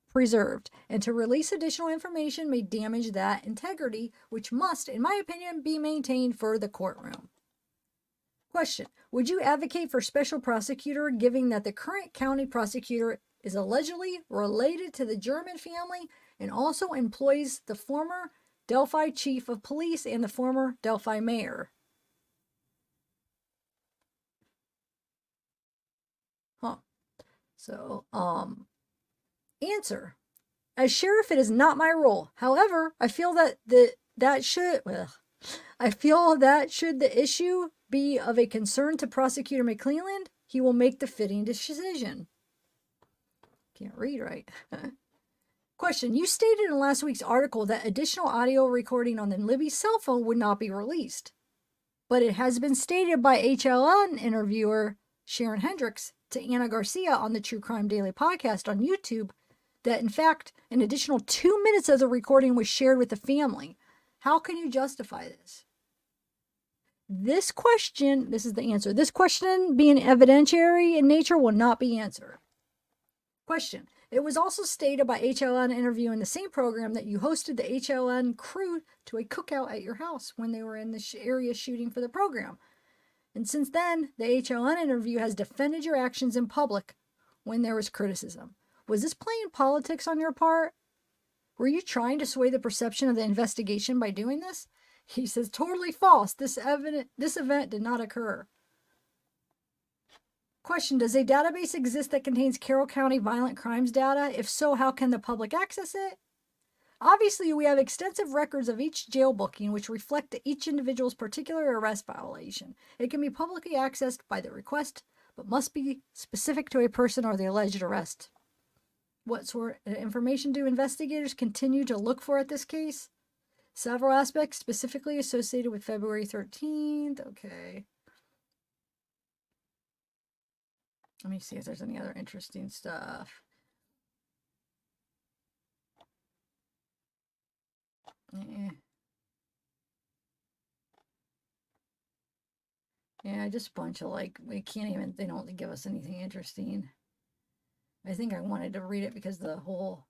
preserved, and to release additional information may damage that integrity, which must, in my opinion, be maintained for the courtroom. Question, would you advocate for special prosecutor given that the current county prosecutor is allegedly related to the German family and also employs the former Delphi chief of police and the former Delphi mayor? So, answer. As sheriff, it is not my role. However, I feel that should the issue be of a concern to Prosecutor Mcleland, he will make the fitting decision. Can't read right. Question. You stated in last week's article that additional audio recording on the Libby cell phone would not be released. But it has been stated by HLN interviewer Sharon Hendricks to Anna Garcia on the True Crime Daily podcast on YouTube that, in fact, an additional 2 minutes of the recording was shared with the family. How can you justify this? This question, this is the answer. This question, being evidentiary in nature, will not be answered. Question. It was also stated by HLN interview in the same program that you hosted the HLN crew to a cookout at your house when they were in the area shooting for the program. And since then, the HLN interview has defended your actions in public when there was criticism. Was this playing politics on your part? Were you trying to sway the perception of the investigation by doing this? He says, totally false. This event did not occur. Question, does a database exist that contains Carroll County violent crimes data? If so, how can the public access it? Obviously, we have extensive records of each jail booking which reflect each individual's particular arrest violation. It can be publicly accessed by the request, but must be specific to a person or the alleged arrest. What sort of information do investigators continue to look for at this case? Several aspects specifically associated with February 13th. Okay. Let me see if there's any other interesting stuff. Yeah, just a bunch of we can't even, they don't give us anything interesting. I think I wanted to read it because the whole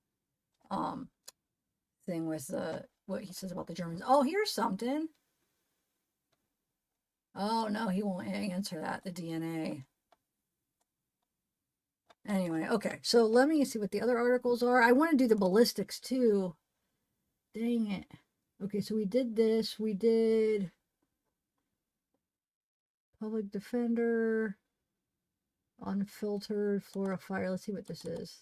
thing with what he says about the Germans. Oh, here's something. Oh, no, he won't answer that, the DNA. Anyway, okay, so let me see what the other articles are. I want to do the ballistics, too. Dang it. Okay, so we did this. We did public defender, unfiltered, Flora Fire. Let's see what this is.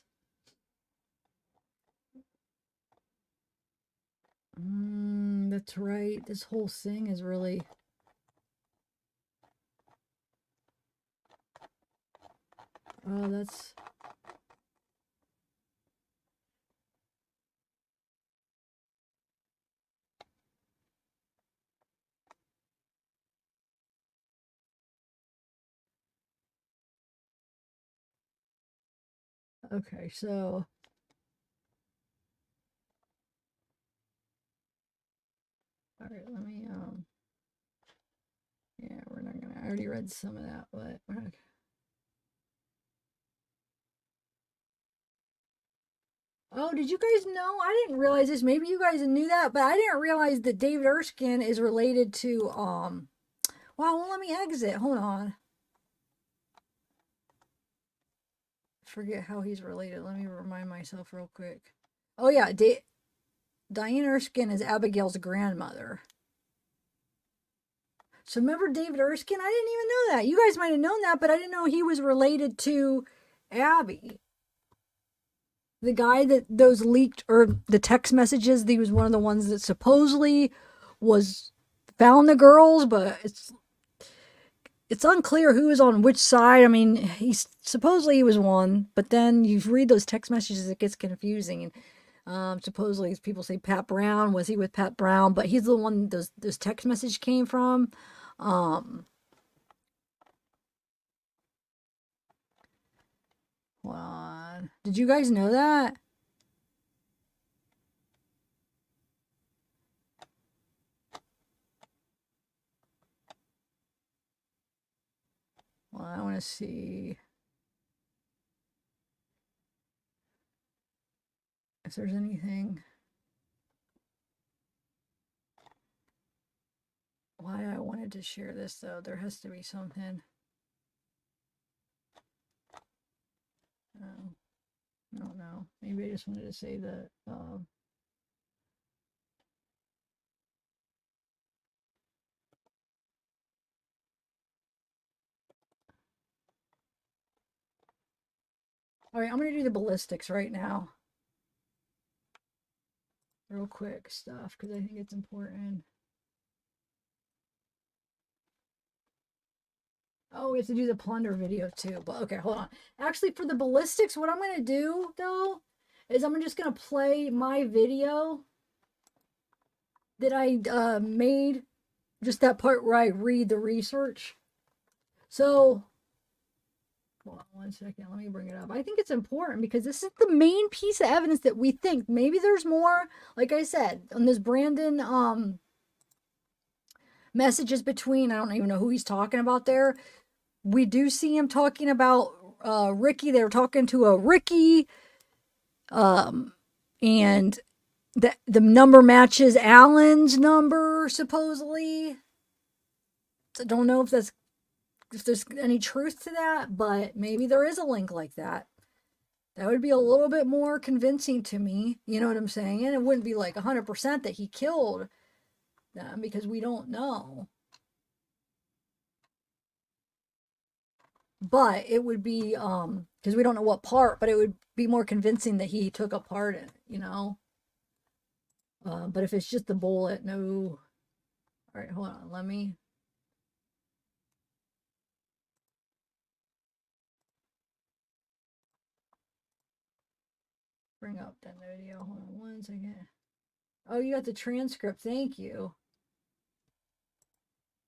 That's right. This whole thing is really... Oh, that's... Okay, so... All right, let me, yeah, we're not gonna, I already read some of that, but we're not... Oh, did you guys know? I didn't realize this. Maybe you guys knew that, but I didn't realize that David Erskine is related to, wow, well, let me exit. Hold on. Forget how he's related. Let me remind myself real quick. Oh, yeah, Diane Erskine is Abigail's grandmother. So remember David Erskine? I didn't even know that. You guys might have known that, but I didn't know he was related to Abby. The guy that those leaked, or the text messages, he was one of the ones that supposedly found the girls, but it's unclear who is on which side. I mean, supposedly he was one, but then you read those text messages, it gets confusing. Supposedly people say Pat Brown. Was he with Pat Brown? But he's the one those text messages came from. Hold on. Did you guys know that? Well, I want to see if there's anything. Why I wanted to share this, though, there has to be something. I don't know. Maybe I just wanted to say that. All right, I'm going to do the ballistics right now. Real quick stuff, because I think it's important. Oh, we have to do the plunder video too. But okay, hold on. Actually, for the ballistics, what I'm going to do, though, is I'm just going to play my video that I made. Just that part where I read the research. So, hold on 1 second. Let me bring it up. I think it's important because this is the main piece of evidence that we think. Maybe there's more. Like I said, on this Brandon messages between, I don't even know who he's talking about there. We do see him talking about Ricky. They were talking to a Ricky. And the number matches Alan's number, supposedly. So I don't know if there's any truth to that, but maybe there is a link like that. That would be a little bit more convincing to me. You know what I'm saying? And it wouldn't be like 100% that he killed them because we don't know. But it would be, because we don't know what part, but it would be more convincing that he took a part in it, you know? But if it's just the bullet, no. All right, hold on. Let me. Bring up that video. Hold on 1 second. Oh, you got the transcript. Thank you.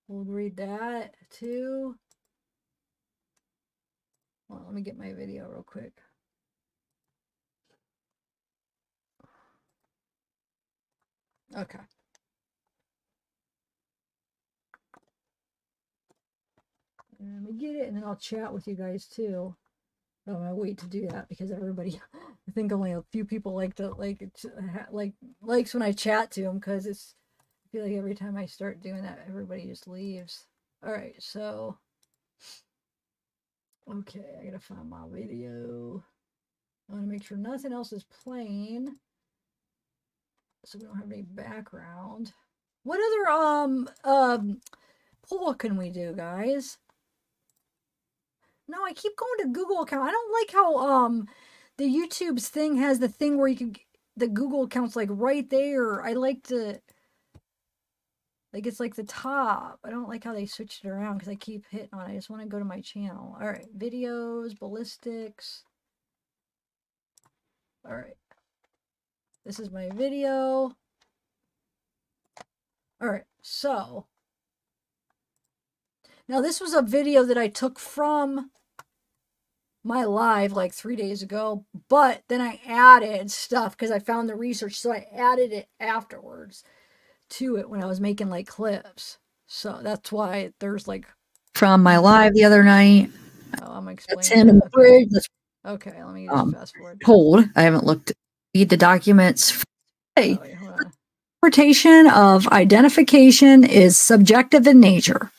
We'll read that too. Well, let me get my video real quick. Okay. Let me get it, and then I'll chat with you guys too. I'm gonna wait to do that because everybody, I think only a few people likes when I chat to them because I feel like every time I start doing that, everybody just leaves. All right, so okay, I gotta find my video. I want to make sure nothing else is playing, so we don't have any background. What other poll can we do, guys? No, I keep going to Google account. I don't like how the YouTube's thing has the thing where you can the Google account's like right there. I like to like it's like the top. I don't like how they switched it around because I keep hitting on it. I just want to go to my channel. All right, videos, ballistics. All right, this is my video. All right, so now this was a video that I took from my live like 3 days ago, but then I added stuff because I found the research, so I added it afterwards to it when I was making like clips. So that's why there's like from my live the other night. Oh, I'm explaining. That's in the bridge. Okay, let me just fast forward. Hold. I haven't looked at the documents. Hey, interpretation of identification is subjective in nature.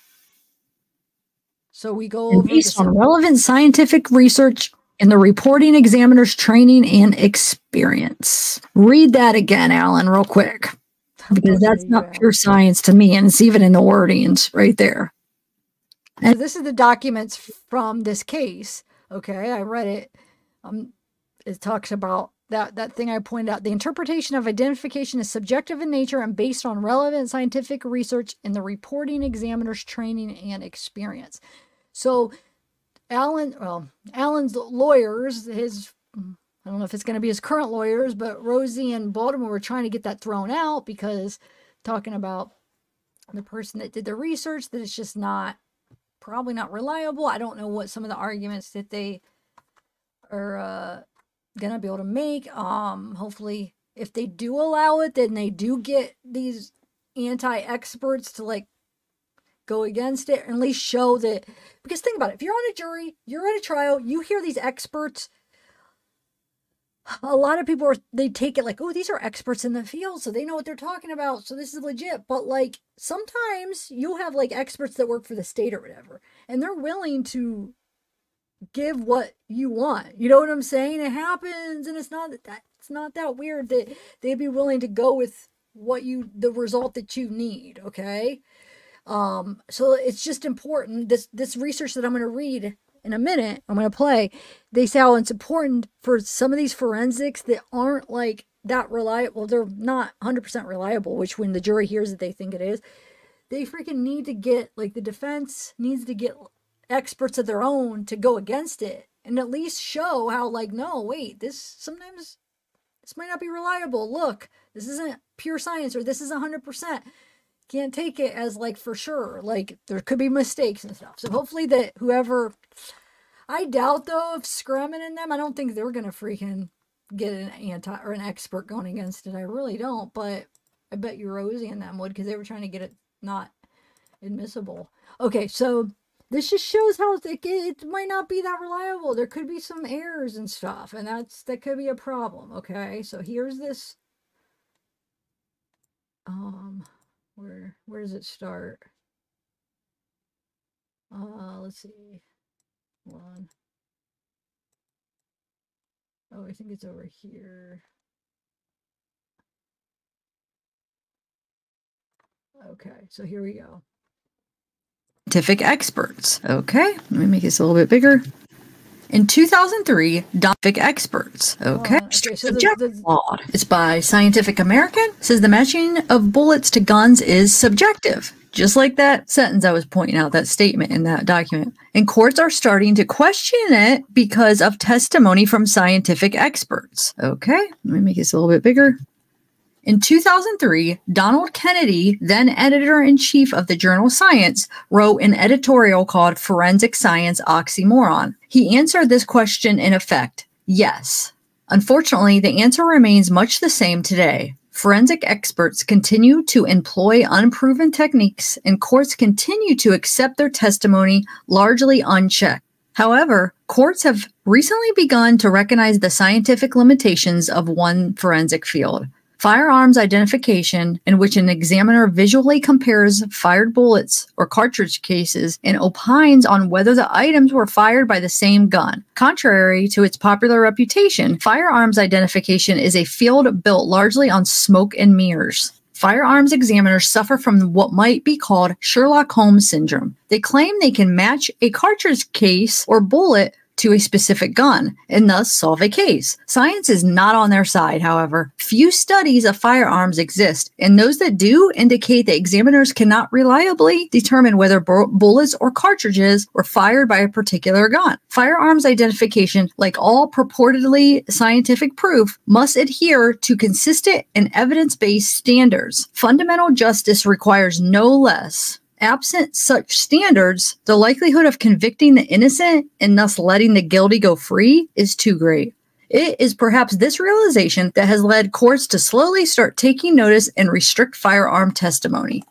So we go over based on relevant scientific research and the reporting examiner's training and experience. Read that again, Alan, real quick, because that's not pure science to me, and it's even in the wordings right there. And this is the documents from this case. Okay, I read it. It talks about that thing I pointed out. The interpretation of identification is subjective in nature and based on relevant scientific research and the reporting examiner's training and experience. So Alan's lawyers, I don't know if it's going to be his current lawyers, but Rosie and Baltimore were trying to get that thrown out because talking about the person that did the research, that it's just probably not reliable. I don't know what some of the arguments that they are going to be able to make. Hopefully if they do allow it, then they do get these anti-experts to like go against it, or at least show that, because think about it, if you're on a jury, you're at a trial, you hear these experts, a lot of people they take it like, oh, these are experts in the field, so they know what they're talking about, so this is legit. But like sometimes you'll have like experts that work for the state or whatever, and they're willing to give what you want. You know what I'm saying? It happens, and it's not that weird that they'd be willing to go with the result that you need. Okay. So it's just important. This research that I'm going to read in a minute, I'm going to play. They say how it's important for some of these forensics that aren't like that reliable. They're not 100% reliable, which when the jury hears that they think it is, they freaking need to get, like the defense needs to get experts of their own to go against it and at least show how like, no, wait, sometimes this might not be reliable. Look, this isn't pure science, or this is 100%. Can't take it as like for sure. Like there could be mistakes and stuff. So hopefully that whoever, I doubt though if Scremin and them, I don't think they're gonna freaking get an expert going against it. I really don't. But I bet you Rosie and them would, because they were trying to get it not admissible. Okay, so this just shows how it might not be that reliable. There could be some errors and stuff, and that could be a problem. Okay, so here's this. Where does it start? Let's see. Hold on. Oh, I think it's over here. Okay, so here we go. Scientific experts. Okay, let me make this a little bit bigger. In 2003, scientific experts. Okay. So it's by Scientific American. It says the matching of bullets to guns is subjective. Just like that sentence I was pointing out, that statement in that document. And courts are starting to question it because of testimony from scientific experts. Okay. Let me make this a little bit bigger. In 2003, Donald Kennedy, then editor-in-chief of the journal Science, wrote an editorial called Forensic Science Oxymoron. He answered this question in effect, yes. Unfortunately, the answer remains much the same today. Forensic experts continue to employ unproven techniques, and courts continue to accept their testimony largely unchecked. However, courts have recently begun to recognize the scientific limitations of one forensic field. Firearms identification, in which an examiner visually compares fired bullets or cartridge cases and opines on whether the items were fired by the same gun. Contrary to its popular reputation, firearms identification is a field built largely on smoke and mirrors. Firearms examiners suffer from what might be called Sherlock Holmes syndrome. They claim they can match a cartridge case or bullet to a specific gun and thus solve a case. Science is not on their side, however. Few studies of firearms exist, and those that do indicate that examiners cannot reliably determine whether bullets or cartridges were fired by a particular gun. Firearms identification, like all purportedly scientific proof, must adhere to consistent and evidence-based standards. Fundamental justice requires no less. Absent such standards, the likelihood of convicting the innocent and thus letting the guilty go free is too great. It is perhaps this realization that has led courts to slowly start taking notice and restrict firearm testimony.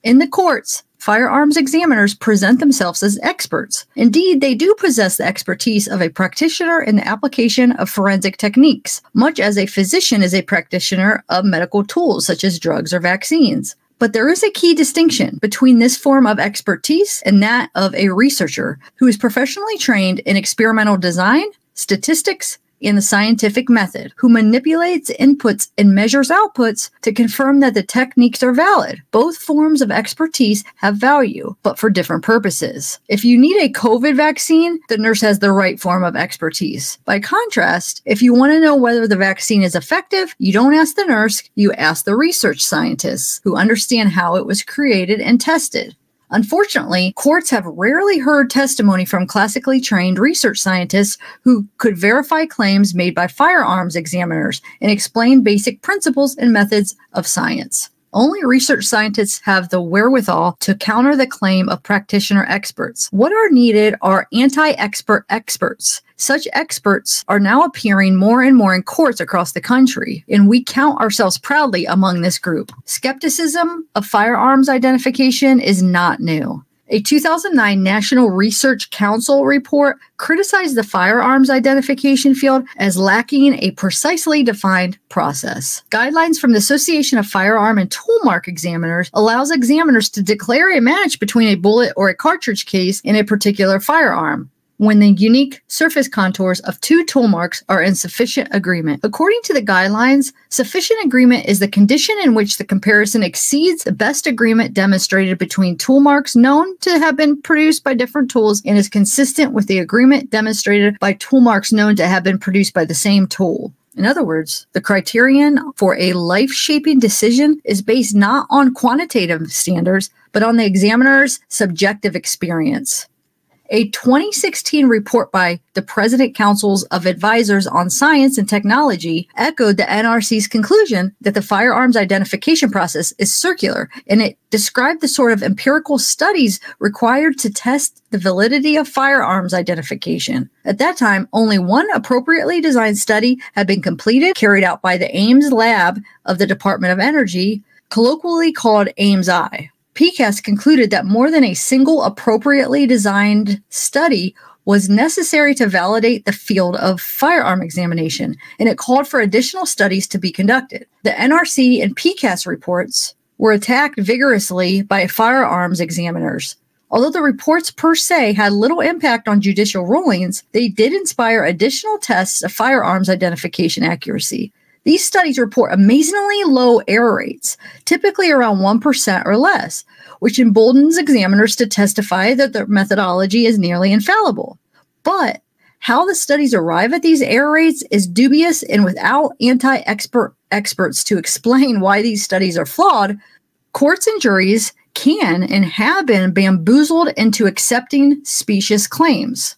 In the courts, firearms examiners present themselves as experts. Indeed, they do possess the expertise of a practitioner in the application of forensic techniques, much as a physician is a practitioner of medical tools such as drugs or vaccines. But there is a key distinction between this form of expertise and that of a researcher who is professionally trained in experimental design, statistics, and the scientific method, who manipulates inputs and measures outputs to confirm that the techniques are valid. Both forms of expertise have value, but for different purposes. If you need a COVID vaccine, the nurse has the right form of expertise. By contrast, if you want to know whether the vaccine is effective, you don't ask the nurse, you ask the research scientists, who understand how it was created and tested. Unfortunately, courts have rarely heard testimony from classically trained research scientists who could verify claims made by firearms examiners and explain basic principles and methods of science. Only research scientists have the wherewithal to counter the claim of practitioner experts. What are needed are anti-expert experts. Such experts are now appearing more and more in courts across the country, and we count ourselves proudly among this group. Skepticism of firearms identification is not new. A 2009 National Research Council report criticized the firearms identification field as lacking a precisely defined process. Guidelines from the Association of Firearm and Toolmark Examiners allows examiners to declare a match between a bullet or a cartridge case in a particular firearm when the unique surface contours of two tool marks are in sufficient agreement. According to the guidelines, sufficient agreement is the condition in which the comparison exceeds the best agreement demonstrated between tool marks known to have been produced by different tools and is consistent with the agreement demonstrated by tool marks known to have been produced by the same tool. In other words, the criterion for a life-shaping decision is based not on quantitative standards, but on the examiner's subjective experience. A 2016 report by the President Councils of Advisors on Science and Technology echoed the NRC's conclusion that the firearms identification process is circular, and it described the sort of empirical studies required to test the validity of firearms identification. At that time, only one appropriately designed study had been completed, carried out by the Ames lab of the Department of Energy, colloquially called Ames-I. PCAST concluded that more than a single appropriately designed study was necessary to validate the field of firearm examination, and it called for additional studies to be conducted. The NRC and PCAST reports were attacked vigorously by firearms examiners. Although the reports per se had little impact on judicial rulings, they did inspire additional tests of firearms identification accuracy. These studies report amazingly low error rates, typically around 1% or less, which emboldens examiners to testify that their methodology is nearly infallible. But how the studies arrive at these error rates is dubious, and without experts to explain why these studies are flawed, courts and juries can and have been bamboozled into accepting specious claims.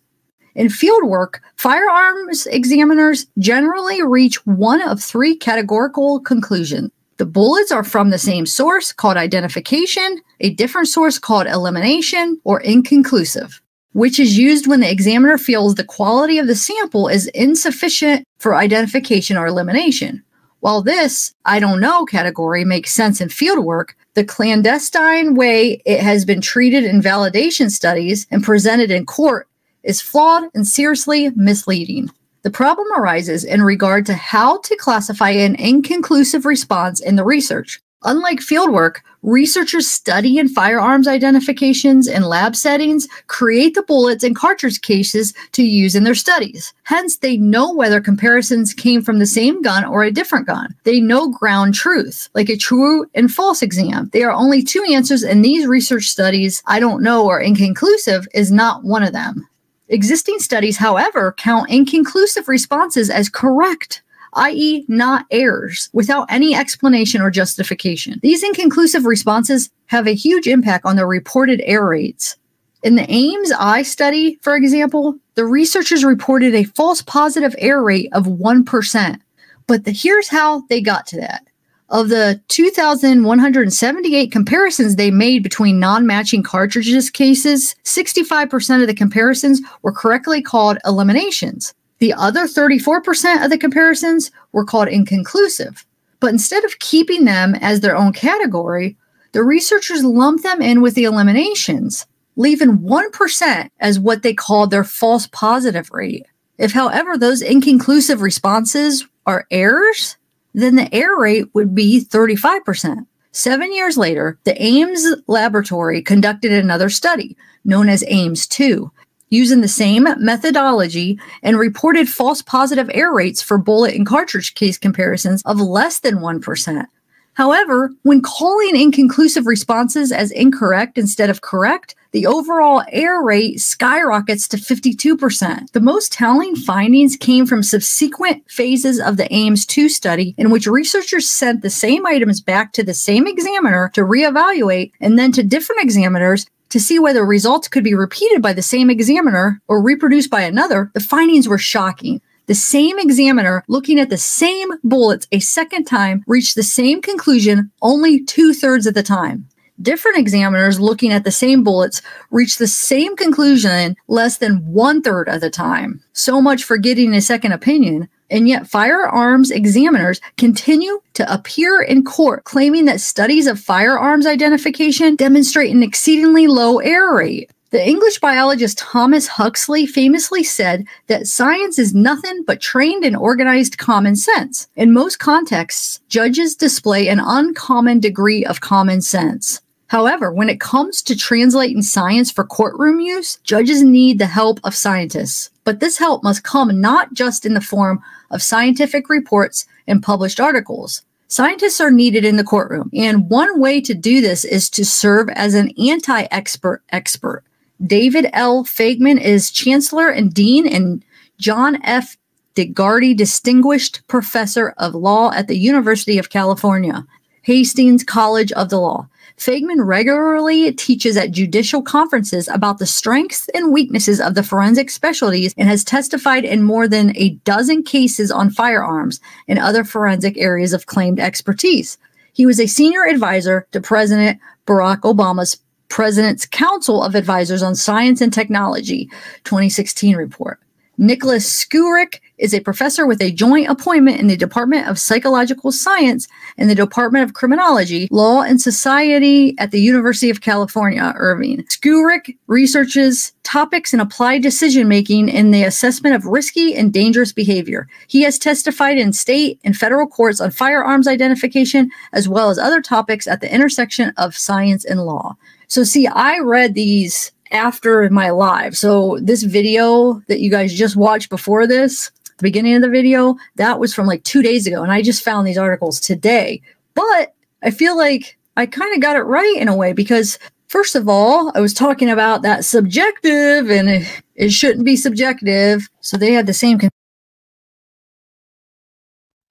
In fieldwork, firearms examiners generally reach one of three categorical conclusions. The bullets are from the same source, called identification, a different source called elimination, or inconclusive, which is used when the examiner feels the quality of the sample is insufficient for identification or elimination. While this "I don't know" category makes sense in fieldwork, the clandestine way it has been treated in validation studies and presented in court is flawed and seriously misleading. The The problem arises in regard to how to classify an inconclusive response in the research. Unlike fieldwork, researchers study in firearms identifications in lab settings, create the bullets and cartridge cases to use in their studies. Hence, they know whether comparisons came from the same gun or a different gun. They know ground truth, like a true and false exam. There are only two answers in these research studies. I don't know or inconclusive is not one of them. Existing studies, however, count inconclusive responses as correct, i.e. not errors, without any explanation or justification. These inconclusive responses have a huge impact on the reported error rates. In the Ames I study, for example, the researchers reported a false positive error rate of 1%. But here's how they got to that. Of the 2,178 comparisons they made between non-matching cartridges cases, 65% of the comparisons were correctly called eliminations. The other 34% of the comparisons were called inconclusive. But instead of keeping them as their own category, the researchers lumped them in with the eliminations, leaving 1% as what they called their false positive rate. If, however, those inconclusive responses are errors, then the error rate would be 35%. 7 years later, the Ames laboratory conducted another study, known as Ames 2, using the same methodology and reported false positive error rates for bullet and cartridge case comparisons of less than 1%. However, when calling inconclusive responses as incorrect instead of correct, the overall error rate skyrockets to 52%. The most telling findings came from subsequent phases of the Ames 2 study, in which researchers sent the same items back to the same examiner to reevaluate, and then to different examiners to see whether results could be repeated by the same examiner or reproduced by another. The findings were shocking. The same examiner looking at the same bullets a second time reached the same conclusion only 2/3 of the time. Different examiners looking at the same bullets reached the same conclusion less than 1/3 of the time. So much for getting a second opinion. And yet firearms examiners continue to appear in court claiming that studies of firearms identification demonstrate an exceedingly low error rate. The English biologist Thomas Huxley famously said that science is nothing but trained and organized common sense. In most contexts, judges display an uncommon degree of common sense. However, when it comes to translating science for courtroom use, judges need the help of scientists. But this help must come not just in the form of scientific reports and published articles. Scientists are needed in the courtroom, and one way to do this is to serve as an anti-expert expert. David L. Fagman is Chancellor and Dean, and John F. DeGardy Distinguished Professor of Law at the University of California, Hastings College of the Law. Fagman regularly teaches at judicial conferences about the strengths and weaknesses of the forensic specialties and has testified in more than a dozen cases on firearms and other forensic areas of claimed expertise. He was a senior advisor to President Barack Obama's President's Council of Advisors on Science and Technology, 2016 report. Nicholas Skurick is a professor with a joint appointment in the Department of Psychological Science and the Department of Criminology, Law and Society at the University of California, Irvine. Skurick researches topics in applied decision-making in the assessment of risky and dangerous behavior. He has testified in state and federal courts on firearms identification, as well as other topics at the intersection of science and law. So see, I read these after my live. So this video that you guys just watched before this, the beginning of the video, that was from like 2 days ago. And I just found these articles today. But I feel like I kind of got it right in a way because, first of all, I was talking about that subjective and it shouldn't be subjective. So they had the same.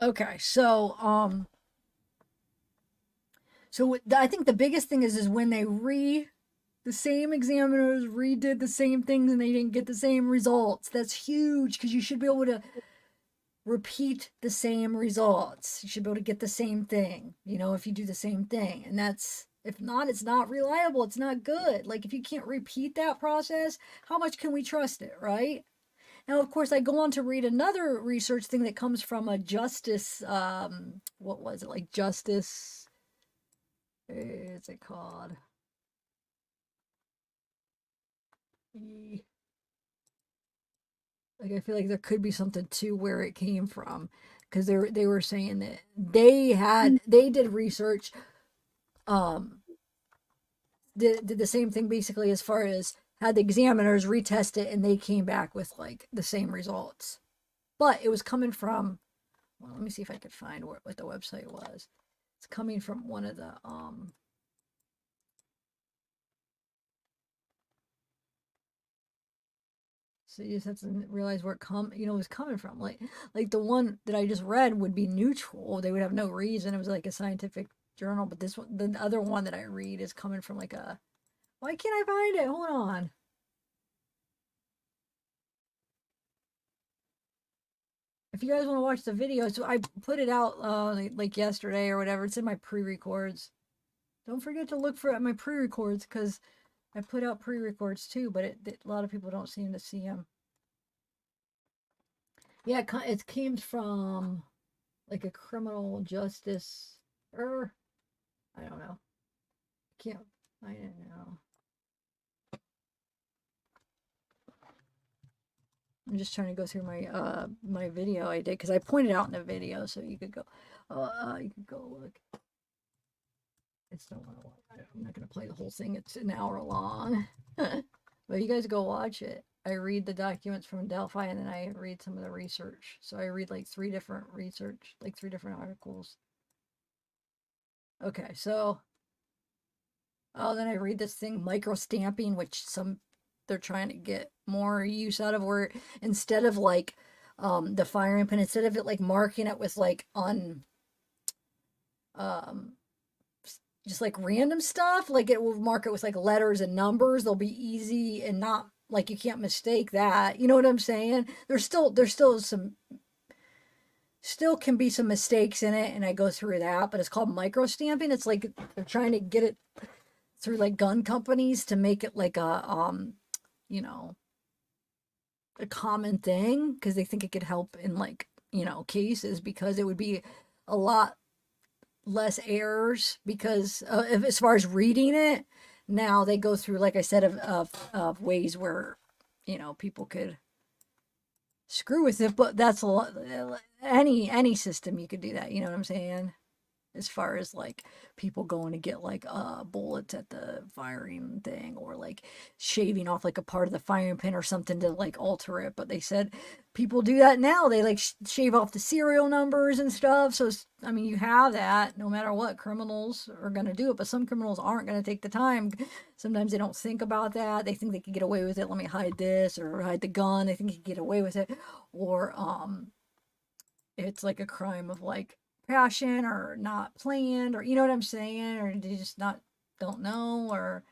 Okay, so I think the biggest thing is when the same examiners redid the same things and they didn't get the same results. That's huge because you should be able to repeat the same results. You should be able to get the same thing, you know, if you do the same thing. And that's, if not, it's not reliable. It's not good. Like if you can't repeat that process, how much can we trust it, right? Now, of course, I go on to read another research thing that comes from a justice, what was it? Like justice, what's it called? Like, I feel like there could be something to where it came from, because they were saying that they did research, did the same thing basically, as far as had the examiners retest it, and they came back with like the same results, but it was coming from, well, let me see if I could find what the website was. It's coming from one of the so you just have to realize where it was coming from. Like the one that I just read would be neutral. They would have no reason. It was like a scientific journal, but this one, the other one that I read, is coming from like a, why can't I find it? Hold on. If you guys want to watch the video, so I put it out like yesterday or whatever. It's in my pre-records. Don't forget to look for my pre-records, because I put out pre-records too, but a lot of people don't seem to see them. Yeah, it came from like a criminal justice, or I don't know. Can't find it now. I'm just trying to go through my my video I did, because I pointed out in the video, so you could go look. It's not want to watch. I'm not gonna play the whole thing. It's an hour long. But you guys go watch it. I read the documents from Delphi, and then I read some of the research. So I read like 3 different articles. Okay, so then I read this thing, micro stamping, which they're trying to get more use out of, where instead of like the firing pin, instead of it like marking it with like just like random stuff, like it will mark it with like letters and numbers. They'll be easy and not like, you can't mistake that. You know what I'm saying? There's still can be some mistakes in it, and I go through that, but it's called micro stamping. It's like they're trying to get it through like gun companies to make it like a you know, a common thing, because they think it could help in like, you know, cases, because it would be a lot less errors, because as far as reading it, now they go through, like I said, of ways where, you know, people could screw with it, but that's a lot. Any system you could do that, you know what I'm saying? As far as like people going to get like bullets at the firing thing, or like shaving off like a part of the firing pin or something to like alter it. But they said people do that now. They like shave off the serial numbers and stuff. So I mean, you have that no matter what. Criminals are going to do it, but some criminals aren't going to take the time. Sometimes they don't think about that. They think they can get away with it. Let me hide this, or hide the gun. They think you can get away with it. Or it's like a crime of like passion, or not planned, or you know what I'm saying, or they just don't know, or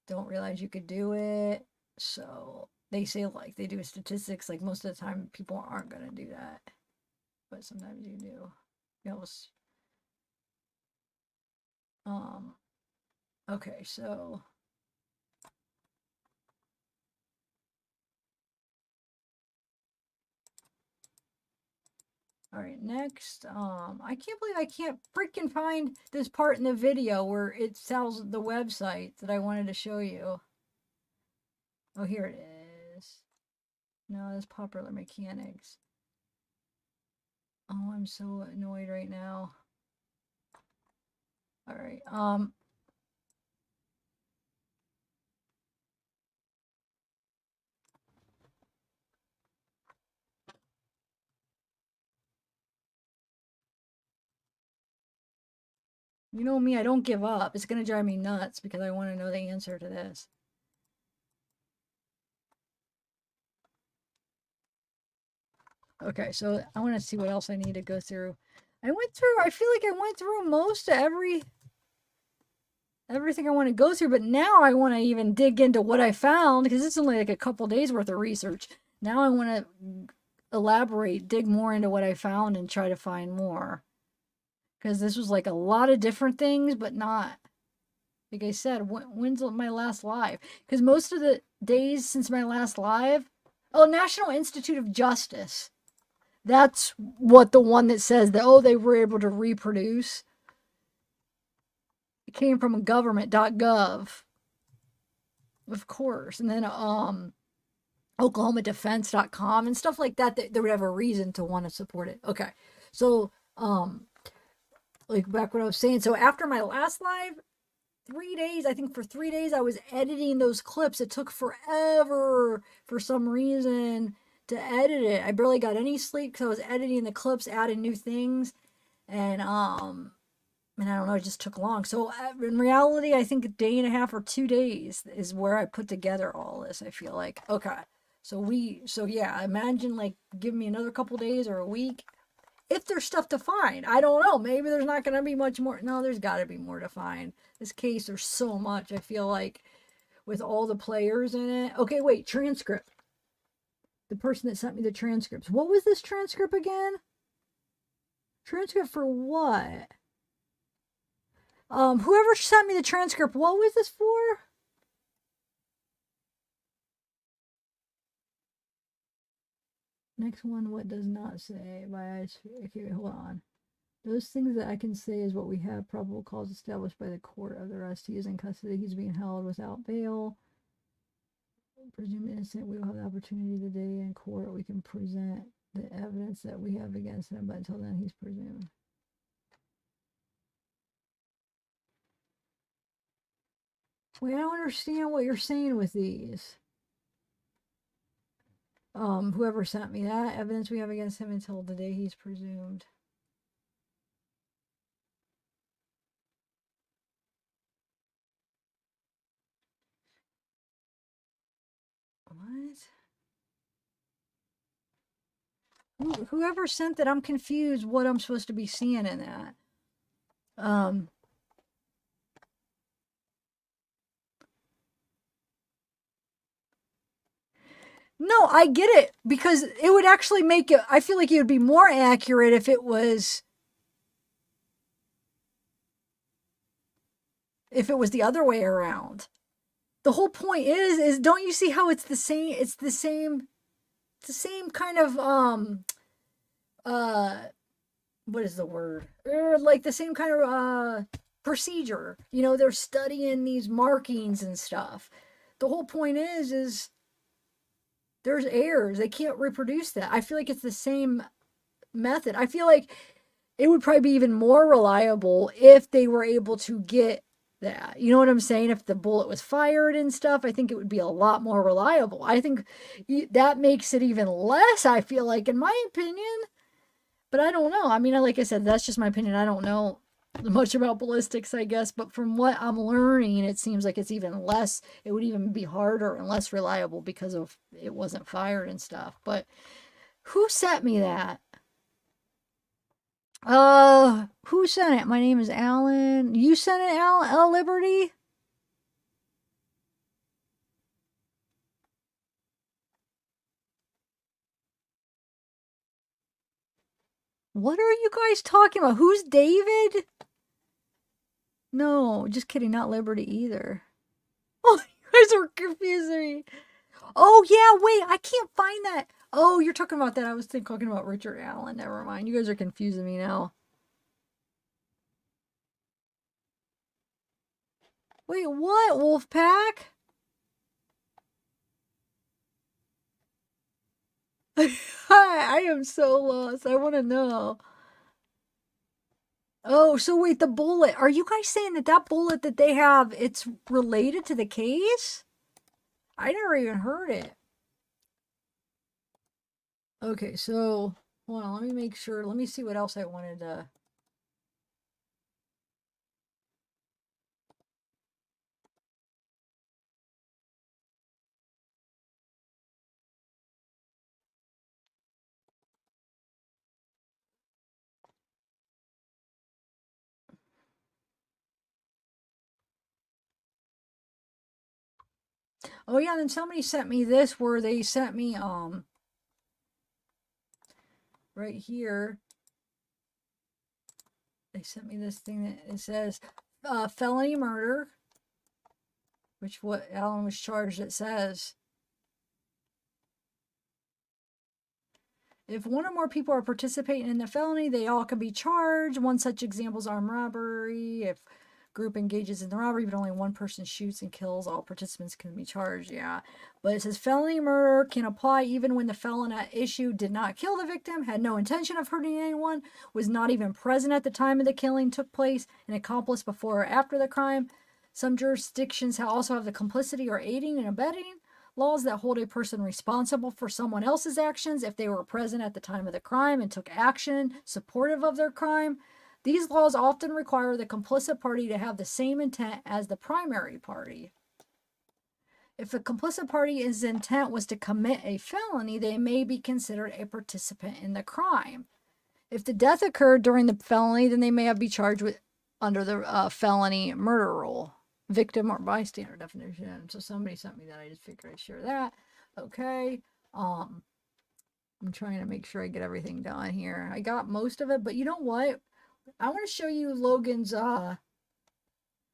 don't realize you could do it. So they say, like, they do statistics, like most of the time people aren't going to do that, but sometimes you do. Okay, so all right, next, I can't believe I can't freaking find this part in the video where it tells the website that I wanted to show you. Oh, here it is. No, that's Popular Mechanics. Oh, I'm so annoyed right now. All right, you know me, I don't give up. It's going to drive me nuts because I want to know the answer to this. Okay, so I want to see what else I need to go through. I feel like I went through most of everything I want to go through, but now I want to even dig into what I found, because it's only like a couple days worth of research. Now I want to elaborate, dig more into what I found, and try to find more. Because this was like a lot of different things, but not, like I said, when's my last live? Because most of the days since my last live, oh, National Institute of Justice. That's what the one that says that, oh, they were able to reproduce. It came from government.gov. Of course. And then OklahomaDefense.com and stuff like that, that would have a reason to want to support it. Okay. So, like back what I was saying. So after my last live, 3 days, I think for 3 days, I was editing those clips. It took forever for some reason to edit it. I barely got any sleep because I was editing the clips, adding new things. And I don't know, it just took long. So in reality, I think a day and a half or 2 days is where I put together all this, I feel like. Okay. So yeah, imagine like give me another couple days or a week. If there's stuff to find, I don't know. Maybe there's not going to be much more. No, there's got to be more to find. This case, there's so much, I feel like, with all the players in it. Okay, wait, transcript. The person that sent me the transcripts. What was this transcript again? Transcript for what? Whoever sent me the transcript, what was this for? Next one, what does not say? Okay, hold on. Those things that I can say is what we have. Probable cause established by the court of the arrest. He is in custody. He's being held without bail. Presumed innocent. We will have the opportunity today in court. We can present the evidence that we have against him, but until then, he's presumed. Wait, I don't understand what you're saying with these. Whoever sent me that evidence we have against him until the day he's presumed. What? Whoever sent that, I'm confused what I'm supposed to be seeing in that. No, I get it, because it would actually make it, I feel like it would be more accurate if it was the other way around. The whole point is don't you see how it's the same kind of what is the word? Like the same kind of procedure. You know, they're studying these markings and stuff. The whole point is there's errors. They can't reproduce that. I feel like it's the same method. I feel like it would probably be even more reliable if they were able to get that. You know what I'm saying? If the bullet was fired and stuff, I think it would be a lot more reliable. I think that makes it even less, I feel like, in my opinion. But I don't know. I mean, like I said, that's just my opinion. I don't know much about ballistics, I guess, but from what I'm learning, it seems like it's even less, it would even be harder and less reliable because of it wasn't fired and stuff. But who sent me that? Who sent it? My name is Alan. You sent it, Alan? Liberty? What are you guys talking about? Who's David? No, just kidding. Not Liberty either. Oh, you guys are confusing me. Oh, yeah, wait. I can't find that. Oh, you're talking about that. I was talking about Richard Allen. Never mind. You guys are confusing me now. Wait, what? Wolfpack? I am so lost. I want to know. Oh, so wait, the bullet. Are you guys saying that bullet that they have, it's related to the case? I never even heard it. Okay, so hold on. Let me make sure. Let me see what else I wanted to. Oh yeah, then somebody sent me this where they sent me right here. They sent me this thing that it says felony murder, which what Alan was charged, it says. If one or more people are participating in the felony, they all can be charged. One such example is armed robbery. If group engages in the robbery, but only one person shoots and kills, all participants can be charged. Yeah. But it says felony murder can apply even when the felon at issue did not kill the victim, had no intention of hurting anyone, was not even present at the time of the killing took place, an accomplice before or after the crime. Some jurisdictions also have the complicity or aiding and abetting laws that hold a person responsible for someone else's actions if they were present at the time of the crime and took action supportive of their crime. These laws often require the complicit party to have the same intent as the primary party. If the complicit party's intent was to commit a felony, they may be considered a participant in the crime. If the death occurred during the felony, then they may be charged with under the felony murder rule. Victim or bystander definition. So somebody sent me that. I just figured I'd share that. Okay. I'm trying to make sure I get everything done here. I got most of it, but you know what? I want to show you Logan's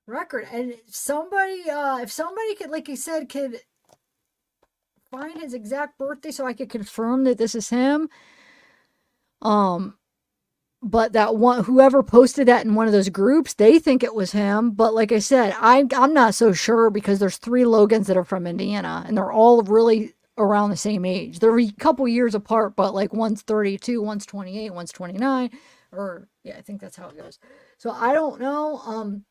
record. And if somebody could, like he said, could find his exact birthday so I could confirm that this is him. But that one, whoever posted that in one of those groups, they think it was him. But like I said, I'm not so sure because there's 3 Logans that are from Indiana, and they're all really around the same age. They're a couple years apart, but like one's 32, one's 28, one's 29, or yeah, I think that's how it goes. So I don't know.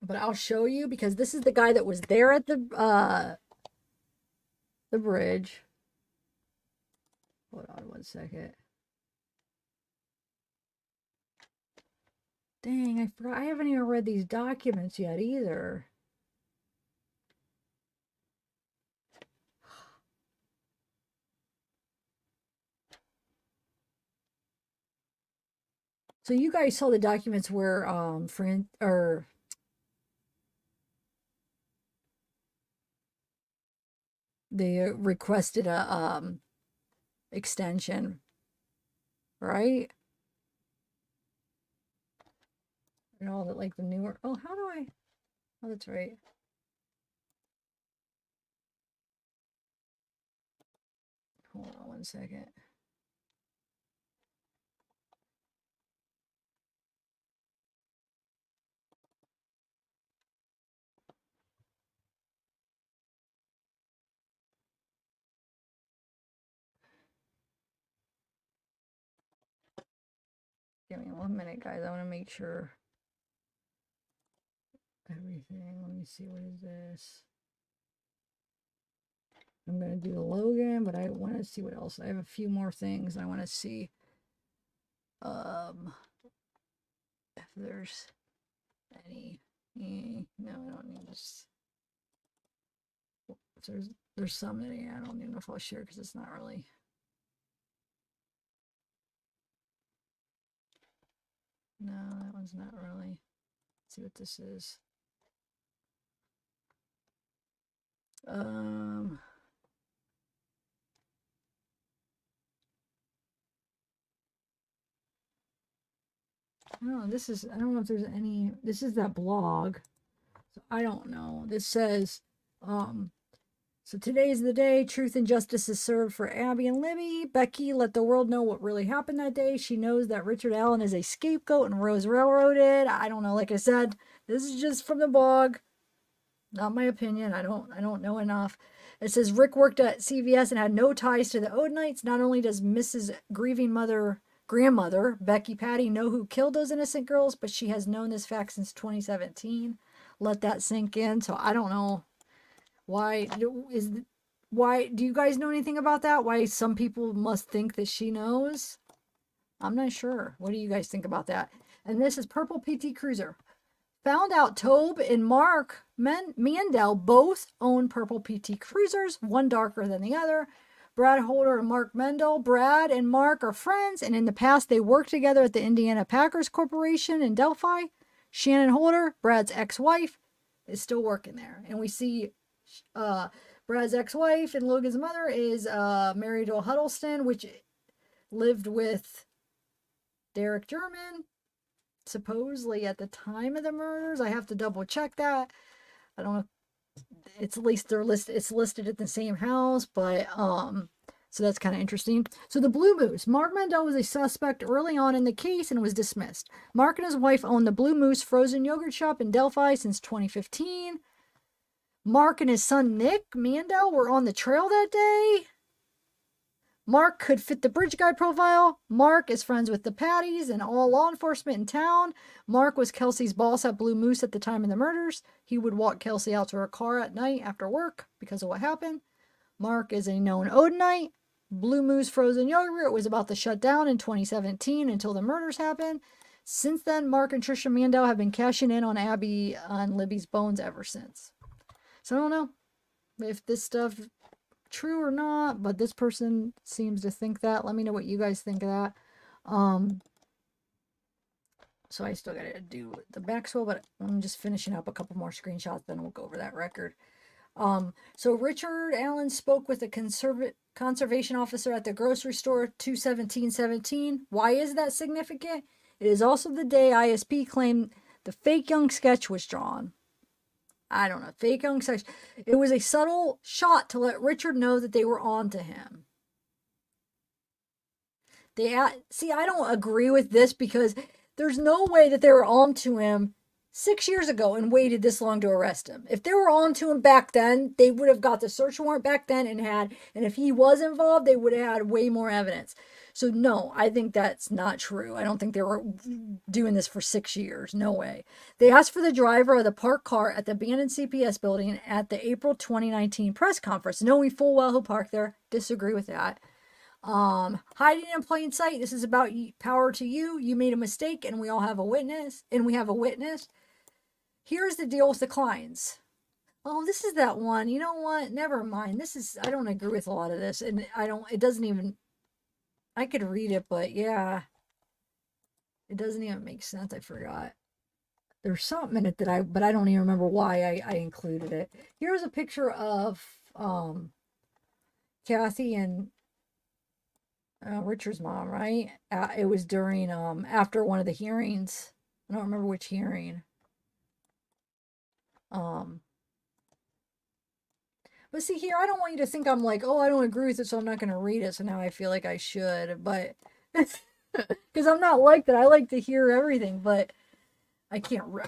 But I'll show you because this is the guy that was there at the bridge. Hold on one second. Dang, I forgot. I haven't even read these documents yet either. So you guys saw the documents where they requested a extension, right? And all that, like the newer. Oh, how do I? Oh, that's right. Hold on one second. Give me 1 minute, guys. I want to make sure everything. Let me see. What is this? I'm going to do the Logan, but I want to see what else. I have a few more things I want to see. If there's any. No, I don't need this. If there's some that I don't even know if I'll share because it's not really. No, that one's not really. Let's see what this is. Oh, this is, I don't know if there's any, this is that blog. So I don't know. This says, so today's the day truth and justice is served for Abby and Libby. Becky let the world know what really happened that day. She knows that Richard Allen is a scapegoat and Rose railroaded. I don't know. Like I said, this is just from the blog. Not my opinion. I don't know enough. It says Rick worked at CVS and had no ties to the Odenites. Not only does Mrs. Grieving grandmother, Becky Patty, know who killed those innocent girls, but she has known this fact since 2017. Let that sink in. So I don't know why do you guys know anything about that? Why some people must think that she knows? I'm not sure. What do you guys think about that? And this is Purple PT Cruiser. Found out Tobe and Mark Mandel both own Purple PT Cruisers, one darker than the other. Brad Holder and Mark Mendel. Brad and Mark are friends, and in the past they worked together at the Indiana Packers Corporation in Delphi. Shannon Holder, Brad's ex-wife, is still working there. And we see Brad's ex-wife and Logan's mother is married to a Huddleston, which lived with Derek German, supposedly at the time of the murders. I have to double check that. I don't know. It's at least it's listed at the same house, but So that's kind of interesting. So the Blue Moose. Mark Mandel was a suspect early on in the case and was dismissed. Mark and his wife owned the Blue Moose frozen yogurt shop in Delphi since 2015. Mark and his son Nick Mandel were on the trail that day. Mark could fit the bridge guy profile. Mark is friends with the Patties and all law enforcement in town. Mark was Kelsi's boss at Blue Moose at the time of the murders. He would walk Kelsi out to her car at night after work because of what happened. Mark is a known Odinite. Blue Moose frozen yogurt was about to shut down in 2017 until the murders happened. Since then, Mark and Trisha Mandel have been cashing in on Abby and Libby's bones ever since. So I don't know if this stuff true or not, but this person seems to think that. Let me know what you guys think of that. So I still gotta do the Maxwell, but I'm just finishing up a couple more screenshots, then we'll go over that record. So Richard Allen spoke with a conservation officer at the grocery store 2/17/17. Why is that significant? It is also the day ISP claimed the fake young sketch was drawn. I don't know. Fake young sketch. It was a subtle shot to let Richard know that they were on to him. See, I don't agree with this because there's no way that they were on to him 6 years ago and waited this long to arrest him. If they were on to him back then, they would have got the search warrant back then and if he was involved, they would have had way more evidence. So no, I think that's not true. I don't think they were doing this for 6 years. No way. They asked for the driver of the parked car at the abandoned CPS building at the April 2019 press conference, knowing full well who parked there. Disagree with that. Hiding in plain sight. This is about power to you. You made a mistake and we all have a witness. Here's the deal with the Klines. Oh, this is that one. You know what? Never mind. I don't agree with a lot of this. And I could read it, but yeah. It doesn't even make sense. I forgot. There's something in it but I don't even remember why I included it. Here's a picture of, Kathy and Richard's mom, right? It was during, after one of the hearings. I don't remember which hearing. But see here, I don't want you to think I'm like, oh, I don't agree with it, so I'm not going to read it. So now I feel like I should, but because I'm not like that. I like to hear everything, but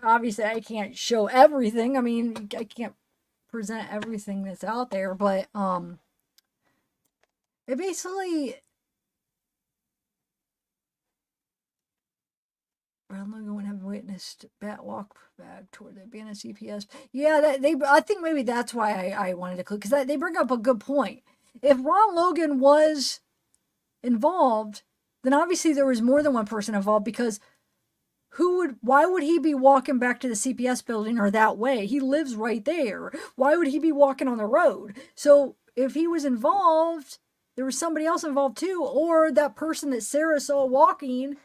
obviously I can't show everything. I mean, I can't present everything that's out there, but, it basically, Ron Logan would have witnessed Bat walk back toward the abandoned CPS. Yeah, I think maybe that's why I wanted to click, because they bring up a good point. If Ron Logan was involved, then obviously there was more than one person involved, because why would he be walking back to the CPS building or that way? He lives right there. Why would he be walking on the road? So if he was involved, there was somebody else involved too, or that person that Sarah saw walking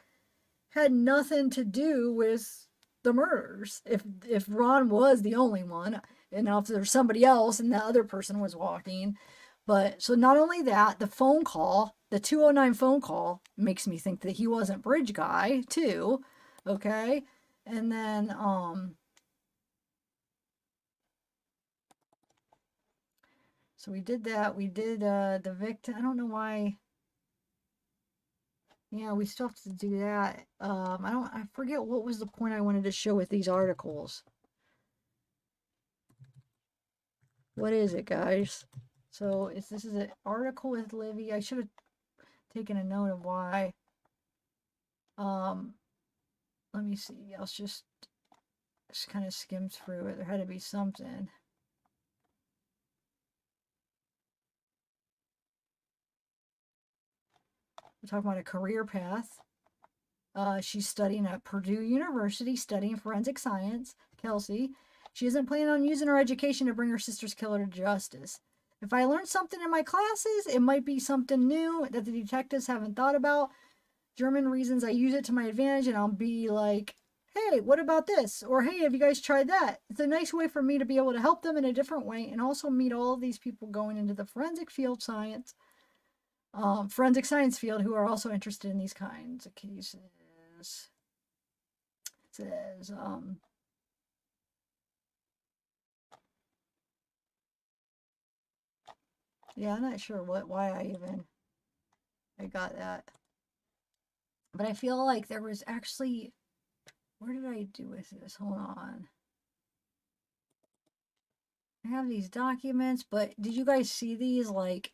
had nothing to do with the murders. If Ron was the only one, and now if there's somebody else and the other person was walking. But so not only that, the phone call, the 209 phone call makes me think that he wasn't Bridge Guy too. Okay. And then, so we did that. We did, the victim. I don't know why. Yeah, we still have to do that. I forget what was the point I wanted to show with these articles. What is it, guys? So this is an article with Libby. I should have taken a note of why. Let me see. I'll just kind of skim through it. There had to be something. We're talking about a career path. She's studying at Purdue University, studying forensic science. Kelsi. She isn't planning on using her education to bring her sister's killer to justice. If I learned something in my classes, it might be something new that the detectives haven't thought about. German reasons I use it to my advantage, and I'll be like, hey, what about this? Or, hey, have you guys tried that? It's a nice way for me to be able to help them in a different way and also meet all of these people going into the forensic field science. Forensic science field who are also interested in these kinds of cases. It says, yeah, I'm not sure why I even I got that. But I feel like there was actually, where did I do with this? Hold on. I have these documents, but did you guys see these? Like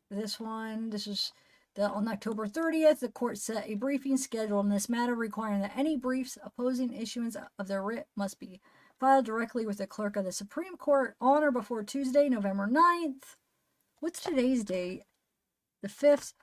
this one, this is on October 30th, the court set a briefing schedule in this matter requiring that any briefs opposing issuance of the writ must be filed directly with the clerk of the Supreme Court on or before Tuesday, November 9th. What's today's date? The 5th.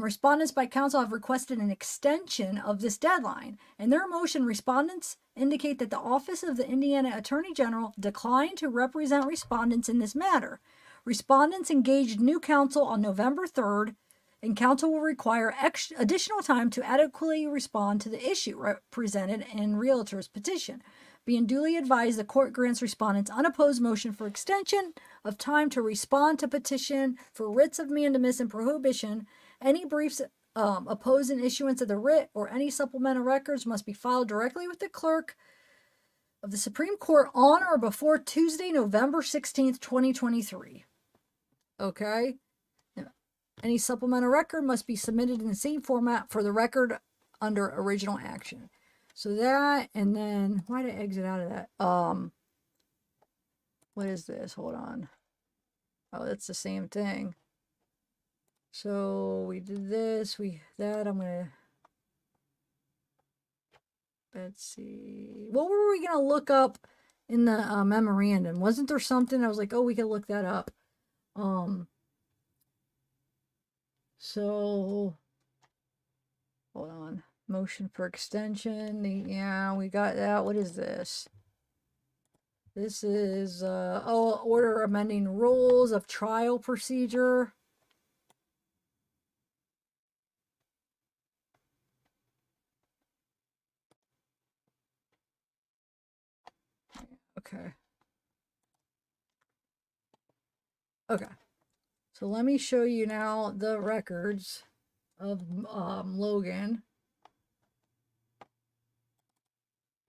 Respondents by counsel have requested an extension of this deadline. In their motion, respondents indicate that the Office of the Indiana Attorney General declined to represent respondents in this matter. Respondents engaged new counsel on November 3rd, and counsel will require additional time to adequately respond to the issue presented in Realtor's petition. Being duly advised, the court grants respondents unopposed motion for extension of time to respond to petition for writs of mandamus and prohibition. Any briefs opposing issuance of the writ or any supplemental records must be filed directly with the clerk of the Supreme Court on or before Tuesday, November 16th, 2023. Okay? Any supplemental record must be submitted in the same format for the record under original action. So that, and then, why did I exit out of that? What is this? Hold on. Oh, that's the same thing. So we did this, that, I'm gonna, let's see. What were we gonna look up in the memorandum? Wasn't there something? I was like, oh, we could look that up. So, hold on. Motion for extension. Yeah, we got that. What is this? This is, order amending rules of trial procedure. Okay. Okay. So let me show you now the records of Logan.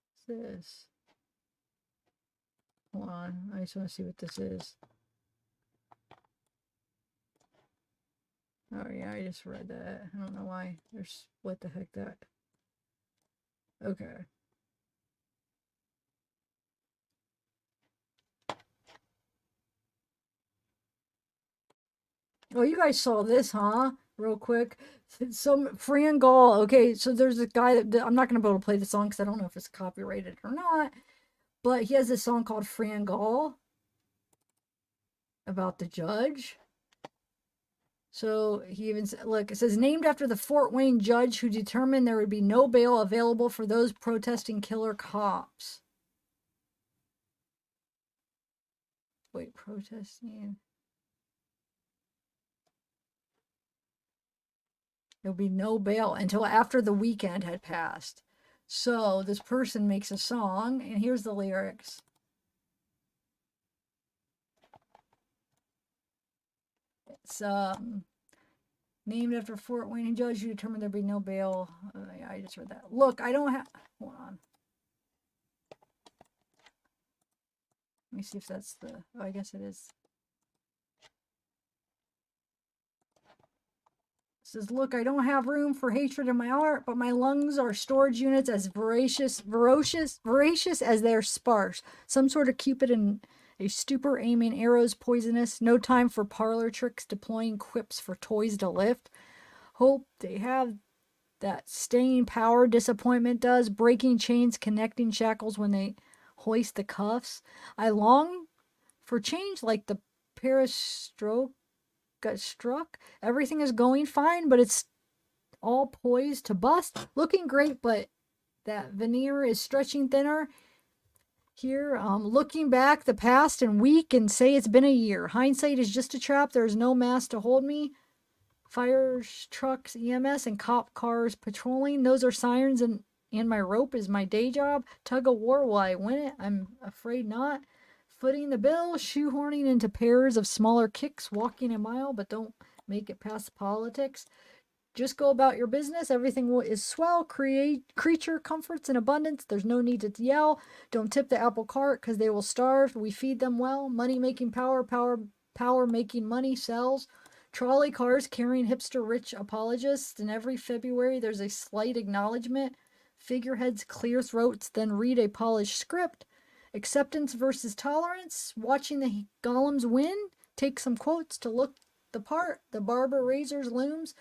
What's this? Hold on. I just want to see what this is. Oh yeah, I just read that. I don't know why. There's what the heck that. Okay. Oh, you guys saw this, huh? Real quick. Some Fran Gull. Okay, so there's a guy that I'm not going to be able to play the song because I don't know if it's copyrighted or not. But he has this song called Fran Gull about the judge. So he even said, look, it says, named after the Fort Wayne judge who determined there would be no bail available for those protesting killer cops. Wait, protesting. There'll be no bail until after the weekend had passed. So this person makes a song, and here's the lyrics. It's named after Fort Wayne judge who determined there'd be no bail. Yeah, I just read that. Look, I don't have. Hold on. Let me see if that's the. Oh, I guess it is. It says, look, I don't have room for hatred in my heart, but my lungs are storage units as voracious as they're sparse. Some sort of Cupid in a stupor aiming arrows poisonous. No time for parlor tricks, deploying quips for toys to lift. Hope they have that staying power disappointment does. Breaking chains, connecting shackles when they hoist the cuffs. I long for change like the peristroke. Got struck. Everything is going fine, but it's all poised to bust. Looking great, but that veneer is stretching thinner. Here, looking back the past and week and say it's been a year. Hindsight is just a trap. There's no mask to hold me. Fires, trucks, EMS, and cop cars patrolling. Those are sirens, and my rope is my day job. Tug of war, will I win it? I'm afraid not. Footing the bill, shoehorning into pairs of smaller kicks, walking a mile, but don't make it past politics. Just go about your business. Everything is swell. Creature comforts in abundance. There's no need to yell. Don't tip the apple cart because they will starve. We feed them well. Money making power. Power making money sells. trolley cars carrying hipster-rich apologists, and every February there's a slight acknowledgement. Figureheads clear throats, then read a polished script. Acceptance versus tolerance. Watching the golems win. Take some quotes to look the part. The barber razors looms.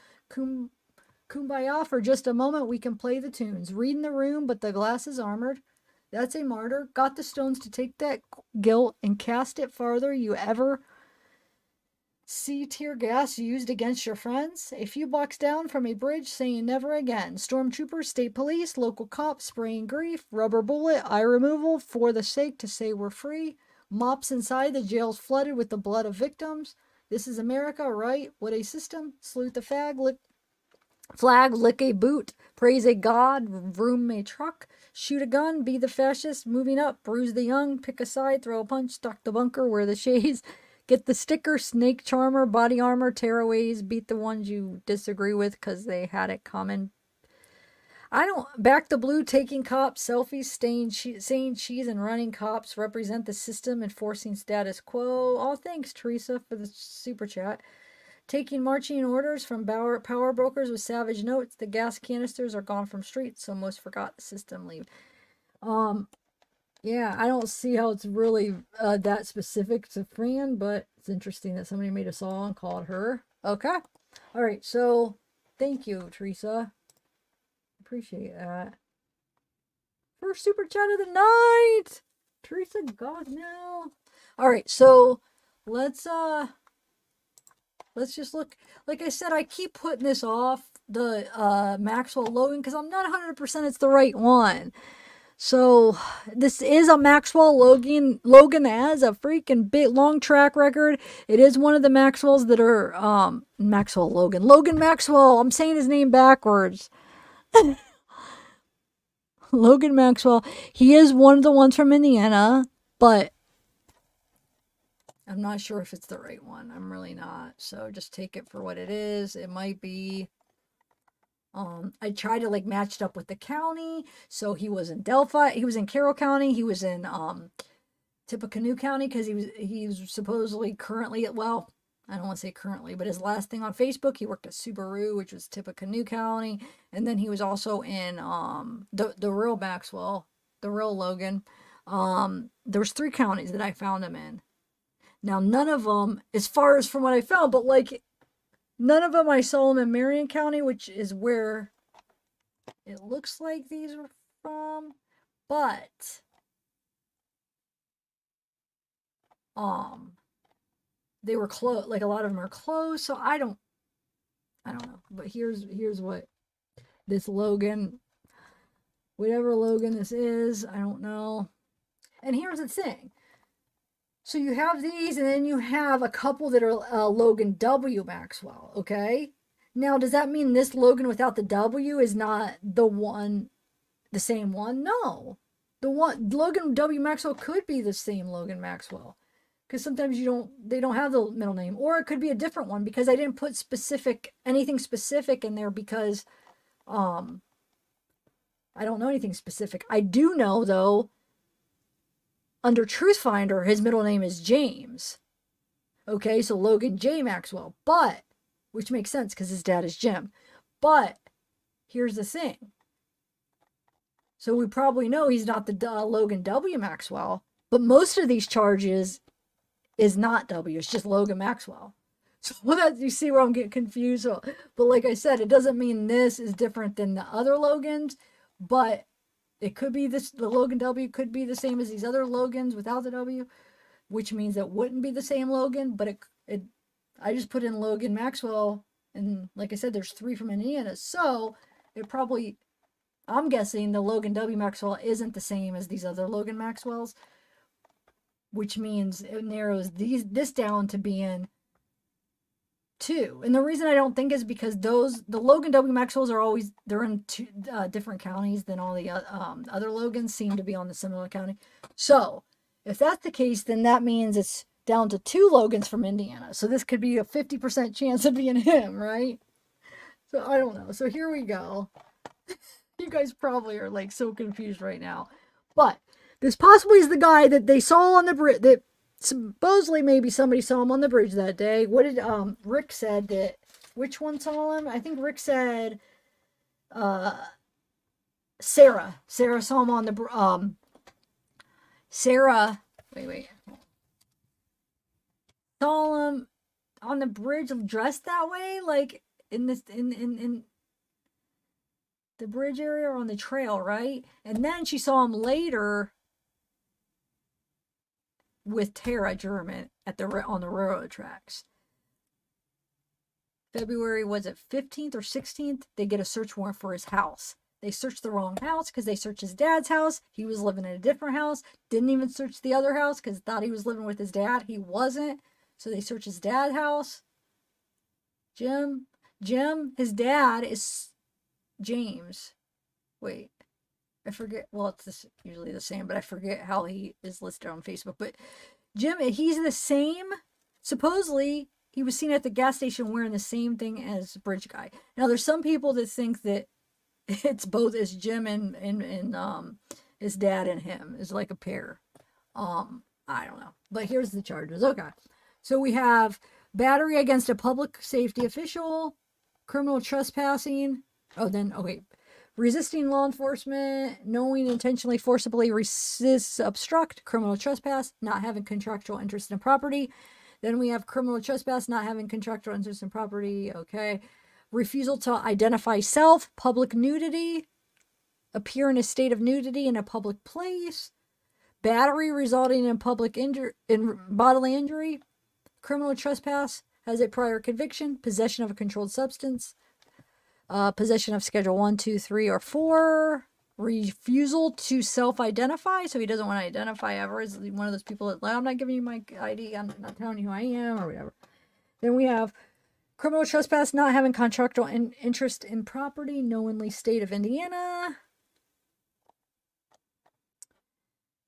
Kumbaya for just a moment. We can play the tunes. Read in the room, but the glass is armored. That's a martyr. Got the stones to take that guilt and cast it farther. You ever see tear gas used against your friends? A few blocks down from a bridge saying never again. Stormtroopers, state police, local cops spraying grief. Rubber bullet, eye removal for the sake to say we're free. Mops inside, the jail's flooded with the blood of victims. This is America, right? What a system. Salute the flag, lick a boot. Praise a god, vroom a truck. Shoot a gun, be the fascist. Moving up, bruise the young. Pick a side, throw a punch, stock the bunker, wear the shades. Get the sticker, snake charmer, body armor, tearaways, beat the ones you disagree with because they had it common. Back the blue, taking cops, selfies, saying cheese and running cops, represent the system, enforcing status quo. Oh, thanks, Teresa, for the super chat. Taking marching orders from power brokers with savage notes. The gas canisters are gone from streets, so most forgot the system leave. Yeah, I don't see how it's really that specific to Fran, but it's interesting that somebody made a song called her. Okay. All right, so thank you, Teresa. Appreciate that. First super chat of the night. Teresa, God, no. All right, so let's just look. Like I said, I keep putting this off, the Maxwell Logan, because I'm not 100% it's the right one. So this is a Maxwell Logan. Logan has a freaking big long track record. It is one of the Maxwells that are Maxwell Logan. Logan Maxwell. I'm saying his name backwards. Logan Maxwell. He is one of the ones from Indiana, but I'm not sure if it's the right one. I'm really not. So just take it for what it is. It might be. I tried to like match it up with the county. So he was in Delphi. He was in Carroll County. He was in Tippecanoe County because he was supposedly currently, well, I don't want to say currently, but his last thing on Facebook, he worked at Subaru, which was Tippecanoe County. And then he was also in the real Maxwell, the real Logan. There was 3 counties that I found him in. Now, none of them, as far as from what I found, but like, none of them I saw him in Marion County, which is where it looks like these were from. But, they were close, like a lot of them are close, so I don't know. But here's what this Logan, whatever Logan this is, I don't know. And here's the thing. So you have these, and then you have a couple that are Logan W. Maxwell, okay? Now, does that mean this Logan without the W is not the same one? No. Logan W. Maxwell could be the same Logan Maxwell. Because sometimes they don't have the middle name. Or it could be a different one, because I didn't put anything specific in there because, I don't know anything specific. I do know, though, under Truthfinder, his middle name is James. Okay, so Logan J. Maxwell. But, which makes sense because his dad is Jim. But, here's the thing. So we probably know he's not the Logan W. Maxwell. But most of these charges is not W. It's just Logan Maxwell. So that, you see where I'm getting confused. So, but like I said, it doesn't mean this is different than the other Logans. But it could be the Logan W could be the same as these other Logans without the W, which means it wouldn't be the same Logan, but I just put in Logan Maxwell, and like I said, there's 3 from Indiana, so it probably, I'm guessing the Logan W Maxwell isn't the same as these other Logan Maxwells, which means it narrows this down to being 2. And the reason I don't think is because the Logan W Maxwells are always, they're in 2 different counties than all the other Logans seem to be on the similar county. So if that's the case, then that means it's down to 2 Logans from Indiana. So this could be a 50% chance of being him, right? So I don't know. So here we go. You guys probably are like so confused right now. But this possibly is the guy that they saw on the bridge, that supposedly maybe somebody saw him on the bridge that day. What did Rick said that? Which one saw him? I think Rick said Sarah. Sarah saw him on the Sarah. Wait. Saw him on the bridge dressed that way, like in this in the bridge area or on the trail, right? And then she saw him later with Tara German at on the railroad tracks. February, was it 15th or 16th? They get a search warrant for his house. They searched the wrong house because they searched his dad's house. He was living in a different house. Didn't even search the other house because thought he was living with his dad. He wasn't. So they searched his dad's house. Jim, his dad is James. Wait, I forget. Well, it's usually the same, but I forget how he is listed on Facebook. But Jim, he's the same. Supposedly, he was seen at the gas station wearing the same thing as the bridge guy. Now, there's some people that think that it's both as Jim and his dad and him is like a pair. I don't know. But here's the charges. Okay. So we have battery against a public safety official, criminal trespassing. Resisting law enforcement, knowing intentionally forcibly resist, obstruct, criminal trespass, not having contractual interest in property. Then we have criminal trespass, not having contractual interest in property. Okay. Refusal to identify self, public nudity, appear in a state of nudity in a public place, battery resulting in bodily injury, criminal trespass, has a prior conviction, possession of a controlled substance, possession of Schedule 1, 2, 3, or 4, refusal to self-identify, so he doesn't want to identify ever as one of those people that, I'm not giving you my ID, I'm not telling you who I am, or whatever. Then we have criminal trespass, not having contractual interest in property, knowingly state of Indiana.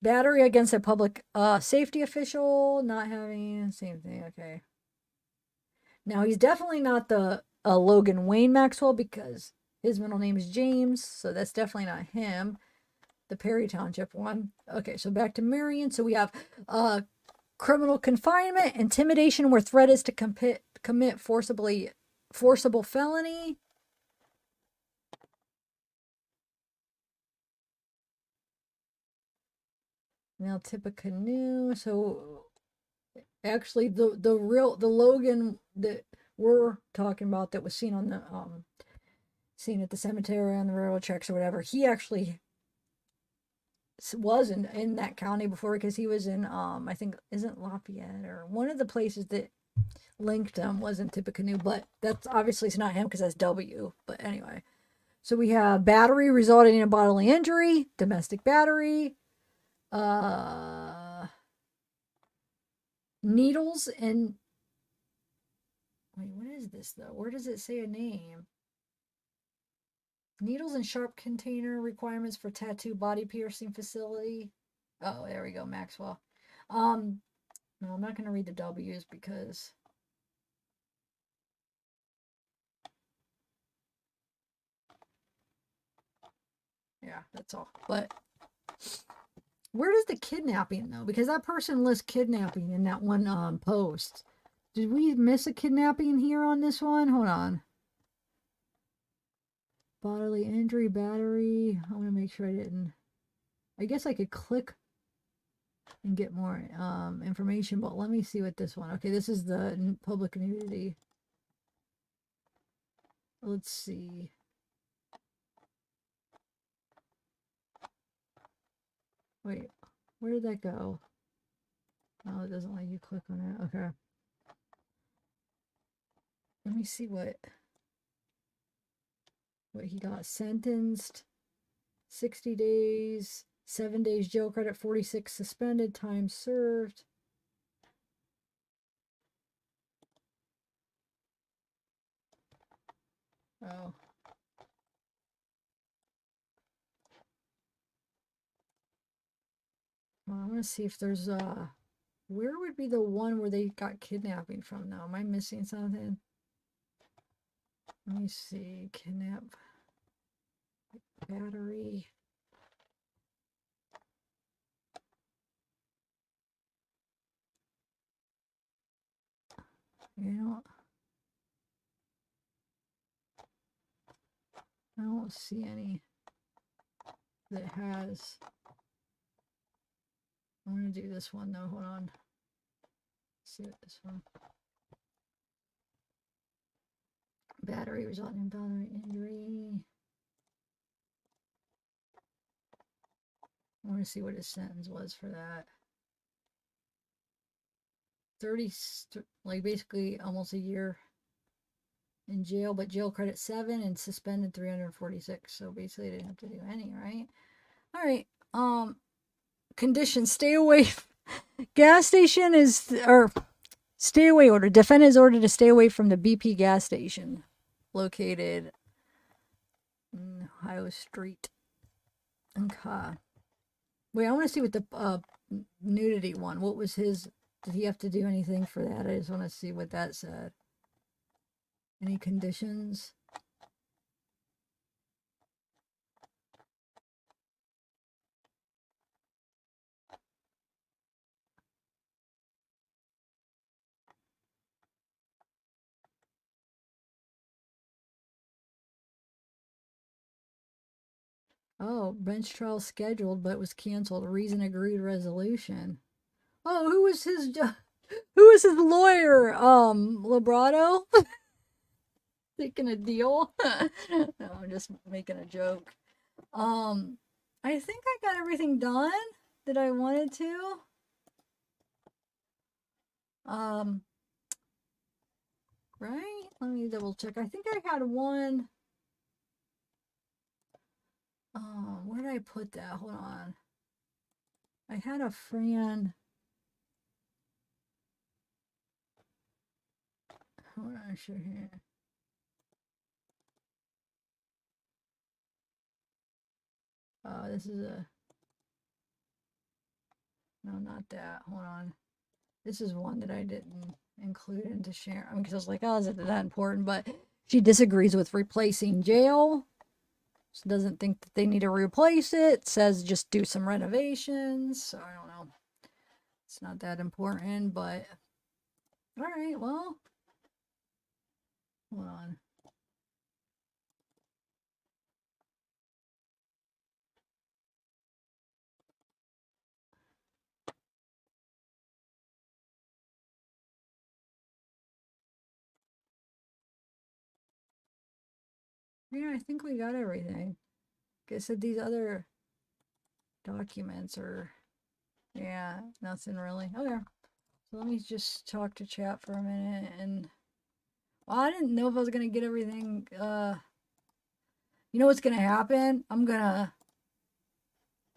Battery against a public safety official, not having, same thing, okay. Now, he's definitely not the Logan Wayne Maxwell because his middle name is James, so that's definitely not him. The Perry Township one. Okay, so back to Marion. So we have criminal confinement, intimidation where threat is to commit forcible felony. Now tip a canoe. So actually the Logan that we're talking about that was seen on the seen at the cemetery on the railroad tracks or whatever, he actually was in that county before because he was in I think isn't Lafayette or one of the places that linked him was in Tippecanoe, but that's obviously it's not him because that's W. But anyway, so we have battery resulting in a bodily injury, domestic battery, needles and wait, what is this though? Where does it say a name? Needles and sharp container requirements for tattoo body piercing facility. Oh, there we go, Maxwell. No, I'm not going to read the W's because yeah, that's all. But where does the kidnapping though? Because that person lists kidnapping in that one post. Did we miss a kidnapping here on this one? Hold on. Bodily injury, battery. I want to make sure I didn't. I guess I could click and get more information, but let me see what this one. Okay, this is the public nudity. Let's see. Wait, where did that go? Oh, it doesn't let you click on it. Okay. Let me see what he got. Sentenced 60 days, 7 days jail credit, 46 suspended, time served. Oh. Well, I'm gonna see if there's where would be the one where they got kidnapping from now? Am I missing something? Let me see. Kidnap. Battery. I don't see any that has. I'm going to do this one though. Hold on. Let's see what this one. Battery resulting in battery injury. I want to see what his sentence was for that. 30, like basically almost a year in jail, but jail credit 7 and suspended 346. So basically, they didn't have to do any, right? All right. Conditions: stay away. Gas station is, or stay away order. Defendant is ordered to stay away from the BP gas station located in Ohio Street. Okay. Wait, I want to see what the nudity one. What was his? Did he have to do anything for that? I just want to see what that said. Any conditions? Oh, bench trial scheduled, but was canceled. Reason agreed resolution. Oh, who was his lawyer? Librato? Taking a deal? No, I'm just making a joke. I think I got everything done that I wanted to. Right? Let me double check. I think I had one. Where did I put that? Hold on. I had a friend. Hold on, sure here. This is a. No, not that. Hold on. This is one that I didn't include into share. I mean, because I was like, oh, is it that important? But she disagrees with replacing jail. She doesn't think that they need to replace it. Says just do some renovations. So I don't know. It's not that important, but all right. Well, hold on. Yeah, I think we got everything. Like I said, these other documents are, yeah, nothing really. Okay. So let me just talk to chat for a minute. And, well, I didn't know if I was going to get everything. You know what's going to happen? I'm going to,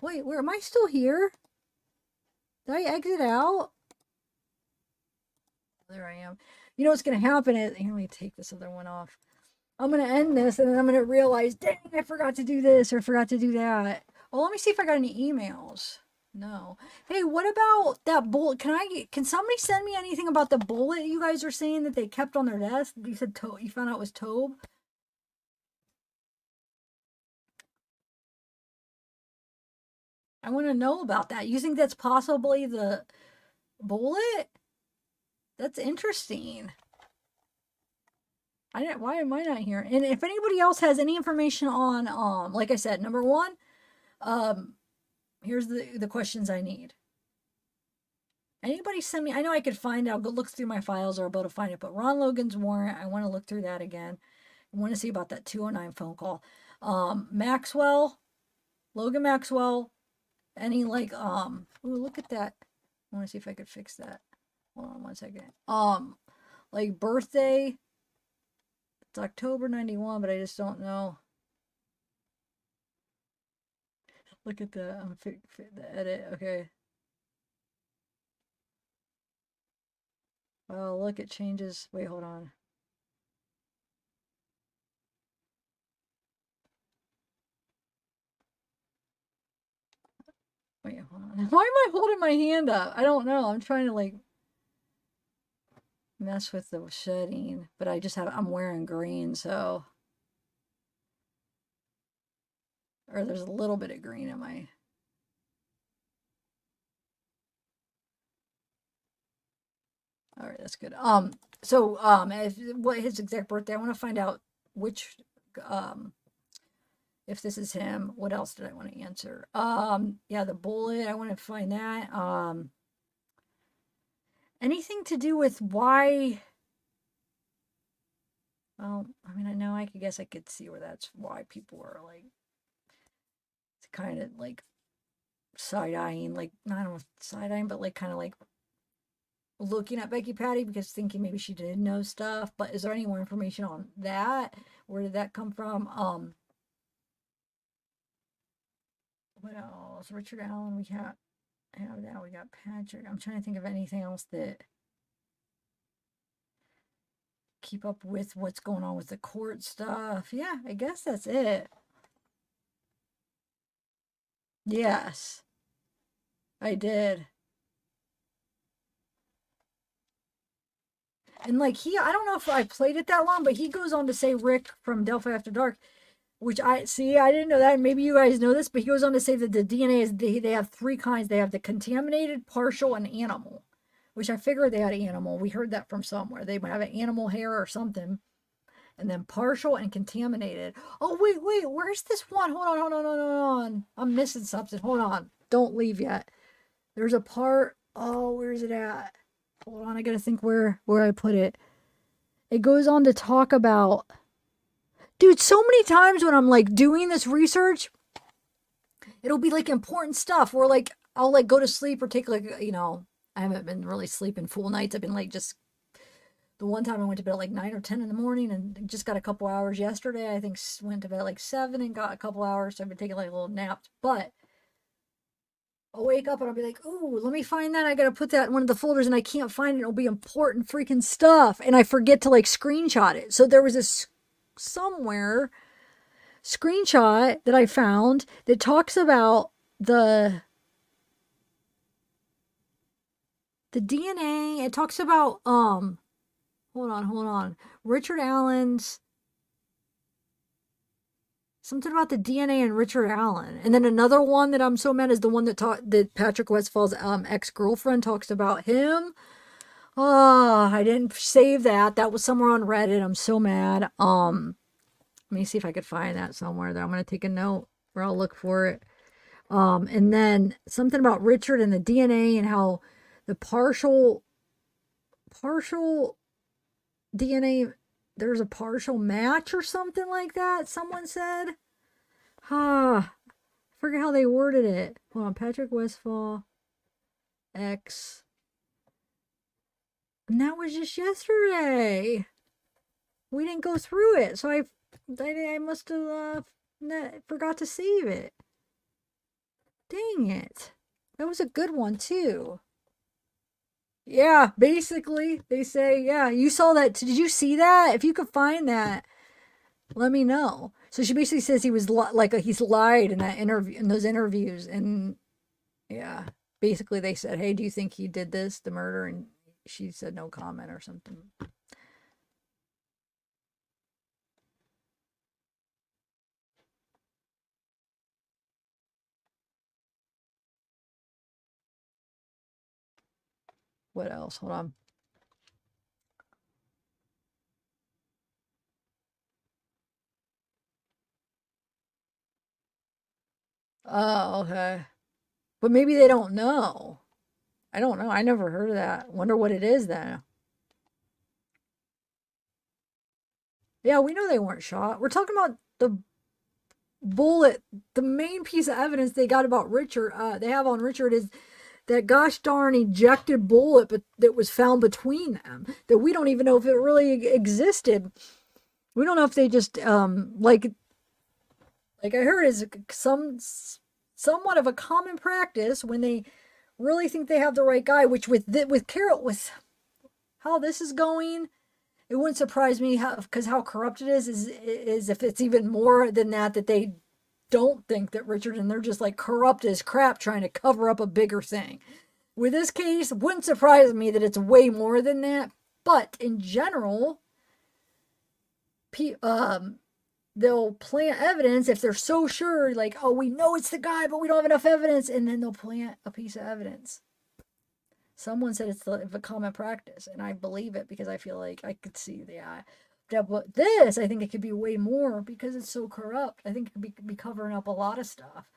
wait, where am I still here? Did I exit out? There I am. You know what's going to happen is, let me take this other one off. I'm going to end this, and then I'm going to realize, dang, I forgot to do this or forgot to do that. Oh, let me see if I got any emails. No. Hey, what about that bullet? Can somebody send me anything about the bullet you guys are saying that they kept on their desk? You said you found out it was Tobe? I want to know about that. You think that's possibly the bullet? That's interesting. Why am I not here? And if anybody else has any information on, like I said, number one, here's the questions I need. Anybody send me, I know I could find out, go look through my files or able to find it, but Ron Logan's warrant, I want to look through that again. I want to see about that 209 phone call. Maxwell, Logan Maxwell, any like, ooh, look at that. I want to see if I could fix that. Hold on one second. Like birthday. It's October 91, but I just don't know. Look at the edit. Okay. Oh, look, it changes. Wait, hold on. Wait, hold on. Why am I holding my hand up? I don't know. I'm trying to like mess with the shedding, but I'm wearing green, so, or there's a little bit of green in my, all right, that's good. What his exact birthday, I want to find out which if this is him. What else did I want to answer? Yeah, the bullet, I want to find that. Anything to do with why? Well, I mean, I know I guess I could see where that's why people are like, it's kind of like side-eyeing, like, I don't know if side-eyeing, but like kind of like looking at Becky Patty because thinking maybe she did know stuff. But is there any more information on that? Where did that come from? What else? Richard Allen, we have that. We got Patrick. I'm trying to think of anything else that keep up with what's going on with the court stuff. Yeah, I guess that's it. Yes, I did. And like I don't know if I played it that long, but he goes on to say Rick from Delphi After Dark, which I didn't know that. Maybe you guys know this, but he goes on to say that the DNA is, they have three kinds. They have the contaminated, partial, and animal, which I figured they had animal. We heard that from somewhere. They might have an animal hair or something. And then partial and contaminated. Oh, wait, where's this one? Hold on. I'm missing something. Hold on. Don't leave yet. There's a part. Oh, where's it at? Hold on, I gotta think where I put it. It goes on to talk about, dude, so many times when I'm like doing this research, it'll be like important stuff where like I'll like go to sleep or take like, you know, I haven't been really sleeping full nights. I've been like just, the one time I went to bed at like 9 or 10 in the morning and just got a couple hours yesterday. I think went to bed at like 7 and got a couple hours. So I've been taking like little naps, but I'll wake up and I'll be like, ooh, let me find that. I got to put that in one of the folders and I can't find it. It'll be important freaking stuff. And I forget to like screenshot it. So there was this somewhere screenshot that I found that talks about the DNA. It talks about, hold on. Richard Allen's, something about the DNA and Richard Allen. And then another one that I'm so mad is the one that Patrick Westfall's ex-girlfriend talks about him. Oh, I didn't save that. That was somewhere on Reddit. I'm so mad. Let me see if I could find that somewhere. That I'm going to take a note or I'll look for it. And then something about Richard and the DNA and how the partial DNA, there's a partial match or something like that, someone said. I forget how they worded it. Hold on, Patrick Westfall, X. And that was just yesterday. We didn't go through it, so I must have forgot to save it. Dang it. That was a good one, too. Yeah, basically, they say, yeah, you saw that. Did you see that? If you could find that, let me know. So she basically says he was he's lied in that interview, in those interviews. And yeah, basically they said, hey, do you think he did this, the murder? And she said no comment or something. What else? Hold on. Oh, okay. But maybe they don't know. I don't know. I never heard of that. Wonder what it is then. Yeah, we know they weren't shot. We're talking about the bullet. The main piece of evidence they got about Richard, they have on Richard is that gosh darn ejected bullet, but that was found between them. That we don't even know if it really existed. We don't know if they just like I heard is somewhat of a common practice when they really think they have the right guy. Which with Carol, with how this is going, it wouldn't surprise me because how corrupt it is if it's even more than that they don't think that Richard, and they're just like corrupt as crap trying to cover up a bigger thing. With this case, it wouldn't surprise me that it's way more than that. But in general, they'll plant evidence if they're so sure, like, oh, we know it's the guy, but we don't have enough evidence, and then they'll plant a piece of evidence. Someone said it's a common practice, and I believe it because I feel like I could see But this, I think it could be way more because it's so corrupt. I think it could be covering up a lot of stuff.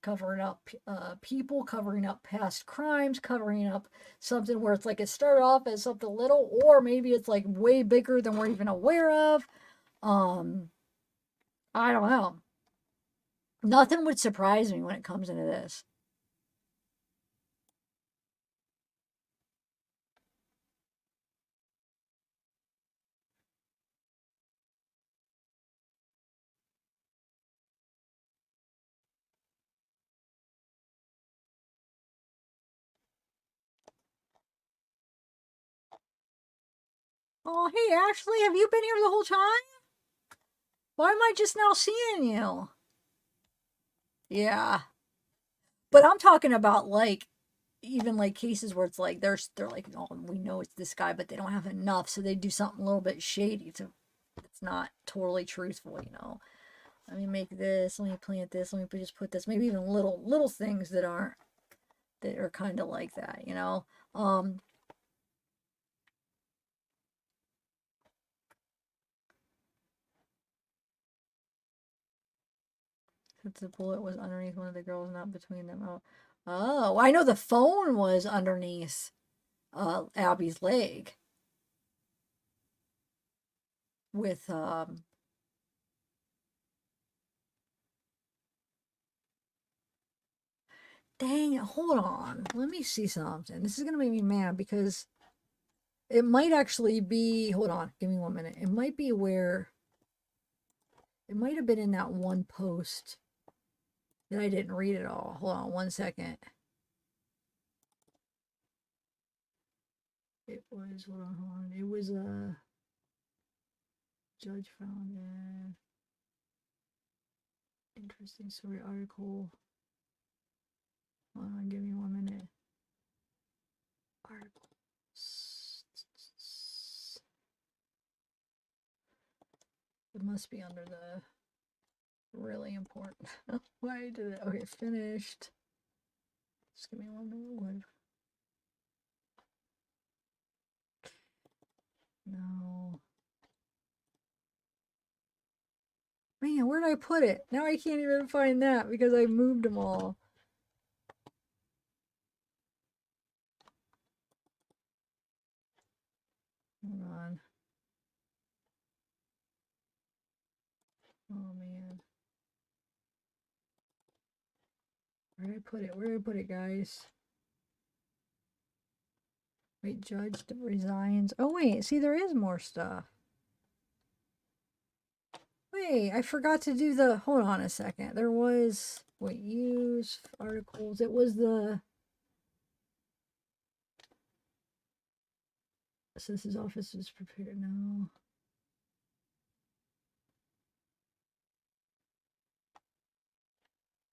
Covering up people, covering up past crimes, covering up something where it's like it started off as something little, or maybe it's like way bigger than we're even aware of. I don't know. Nothing would surprise me when it comes into this. Oh, hey, Ashley, have you been here the whole time? Why am I just now seeing you? Yeah. But I'm talking about, like, even, like, cases where it's like, they're like, oh, we know it's this guy, but they don't have enough, so they do something a little bit shady to, it's not totally truthful, you know. Let me make this, let me plant this, let me just put this, maybe even little things that are kind of like that, you know. Since the bullet was underneath one of the girls, not between them. Oh, I know the phone was underneath Abby's leg. With dang it, hold on. Let me see something. This is gonna make me mad because it might actually be, hold on, give me 1 minute. It might be where it might have been in that one post that I didn't read at all. Hold on 1 second. It was, hold on. It was a judge found an interesting story article. Hold on, give me 1 minute. Articles. It must be under the really important. Why did it? Okay, finished. Just give me 1 minute. No. Man, where did I put it? Now I can't even find that because I moved them all. Hold on. Oh man. Where did I put it? Where did I put it, guys? Wait, judge resigns. Oh wait, see there is more stuff. Wait, I forgot to do the, hold on a second. There was, wait, use articles. It was the, since his office is prepared now.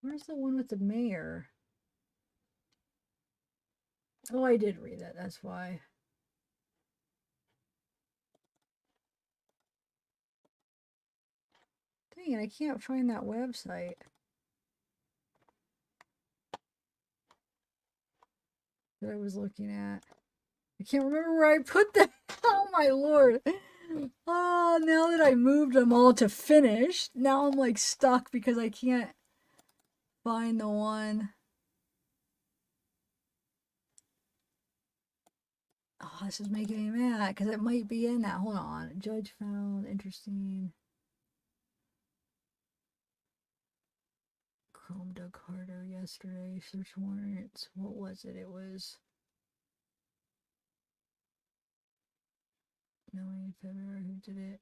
Where's the one with the mayor? Oh, I did read that. That's why. Dang it, I can't find that website that I was looking at. I can't remember where I put that. Oh my lord. Oh, now that I moved them all to finish, now I'm like stuck because I can't find the one. Oh, this is making me mad because it might be in that. Hold on. Judge found interesting. Chrome Doug Carter yesterday. Search warrants. What was it? It was knowing February. Who did it?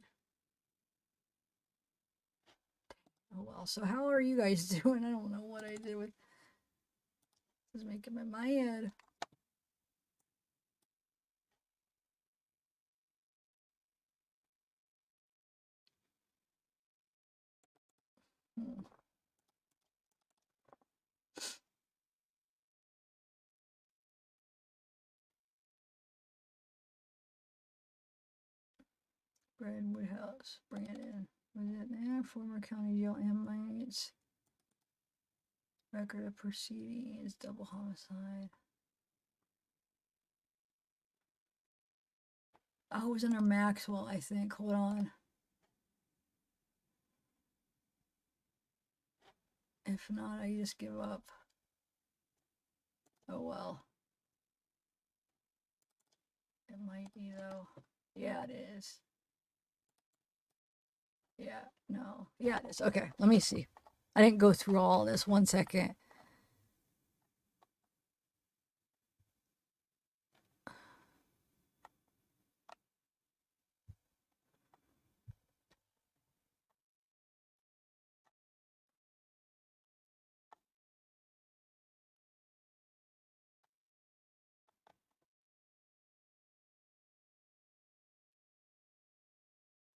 Oh well. So how are you guys doing? I don't know what I did with. This is making my head. Brandon Woodhouse. Brandon. Was it there? Former county jail inmates. Record of proceedings. Double homicide. Oh, it was under Maxwell, I think. Hold on. If not, I just give up. Oh well. It might be though. Yeah, it is. Yeah, no. Yeah, it is. Okay, let me see. I didn't go through all this. 1 second.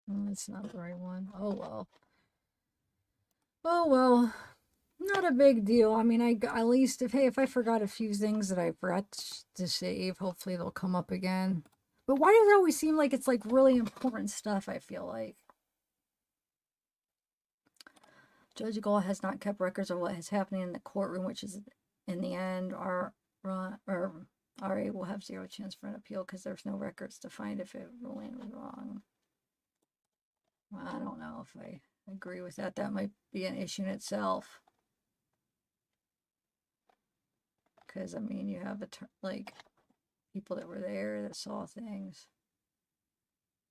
Oh, it's not the right one. Oh well. Oh well. Not a big deal. I mean, at least if I forgot a few things that I forgot to save, hopefully they'll come up again. But why does it always seem like it's like really important stuff, I feel like? Judge Gull has not kept records of what is happening in the courtroom, which is in the end RA will have zero chance for an appeal because there's no records to find if it ruling was wrong. Well, I don't know if I agree with that. That might be an issue in itself. Because, I mean, you have like people that were there that saw things.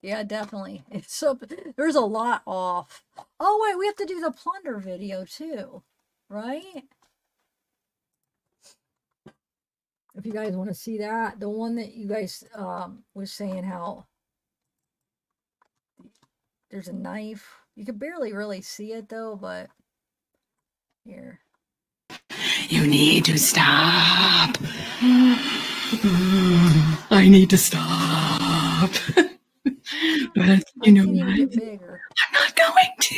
Yeah, definitely. So there's a lot off. Oh, wait, we have to do the plunder video too, right? If you guys want to see that, the one that you guys was saying how there's a knife. You can barely really see it though, but here. You need to stop. I need to stop. But you know what? I'm not going to.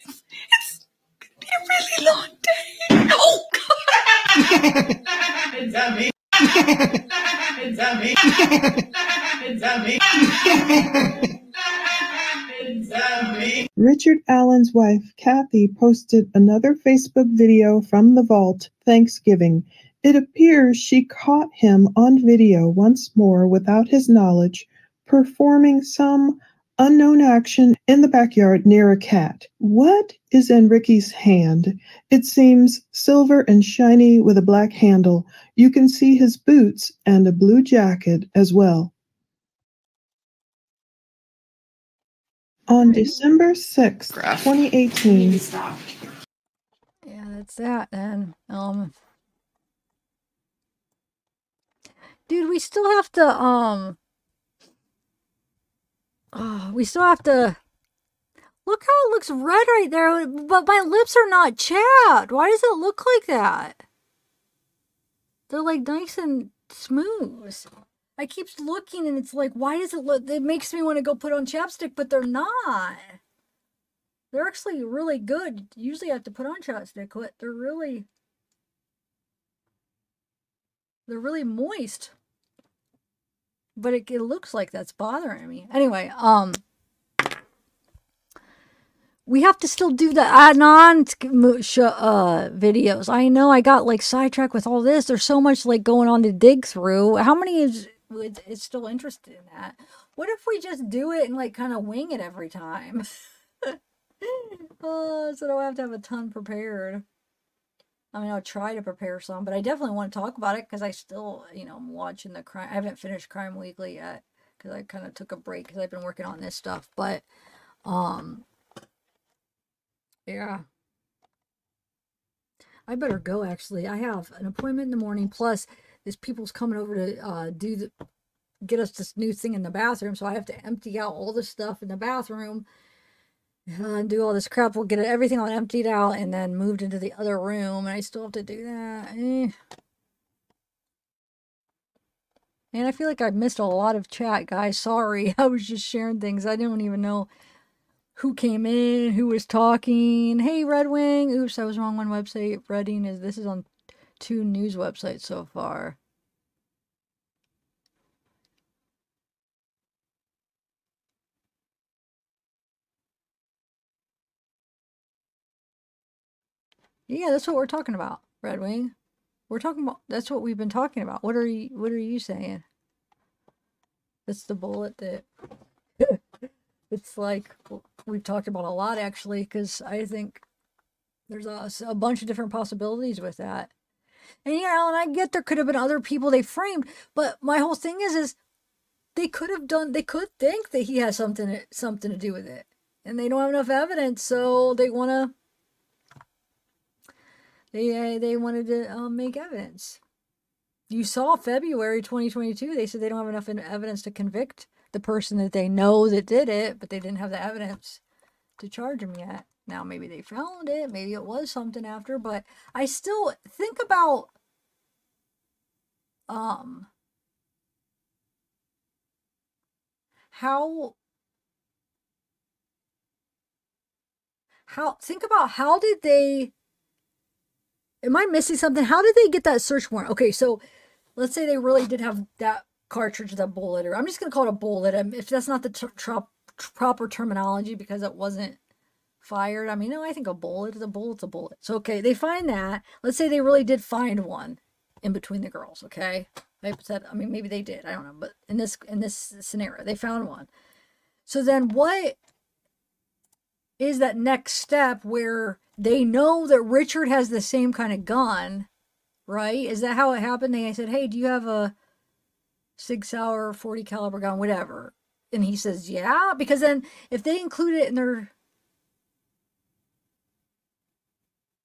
It's going to be a really long day. Oh, God. It's on me. It's on me. It's on me. It's on me. Richard Allen's wife, Kathy, posted another Facebook video from the vault Thanksgiving. It appears she caught him on video once more without his knowledge, performing some unknown action in the backyard near a cat. What is in Ricky's hand? It seems silver and shiny with a black handle. You can see his boots and a blue jacket as well. On December 6th, 2018. Yeah, that's that then. Dude, we still have to, we still have to, look how it looks red right there, but my lips are not chapped. Why does it look like that? They're like nice and smooth. I keep looking and it's like, why does it look, it makes me want to go put on chapstick, but they're not. They're actually really good. Usually I have to put on chapstick, but they're really moist. But it looks like that's bothering me. Anyway, we have to still do the add-on videos. I know I got like sidetracked with all this. There's so much like going on to dig through. How many is still interested in that? What if we just do it and like kind of wing it every time? So don't have to have a ton prepared. I mean, I'll try to prepare some, but I definitely want to talk about it because I still, you know, I'm watching the crime. I haven't finished Crime Weekly yet because I kind of took a break because I've been working on this stuff. But, yeah. I better go, actually. I have an appointment in the morning, plus this people's coming over to get us this new thing in the bathroom, so I have to empty out all the stuff in the bathroom and do all this crap. We'll get everything all emptied out and then moved into the other room, and I still have to do that. And I feel like I've missed a lot of chat, guys. Sorry, I was just sharing things. I didn't even know who came in, who was talking. Hey, Red Wing. Oops, I was wrong on website. Reading this is on 2 news websites so far. Yeah, that's what we're talking about, Red Wing. We're talking about, that's what we've been talking about. What are you saying? That's the bullet that it's like we've talked about a lot, actually, because I think There's a bunch of different possibilities with that. And yeah, Alan, I get there could have been other people they framed, but my whole thing is they could think that he has something to do with it. And they don't have enough evidence, so they wanted to make evidence. You saw February 2022, they said they don't have enough evidence to convict the person that they know that did it, but they didn't have the evidence to charge him yet. Now, maybe they found it, maybe it was something after, but I still think about how did they, am I missing something? How did they get that search warrant? Okay, so let's say they really did have that cartridge, that bullet, or I'm just going to call it a bullet. If that's not the proper terminology because it wasn't fired. I mean, no, I think a bullet is a bullet's a bullet. So, okay, they find that. Let's say they really did find one in between the girls, okay? I mean, maybe they did. I don't know. But in this scenario, they found one. So then what is that next step where they know that Richard has the same kind of gun, right? Is that how it happened? They said, hey, do you have a Sig Sauer 40 caliber gun, whatever? And he says, yeah. Because then if they include it in their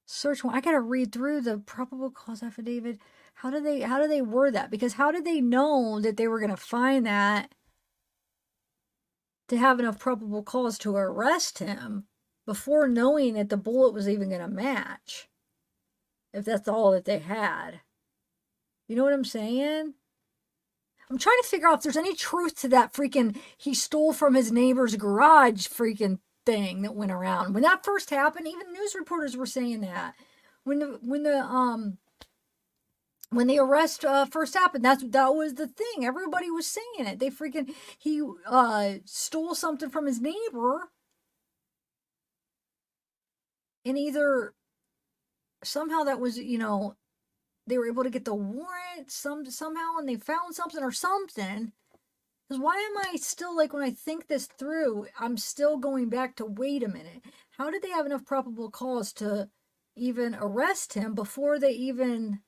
search warrant, I got to read through the probable cause affidavit. How do they word that? Because how did they know that they were going to find that to have enough probable cause to arrest him before knowing that the bullet was even going to match? If that's all that they had. You know what I'm saying? I'm trying to figure out if there's any truth to that freaking he stole from his neighbor's garage freaking thing that went around. When that first happened, even news reporters were saying that. When the arrest first happened, that was the thing. Everybody was saying it. He stole something from his neighbor, and either somehow that was, they were able to get the warrant somehow, and they found something or something. Because why am I still, like, when I think this through, I'm still going back to, wait a minute. How did they have enough probable cause to even arrest him before they even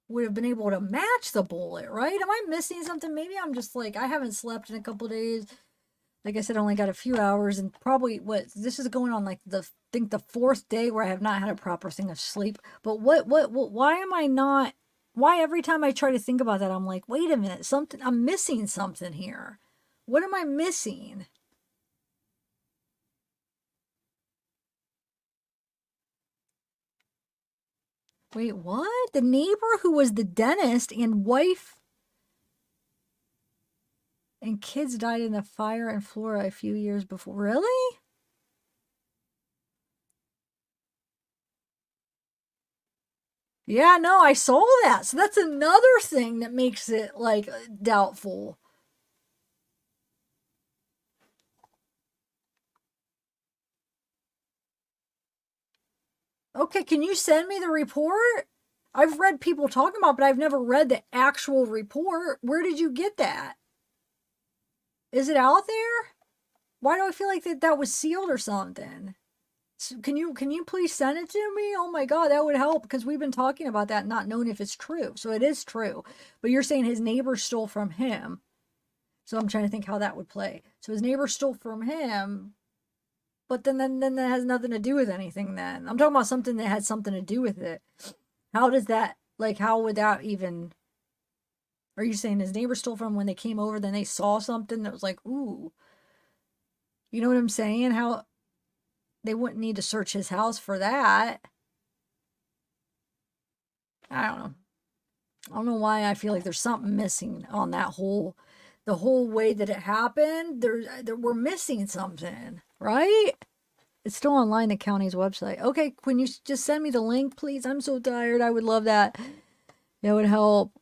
would have been able to match the bullet, right? Am I missing something? Maybe I'm just like, I haven't slept in a couple days. Like I said, I only got a few hours, and probably this is going on like the fourth day where I have not had a proper thing of sleep. But why am I not, why every time I try to think about that, I'm like, wait a minute, I'm missing something here. What am I missing? Wait, what? The neighbor who was the dentist and wife and kids died in a fire in Flora a few years before. Really? Yeah, no, I saw that. So that's another thing that makes it, like, doubtful. Okay, can you send me the report? I've read people talking about it, but I've never read the actual report. Where did you get that? Is it out there? Why do I feel like that was sealed or something? So can you please send it to me? Oh my God, that would help, because we've been talking about that, not knowing if it's true. So it is true. But you're saying his neighbor stole from him. So I'm trying to think how that would play. So his neighbor stole from him, but then that has nothing to do with anything then. I'm talking about something that had something to do with it. How does that, like, how would that even... Are you saying his neighbor stole from when they came over, then they saw something that was like, ooh. You know what I'm saying? How they wouldn't need to search his house for that. I don't know. I don't know why I feel like there's something missing on that the whole way that it happened. We're missing something, right? It's still online, the county's website. Okay, can you just send me the link, please? I'm so tired. I would love that. That would help.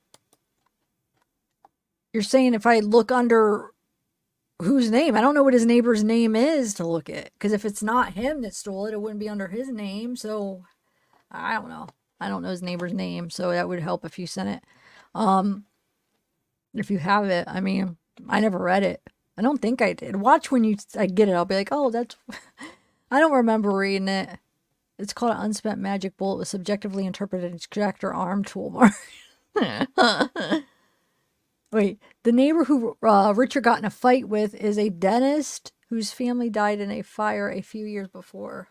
You're saying if I look under whose name? I don't know what his neighbor's name is to look at. Because if it's not him that stole it, it wouldn't be under his name. So, I don't know. I don't know his neighbor's name. So, that would help if you sent it. If you have it. I mean, I never read it. I don't think I did. Watch when I get it. I'll be like, oh, that's... I don't remember reading it. It's called an unspent magic bullet with subjectively interpreted extractor arm tool mark. Wait, the neighbor who Richard got in a fight with is a dentist whose family died in a fire a few years before.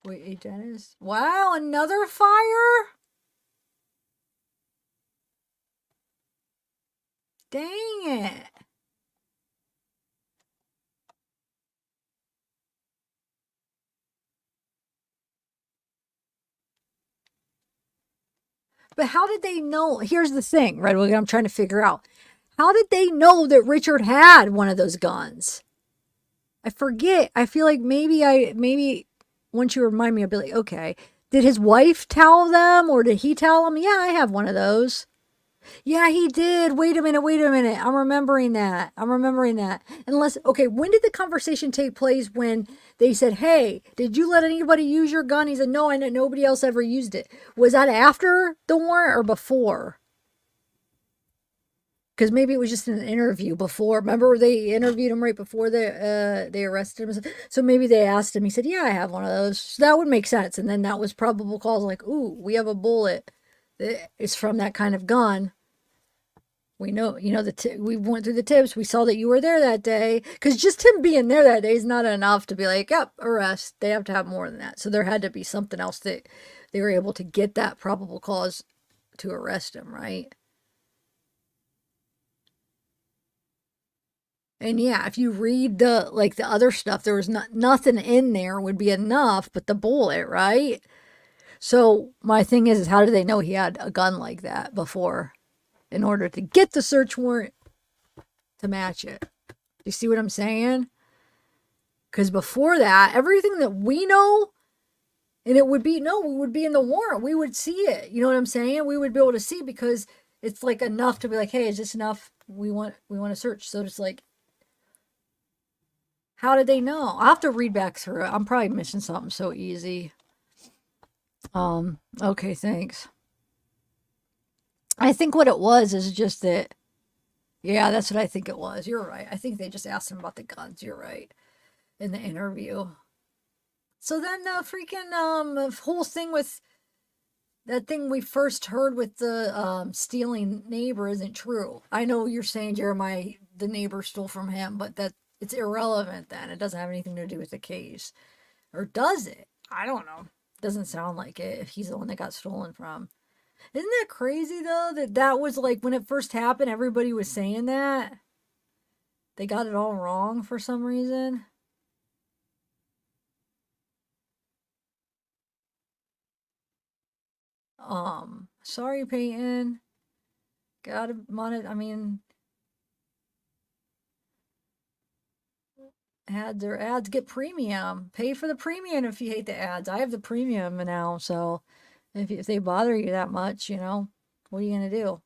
Wait, a dentist? Wow, another fire? Dang it. But how did they know? Here's the thing, right? What I'm trying to figure out. How did they know that Richard had one of those guns? I forget. I feel like maybe once you remind me, I'll be like, okay. Did his wife tell them, or did he tell them? Yeah, I have one of those. Yeah, he did. Wait a minute. I'm remembering that. Unless, okay, when did the conversation take place when they said, hey, did you let anybody use your gun? He said, no, I know nobody else ever used it. Was that after the warrant or before? Because maybe it was just an interview before. Remember, they interviewed him right before they arrested him. So maybe they asked him. He said, yeah, I have one of those. So that would make sense. And then that was probable cause, like, ooh, we have a bullet that is from that kind of gun. We know, we went through the tips. We saw that you were there that day. Because just him being there that day is not enough to be like, yep, arrest. They have to have more than that. So there had to be something else that they were able to get that probable cause to arrest him, right? And yeah, if you read the other stuff, there was nothing in there would be enough but the bullet, right? So my thing is how did they know he had a gun like that before in order to get the search warrant to match it? You see what I'm saying? Because before that, everything that we know, and we would be in the warrant. We would see it. You know what I'm saying? We would be able to see because it's like enough to be like, hey, is this enough? We want to search. So it's like, how did they know? I'll have to read back through it. I'm probably missing something so easy. Okay, thanks. I think what it was is just that, yeah, that's what I think it was. You're right. I think they just asked him about the guns. You're right. In the interview. So then the freaking, whole thing with that thing we first heard with the, stealing neighbor isn't true. I know you're saying Jeremiah, the neighbor stole from him, but it's irrelevant then. It doesn't have anything to do with the case. Or does it? I don't know. Doesn't sound like it if he's the one that got stolen from. Isn't that crazy though? That was like when it first happened, everybody was saying that. They got it all wrong for some reason. Sorry, Peyton. Gotta monitor. I mean, ads or ads get premium. Pay for the premium if you hate the ads. I have the premium now, so if they bother you that much, what are you gonna do?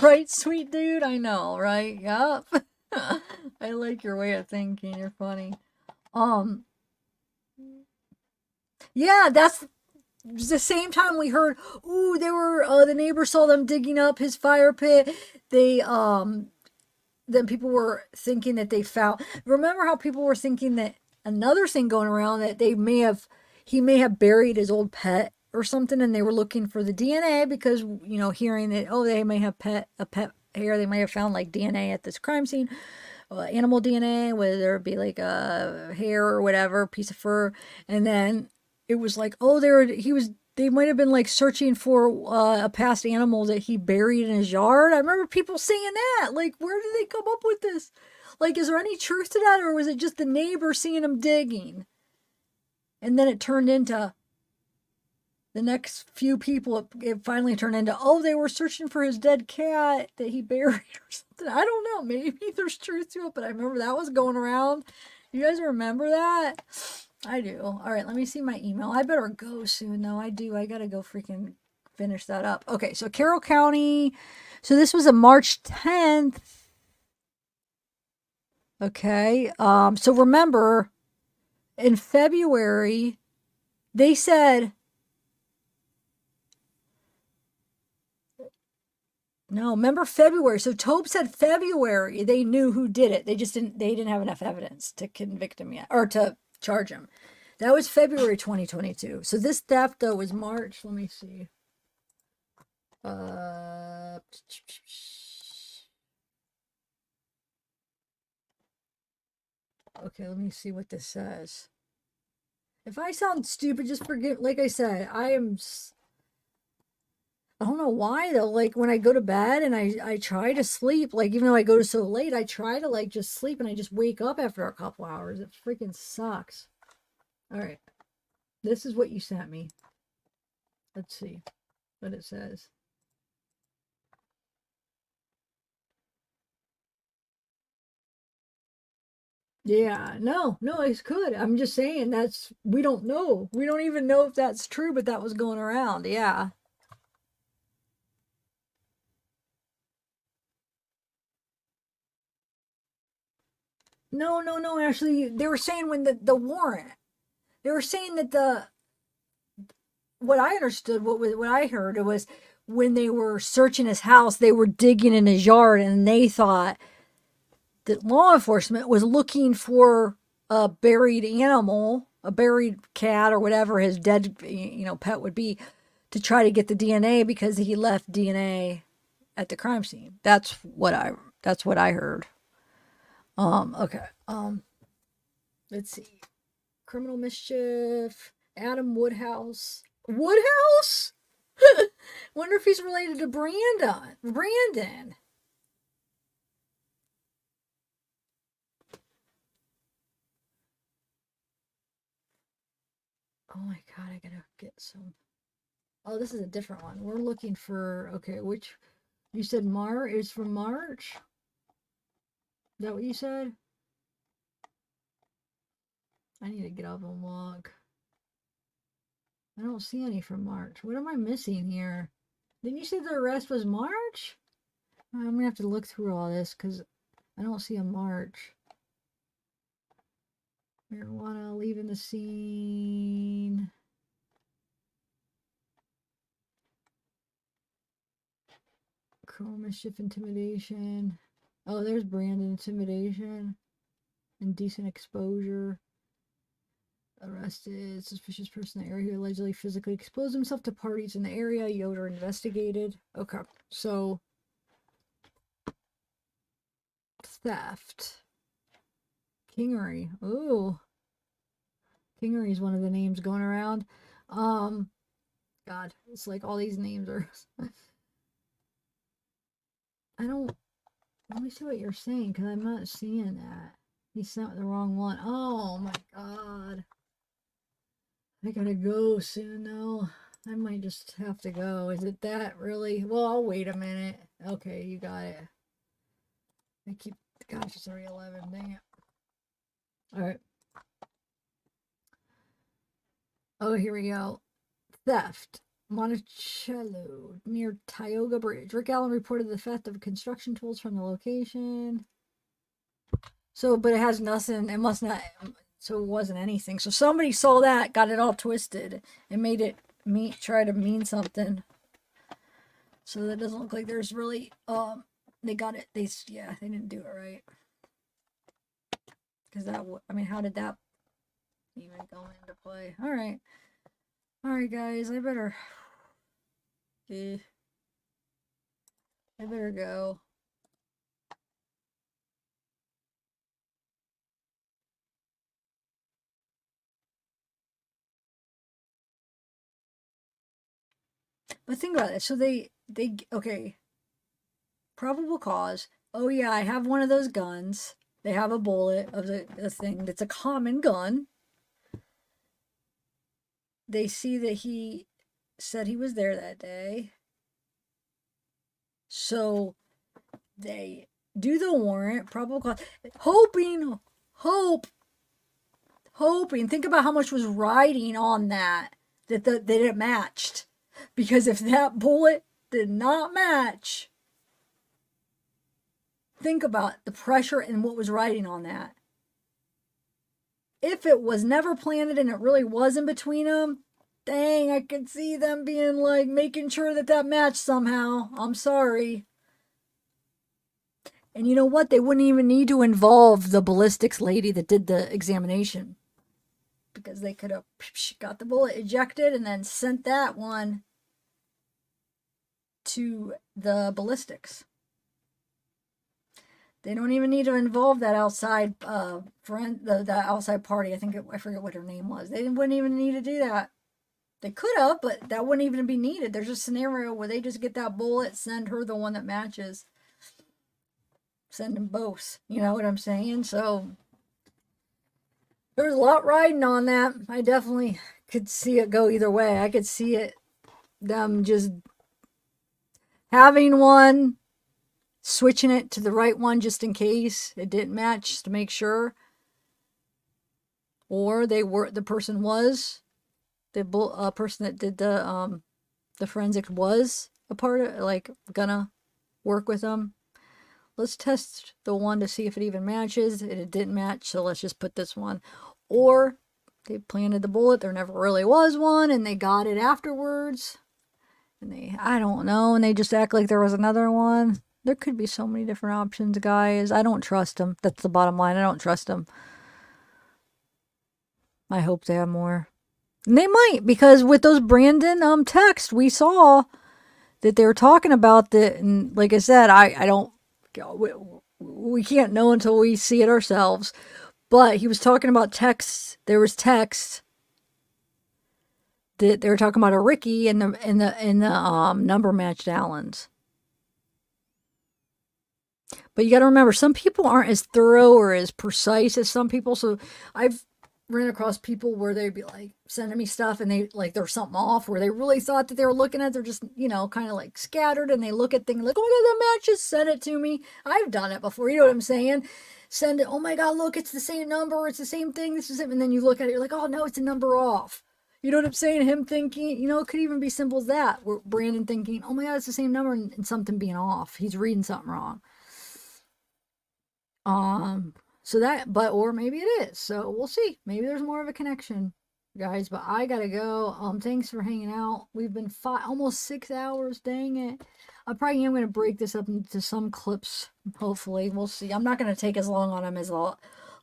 Right, sweet dude? I know, right? Yup. I like your way of thinking. You're funny. Yeah, that's the same time we heard, ooh, they were, the neighbor saw them digging up his fire pit. They, then people were thinking that they found, remember how people were thinking that another thing going around that he may have buried his old pet or something, and they were looking for the DNA because, hearing that, oh, they may have a pet hair, they may have found like DNA at this crime scene, animal DNA, whether it be like a hair or whatever, piece of fur, and then it was like, oh, they might have been like searching for a past animal that he buried in his yard. I remember people saying that. Like, where did they come up with this? Like, is there any truth to that, or was it just the neighbor seeing him digging? And then it turned into the next few people, it finally turned into, oh, they were searching for his dead cat that he buried or something. I don't know. Maybe there's truth to it, but I remember that was going around. You guys remember that? I do. All right, let me see my email. I better go soon, though. I do. I got to go freaking finish that up. Okay, so Carroll County. So this was a March 10th. Okay. So remember, in February, they said No, remember February. So Tobe said February they knew who did it. They didn't have enough evidence to convict him yet, or to charge him. That was February 2022. So this theft though was March. Let me see. Okay, let me see what this says. If I sound stupid, just forgive. Like I said, I don't know why though. Like when I go to bed and I try to sleep, like even though I go to so late, I try to like just sleep and I just wake up after a couple hours. It freaking sucks. All right. This is what you sent me. Let's see what it says. Yeah, no, it's good. I'm just saying we don't know. We don't even know if that's true, but that was going around. Yeah. No. Actually, they were saying when the warrant, they were saying that what I understood, what I heard, it was when they were searching his house, they were digging in his yard and they thought that law enforcement was looking for a buried animal, a buried cat or whatever his dead, pet would be, to try to get the DNA because he left DNA at the crime scene. That's what I heard. Okay. Let's see. Criminal mischief. Adam Woodhouse. Woodhouse? Wonder if he's related to Brandon. Oh my god, I gotta get some. Oh, this is a different one. We're looking for, okay, which, you said is from March? Is that what you said? I need to get up and walk. I don't see any from March. What am I missing here? Didn't you say the arrest was March? I'm gonna have to look through all this because I don't see a March. Marijuana, leaving the scene. Criminal mischief, intimidation. Oh, there's Brandon, intimidation. Indecent exposure. Arrested. Suspicious person in the area who allegedly physically exposed himself to parties in the area. Yoder investigated. Okay, so theft. Kingery. Ooh. Kingery is one of the names going around. God, it's like all these names are. Let me see what you're saying, because I'm not seeing that. He sent the wrong one. Oh my god. I gotta go soon though. I might just have to go. Is it that really? Well, I'll wait a minute. Okay, you got it. Gosh, it's 3:11. Dang it. Alright. Oh, here we go. Theft. Monticello, near Tioga Bridge. Rick Allen reported the theft of construction tools from the location. So, but it has nothing. It must not. So it wasn't anything. So somebody saw that, got it all twisted, and made it try to mean something. So that doesn't look like there's really. They got it. They didn't do it right. Because that. I mean, how did that even go into play? All right. Alright guys, I better go. But think about it. So they okay. Probable cause. Oh yeah, I have one of those guns. They have a bullet of the thing that's a common gun. They see that he said he was there that day. So they do the warrant, probable cause, hoping. Think about how much was riding on that it matched. Because if that bullet did not match, think about the pressure and what was riding on that. If it was never planted and it really was in between them, dang, I could see them being like making sure that matched somehow. I'm sorry. And you know what? They wouldn't even need to involve the ballistics lady that did the examination. Because they could have got the bullet ejected and then sent that one to the ballistics. They don't even need to involve that outside friend, the outside party. I forget what her name was. They wouldn't even need to do that. They could have, but that wouldn't even be needed. There's a scenario where they just get that bullet, send her the one that matches. Send them both. You know what I'm saying? So there's a lot riding on that. I definitely could see it go either way. I could see it, them just having one, switching it to the right one just in case it didn't match to make sure. Or the person was, the person that did the forensics was a part of, like, gonna work with them. Let's test the one to see if it even matches. It didn't match, so let's just put this one. Or they planted the bullet, there never really was one, and they got it afterwards. And I don't know, and they just act like there was another one. There could be so many different options, guys. I don't trust them. That's the bottom line. I don't trust them. I hope they have more. And they might, because with those Brandon texts, we saw that they were talking about that. And like I said, I don't, we can't know until we see it ourselves. But he was talking about texts. There was texts that they were talking about a Ricky and the number matched Allen's. But you got to remember, some people aren't as thorough or as precise as some people. So I've ran across people where they'd be like sending me stuff and they like there's something off where they really thought that they were looking at. They're just, you know, kind of like scattered, and they look at things like, oh my God, that matches. Send it to me. I've done it before. You know what I'm saying? Send it. Oh my God, look, it's the same number. It's the same thing. This is it. And then you look at it, you're like, oh no, it's a number off. You know what I'm saying? Him thinking, you know, it could even be simple as that. Where Brandon thinking, oh my God, it's the same number, and something being off. He's reading something wrong. So that, but, or maybe it is. So we'll see. Maybe there's more of a connection, guys, but I gotta go. Thanks for hanging out. We've been almost 6 hours. Dang it. I probably am going to break this up into some clips. Hopefully. We'll see. I'm not going to take as long on them as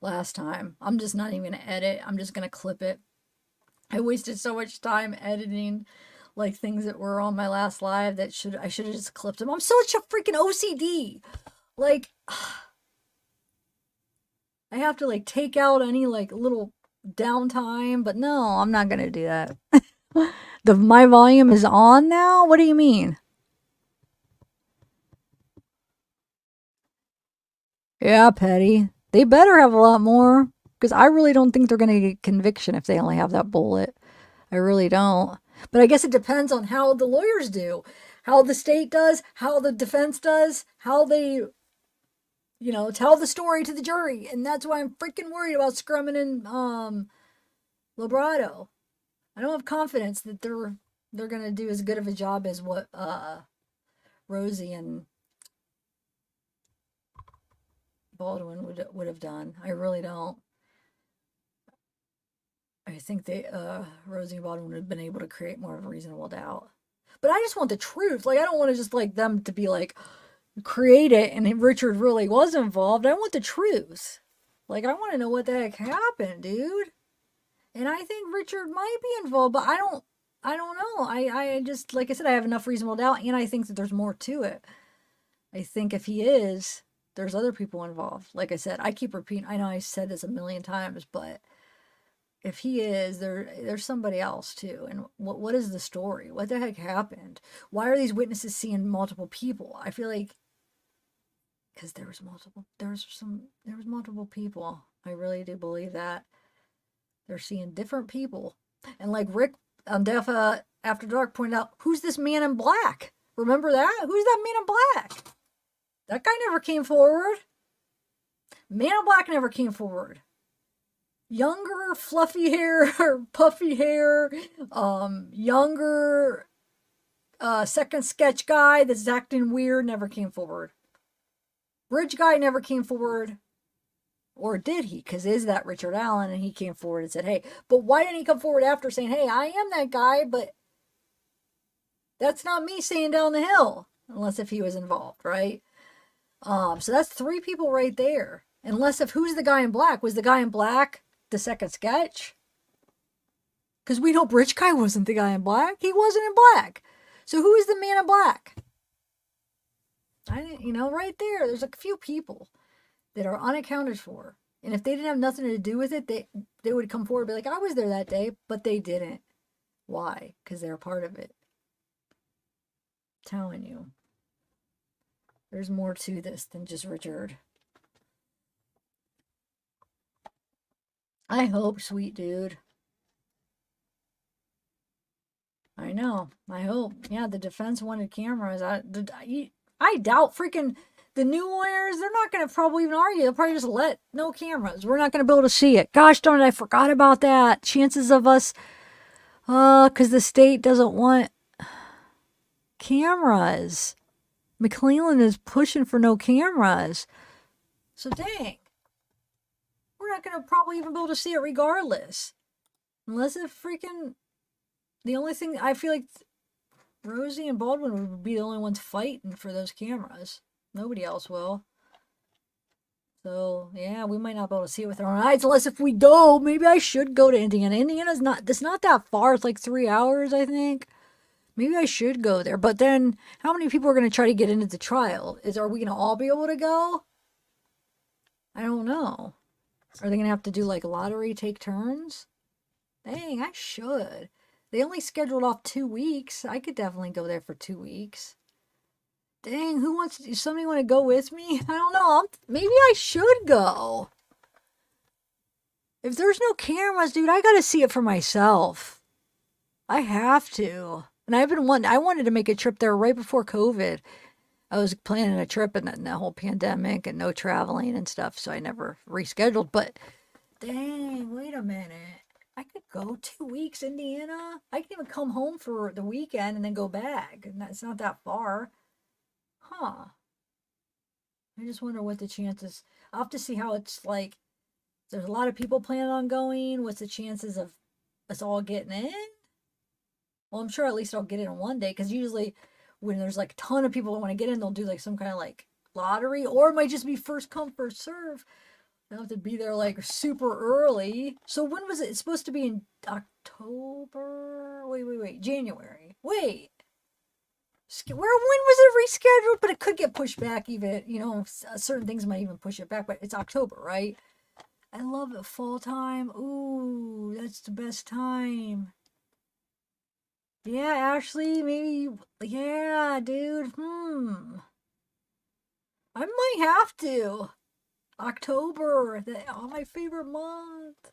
last time. I'm just not even going to edit. I'm just going to clip it. I wasted so much time editing like things that were on my last live that I should have just clipped them. I'm such a freaking OCD. Like, I have to like take out any like little downtime, but no, I'm not going to do that. My volume is on now? What do you mean? Yeah, Petty. They better have a lot more, because I really don't think they're going to get conviction if they only have that bullet. I really don't. But I guess it depends on how the lawyers do, how the state does, how the defense does, how they, you know, tell the story to the jury. And that's why I'm freaking worried about Scrummin and Lobrato. I don't have confidence that they're going to do as good of a job as what Rosie and Baldwin would have done. I really don't. I think Rosie and Baldwin would have been able to create more of a reasonable doubt. But I just want the truth. Like, I don't want to just like them to be like, create it and Richard really was involved. I want the truth. Like, I want to know what the heck happened, dude. And I think Richard might be involved, but I don't know. I just, like I said, I have enough reasonable doubt, and I think that there's more to it. I think if he is, there's other people involved. Like I said, I keep repeating, I know I said this a million times, but if he is, there's somebody else too. And what is the story? What the heck happened? Why are these witnesses seeing multiple people? I feel like, because there was multiple people. I really do believe that. They're seeing different people. And like Rick on Delphi After Dark pointed out, who's this man in black? Remember that? Who's that man in black? That guy never came forward. Man in black never came forward. Younger, fluffy hair, puffy hair, younger, second sketch guy that's acting weird never came forward. Bridge guy never came forward. Or did he? Because is that Richard Allen? And he came forward and said, hey, but why didn't he come forward after saying, hey, I am that guy, but that's not me saying down the hill. Unless if he was involved, right? So that's 3 people right there. Unless if who's the guy in black? Was the guy in black the second sketch? Because we know Bridge Guy wasn't the guy in black. He wasn't in black. So who is the man in black? I didn't, you know, right there. There's a few people that are unaccounted for. And if they didn't have nothing to do with it, they would come forward and be like, I was there that day, but they didn't. Why? Because they're a part of it. I'm telling you. There's more to this than just Richard. I hope, sweet dude. I know. I hope. Yeah, the defense wanted cameras. I doubt freaking the new lawyers, they're not going to probably even argue. They'll probably just let no cameras. We're not going to be able to see it. Gosh darn it, I forgot about that. Chances of us, because the state doesn't want cameras. Mcleland is pushing for no cameras. So dang. We're not going to probably even be able to see it regardless. Unless it freaking... The only thing, I feel like Rosie and Baldwin would be the only ones fighting for those cameras. Nobody else will. So, yeah, we might not be able to see it with our own eyes. Unless if we go, maybe I should go to Indiana. Indiana's not, it's not that far. It's like 3 hours, I think. Maybe I should go there. But then, how many people are going to try to get into the trial? Are we going to all be able to go? I don't know. Are they going to have to do like lottery, take turns? Dang, I should. They only scheduled off 2 weeks. I could definitely go there for 2 weeks. Dang, who wants to, somebody want to go with me? I don't know. Maybe I should go. If there's no cameras, dude, I got to see it for myself. I have to. And I've been wanting, I wanted to make a trip there right before COVID. I was planning a trip and the whole pandemic and no traveling and stuff, so I never rescheduled. But dang, wait a minute. I could go 2 weeks, Indiana. I can even come home for the weekend and then go back. And it's not that far. Huh. I just wonder what the chances. I'll have to see how it's like. There's a lot of people planning on going. What's the chances of us all getting in? Well, I'm sure at least I'll get in one day. Because usually when there's like a ton of people that want to get in, they'll do like some kind of like lottery. Or it might just be first come, first serve. They'll have to be there like super early. So when was it? It's supposed to be in October? Wait. January. Wait. When was it rescheduled? But it could get pushed back even, you know, certain things might even push it back, but it's October, right? I love it. Fall time. Ooh, that's the best time. Yeah, Ashley, maybe, yeah, dude, I might have to. October, my favorite month.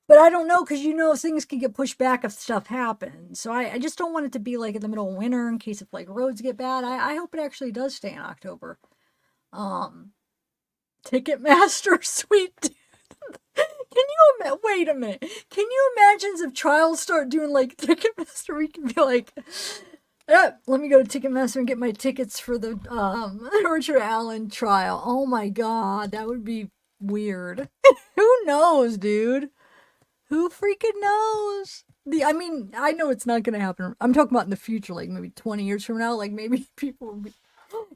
But I don't know, because you know things can get pushed back if stuff happens. So I just don't want it to be like in the middle of winter in case if like roads get bad. I hope it actually does stay in October. Ticketmaster, sweet. Wait a minute. Can you imagine if trials start doing like Ticketmaster? We can be like, let me go to Ticketmaster and get my tickets for the Richard Allen trial. Oh my God, that would be weird. Who knows, dude? Who freaking knows? I mean, I know it's not going to happen. I'm talking about in the future, like maybe 20 years from now, like maybe people will be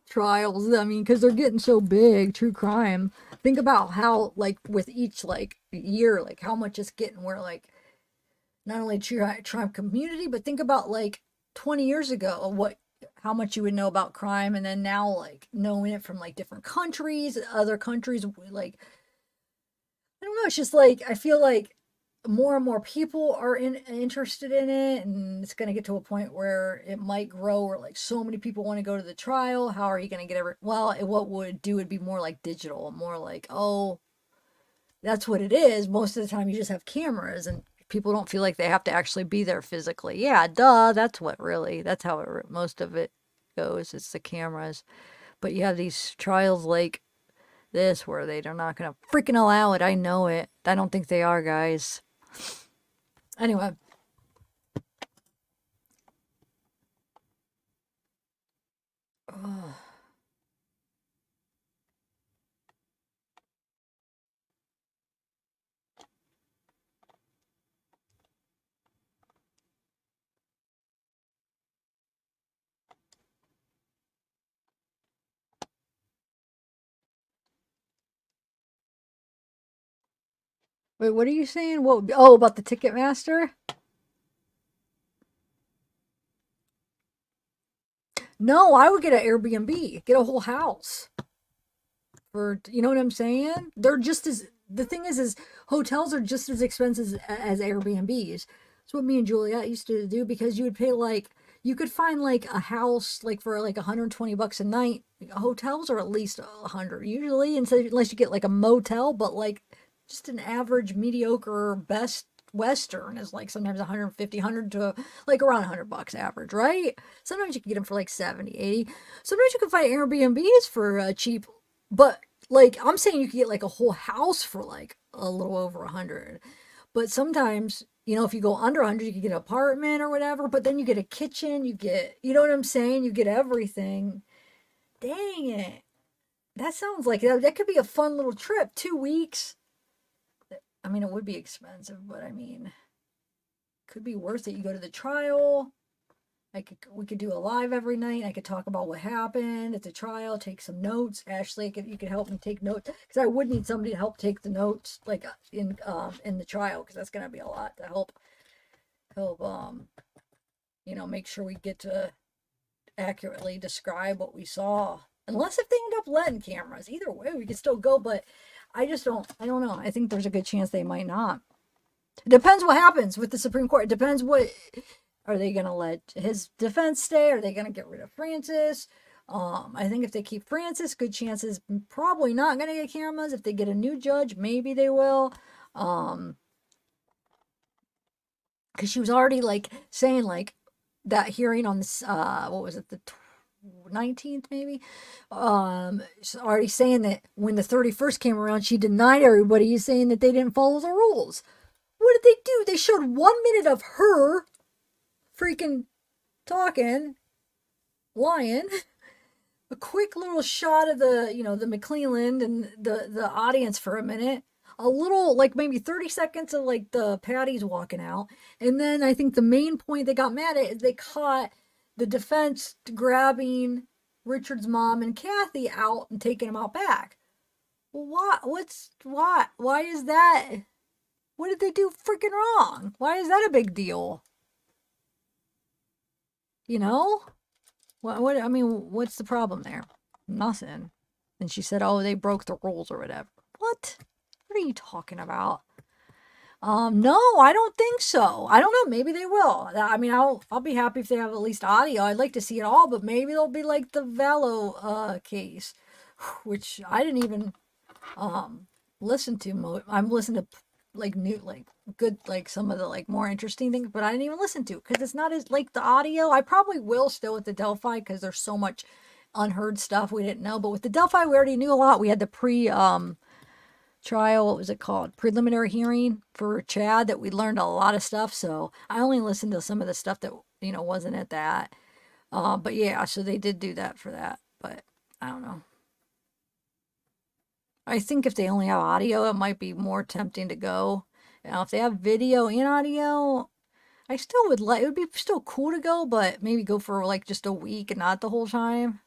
trials. I mean, because they're getting so big, true crime. Think about how, like, with each, like, year, like, how much it's getting where, like, not only true crime community, but think about, like, 20 years ago, how much you would know about crime, and then now, like, knowing it from, like, different countries, other countries, like, I don't know, it's just, like, I feel like more and more people are interested in it, and it's going to get to a point where it might grow where like so many people want to go to the trial. How are you going to get what would do would be more like digital, more like, oh, that's what it is. Most of the time you just have cameras and people don't feel like they have to actually be there physically. Yeah, duh, that's how most of it goes. It's the cameras. But you have these trials like this where they're not going to freaking allow it. I know it. I don't think they are, guys. Anyway. Ugh. Wait, what are you saying? What? Oh, about the Ticketmaster? No, I would get an Airbnb. Get a whole house. For, you know what I'm saying? They're just as, the thing is hotels are just as expensive as Airbnbs. That's what me and Juliet used to do, because you would pay like, you could find like a house like for like $120 a night. Hotels are at least 100 usually, and so unless you get like a motel, but like just an average mediocre best Western is like sometimes 150, 100 to like around $100 average, right? Sometimes you can get them for like 70, 80. Sometimes you can find Airbnbs for cheap, but like I'm saying you can get like a whole house for like a little over 100. But sometimes, you know, if you go under 100, you can get an apartment or whatever, but then you get a kitchen, you get, you know what I'm saying? You get everything. Dang it. That sounds like that could be a fun little trip. 2 weeks. I mean, it would be expensive, but I mean, could be worth it. You go to the trial. We could do a live every night. I could talk about what happened at the trial, take some notes. Ashley, you could help me take notes, because I would need somebody to help take the notes, like in the trial, because that's gonna be a lot to help you know, make sure we get to accurately describe what we saw. Unless if they end up letting cameras, either way we could still go. But I don't know. I think there's a good chance they might not. It depends what happens with the Supreme Court. It depends what. Are they going to let his defense stay? Are they going to get rid of Francis? I think if they keep Francis, good chances probably not going to get cameras. If they get a new judge, maybe they will. Because she was already like saying like that hearing on this, what was it, the 19th maybe? She's already saying that when the 31st came around, she denied everybody, saying that they didn't follow the rules. What did they do? They showed 1 minute of her freaking talking, lying, a quick little shot of the, you know, the Mcleland and the audience for a minute, a little, like maybe 30 seconds of like the Patties walking out, and then I think the main point they got mad at is they caught the defense grabbing Richard's mom and Kathy out and taking them out back. Why is that? What did they do freaking wrong? Why is that a big deal? You know? What I mean, what's the problem there? Nothing. And she said, oh, they broke the rules or whatever. What? What are you talking about? No, I don't think so. I don't know. Maybe they will. I mean, I'll be happy if they have at least audio. I'd like to see it all, but maybe they'll be like the Vallow case, which I didn't even listen to. I'm listening to like new, like good, like some of the like more interesting things, but I didn't even listen to, because it's not as like the audio. I probably will still with the Delphi, because there's so much unheard stuff we didn't know. But with the Delphi, we already knew a lot. We had the trial, what was it called? Preliminary hearing for Chad, that we learned a lot of stuff. So I only listened to some of the stuff that, you know, wasn't at that. But yeah, so they did do that for that. But I don't know. I think if they only have audio, it might be more tempting to go. Now, if they have video and audio, I still would like, it would be still cool to go, but maybe go for like just a week and not the whole time.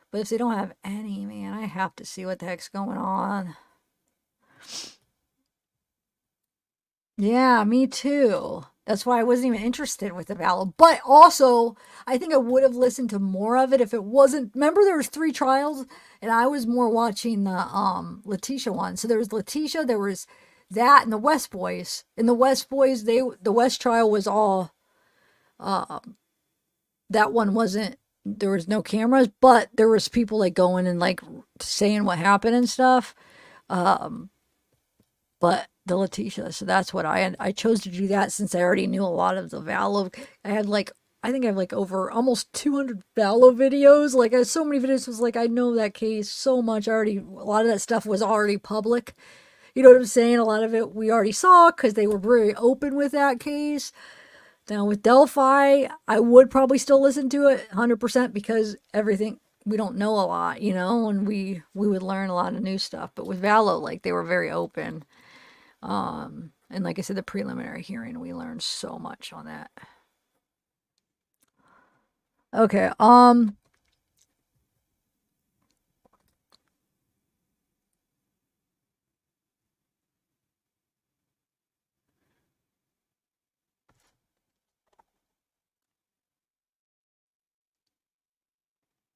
But if they don't have any, man, I have to see what the heck's going on. Yeah, me too. That's why I wasn't even interested with the Vallow. But also, I think I would have listened to more of it if it wasn't. Remember, there was 3 trials, and I was more watching the Letitia one. So there was Letitia, there was that, and the West Boys. And the West Boys, the West trial was all. That one wasn't. There was no cameras, but there was people like going and like saying what happened and stuff. But the Letitia, so that's what I chose to do that, since I already knew a lot of the Vallow. I had like, I think I have like over almost 200 Vallow videos. Like I had so many videos, was like, I know that case so much already. A lot of that stuff was already public. You know what I'm saying? A lot of it we already saw, because they were very open with that case. Now with Delphi, I would probably still listen to it 100%, because everything, we don't know a lot, you know, and we would learn a lot of new stuff. But with Vallow, like they were very open. And like I said, the preliminary hearing, we learned so much on that. Okay,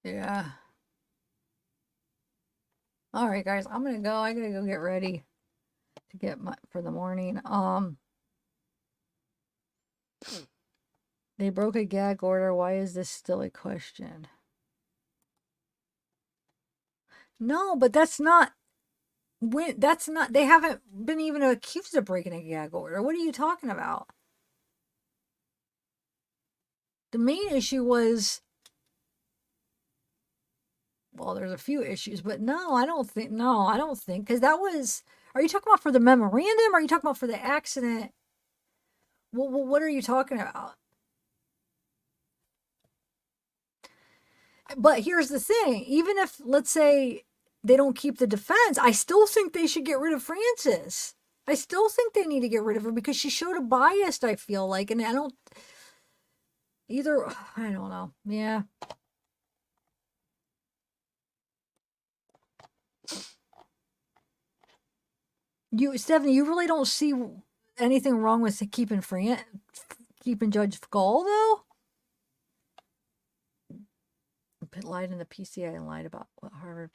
Yeah. All right, guys, I'm gonna go. I gotta go get ready to get for the morning. They broke a gag order. Why is this still a question? No, but that's not. That's not. They haven't been even accused of breaking a gag order. What are you talking about? The main issue was. Well, there's a few issues, but no, I don't think. No, I don't think, because that was. Are you talking about for the memorandum? Or are you talking about for the accident? Well, what are you talking about? But here's the thing. Even if, let's say, they don't keep the defense, I still think they should get rid of Frances. I still think they need to get rid of her because she showed a bias, I feel like. And I don't... Either... I don't know. Yeah. Stephanie, you really don't see anything wrong with keeping Judge Gull, though? Lied in the PCI and lied about what Harvard...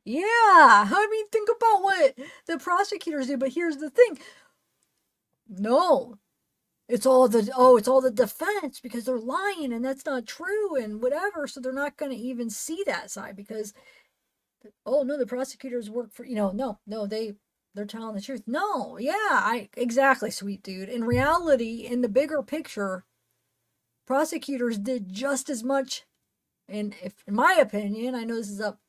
Yeah! I mean, think about what the prosecutors do, but here's the thing. No. It's all the defense because they're lying and that's not true and whatever, so they're not going to even see that side because, oh, no, the prosecutors work for, no, they're telling the truth. No, yeah, exactly, sweet dude. In reality, in the bigger picture, prosecutors did just as much. And in my opinion, I know this is up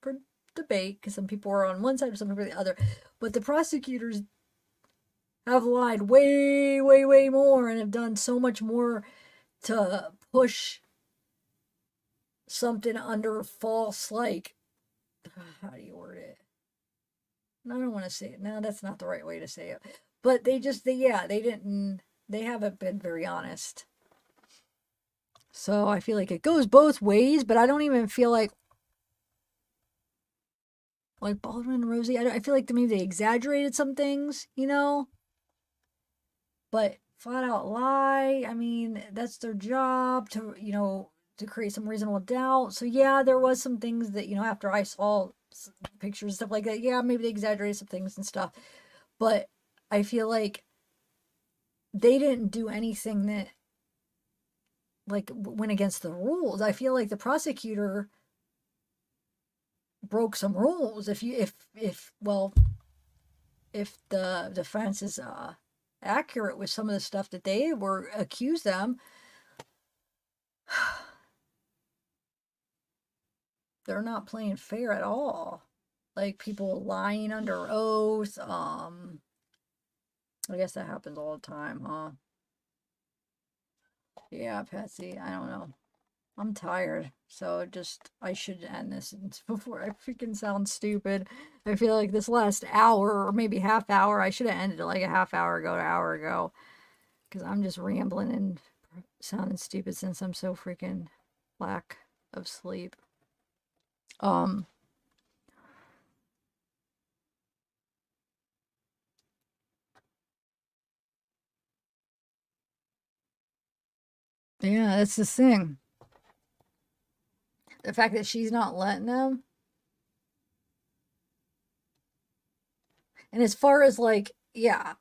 for debate because some people are on one side or some people are the other, but the prosecutors have lied way, way, way more and have done so much more to push something under false, like, how do you word it? I don't want to say it. No, that's not the right way to say it. But they haven't been very honest. So I feel like it goes both ways, but I don't even feel like Baldwin and Rosie, I feel like maybe they exaggerated some things, but flat out lie, I mean, that's their job to, to create some reasonable doubt. So yeah, there was some things that, after I saw pictures and stuff like that, yeah, maybe they exaggerated some things and stuff, but I feel like they didn't do anything that went against the rules. I feel like the prosecutor broke some rules. If the defense is accurate with some of the stuff that they were accused them, they're not playing fair at all. Like people lying under oath. I guess that happens all the time, huh? Yeah, Patsy, I don't know. I'm tired, so I should end this before I freaking sound stupid. I feel like this last hour, or maybe half hour, I should have ended it like a half hour ago to an hour ago. Because I'm just rambling and sounding stupid since I'm so freaking lack of sleep. Yeah, that's the thing. The fact that she's not letting them. And as far as yeah,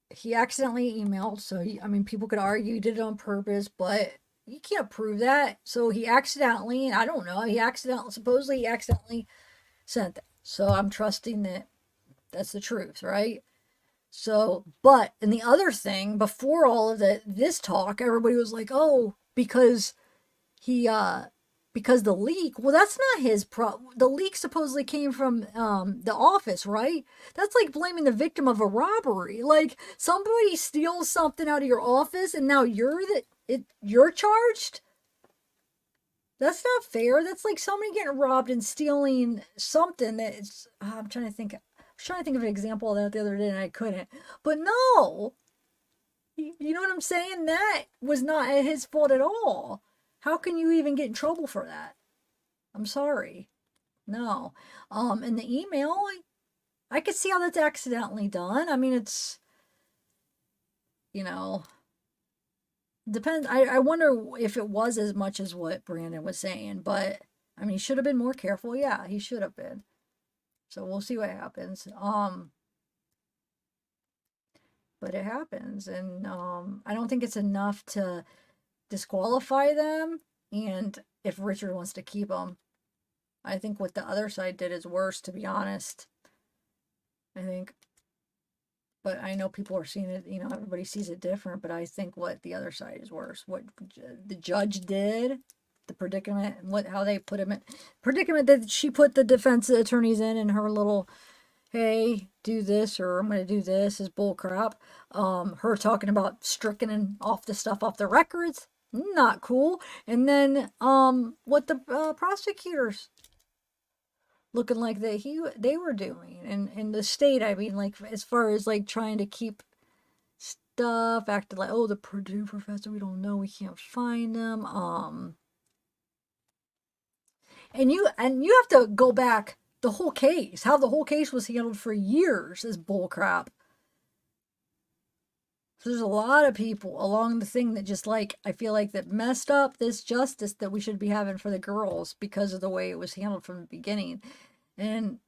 he accidentally emailed. So, I mean, people could argue he did it on purpose, but you can't prove that. So he accidentally, I don't know, supposedly he accidentally sent that. So I'm trusting that that's the truth, right? So, but, and the other thing, before all of this talk, everybody was like, oh, because because the leak, well, that's not his the leak supposedly came from the office, right? That's like blaming the victim of a robbery. Like, somebody steals something out of your office and now you're charged? That's not fair. That's like somebody getting robbed and stealing something that is, I'm trying to think of an example of that the other day and I couldn't. But no, you know what I'm saying? That was not his fault at all. How can you even get in trouble for that? I'm sorry. No. In the email, I could see how that's accidentally done. I mean, it's, Depends. I wonder if it was as much as what Brandon was saying, but I mean, he should have been more careful. Yeah, he should have been. So we'll see what happens. But it happens, and I don't think it's enough to disqualify them. And if Richard wants to keep them, I think what the other side did is worse, to be honest. I think. But I know people are seeing it, you know, everybody sees it different, but I think what the other side is worse. What the judge did, the predicament, and how they put him in, predicament that she put the defense attorneys in her little, hey, do this, or I'm going to do this, is bull crap. Her talking about striking off the stuff off the records, not cool. And then what the prosecutors looking like they were doing, and in the state, I mean, like, as far as like trying to keep stuff, acted like, oh, the Purdue professor, we don't know, we can't find them. And you have to go back the whole case, how the whole case was handled for years is bullcrap. So there's a lot of people along the thing that just, like, I feel like that messed up this justice that we should be having for the girls because of the way it was handled from the beginning. And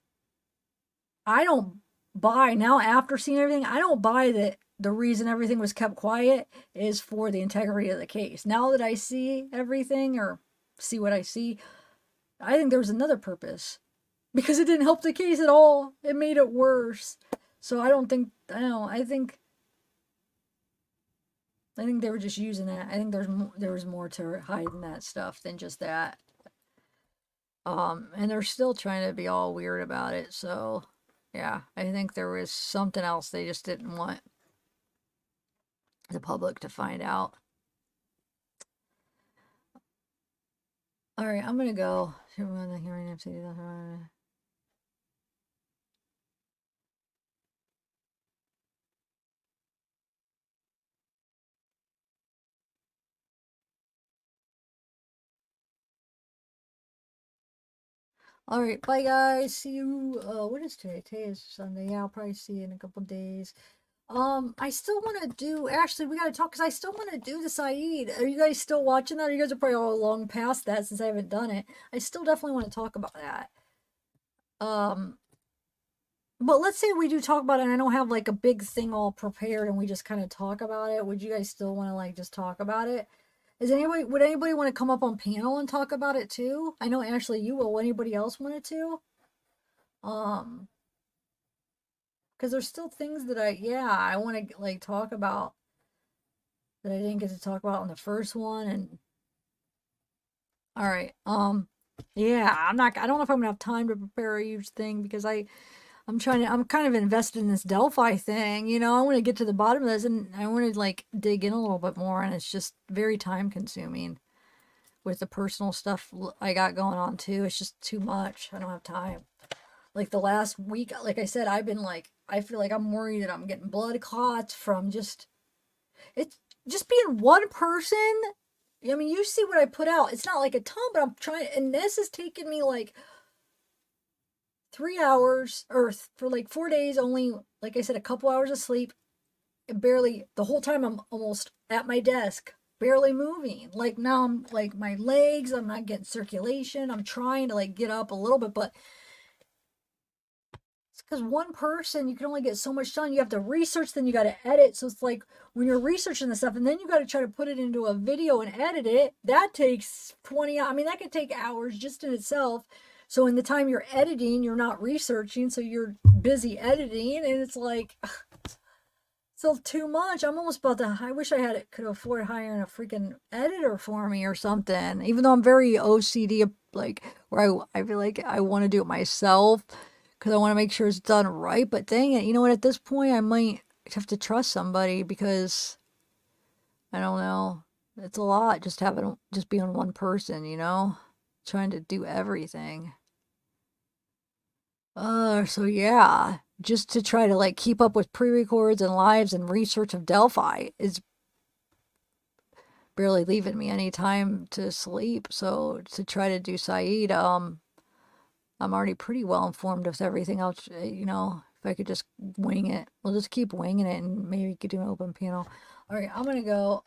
I don't buy, now after seeing everything, I don't buy that the reason everything was kept quiet is for the integrity of the case. Now that I see everything, or see what I see, I think there was another purpose. Because it didn't help the case at all. It made it worse. So I don't think, I don't know, I think they were just using that. I think there was more to hide in that stuff than just that. And they're still trying to be all weird about it. So, yeah, I think there was something else they just didn't want the public to find out. All right, I'm going to go. All right, bye guys. See you. What is today? Today is Sunday. Yeah, I'll probably see you in a couple days. I still want to do. Actually, we gotta talk because I still want to do the Saeed. Are you guys still watching that? You guys are probably all long past that since I haven't done it. I still definitely want to talk about that. But let's say we do talk about it and I don't have like a big thing all prepared and we just kind of talk about it. Would you guys still want to like just talk about it? Would anybody want to come up on panel and talk about it too? I know Ashley, you will. Anybody else wanted to? Because there's still things that I want to like talk about that I didn't get to talk about on the first one. And all right, yeah, I don't know if I'm gonna have time to prepare a huge thing because I'm kind of invested in this Delphi thing, you know. I want to get to the bottom of this and I want to like dig in a little bit more, and it's just very time consuming with the personal stuff I got going on too. It's just too much. I don't have time. Like the last week, like I said, I've been like, I feel like I'm worried that I'm getting blood clots from it's just being one person. I mean, you see what I put out. It's not like a ton, but I'm trying, and this has taken me like 3 hours, or for like 4 days, only, like I said, a couple hours of sleep, and barely, the whole time I'm almost at my desk, barely moving. Like now I'm like, my legs, I'm not getting circulation. I'm trying to like get up a little bit, but it's because one person, you can only get so much done. You have to research, then you got to edit. So it's like when you're researching the stuff and then you got to try to put it into a video and edit it, that takes 20 hours. I mean, that could take hours just in itself. So in the time you're editing, you're not researching, so you're busy editing, and it's like, so too much. I'm almost about to, I wish I could afford hiring a freaking editor for me or something, even though I'm very OCD, like, where I feel like I want to do it myself, because I want to make sure it's done right, but dang it, you know what, at this point, I might have to trust somebody, because, I don't know, it's a lot just being one person, you know? Trying to do everything. So yeah, just to try to like keep up with pre-records and lives and research of Delphi is barely leaving me any time to sleep. So to try to do Saeed, I'm already pretty well informed with everything else, you know. If I could just wing it, we'll just keep winging it and maybe we could do an open panel. All right, I'm gonna go.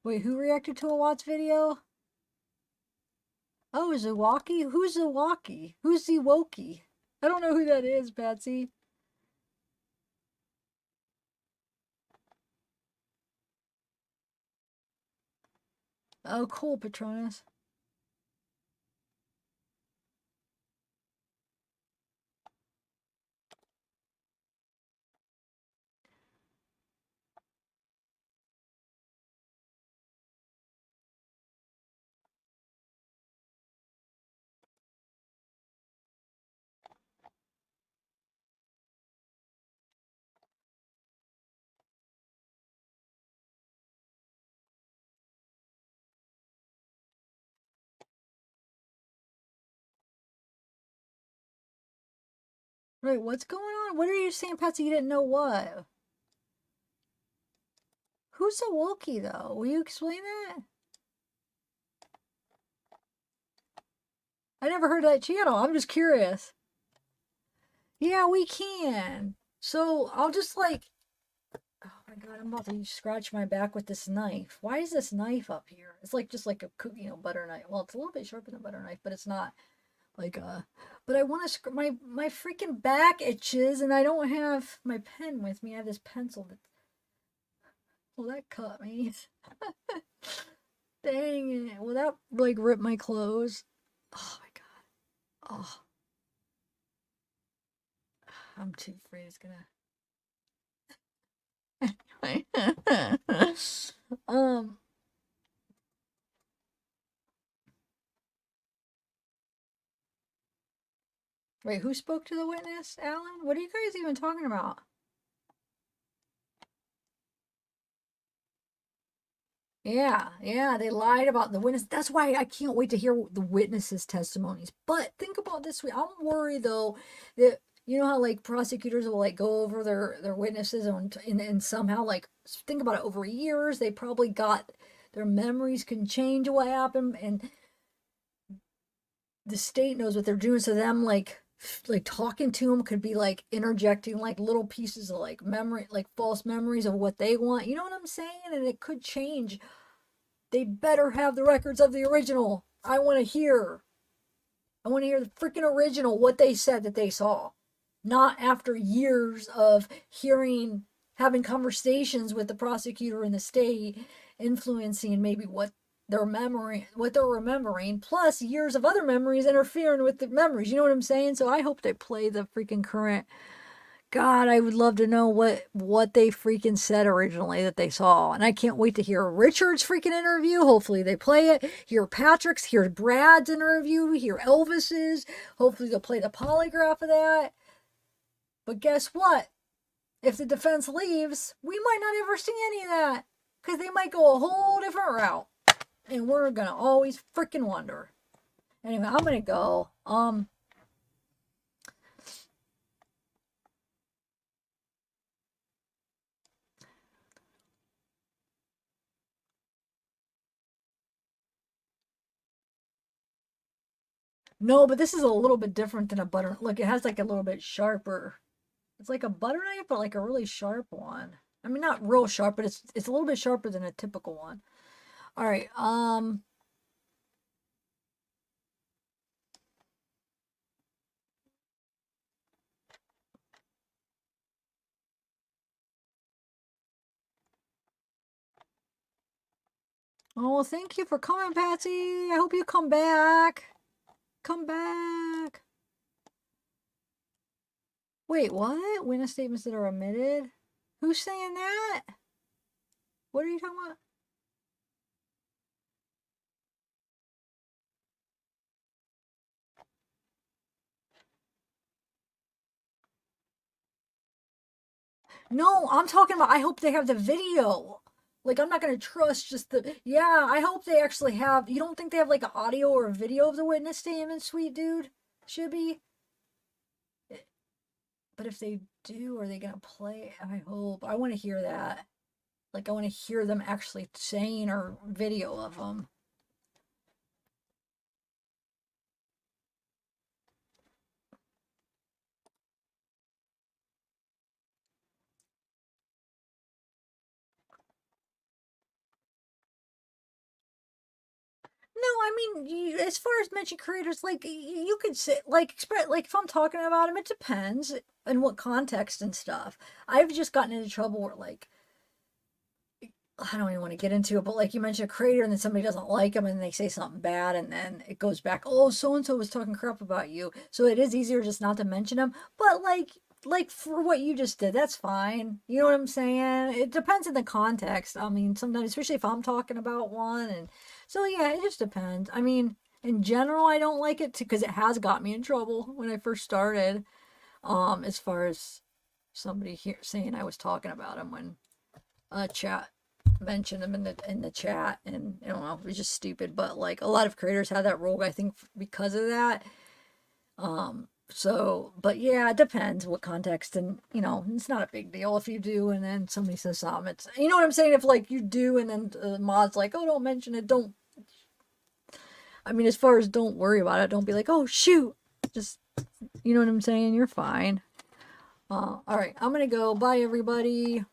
Wait, who reacted to a Watts video? Oh, Zawaki? Who's Zawaki? Who's Zewoki? I don't know who that is, Patsy. Oh, cool, Patronus. Wait, what's going on? What are you saying, Patsy? You didn't know what? Who's a Wookiee, though? Will you explain that? I never heard of that channel. I'm just curious. Yeah, we can. So, I'll just like... Oh my god, I'm about to scratch my back with this knife. Why is this knife up here? It's like just like a, butter knife. Well, it's a little bit sharper than a butter knife, but it's not like a... But I want to... My freaking back itches, and I don't have my pen with me. I have this pencil that... Well, that cut me. Dang it. Will that, like, rip my clothes? Oh my god. Oh. I'm too afraid it's gonna... Anyway. Wait, who spoke to the witness, Alan? What are you guys even talking about? Yeah, they lied about the witness. That's why I can't wait to hear the witnesses' testimonies. But think about this way. I'm worried, though, that, you know how, like, prosecutors will, like, go over their witnesses and somehow, like, think about it, over years, they probably got, their memories can change what happened, and the state knows what they're doing, so them, like talking to them could be, like, interjecting, like, little pieces of, like, memory, like, false memories of what they want. You know what I'm saying? And it could change. They better have the records of the original. I want to hear the freaking original, what they said that they saw. Not after years of having conversations with the prosecutor in the state, influencing maybe what they're remembering, plus years of other memories interfering with the memories. You know what I'm saying? So I hope they play the freaking current. God, I would love to know what they freaking said originally that they saw. And I can't wait to hear Richard's freaking interview. Hopefully they play it. Hear Patrick's, hear Brad's interview, hear Elvis's. Hopefully they'll play the polygraph of that. But guess what? If the defense leaves, we might not ever see any of that. Because they might go a whole different route. And we're going to always freaking wonder. Anyway, I'm going to go. No, but this is a little bit different than a butter. Look, it has like a little bit sharper. It's like a butter knife, but like a really sharp one. I mean, not real sharp, but it's a little bit sharper than a typical one. All right. Oh, thank you for coming, Patsy. I hope you come back. Come back. Wait, what? Witness statements that are omitted? Who's saying that? What are you talking about? No, I'm talking about, I hope they have the video. Like, I'm not going to trust just the... Yeah, I hope they actually have... You don't think they have, like, an audio or a video of the witness statement, sweet dude? Should be. But if they do, are they going to play? I hope. I want to hear that. Like, I want to hear them actually saying or video of them. I mean, as far as mentioned creators, like, you could say, like, if I'm talking about them, it depends in what context and stuff. I've just gotten into trouble where, like, I don't even want to get into it, but like you mentioned a creator and then somebody doesn't like them and they say something bad and then it goes back, oh, so-and-so was talking crap about you. So it is easier just not to mention them. But like for what you just did, that's fine. You know what I'm saying? It depends on the context. I mean, sometimes, especially if I'm talking about one. And so, yeah, it just depends. I mean, in general, I don't like it because it has got me in trouble when I first started. As far as somebody here saying I was talking about him when chat mentioned them in the chat, and I don't know, it was just stupid. But like a lot of creators have that role, I think, because of that. So, but yeah, it depends what context, and you know, it's not a big deal if you do and then somebody says something. It's, you know what I'm saying? If like you do and then the mod's like, oh, don't mention it, don't. I mean, as far as don't worry about it, don't be like, oh shoot, just, you know what I'm saying? You're fine. All right, I'm gonna go. Bye, everybody.